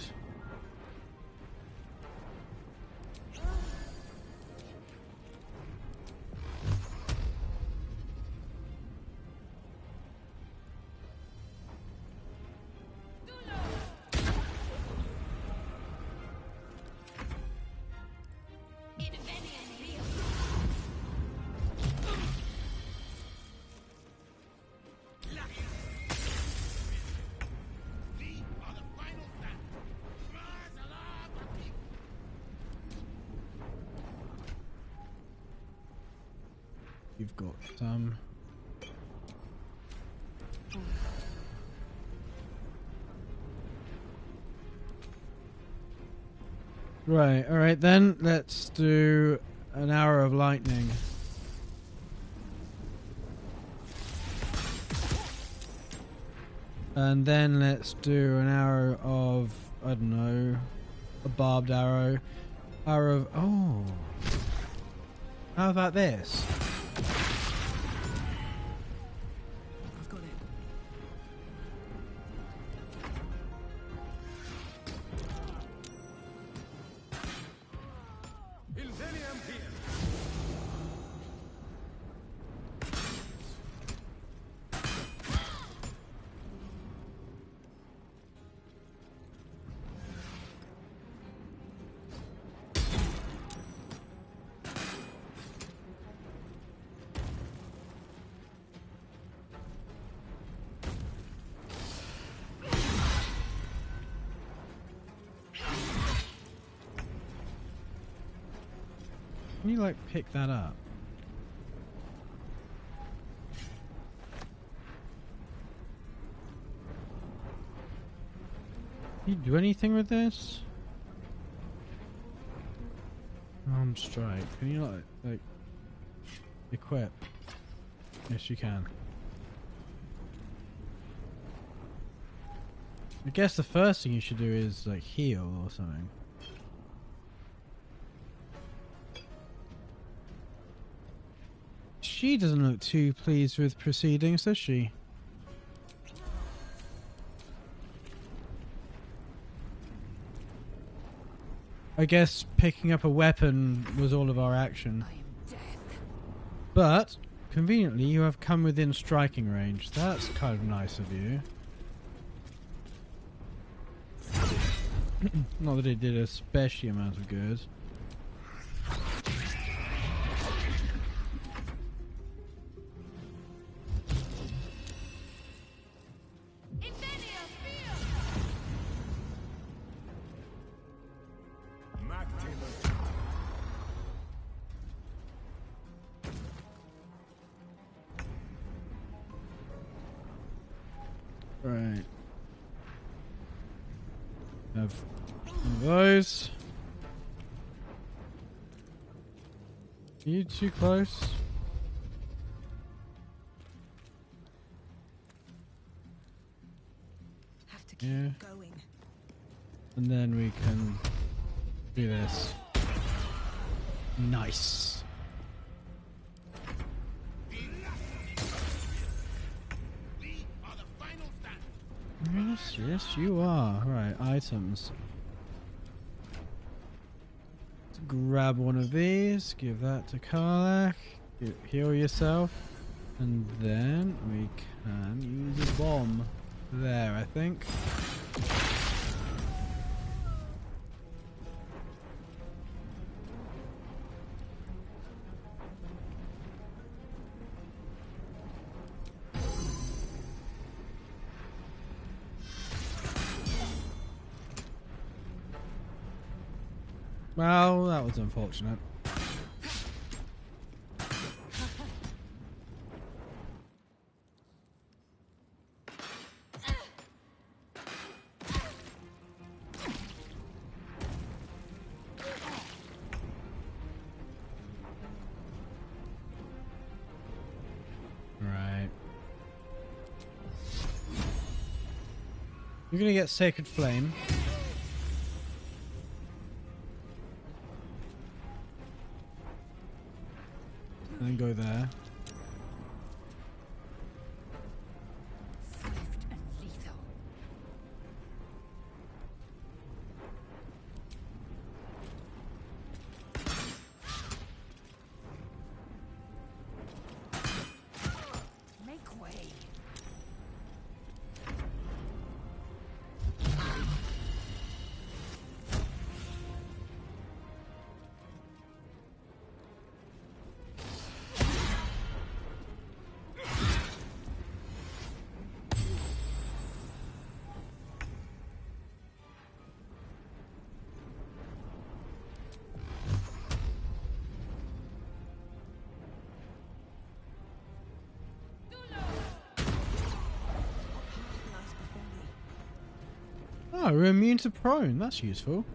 You've got some. Right, alright then, let's do an hour of lightning. And then let's do an hour of, I don't know, a barbed arrow. Hour of, oh. How about this? I've got it. Can you like pick that up? Can you do anything with this? Arm strike. Can you like equip? Yes, you can. I guess the first thing you should do is like heal or something. She doesn't look too pleased with proceedings, does she? I guess picking up a weapon was all of our action. But, conveniently, you have come within striking range. That's kind of nice of you. Not that it did a special amount of good. Right. Have one of those. Are you too close? Have to keep Yeah. going. And then we can do this. Nice. Yes, yes, you are. Right, items. Let's grab one of these, give that to Karlach, heal yourself, and then we can use a bomb. There, I think. Well, that was unfortunate. Right. You're gonna get Sacred Flame. And then go there. Oh, we're immune to prone. That's useful.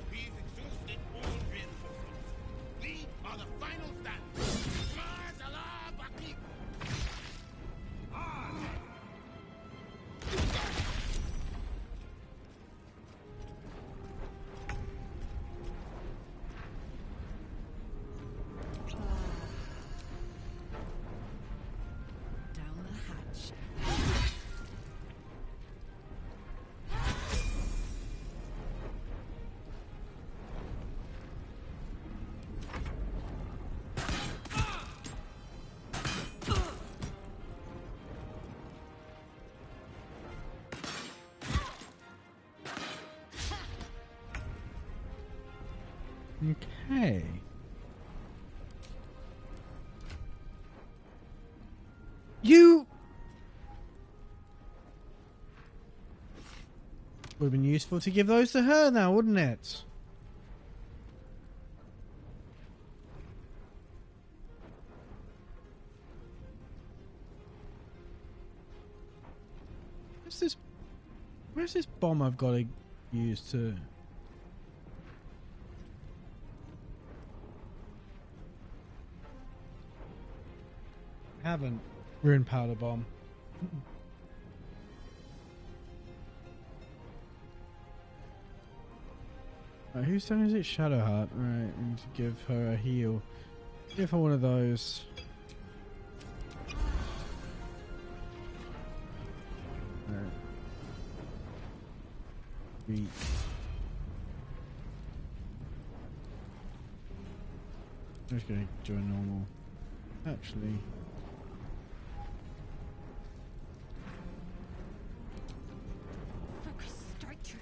We've exhausted all reinforcements. We are the final stand. Mars Allah Baqi. Down the hatch. Okay. You would have been useful to give those to her now, wouldn't it? Where's this bomb I've got to use to... Haven't. Rune powder bomb. Right, whose turn is it? Shadowheart. Right, I need to give her a heal. Give her one of those. Right. Sweet. I'm just gonna do a normal. Actually. Focus straight through.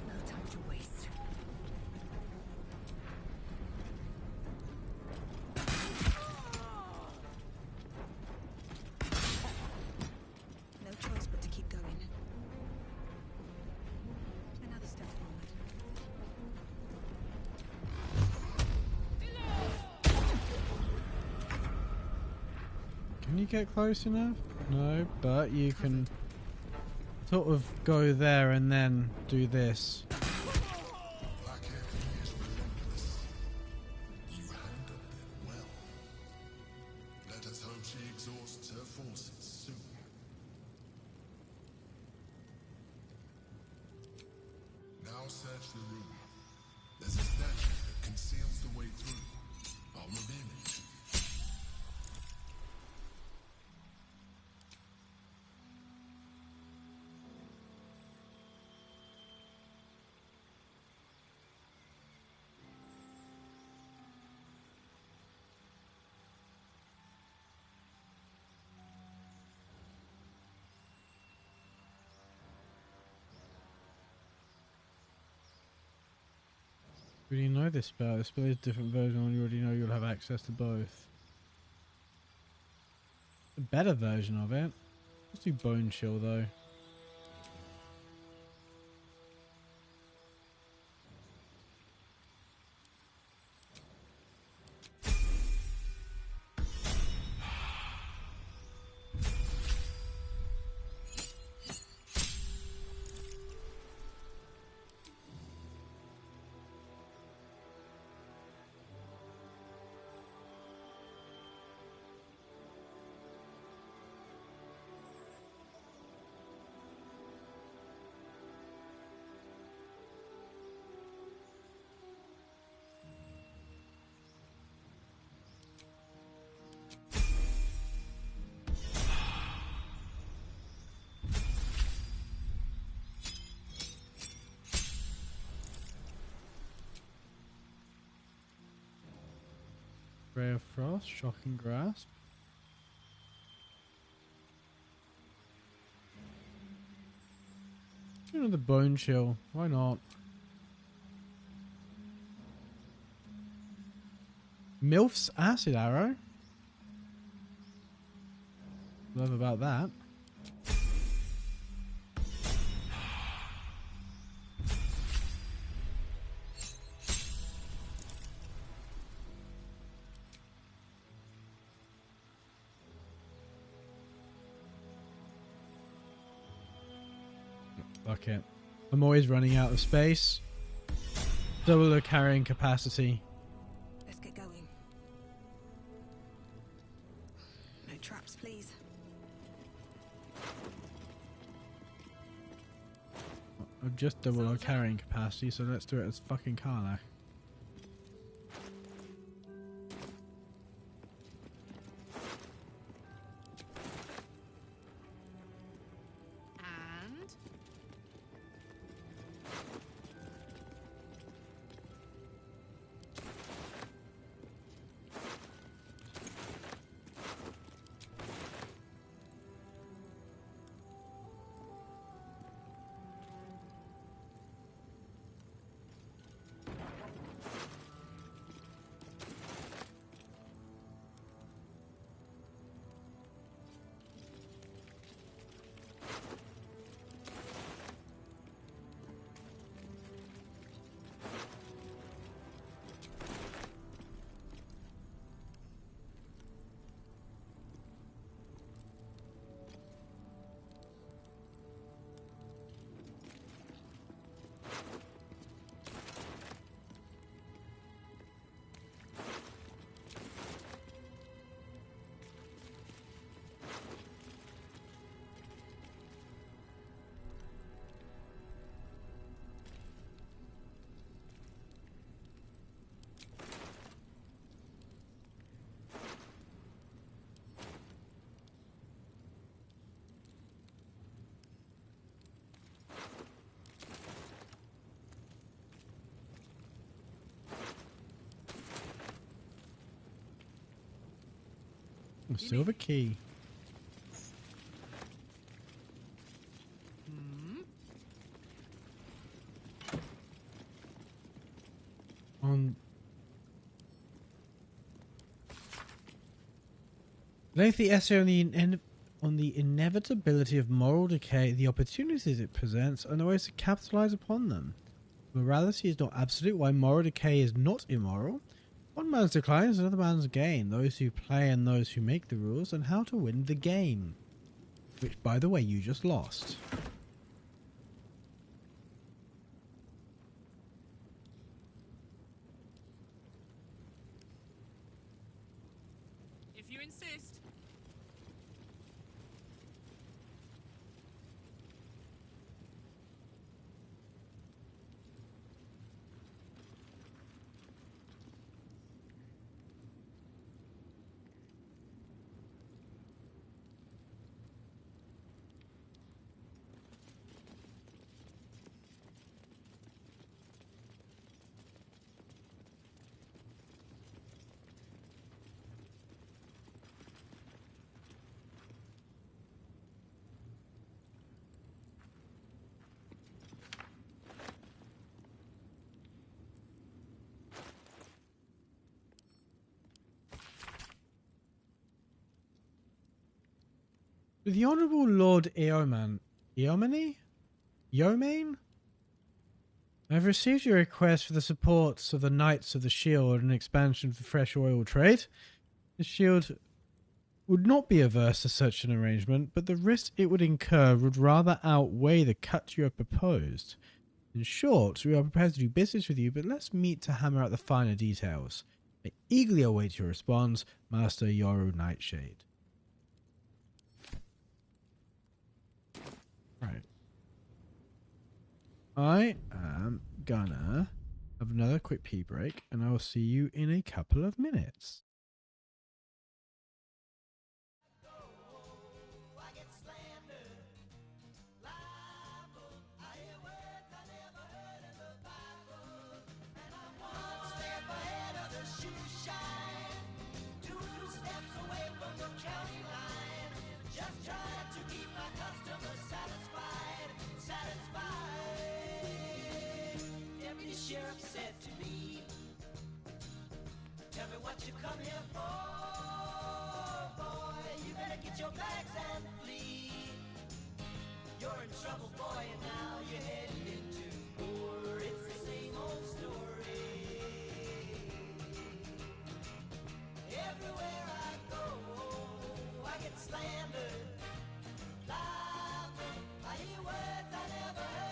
No time to waste. No choice but to keep going. Another step forward. Can you get close enough? No, but you can sort of go there and then do this. Blackhair is relentless. You handled it well. Let us hope she exhausts her forces soon. Now search the room. There's a statue that conceals the way through. I'll reveal it. We already know this spell. This spell is a different version, and you already know you'll have access to both. A better version of it. Let's do Bone Chill though. Ray of Frost, Shocking Grasp. Do another Bone Chill. Why not? Milf's Acid Arrow. Love about that. Fuck it. I'm always running out of space. Double the carrying capacity. Let's get going. No traps, please. I've just doubled our carrying capacity, so let's do it as fucking Karlach. And A silver key. On lengthy essay on the inevitability of moral decay, the opportunities it presents, and the ways to capitalize upon them. Morality is not absolute, while moral decay is not immoral. One man's decline is another man's gain. Those who play and those who make the rules, and how to win the game. Which, by the way, you just lost. if you insist. The Honourable Lord Eomain, I've received your request for the support of the Knights of the Shield and expansion for fresh oil trade. The Shield would not be averse to such an arrangement, but the risk it would incur would rather outweigh the cut you have proposed. In short, we are prepared to do business with you, but let's meet to hammer out the finer details. I eagerly await your response, Master Yoru Nightshade. Right. I am gonna have another quick pee break, and I will see you in a couple of minutes. Sheriff said to me, tell me what you come here for, boy. You better get your bags and flee. You're in trouble, boy, and now you're heading into war. It's the same old story. Everywhere I go, I get slandered. I hear words I never heard.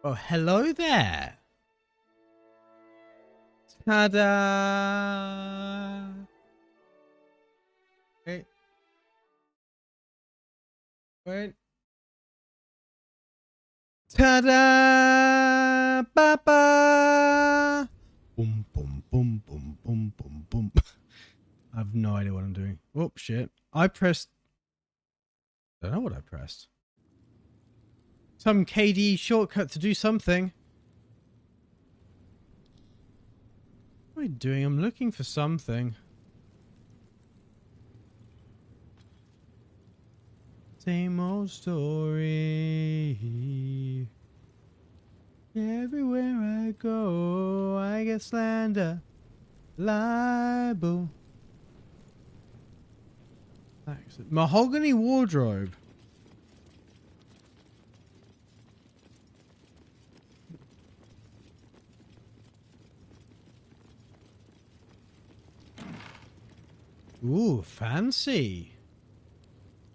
Oh, hello there. Ta-da! Wait. Wait. Ta-da! Ba-ba! Boom, boom, boom, boom, boom, boom, boom. I have no idea what I'm doing. Oh, shit. I pressed... I don't know what I pressed. Some KDE shortcut to do something. What am I doing? I'm looking for something. Same old story. Everywhere I go, I get slander, libel. Mahogany wardrobe. Ooh, fancy.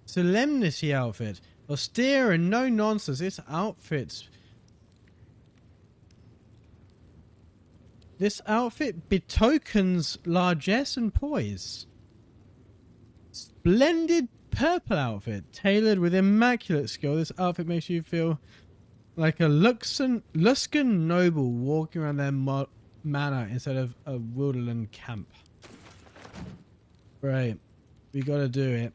Solemnity outfit. Austere and no nonsense. This outfit betokens largesse and poise. Splendid purple outfit. Tailored with immaculate skill. This outfit makes you feel like a Luskan noble walking around their manor instead of a Wilderland camp. Right. We gotta do it.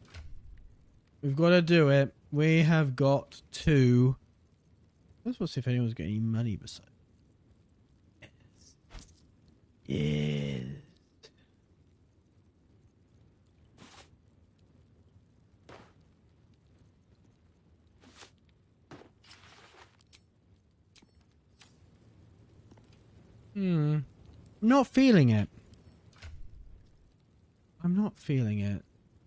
We've got to do it. We have got to... Let's see if anyone's got any money besides. Yes. I'm not feeling it. I'm not feeling it.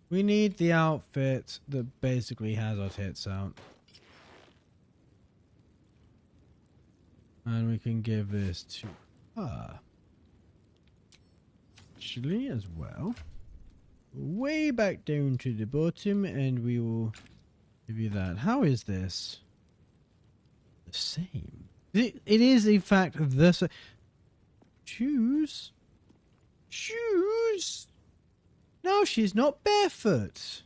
We need the outfit that basically has our tits out. And we can give this to her. Actually, as well. Way back down to the bottom, and we will give you that. How is this? The same. It is, in fact, the same. Shoes? Shoes? No, she's not barefoot.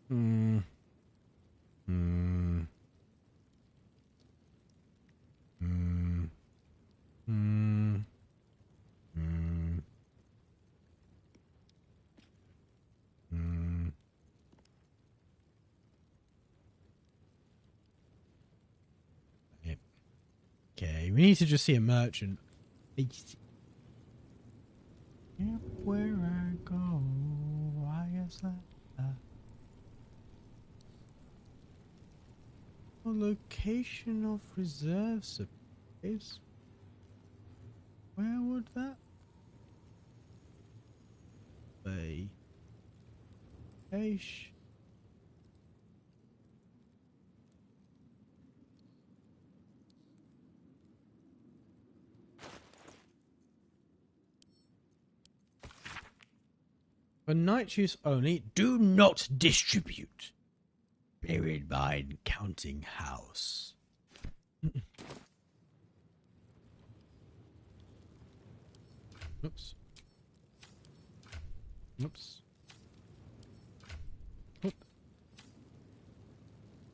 Hmm. Okay, we need to just see a merchant. Where I go, I guess that. A location of reserve supplies. Where would that be? Ish. For night use only, do not distribute. Buried by counting house. Oops. Oops. Oop.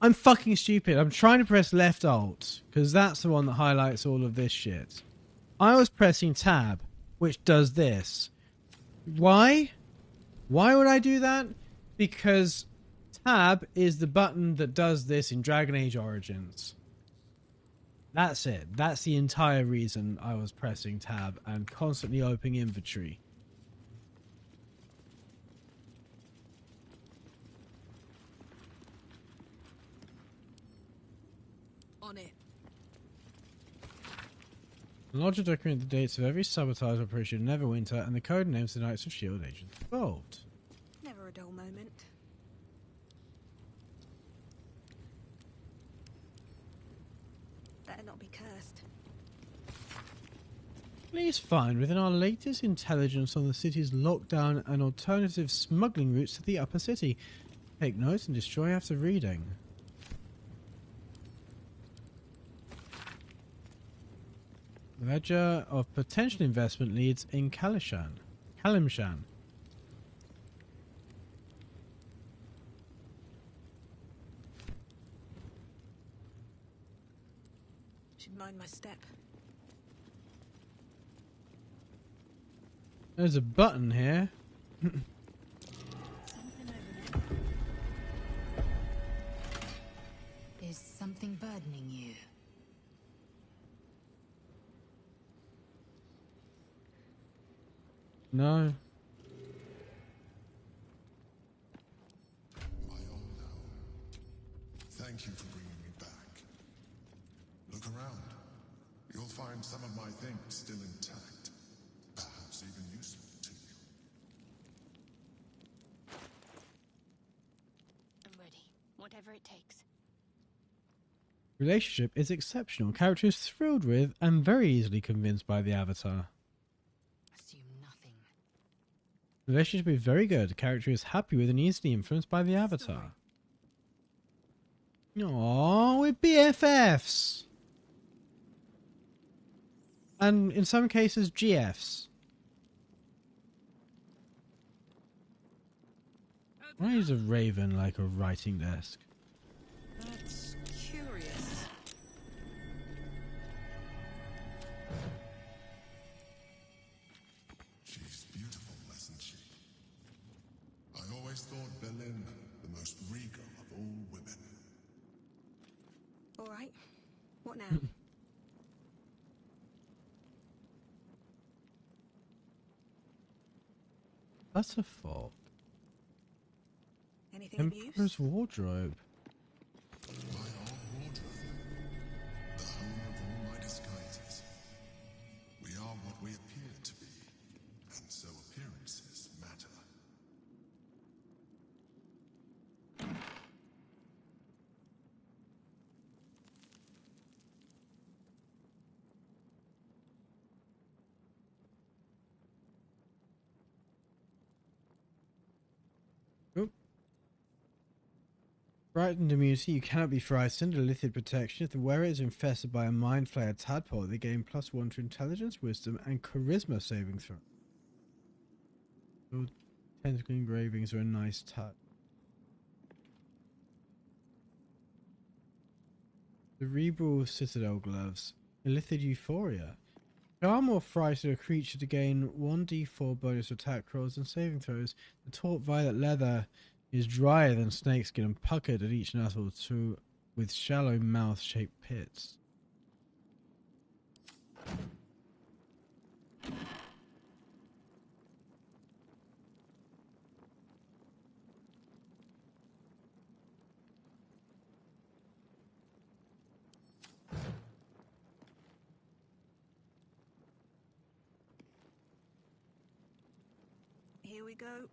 I'm fucking stupid. I'm trying to press left alt because that's the one that highlights all of this shit. I was pressing tab, which does this. Why? Why would I do that? Because tab is the button that does this in Dragon Age Origins. That's it. That's the entire reason I was pressing tab and constantly opening inventory. On it. Lodge a document the dates of every sabotage operation in Neverwinter and the code names of the Knights of S.H.I.E.L.D. agents involved. Never a dull moment. Better not be cursed. Please find within our latest intelligence on the city's lockdown and alternative smuggling routes to the upper city. Take notes and destroy after reading. Ledger of potential investment leads in Kalimshan. Should mind my step. There's a button here. Is something burdening you? No. Thank you for bringing me back. Look around. You'll find some of my things still intact. Perhaps even useful to you. I'm ready. Whatever it takes. Relationship is exceptional. Character is thrilled with and very easily convinced by the avatar. Assume nothing. Relationship is very good. Character is happy with and easily influenced by the avatar. Aww, we're BFFs. And in some cases, GFs. Why is a raven like a writing desk? That's curious. She's beautiful, isn't she? I always thought Berlin the most regal of all women. All right. What now? That's a fault. Anything of use? Emperor's wardrobe. My old wardrobe. The home of all my disguises. We are what we appear to be, and so appearances matter. Frightened immunity, you cannot be frightened. A lithid protection. If the wearer is infested by a mind flayer tadpole, they gain +1 to intelligence, wisdom, and charisma saving throw. Your tentacle engravings are a nice touch. Cerebral Citadel gloves. Illithid Euphoria. Charm or frighten a creature to gain 1d4 bonus attack rolls and saving throws. The taut violet leather is drier than snakeskin and puckered at each nostril with shallow mouth-shaped pits. Here we go.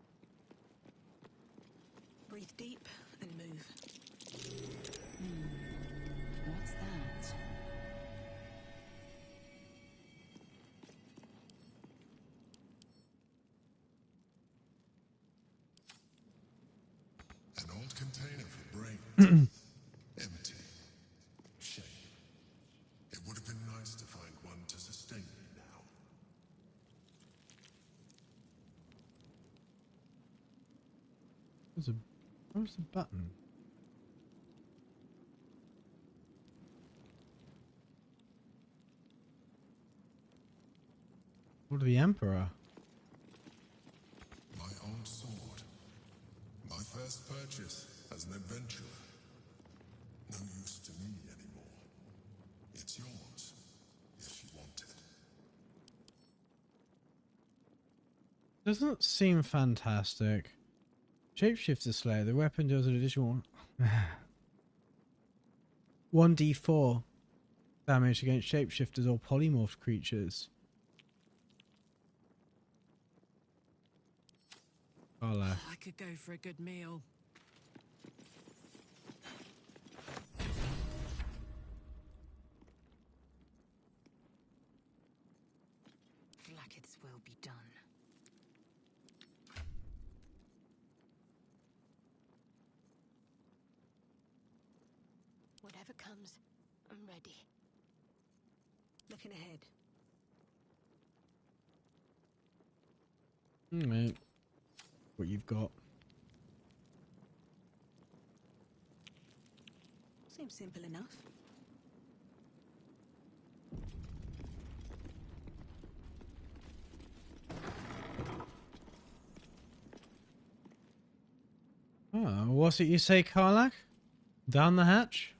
Breathe deep and move. What's that? An old container for brains. Empty. Shame. It would have been nice to find one to sustain me now. Where's the button? What of the Emperor? My old sword. My first purchase as an adventurer. No use to me anymore. It's yours, if you want it. Doesn't seem fantastic. Shapeshifter Slayer. The weapon deals an additional 1d4 damage against shapeshifters or polymorphed creatures. Carlo. I could go for a good meal. Blackhead's will be done. Whatever comes, I'm ready. Looking ahead. Alright. What you've got. Seems simple enough. Oh, what's it you say, Karlach? Down the hatch?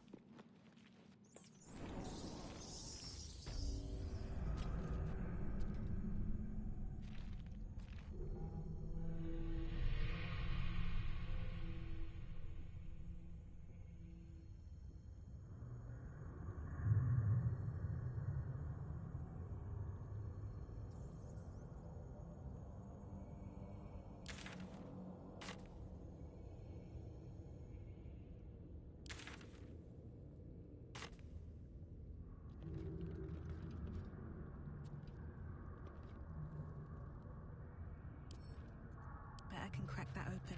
Bet I can crack that open.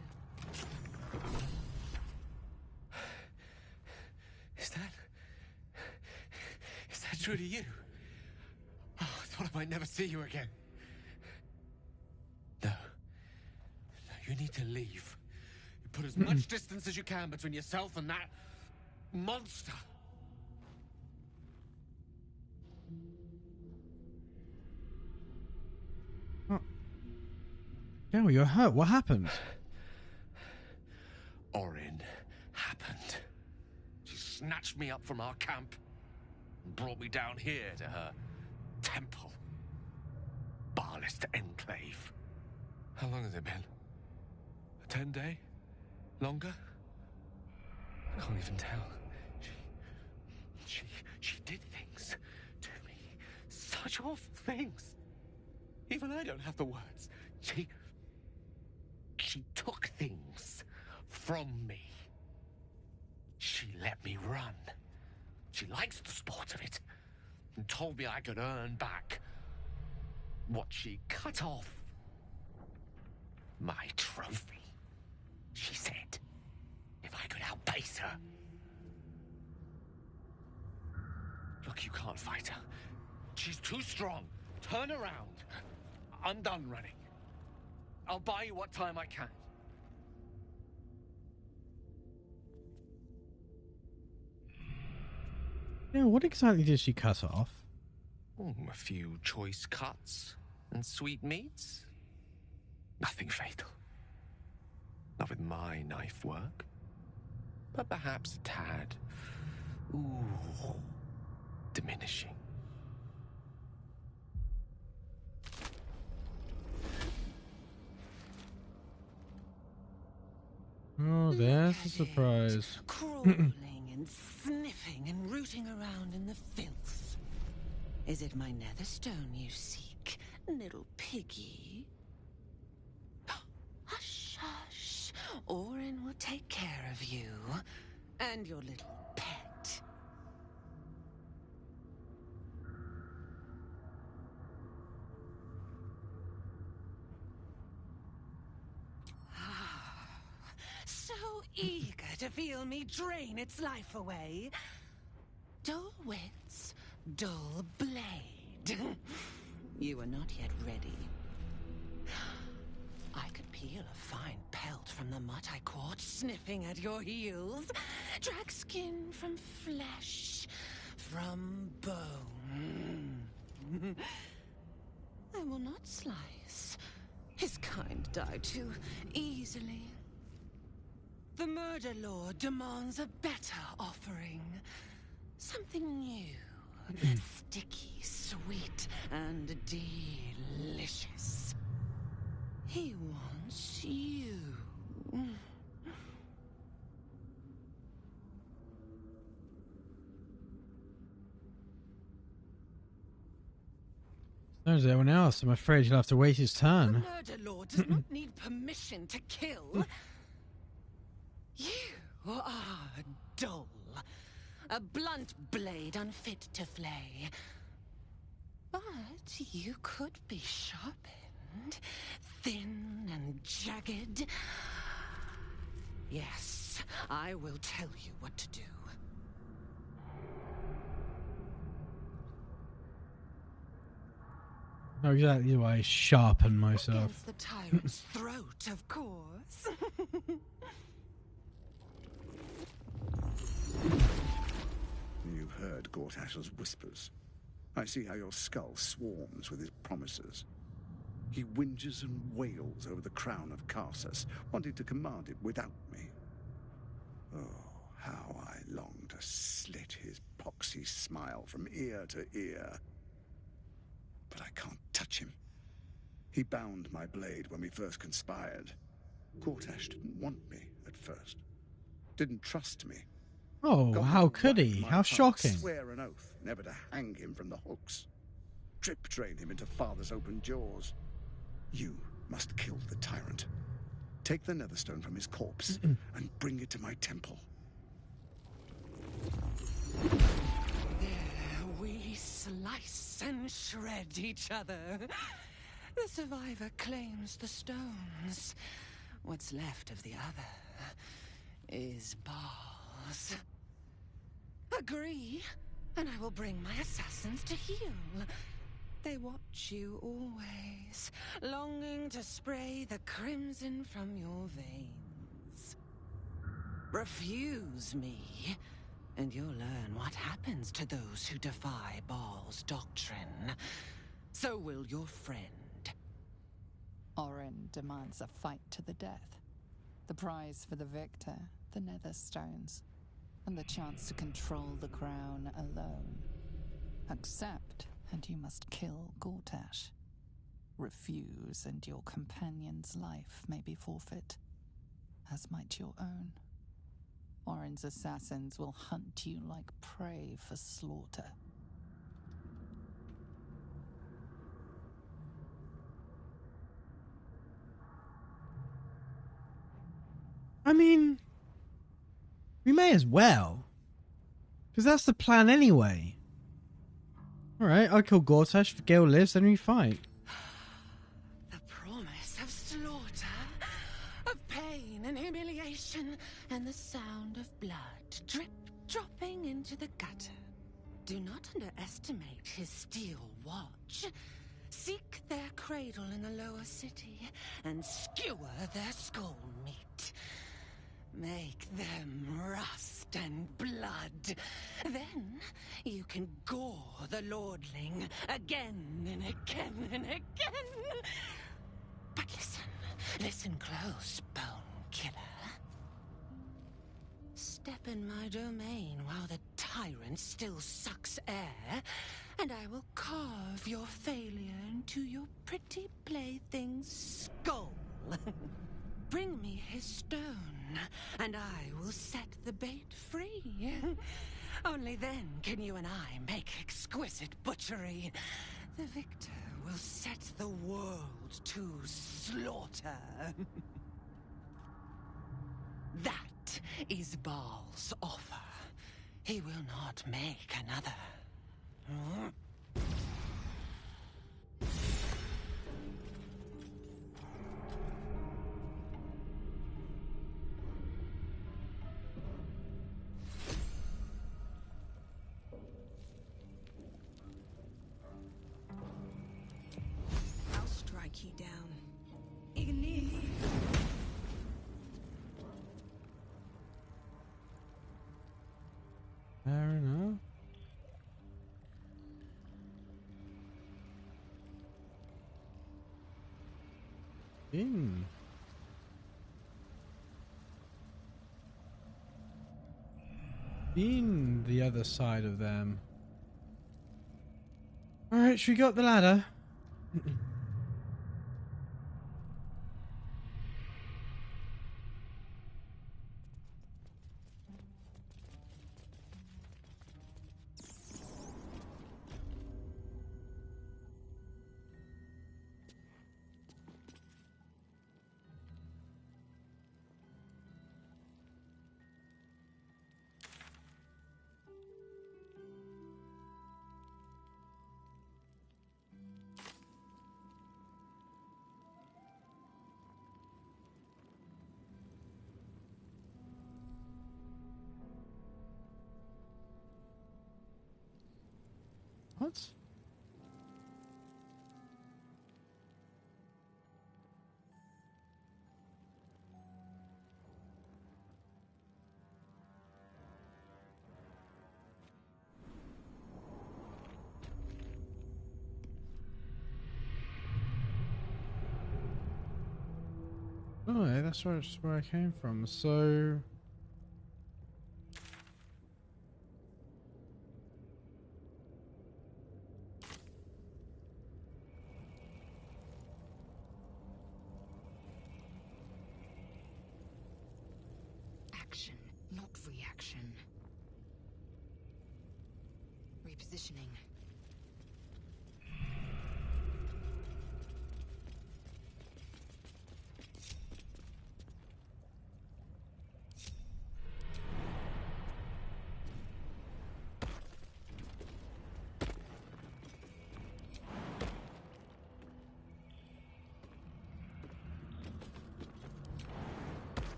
Is that truly you? Oh, I thought I might never see you again. No. No, you need to leave. You put as much distance as you can between yourself and that monster. Yeah, well, you're hurt. What happened? Orin happened. She snatched me up from our camp and brought me down here to her temple. Barlist Enclave. How long has it been? A 10-day? Longer? I can't even tell. She did things to me. Such awful things. Even I don't have the words. She took things from me. She let me run. She likes the sport of it, and told me I could earn back what she cut off. My trophy, she said, if I could outpace her. Look, you can't fight her. She's too strong. Turn around. I'm done running. I'll buy you what time I can. Yeah, what exactly did she cut off? A few choice cuts and sweet meats. Nothing fatal. Not with my knife work. But perhaps a tad. Diminishing. Oh, there's a surprise. Crawling and sniffing and rooting around in the filth. Is it my netherstone you seek, little piggy? Hush, hush. Orin will take care of you and your little pet. So eager to feel me drain its life away. Dull wits, dull blade. You are not yet ready. I could peel a fine pelt from the mutt I caught sniffing at your heels. Drag skin from flesh, from bone. I will not slice. His kind die too easily. The murder lord demands a better offering. Something new. Sticky, sweet, and delicious. He wants you. There's everyone else. I'm afraid you'll have to wait his turn. The murder lord does not need permission to kill. You are dull. A blunt blade unfit to flay. But you could be sharpened, thin and jagged. Yes, I will tell you what to do. Not exactly why I sharpen myself. Against the tyrant's throat, of course. You've heard Gortash's whispers. I see how your skull swarms with his promises. He whinges and wails over the crown of Karsus, wanting to command it without me. Oh, how I long to slit his poxy smile from ear to ear. But I can't touch him. He bound my blade when we first conspired. Gortash didn't want me at first. Didn't trust me. Oh, Got me how to could whack he? my How heart, shocking. Swear an oath never to hang him from the hooks. Drip train him into father's open jaws. You must kill the tyrant. Take the Netherstone from his corpse and bring it to my temple. There we slice and shred each other. The survivor claims the stones. What's left of the other is Baal's. Agree, and I will bring my assassins to heal. They watch you always, longing to spray the crimson from your veins. Refuse me, and you'll learn what happens to those who defy Baal's doctrine. So will your friend. Orin demands a fight to the death. The prize for the victor, the Netherstones, and the chance to control the crown alone. Accept, and you must kill Gortash. Refuse, and your companion's life may be forfeit, as might your own. Orin's assassins will hunt you like prey for slaughter. I mean, we may as well. Because that's the plan anyway. Alright, I kill Gortash. If Gale lives, then we fight. The promise of slaughter, of pain and humiliation, and the sound of blood dropping into the gutter. Do not underestimate his steel watch. Seek their cradle in the lower city and skewer their skull meat. Make them rust and blood. Then you can gore the lordling again and again and again. But listen close, bone killer. Step in my domain while the tyrant still sucks air, and I will carve your failure into your pretty plaything's skull. Bring me his stone, and I will set the bait free. Only then can you and I make exquisite butchery. The victor will set the world to slaughter. That is Baal's offer. He will not make another. I'll strike you down. Ignis. Fair enough. In. In the other side of them. Alright, should we go up the ladder? What? Oh, yeah, that's where I came from. So... Action, not reaction. Repositioning.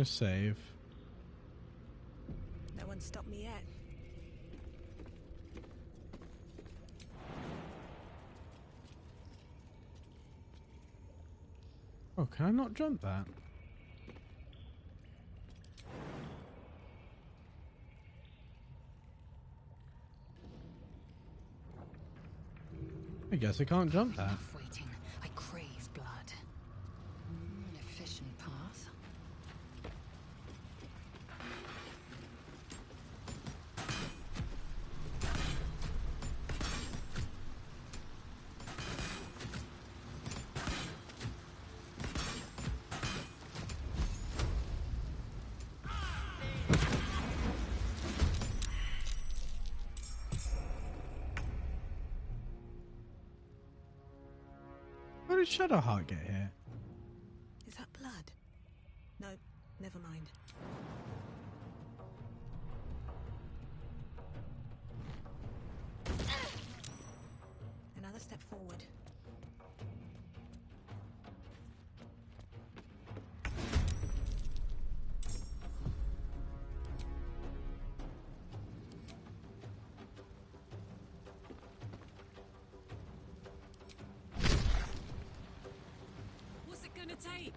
Save. No one stopped me yet. Oh, can I not jump that? I guess I can't jump that. Waiting. I crave blood. An efficient path. How did Shadowheart get here? Is that blood? No, never mind. Another step forward. What's it gonna take?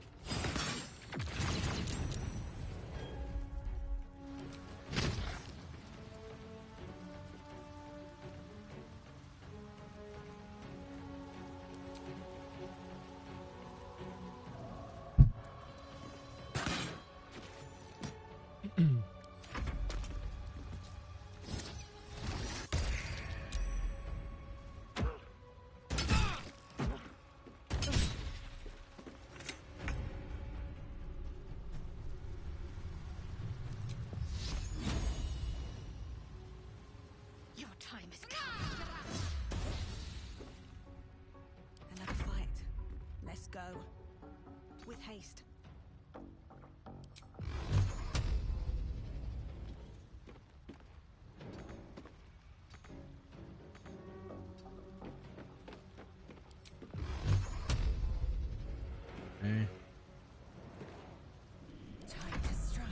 Your time has come. Another fight. Let's go. With haste. Hey. Time to strike.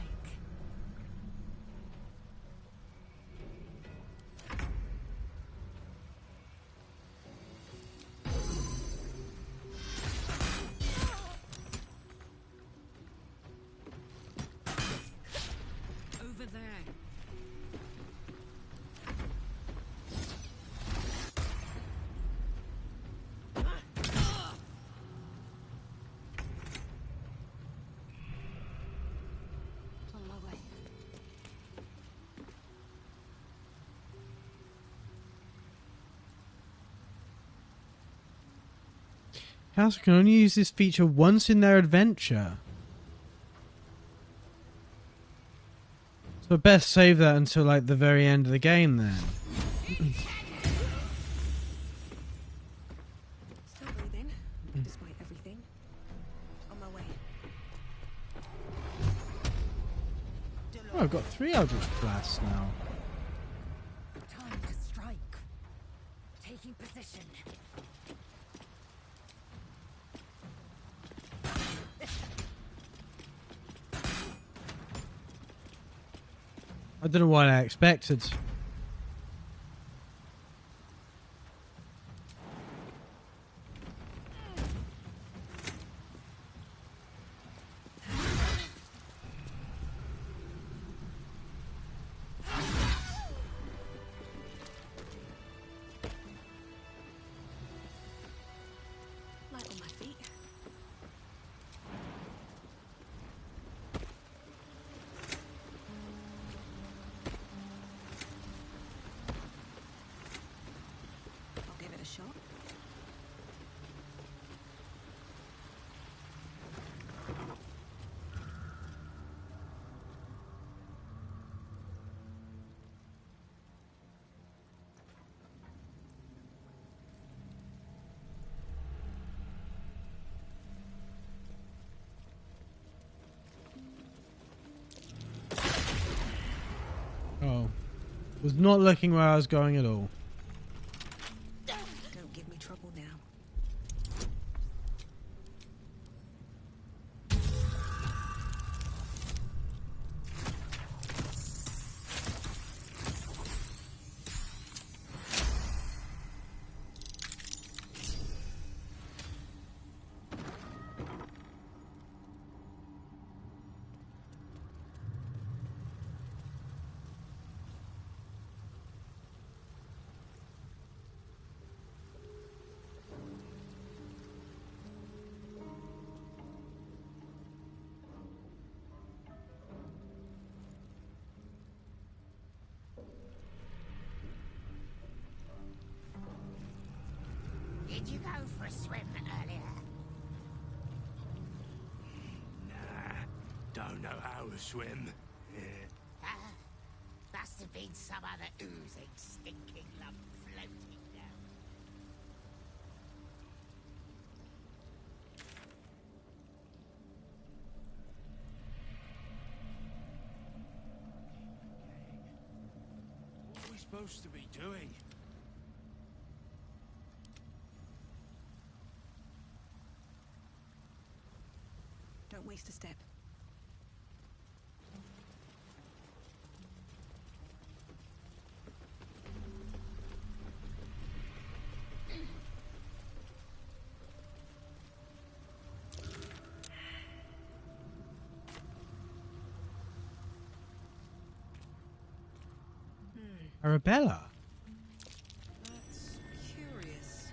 Over there. On my way. Council can only use this feature once in their adventure. So best save that until like the very end of the game then. Still breathing, despite everything. On my way. Oh, I've got 3 Eldritch Blasts now. Time to strike. Taking possession. position. I don't know what I expected. Light on my feet. I'll give it a shot. Oh. Was not looking where I was going at all. Don't give me trouble now. Did you go for a swim earlier? Nah, don't know how to swim. Must have been some other oozing, stinking lump floating down. What are we supposed to be doing? Don't waste a step. Arabella. That's curious.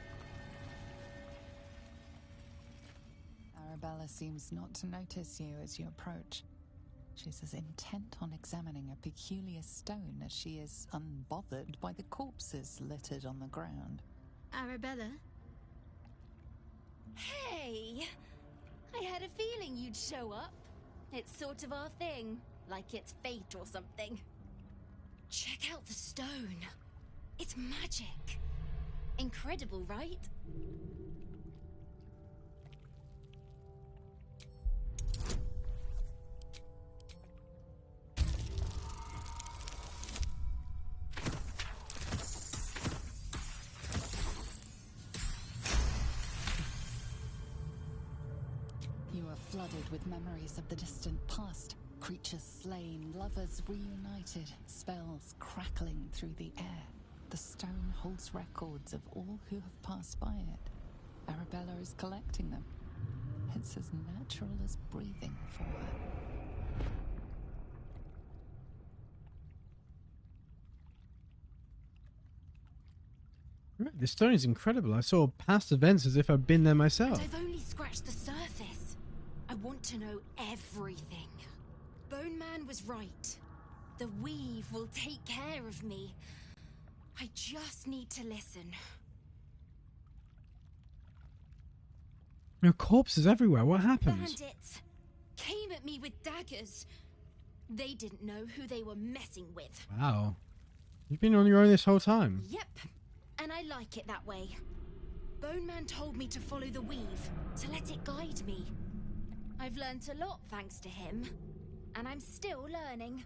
Arabella seems not to notice you as you approach. She's as intent on examining a peculiar stone as she is unbothered by the corpses littered on the ground. Arabella? Hey! I had a feeling you'd show up. It's sort of our thing, like it's fate or something. Check out the stone. It's magic. Incredible, right? You are flooded with memories of the distant past. Creatures slain, lovers reunited, spells crackling through the air. The stone holds records of all who have passed by it. Arabella is collecting them. It's as natural as breathing for her. Right, this stone is incredible. I saw past events as if I'd been there myself. And I've only scratched the surface. I want to know everything. Bone Man was right. The weave will take care of me. I just need to listen. There are corpses everywhere. What happened? Bandits came at me with daggers. They didn't know who they were messing with. Wow. You've been on your own this whole time. Yep, and I like it that way. Bone Man told me to follow the weave, to let it guide me. I've learnt a lot thanks to him, and I'm still learning.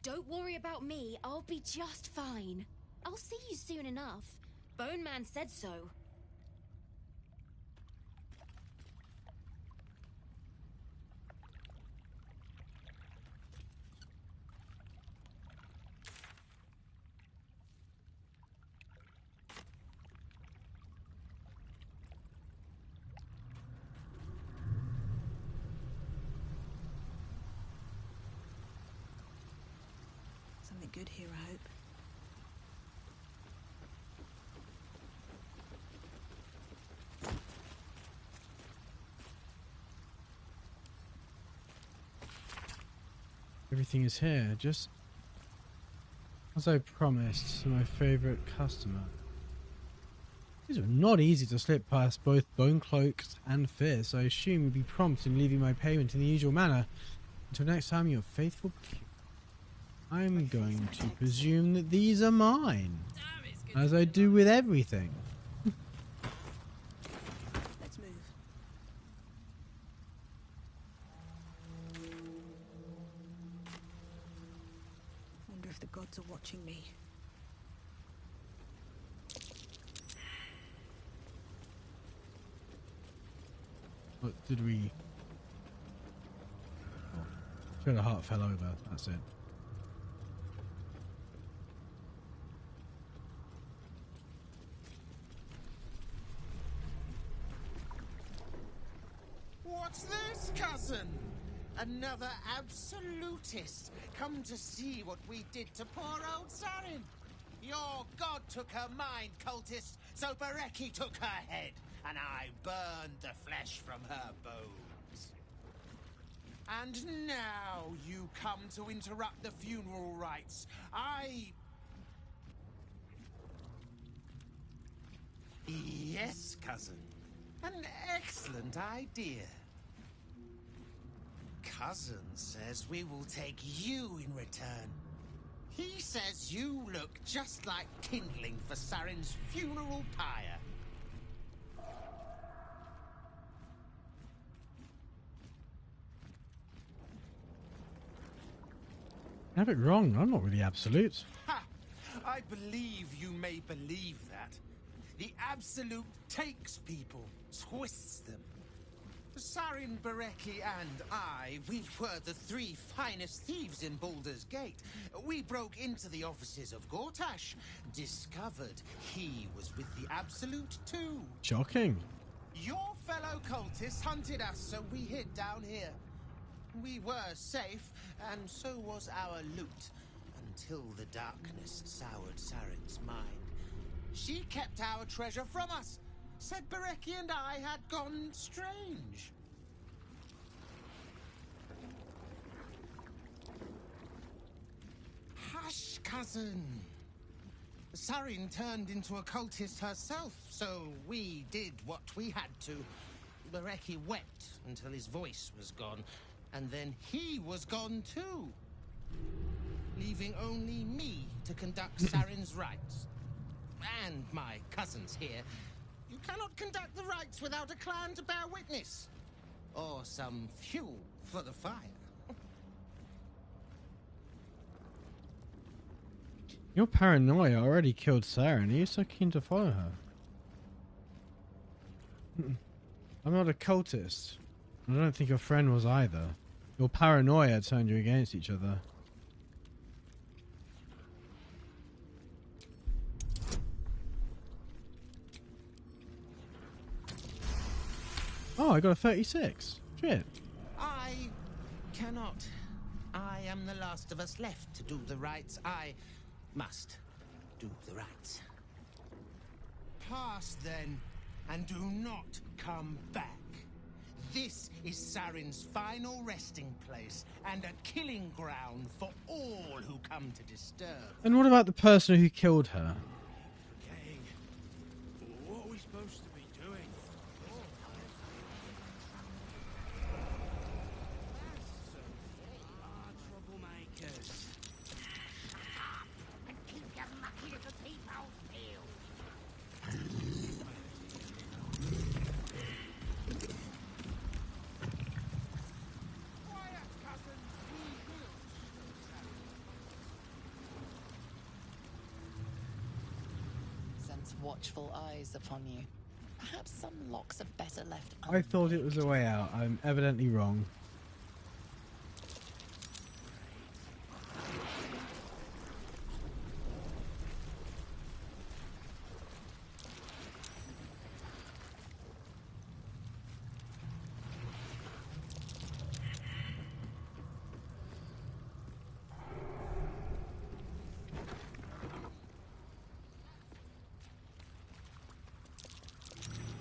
Don't worry about me. I'll be just fine. I'll see you soon enough. Bone Man said so. Something good here, I hope. Everything is here, just as I promised to my favorite customer. These are not easy to slip past both Bone Cloaks and Fierce. I assume you'll be prompt in leaving my payment in the usual manner. Until next time, your faithful... I'm going to presume that these are mine, as I do with everything. Let's move. Wonder if the gods are watching me. What did we... Oh, feel a heart fell over, that's it. What's this, cousin? Another absolutist come to see what we did to poor old Sarin. Your god took her mind, cultist, so Bereki took her head, and I burned the flesh from her bones. And now you come to interrupt the funeral rites. Yes, cousin. An excellent idea. Cousin says we will take you in return. He says you look just like kindling for Sarin's funeral pyre. I have it wrong. I'm not really absolute. Ha! I believe you may believe that. The Absolute takes people, twists them. Sarin, Bereki, and I, we were the three finest thieves in Baldur's Gate. We broke into the offices of Gortash, discovered he was with the Absolute too. Shocking. Your fellow cultists hunted us, so we hid down here. We were safe, and so was our loot, until the darkness soured Sarin's mind. She kept our treasure from us, said Bereki and I had gone strange. Hush, cousin. Sarin turned into a cultist herself, so we did what we had to. Bereki wept until his voice was gone, and then he was gone too, leaving only me to conduct Sarin's rites. And my cousins here. You cannot conduct the rites without a clan to bear witness. Or some fuel for the fire. Your paranoia already killed Sarah, and are you so keen to follow her? I'm not a cultist. I don't think your friend was either. Your paranoia turned you against each other. Oh, I got a 36. Shit. I cannot. I am the last of us left to do the rites. I must do the rites. Pass then, and do not come back. This is Sarin's final resting place, and a killing ground for all who come to disturb. And what about the person who killed her? King, what are we supposed to be doing? Troublemakers. And keep your mucky little peepholes peeled. Quiet, cousins. We will show Sarin. its watchful eyes upon you. Perhaps some locks are better left I thought it was a way out. I'm evidently wrong.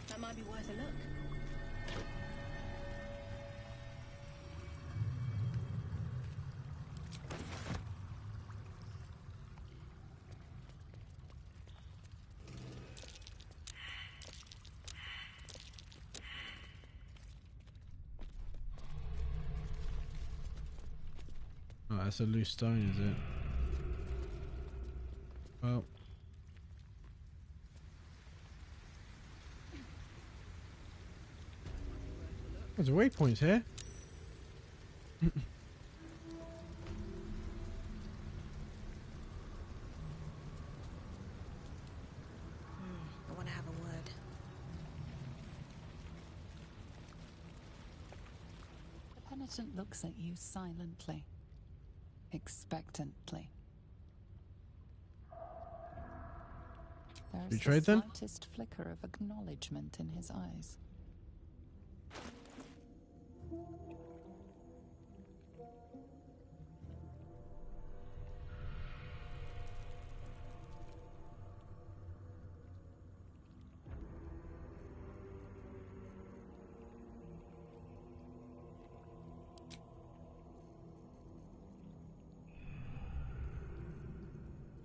That might be worth a look. Oh, that's a loose stone, is it? Well. There's a waypoint here. I want to have a word. The penitent looks at you silently, expectantly. There is Betrayed the then? slightest flicker of acknowledgement in his eyes.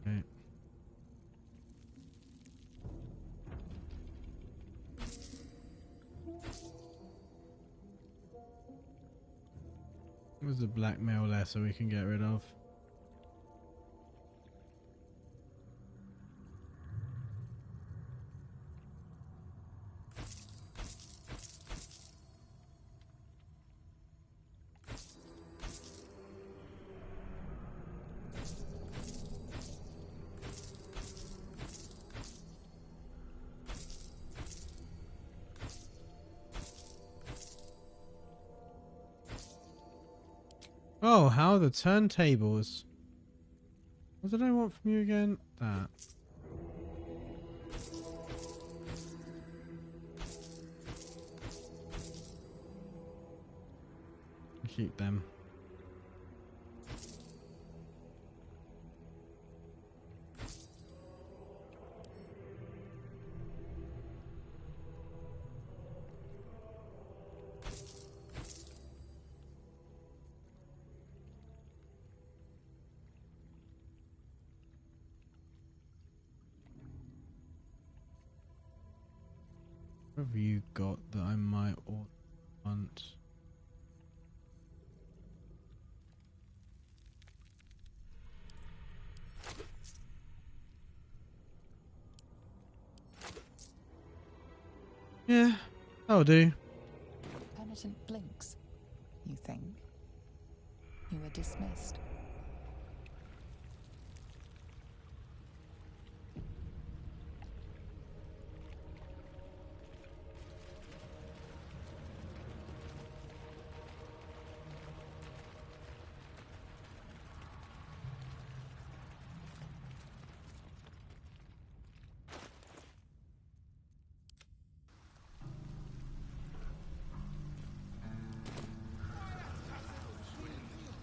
Okay. Where's the blackmail letter we can get rid of? Oh, how are the turntables? What did I want from you again? That. Keep them. What have you got that I might want? Yeah, that'll do. Penitent blinks. You think? You are dismissed.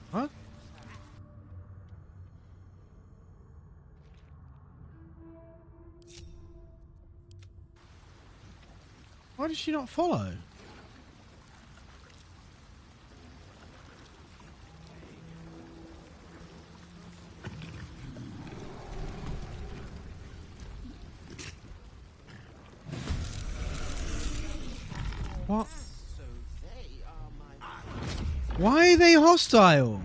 What? Why did she not follow? What? Why are they hostile?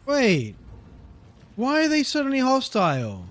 Wait. Why are they suddenly hostile?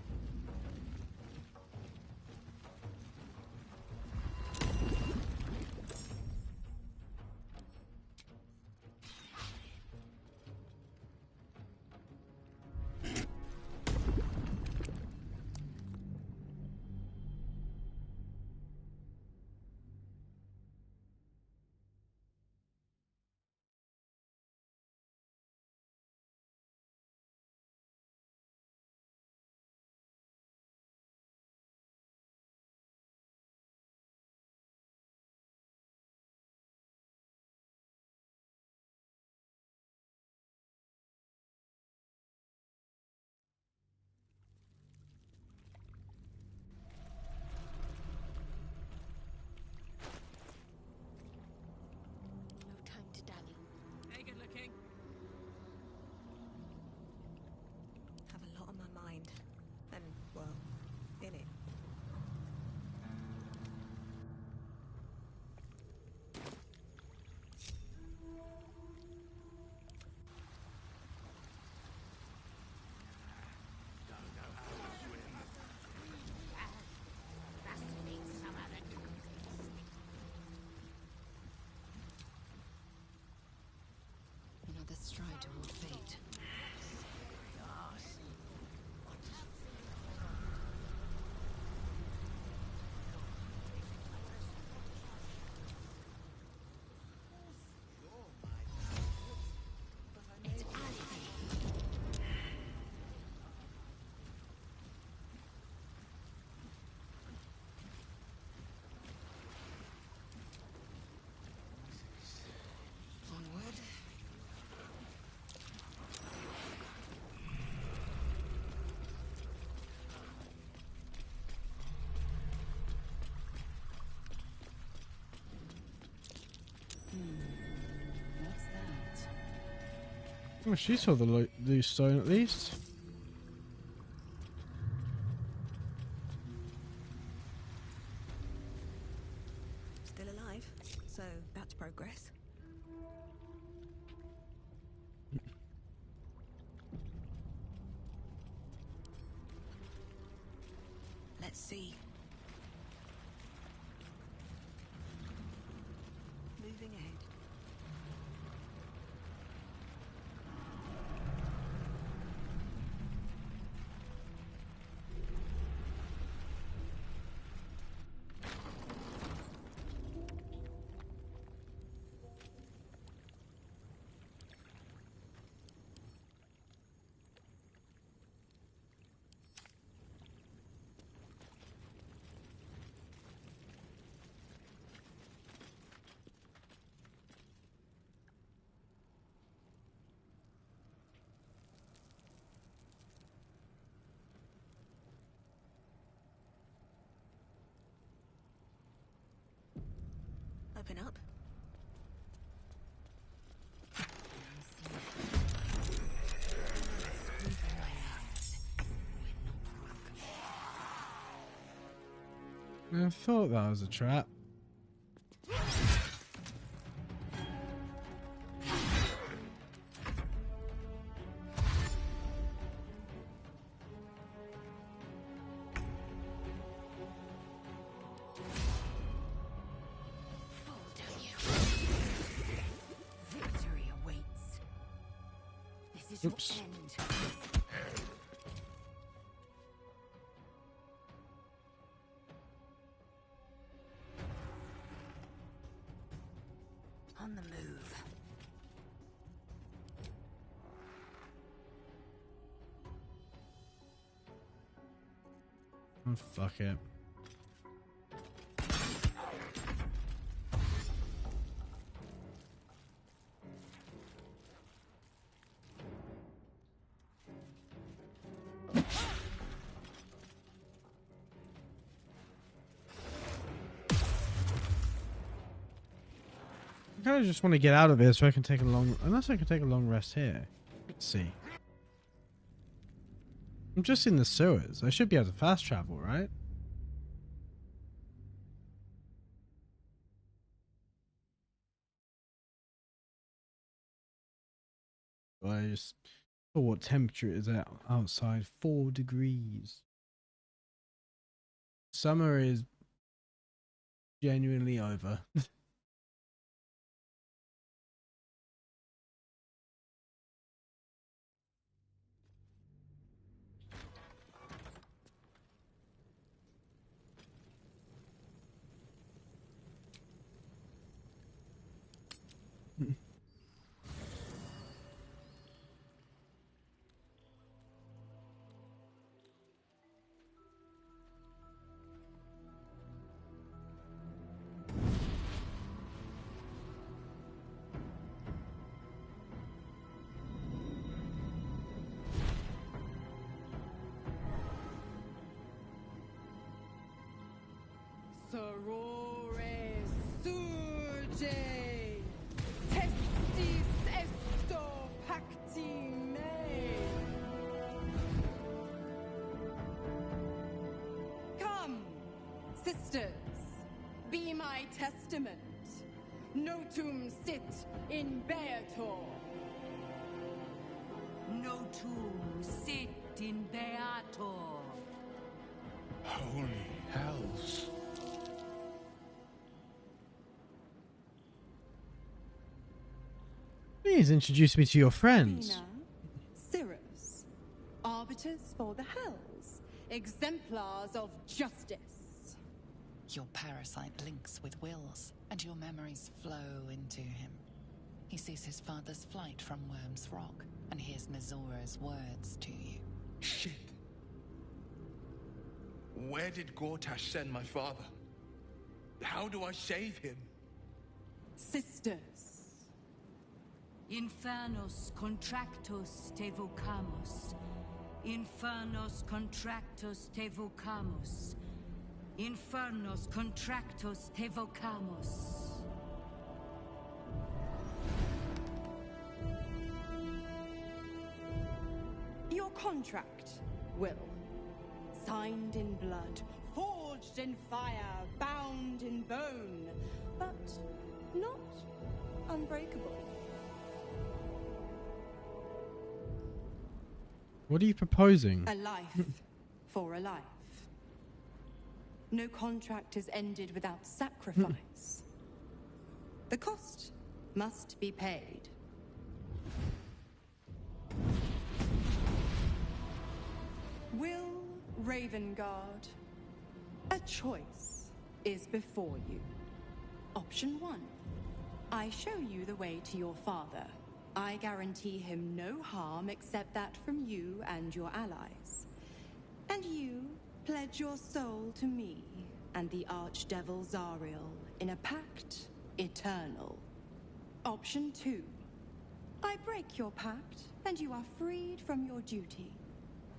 toward fate. What's that? Well, she saw the loose stone at least. Still alive, so that's progress. Let's see. Moving ahead. Open up. I thought that was a trap. Victory awaits. This is Oops. your end. On the move. Oh, fuck it. I kind of just want to get out of here so I can take a long... Unless I can take a long rest here. Let's see. I'm just in the sewers. I should be able to fast travel, right? I just... Oh, what temperature is it outside? 4 degrees. Summer is genuinely over. Sorore surge, testis esto pacti me. Come, sisters, be my testament. Notum sit in beator. Notum sit in beator. Holy hells. What do Please introduce me to your friends. Athena, Cirrus, arbiters for the hells, exemplars of justice. Your parasite links with Will's, and your memories flow into him. He sees his father's flight from Worm's Rock, and hears Mizora's words to you. Shit. Where did Gortash send my father? How do I save him? Sisters. Infernos contractus te vocamus. Infernos contractus te vocamus. Infernos contractus te vocamus. Your contract, Will. Signed in blood, forged in fire, bound in bone, but not unbreakable. What are you proposing? A life for a life. No contract is ended without sacrifice. The cost must be paid. Will Ravengard, a choice is before you. Option 1. I show you the way to your father. I guarantee him no harm except that from you and your allies. And you pledge your soul to me and the Archdevil Zariel in a pact eternal. Option 2. I break your pact and you are freed from your duty.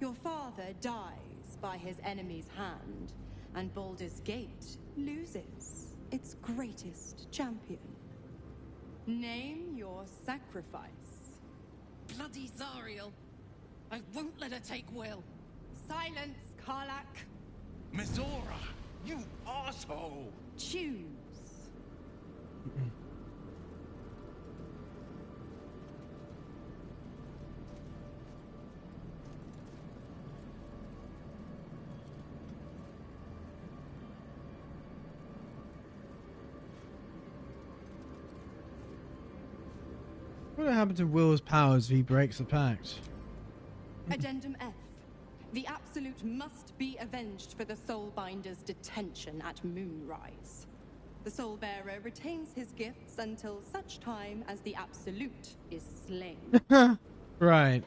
Your father dies by his enemy's hand, and Baldur's Gate loses its greatest champion. Name your sacrifice. Bloody Zariel. I won't let her take Will. Silence, Karlak. Mizora, you asshole! Choose. What will happen to Will's powers if he breaks the pact? Addendum F. The Absolute must be avenged for the Soulbinder's detention at Moonrise. The Soulbearer retains his gifts until such time as the Absolute is slain. Right.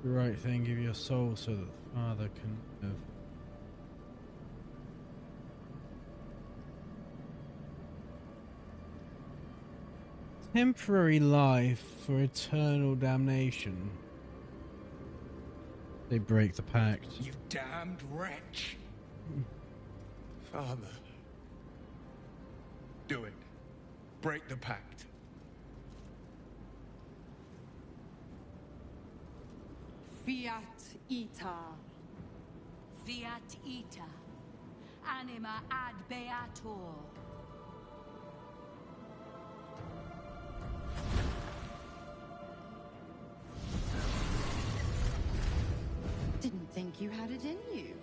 The right thing, give your soul so that the Father can live. Temporary life for eternal damnation. They break the pact. You damned wretch! Father. Do it. Break the pact. Fiat Ita. Fiat ita. Anima ad beator. Didn't think you had it in you.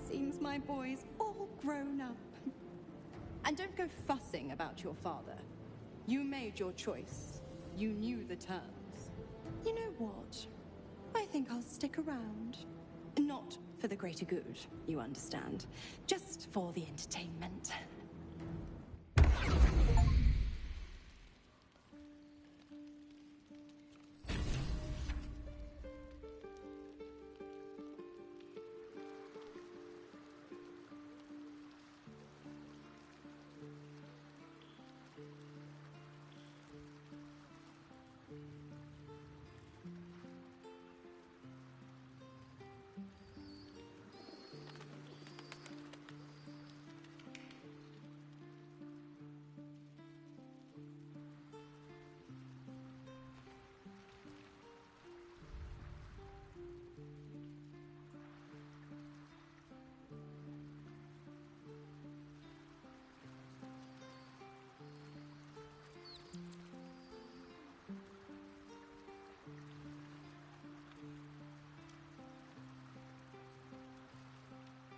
Seems my boy's all grown up. And don't go fussing about your father. You made your choice. You knew the terms. You know what? I think I'll stick around. Not for the greater good, you understand. Just for the entertainment.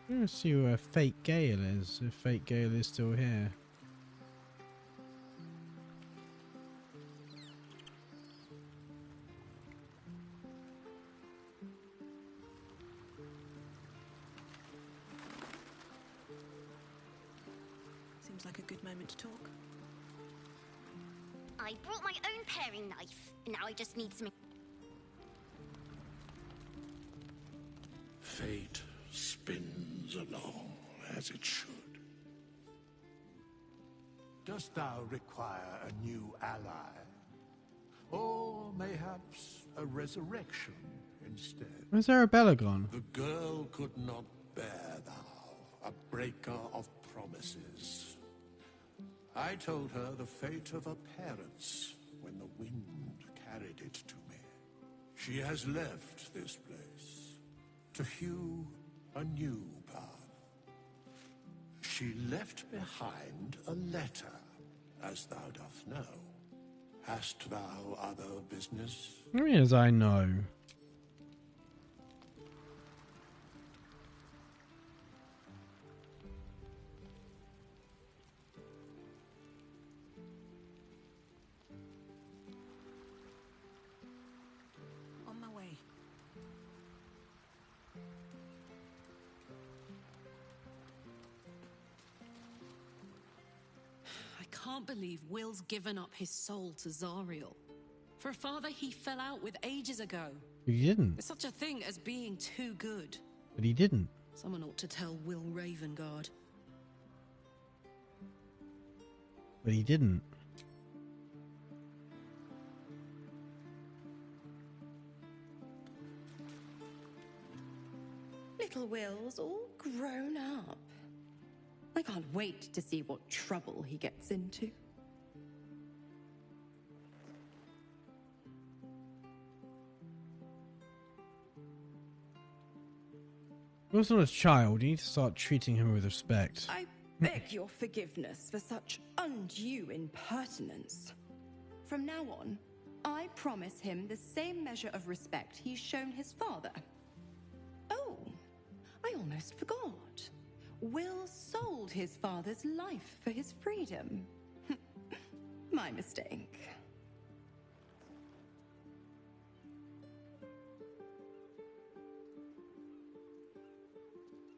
I'm gonna see where Fake Gale is, if Fake Gale is still here. Seems like a good moment to talk. I brought my own paring knife. Now I just need some... Fate spins along as it should. Dost thou require a new ally? Or mayhaps a resurrection instead? Where's Arabella gone? The girl could not bear thou, a breaker of promises. I told her the fate of her parents when the wind carried it to me. She has left this place to hew a new path. She left behind a letter, as thou doth know. Hast thou other business? As I know. On my way. I can't believe Will's given up his soul to Zariel. For a father he fell out with ages ago. He didn't. There's such a thing as being too good. But he didn't. Someone ought to tell Will Ravengard. But he didn't. Little Will's all grown up. I can't wait to see what trouble he gets into. He was not a child. You need to start treating him with respect. I beg your forgiveness for such undue impertinence. From now on, I promise him the same measure of respect he's shown his father. Oh, I almost forgot. Will sold his father's life for his freedom. My mistake.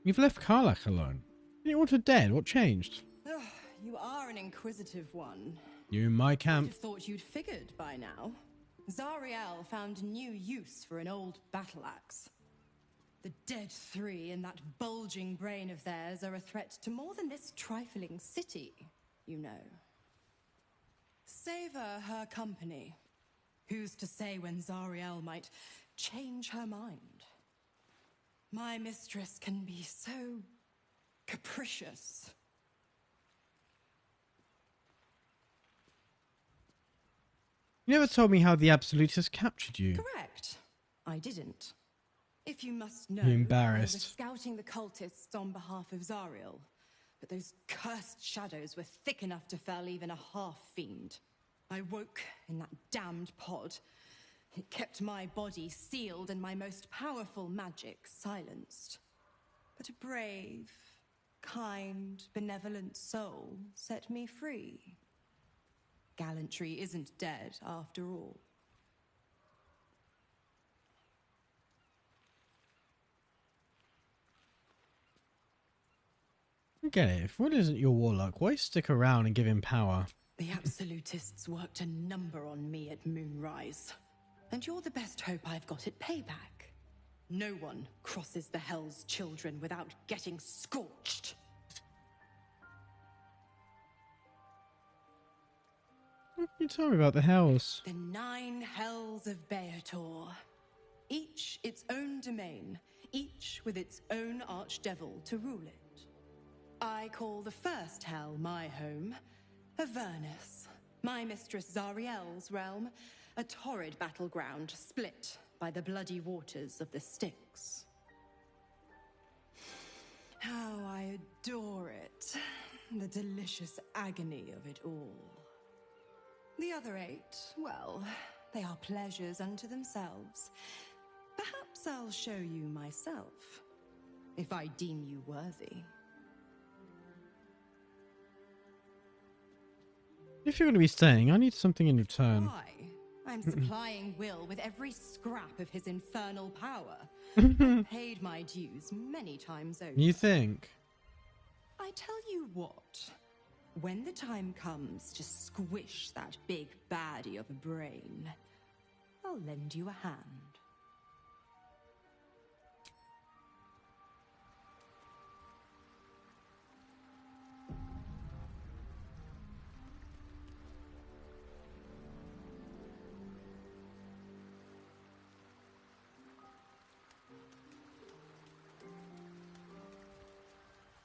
You've left Karlach alone. You want her dead? What changed? Ugh, you are an inquisitive one. You in my I'd camp. have thought you'd figured by now. Zariel found new use for an old battle axe. The dead three in that bulging brain of theirs are a threat to more than this trifling city, you know. Savor her company. Who's to say when Zariel might change her mind? My mistress can be so capricious. You never told me how the Absolutists captured you. Correct. I didn't. If you must know, You're I was embarrassed. scouting the cultists on behalf of Zariel, but those cursed shadows were thick enough to fell even a half-fiend. I woke in that damned pod. It kept my body sealed and my most powerful magic silenced. But a brave, kind, benevolent soul set me free. Gallantry isn't dead after all. I get it. If Will isn't your warlock, why stick around and give him power? The Absolutists worked a number on me at Moonrise. And you're the best hope I've got at payback. No one crosses the Hell's Children without getting scorched. What can you tell me about the hells? The 9 Hells of Beator. Each its own domain, each with its own archdevil to rule it. I call the first hell my home, Avernus. My mistress Zariel's realm, a torrid battleground split by the bloody waters of the Styx. How I adore it, the delicious agony of it all. The other 8, well, they are pleasures unto themselves. Perhaps I'll show you myself. if I deem you worthy. If you're going to be staying, I need something in return. Why? I'm supplying Will with every scrap of his infernal power. I've paid my dues many times over. You think? I tell you what, when the time comes to squish that big baddie of a brain, I'll lend you a hand.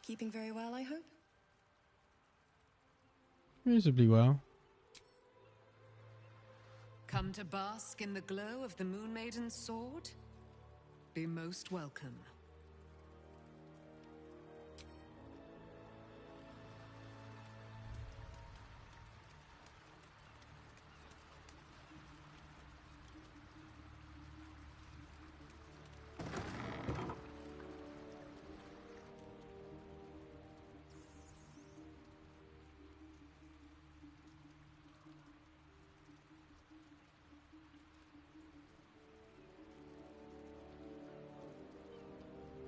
Keeping very well, I hope? Reasonably well. Come to bask in the glow of the Moon Maiden's sword? Be most welcome.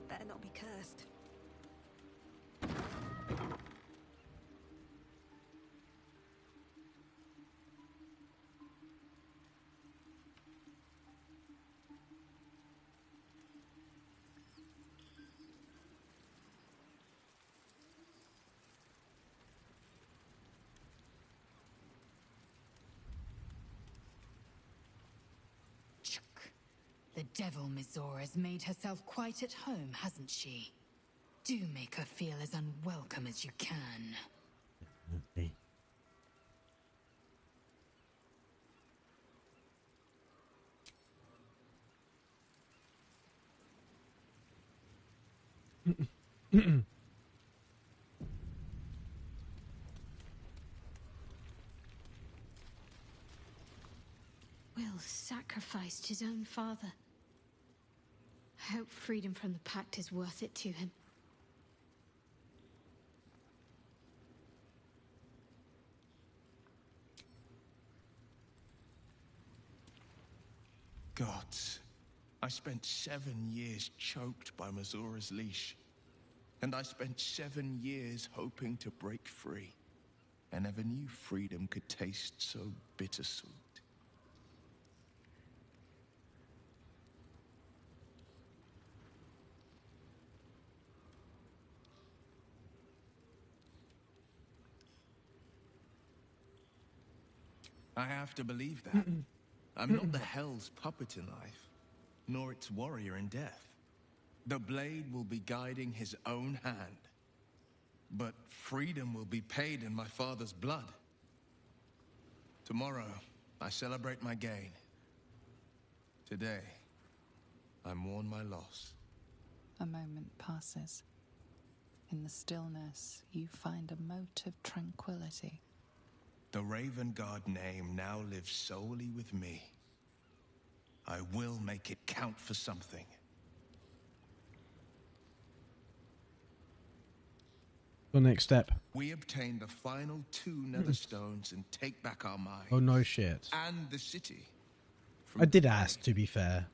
Better not be cursed. The devil Mizora has made herself quite at home, hasn't she? Do make her feel as unwelcome as you can. Will sacrificed his own father. I hope freedom from the pact is worth it to him. Gods, I spent 7 years choked by Mazora's leash. And I spent 7 years hoping to break free. I never knew freedom could taste so bittersweet. I have to believe that. I'm not the Hell's puppet in life, nor its warrior in death. The blade will be guiding his own hand. But freedom will be paid in my father's blood. Tomorrow, I celebrate my gain. Today, I mourn my loss. A moment passes. In the stillness, you find a mote of tranquility. The Raven Guard name now lives solely with me. I will make it count for something. The next step. We obtain the final 2 Netherstones and take back our mind. Oh, no shit. And the city. I did ask, to be fair.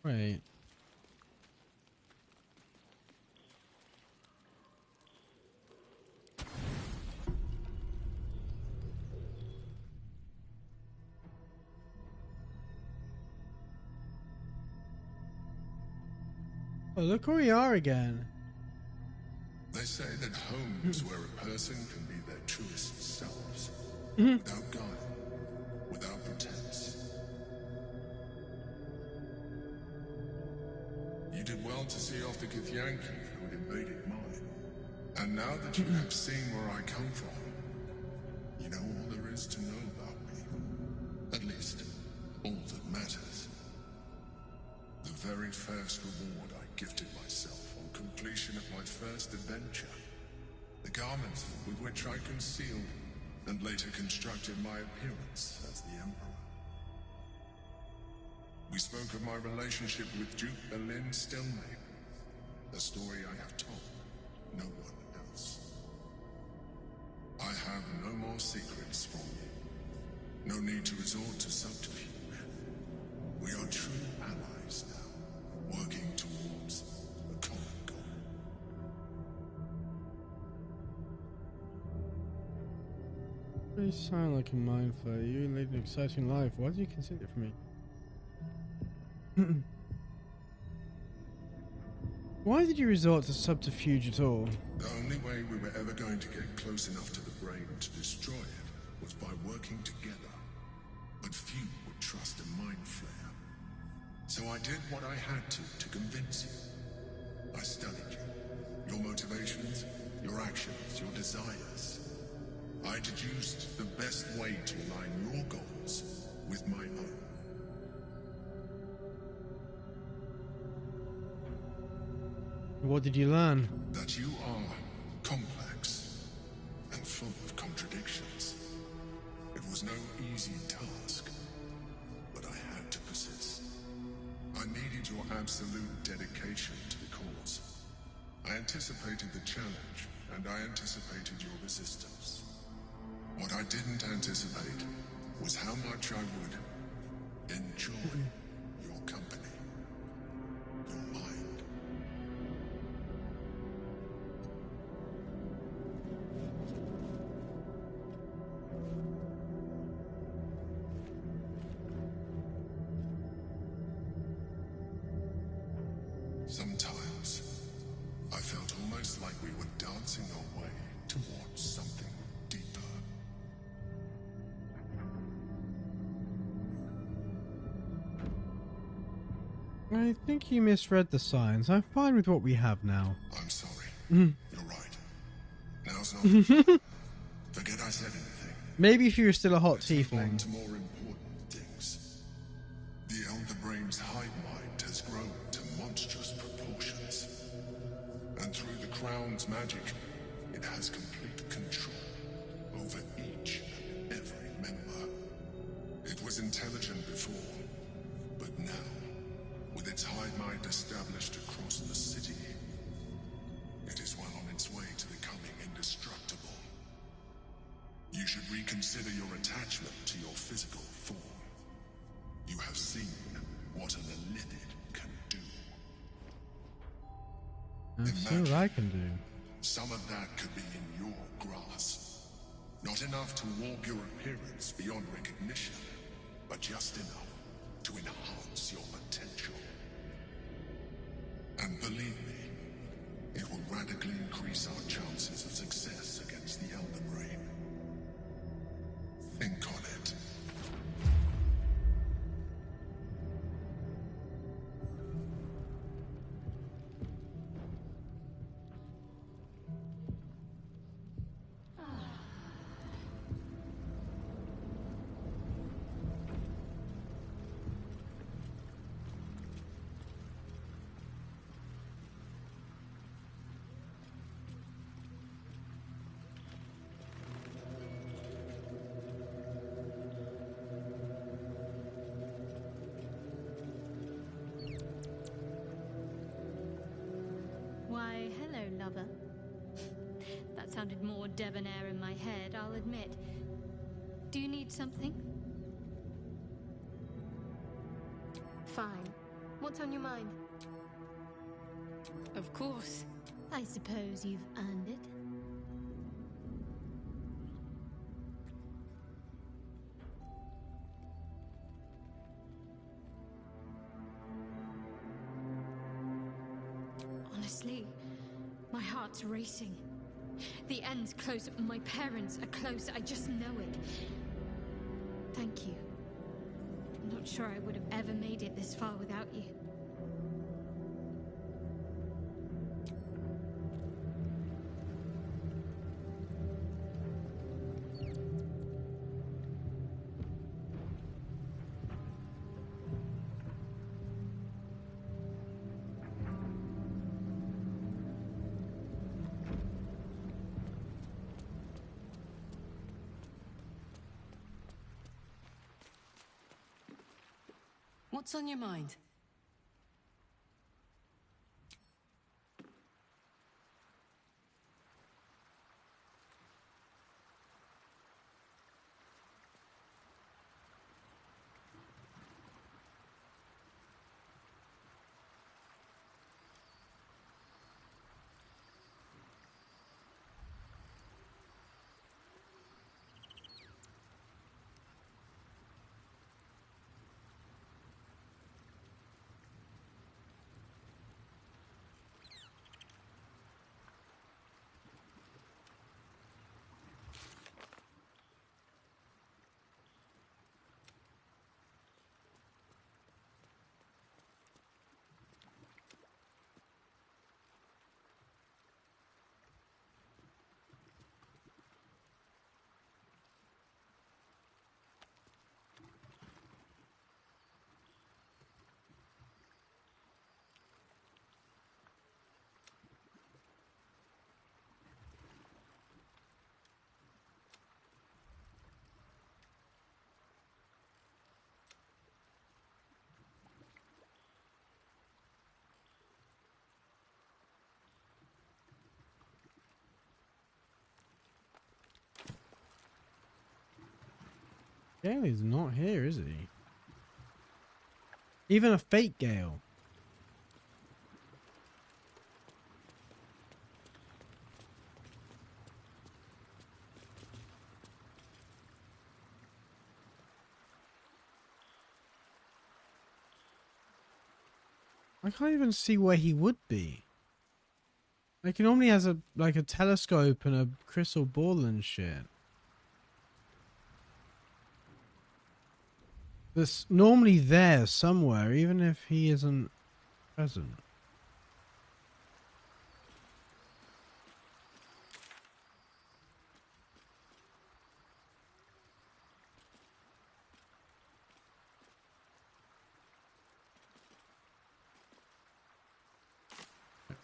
Wait. Oh, look where we are again. They say that home is where a person can be their truest selves, without guile, without pretense. You did well to see off the Githyanki who had invaded mine. And now that you have seen where I come from, you know all there is to know about me. At least, all that matters. The very first reward I gifted myself on completion of my first adventure. The garments with which I concealed and later constructed my appearance as the Emperor. We spoke of my relationship with Duke Berlin Stillmain. A story I have told no one else. I have no more secrets from you. No need to resort to subterfuge. We are true allies now, working towards a common goal. You sound like a mind flayer. You lead an exciting life. Why did you consider it for me? Why did you resort to subterfuge at all? The only way we were ever going to get close enough to the brain to destroy it was by working together. But few would trust a mind flayer. So I did what I had to convince you. I studied you. Your motivations, your actions, your desires. I deduced the best way to align your goals with my own. What did you learn? That you are complex and full of contradictions. It was no easy task, but I had to persist. I needed your absolute dedication to the cause. I anticipated the challenge, and I anticipated your resistance. What I didn't anticipate was how much I would enjoy your company, your mind. Sometimes, I felt almost like we were dancing our way towards something deeper. I think you misread the signs. I'm fine with what we have now. I'm sorry. You're right. Now's not the time. Forget I said anything. Maybe if you were still a hot Let's move on tiefling. to more important things. The Elder Brain's hive mind has grown to monstrous proportions. And through the Crown's magic, it has complete control over each and every member. It was intelligent before, but now, with its hive mind established across the city, it is well on its way to becoming indestructible. You should reconsider your attachment to your physical form. You have seen what an Elithid can do. Let's see what I can do. Some of that could be in your grasp. Not enough to warp your appearance beyond recognition, but just enough to enhance your potential. And believe me, it will radically increase our chances of success against the Elder Brain. Think on it. Why, hello, lover. That sounded more debonair in my head, I'll admit. Do you need something? Fine. What What's on your mind? Of course. I suppose you've earned it. Honestly, my heart's racing. The end's close. My parents are close. I just know it. Thank you. I'm not sure I would have ever made it this far without you. What's on your mind? Gale is not here, is he? Even a fake Gale. I can't even see where he would be. Like, he normally has a telescope and a crystal ball and shit. That's normally there somewhere, even if he isn't present.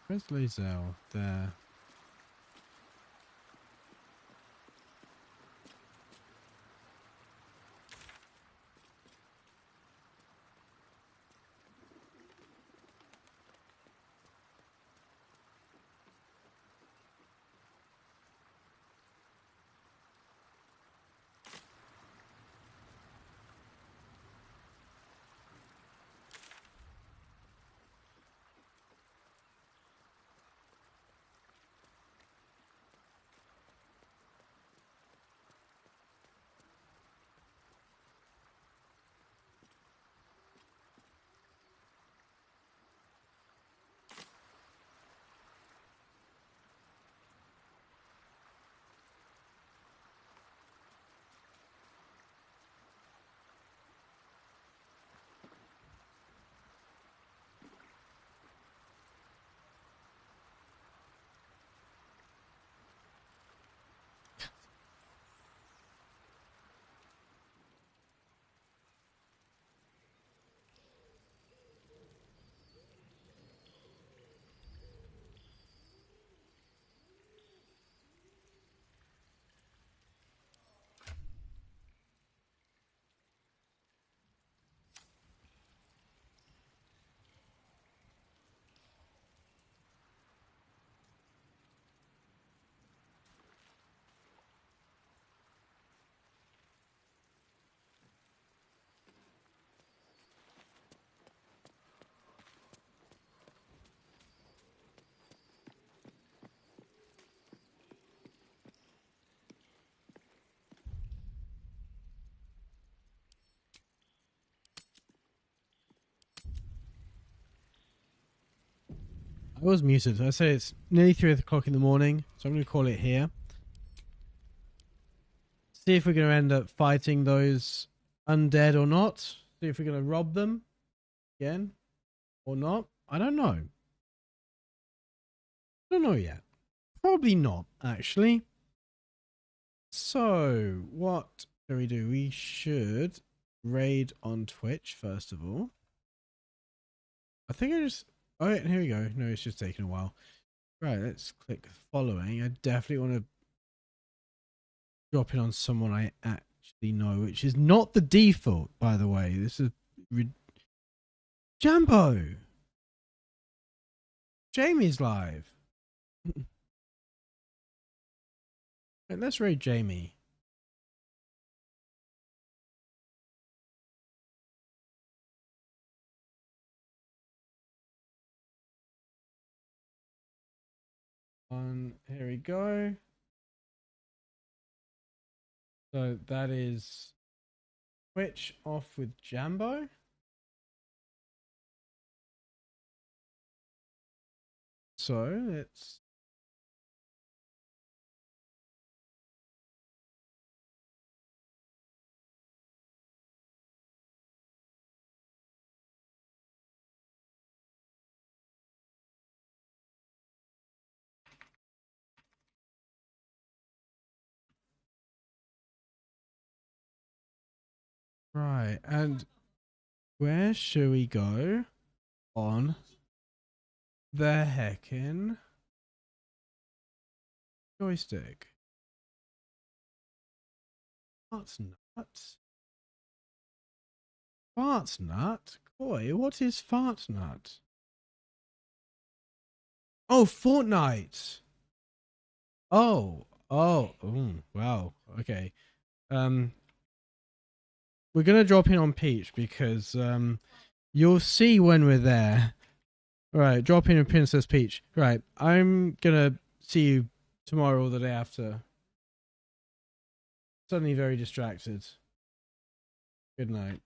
Where's Lae'zel? There. was muted. I said it's nearly 3 o'clock in the morning, so I'm going to call it here. See if we're going to end up fighting those undead or not. See if we're going to rob them again or not. I don't know. I don't know yet. Probably not, actually. So, what do we do? We should raid on Twitch, first of all. I think I just... Oh, yeah, here we go. No, it's just taking a while. Right, let's click following. I definitely want to drop in on someone I actually know, which is not the default, by the way. This is... Jambo! Jamie's live. Right, let's raid Jamie. Here we go. So that is Twitch off with Jambo. So let's... Right, and where should we go on the heckin' joystick? Farts nut? Farts nut? Boy, what is fart nut? Oh, Fortnite! Oh, wow, okay. We're gonna drop in on Peach because you'll see when we're there. Right, drop in on Princess Peach. Right, I'm gonna see you tomorrow or the day after. Suddenly very distracted. Good night.